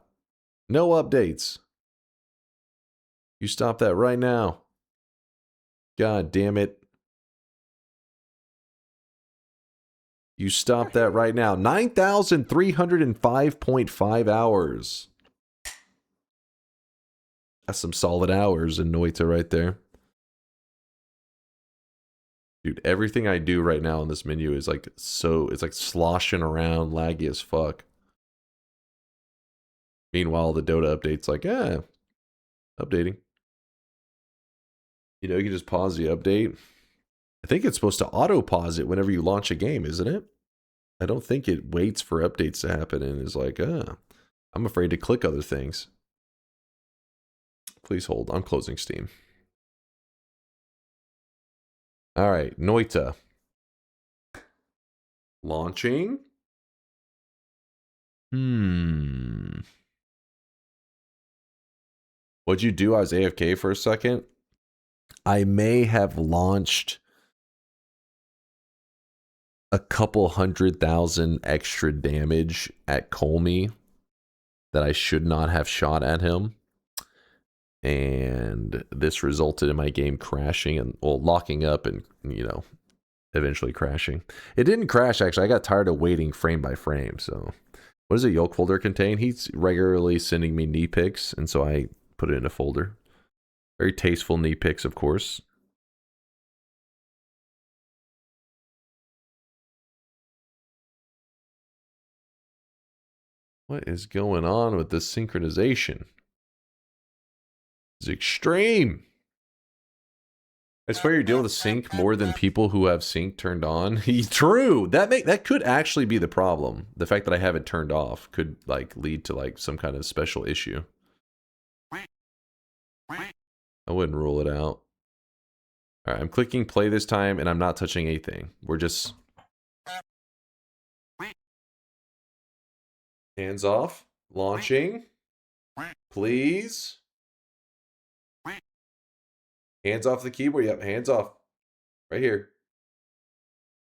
A: updates. You stop that right now. God damn it. You stop that right now. 9,305.5 hours. That's some solid hours in Noita right there. Dude, everything I do right now on this menu is like it's like sloshing around, laggy as fuck. Meanwhile, the Dota update's like, updating. You know, you can just pause the update. I think it's supposed to auto-pause it whenever you launch a game, isn't it? I don't think it waits for updates to happen and is like, I'm afraid to click other things. Please hold. I'm closing Steam. All right, Noita. Launching. What'd you do? I was AFK for a second. I may have launched a couple 100,000 extra damage at Kolmi that I should not have shot at him. And this resulted in my game crashing and, well, locking up and, you know, eventually crashing. It didn't crash, actually. I got tired of waiting frame by frame. So what does a Yolk folder contain? He's regularly sending me knee pics, and so I put it in a folder. Very tasteful knee pics, of course. What is going on with this synchronization? It's extreme. I swear you deal with sync more than people who have sync turned on. True. That could actually be the problem. The fact that I have it turned off could like lead to like some kind of special issue. I wouldn't rule it out. All right, I'm clicking play this time, and I'm not touching anything. We're just... Hands off. Launching. Please. Hands off the keyboard. Yep, hands off. Right here.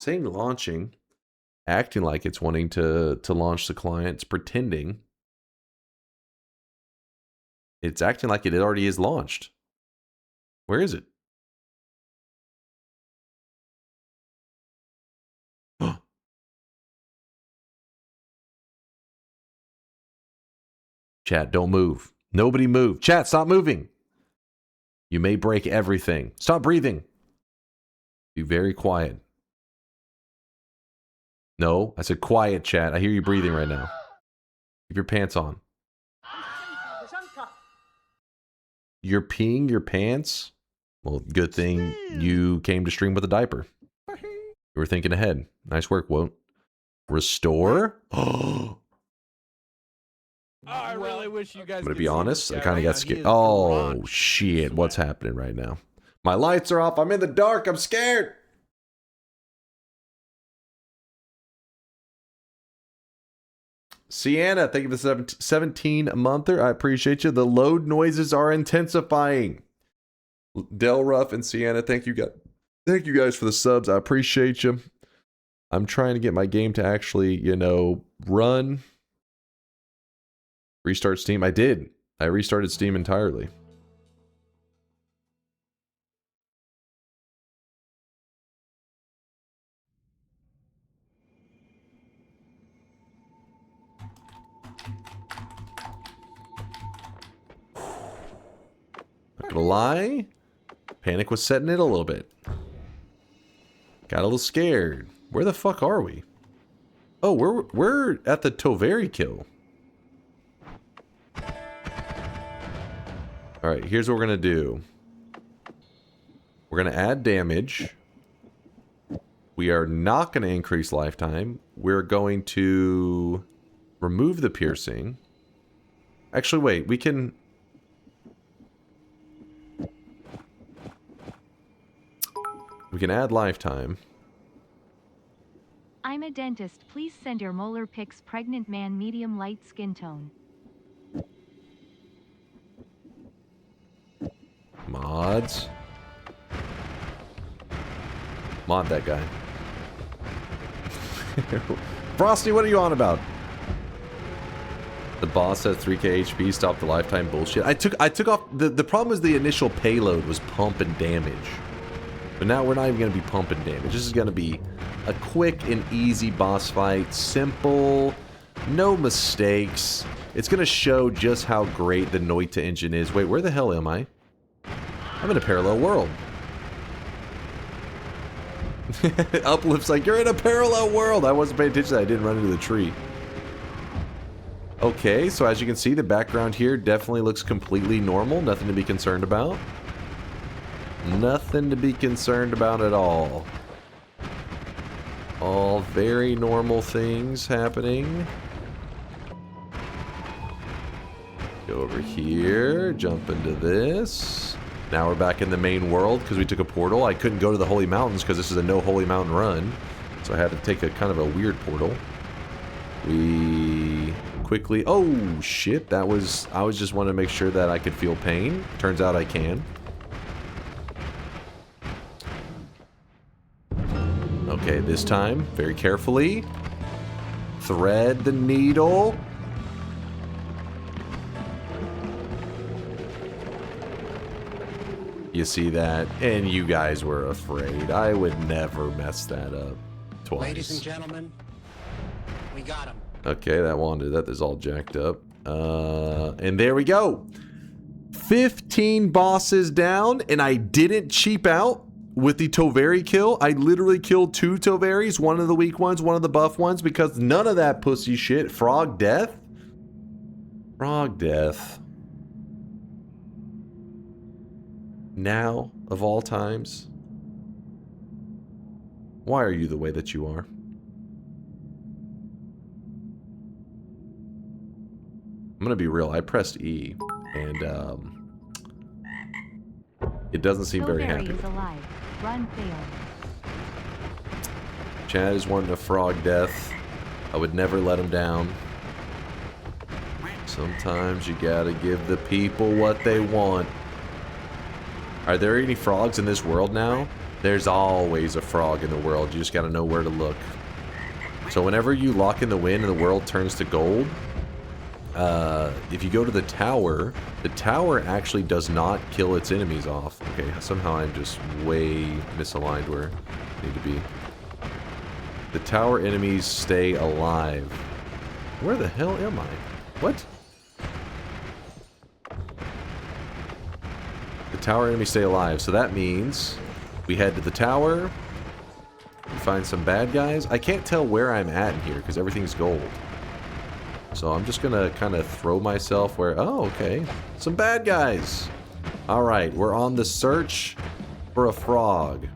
A: Saying launching. Acting like it's wanting to launch the client. It's pretending. It's acting like it already is launched. Where is it? Chat, don't move. Nobody move. Chat, stop moving. You may break everything. Stop breathing. Be very quiet. No, I said quiet, chat. I hear you breathing right now. Keep your pants on. You're peeing your pants? Well, good thing you came to stream with a diaper. You were thinking ahead. Nice work, Woat. Restore? Oh.
D: I really wish you guys.
A: I'm gonna be honest, I kind of got scared. Oh shit, what's happening right now? My lights are off. I'm in the dark. I'm scared. Sienna, thank you for the 17-monther. I appreciate you. The load noises are intensifying. Del Ruff and Sienna, thank you guys for the subs. I appreciate you. I'm trying to get my game to actually, you know, run. Restart Steam. I did. I restarted Steam entirely. Not gonna lie, panic was setting in a little bit. Got a little scared. Where the fuck are we? Oh, we're at the Toveri kill. Alright, here's what we're gonna do. We're gonna add damage. We are not gonna increase lifetime. We're going to remove the piercing. Actually, wait, we can... We can add lifetime.
G: I'm a dentist. Please send your molar pics. Pregnant man, medium light skin tone.
A: Mods. Mod that guy. Frosty, what are you on about? The boss has 3k HP, stop the lifetime bullshit. I took off the problem is the initial payload was pumping damage. But now we're not even gonna be pumping damage. This is gonna be a quick and easy boss fight. Simple, no mistakes. It's gonna show just how great the Noita engine is. Wait, where the hell am I? I'm in a parallel world. Uplift's like, you're in a parallel world. I wasn't paying attention. I didn't run into the tree. Okay, so as you can see, the background here definitely looks completely normal. Nothing to be concerned about. Nothing to be concerned about at all. All very normal things happening. Go over here, jump into this. Now we're back in the main world because we took a portal. I couldn't go to the Holy Mountains because this is a no Holy Mountain run. So I had to take a kind of a weird portal. We quickly... Oh, shit. That was... I was just wanting to make sure that I could feel pain. Turns out I can. Okay, this time, very carefully. Thread the needle. You see that? And you guys were afraid. I would never mess that up twice.
K: Ladies and gentlemen, we got him.
A: Okay, that is all jacked up. And there we go. 15 bosses down, and I didn't cheap out with the Toveri kill. I literally killed 2 Toveris, one of the weak ones, one of the buff ones, because none of that pussy shit. Frog death? Frog death. Now, of all times. Why are you the way that you are? I'm gonna be real, I pressed E, and It doesn't seem very
G: Toveri
A: happy.
G: is alive. Run failed.
A: Chad is wanting a frog death. I would never let him down. Sometimes you gotta give the people what they want. Are there any frogs in this world now? There's always a frog in the world. You just gotta know where to look. So whenever you lock in the wind and the world turns to gold, if you go to the tower actually does not kill its enemies off. Okay, somehow I'm just way misaligned where I need to be. The tower enemies stay alive. Where the hell am I? What? The tower enemies stay alive, so that means we head to the tower, we find some bad guys. I can't tell where I'm at in here because everything's gold. So I'm just gonna kind of throw myself where... Oh, okay. Some bad guys! Alright, we're on the search for a frog.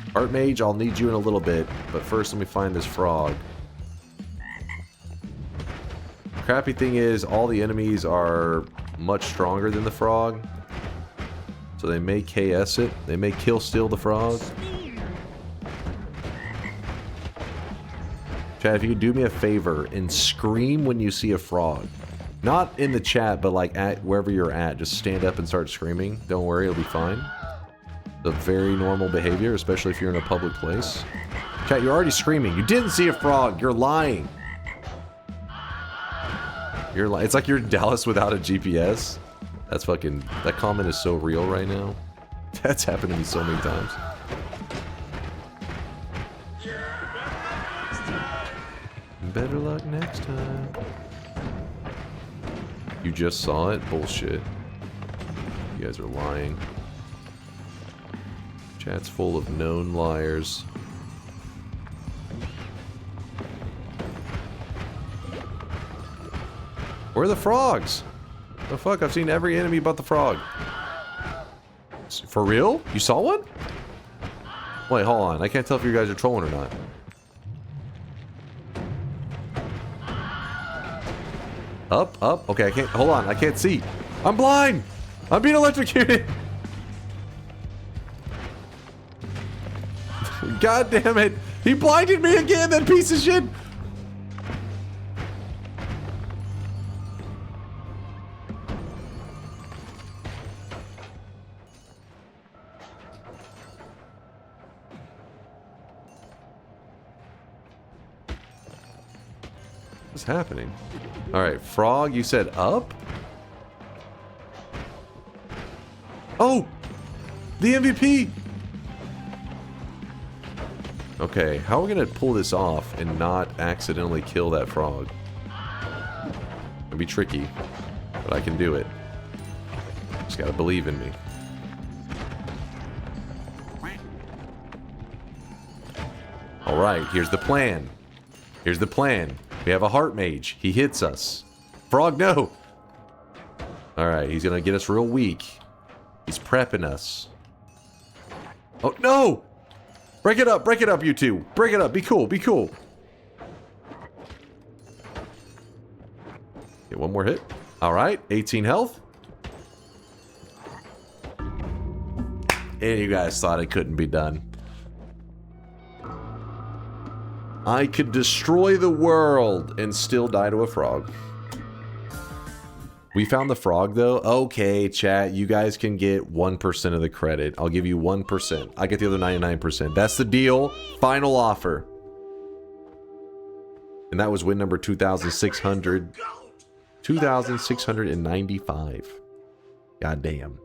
A: Archmage, I'll need you in a little bit, but first let me find this frog. Crappy thing is, all the enemies are much stronger than the frog. So they may KS it. They may kill steal the frog. Chad, if you could do me a favor and scream when you see a frog. Not in the chat, but like at wherever you're at. Just stand up and start screaming. Don't worry, it'll be fine. It's a very normal behavior, especially if you're in a public place. Chat, you're already screaming. You didn't see a frog. You're lying. You're lying. It's like you're in Dallas without a GPS. That's fucking... That comment is so real right now. That's happened to me so many times. Better luck next time. You just saw it? Bullshit. You guys are lying. Chat's full of known liars. Where are the frogs? The fuck? I've seen every enemy but the frog. For real? You saw one? Wait, hold on. I can't tell if you guys are trolling or not. Up. Okay, I can't. Hold on. I can't see. I'm blind. I'm being electrocuted. God damn it. He blinded me again, that piece of shit. What's happening? Alright, frog, you said up? Oh! The MVP! Okay, how are we gonna pull this off and not accidentally kill that frog? It'll be tricky, but I can do it. Just gotta believe in me. Alright, here's the plan. Here's the plan. We have a heart mage. He hits us. Frog, no! Alright, he's gonna get us real weak. He's prepping us. Oh, no! Break it up, you two. Break it up, be cool, be cool. Get one more hit. Alright, 18 health. And you guys thought it couldn't be done. I could destroy the world and still die to a frog. We found the frog, though. Okay, chat, you guys can get 1% of the credit. I'll give you 1%. I get the other 99%. That's the deal. Final offer. And that was win number 2,600. 2,695. God damn.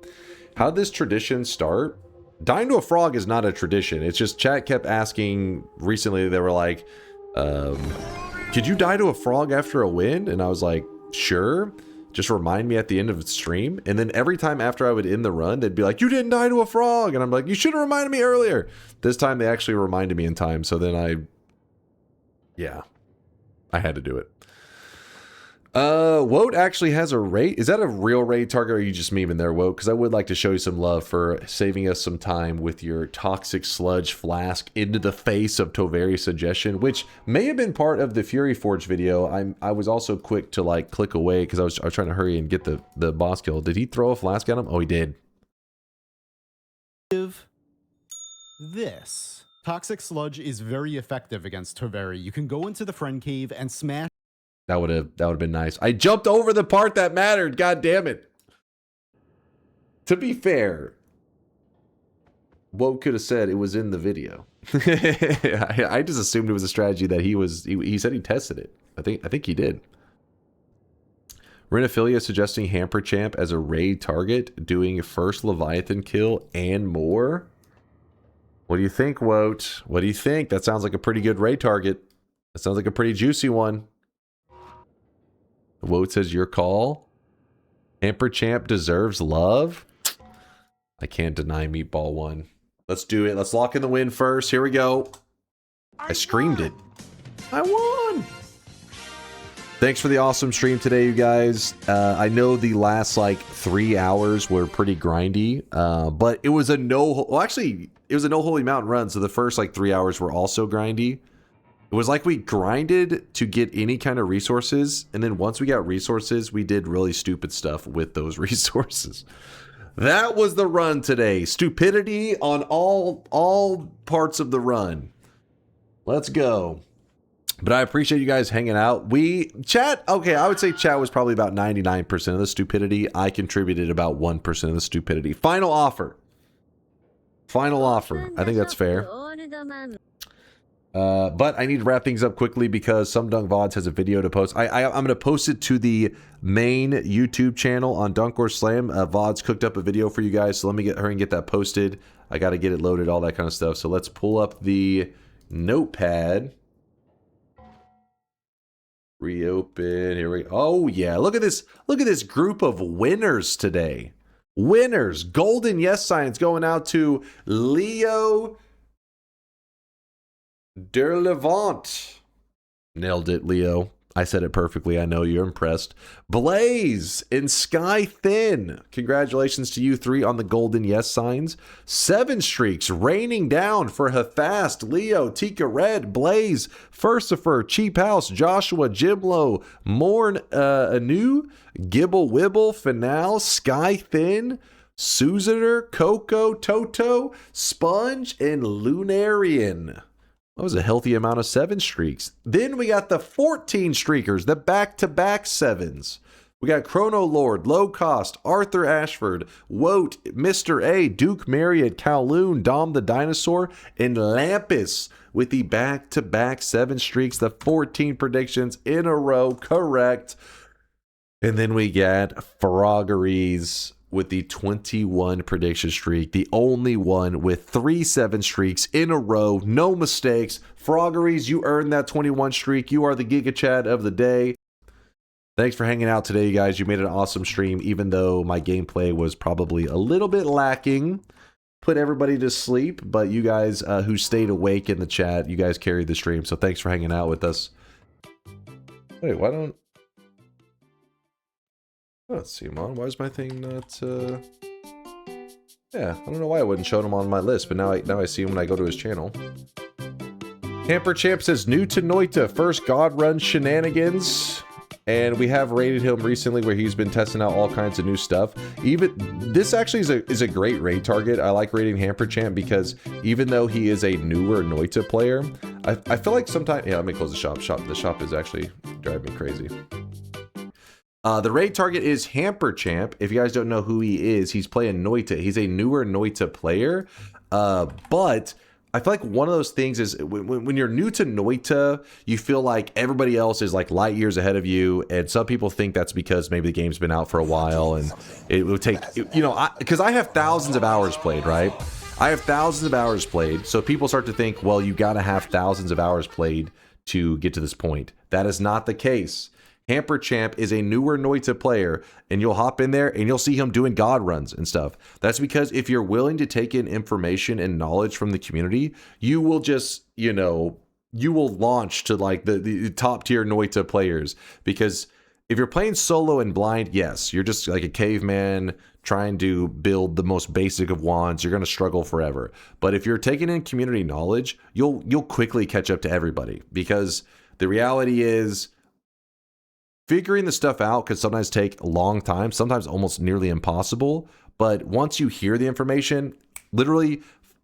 A: How did this tradition start? Dying to a frog is not a tradition. It's just chat kept asking recently. They were like, could you die to a frog after a win? And I was like, sure. Just remind me at the end of the stream. And then every time after I would end the run, they'd be like, you didn't die to a frog. And I'm like, you should have reminded me earlier. This time they actually reminded me in time. So then yeah, I had to do it. Woat actually has a raid. Is that a real raid target, or are you just memeing there, Woat? Because I would like to show you some love for saving us some time with your toxic sludge flask into the face of Toveri suggestion, which may have been part of the Fury Forge video. I was also quick to like click away because I was trying to hurry and get the boss kill. Did he throw a flask at him? Oh, he did.
J: This. Toxic Sludge is very effective against Toveri. You can go into the friend cave and smash.
A: That would have been nice. I jumped over the part that mattered. God damn it. To be fair, Woe could have said it was in the video. I just assumed it was a strategy that he said he tested it. I think he did. Renophilia suggesting Hamper Champ as a raid target, doing first Leviathan kill and more. What do you think, Woat? What do you think? That sounds like a pretty good raid target. That sounds like a pretty juicy one. Woat says your call. Hamper Champ deserves love. I can't deny Meatball one. Let's do it. Let's lock in the win first. Here we go. I screamed it. I won. Thanks for the awesome stream today, you guys. I know the last like 3 hours were pretty grindy, but it was a it was a no holy mountain run, so the first like 3 hours were also grindy. It was like we grinded to get any kind of resources, and then once we got resources, we did really stupid stuff with those resources. That was the run today. Stupidity on all parts of the run. Let's go. But I appreciate you guys hanging out. Chat, okay, I would say chat was probably about 99% of the stupidity. I contributed about 1% of the stupidity. Final offer. Final offer. I think that's fair. But I need to wrap things up quickly because Some Dunk VODs has a video to post. I'm going to post it to the main YouTube channel on DunkOrSlam. VODs cooked up a video for you guys, so let me get that posted. I got to get it loaded, all that kind of stuff. So let's pull up the notepad. Reopen. Here we go. Oh yeah, look at this. Look at this group of winners today. Winners. Golden yes signs going out to Leo Derlevant. Nailed it, Leo. I said it perfectly. I know you're impressed. Blaze and Sky Thin. Congratulations to you three on the golden yes signs. 7 streaks raining down for Hafast, Leo, Tika Red, Blaze, Furcifer, Cheap House, Joshua, Jimlo, Morn, Anu, Gibble Wibble, Finale, Sky Thin, Susaner, Coco, Toto, Sponge, and Lunarian. That was a healthy amount of 7 streaks. Then we got the 14 streakers, the back-to-back 7s. We got Chrono Lord, Low Cost, Arthur Ashford, Woat, Mr. A, Duke Marriott, Kowloon, Dom the Dinosaur, and Lampus with the back-to-back 7 streaks, the 14 predictions in a row, correct. And then we got Froggeries with the 21 prediction streak, the only one with 3 7 streaks in a row, no mistakes. Froggeries, you earned that 21 streak. You are the Giga Chad of the day. Thanks for hanging out today, you guys. You made an awesome stream, even though my gameplay was probably a little bit lacking. Put everybody to sleep, but you guys who stayed awake in the chat, you guys carried the stream, so thanks for hanging out with us. Wait, why don't... Let's see him on. Why is my thing not, Yeah, I don't know why I wouldn't show him on my list, but now I see him when I go to his channel. Hamper Champ says, new to Noita, first God Run shenanigans. And we have rated him recently where he's been testing out all kinds of new stuff. Even this actually is a great raid target. I like rating Hamper Champ because even though he is a newer Noita player, I feel like sometimes... Yeah, let me close the shop. The shop is actually driving me crazy. The raid target is Hamper Champ. If you guys don't know who he is, he's playing Noita. He's a newer Noita player. But I feel like one of those things is when you're new to Noita, you feel like everybody else is like light years ahead of you. And some people think that's because maybe the game's been out for a while and it would take, you know, because I have thousands of hours played, right? I have thousands of hours played. So people start to think, well, you got to have thousands of hours played to get to this point. That is not the case. Hamper Champ is a newer Noita player, and you'll hop in there and you'll see him doing God runs and stuff. That's because if you're willing to take in information and knowledge from the community, you will just, you know, you will launch to like the top tier Noita players. Because if you're playing solo and blind, yes, you're just like a caveman trying to build the most basic of wands. You're going to struggle forever. But if you're taking in community knowledge, you'll quickly catch up to everybody, because the reality is, figuring the stuff out could sometimes take a long time, sometimes almost nearly impossible. But once you hear the information, Literally,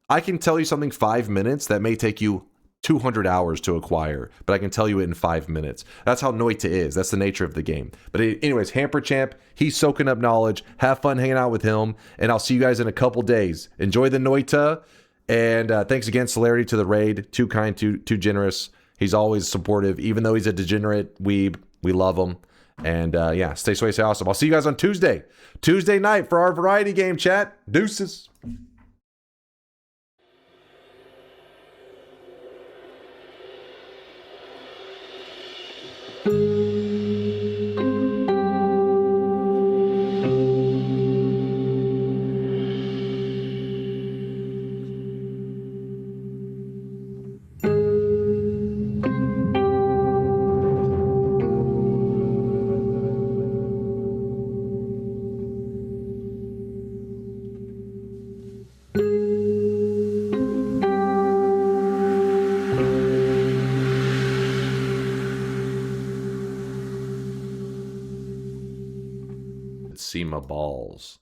A: I can tell you something 5 minutes that may take you 200 hours to acquire, but I can tell you it in 5 minutes. That's how Noita is. That's the nature of the game. But anyways, Hamper Champ, he's soaking up knowledge. Have fun hanging out with him, and I'll see you guys in a couple days. Enjoy the Noita, and thanks again, Celerity, to the raid. Too kind, too generous. He's always supportive, even though he's a degenerate weeb. We love him. And yeah, stay sway, stay awesome. I'll see you guys on Tuesday night for our variety game, chat. Deuces. See my balls.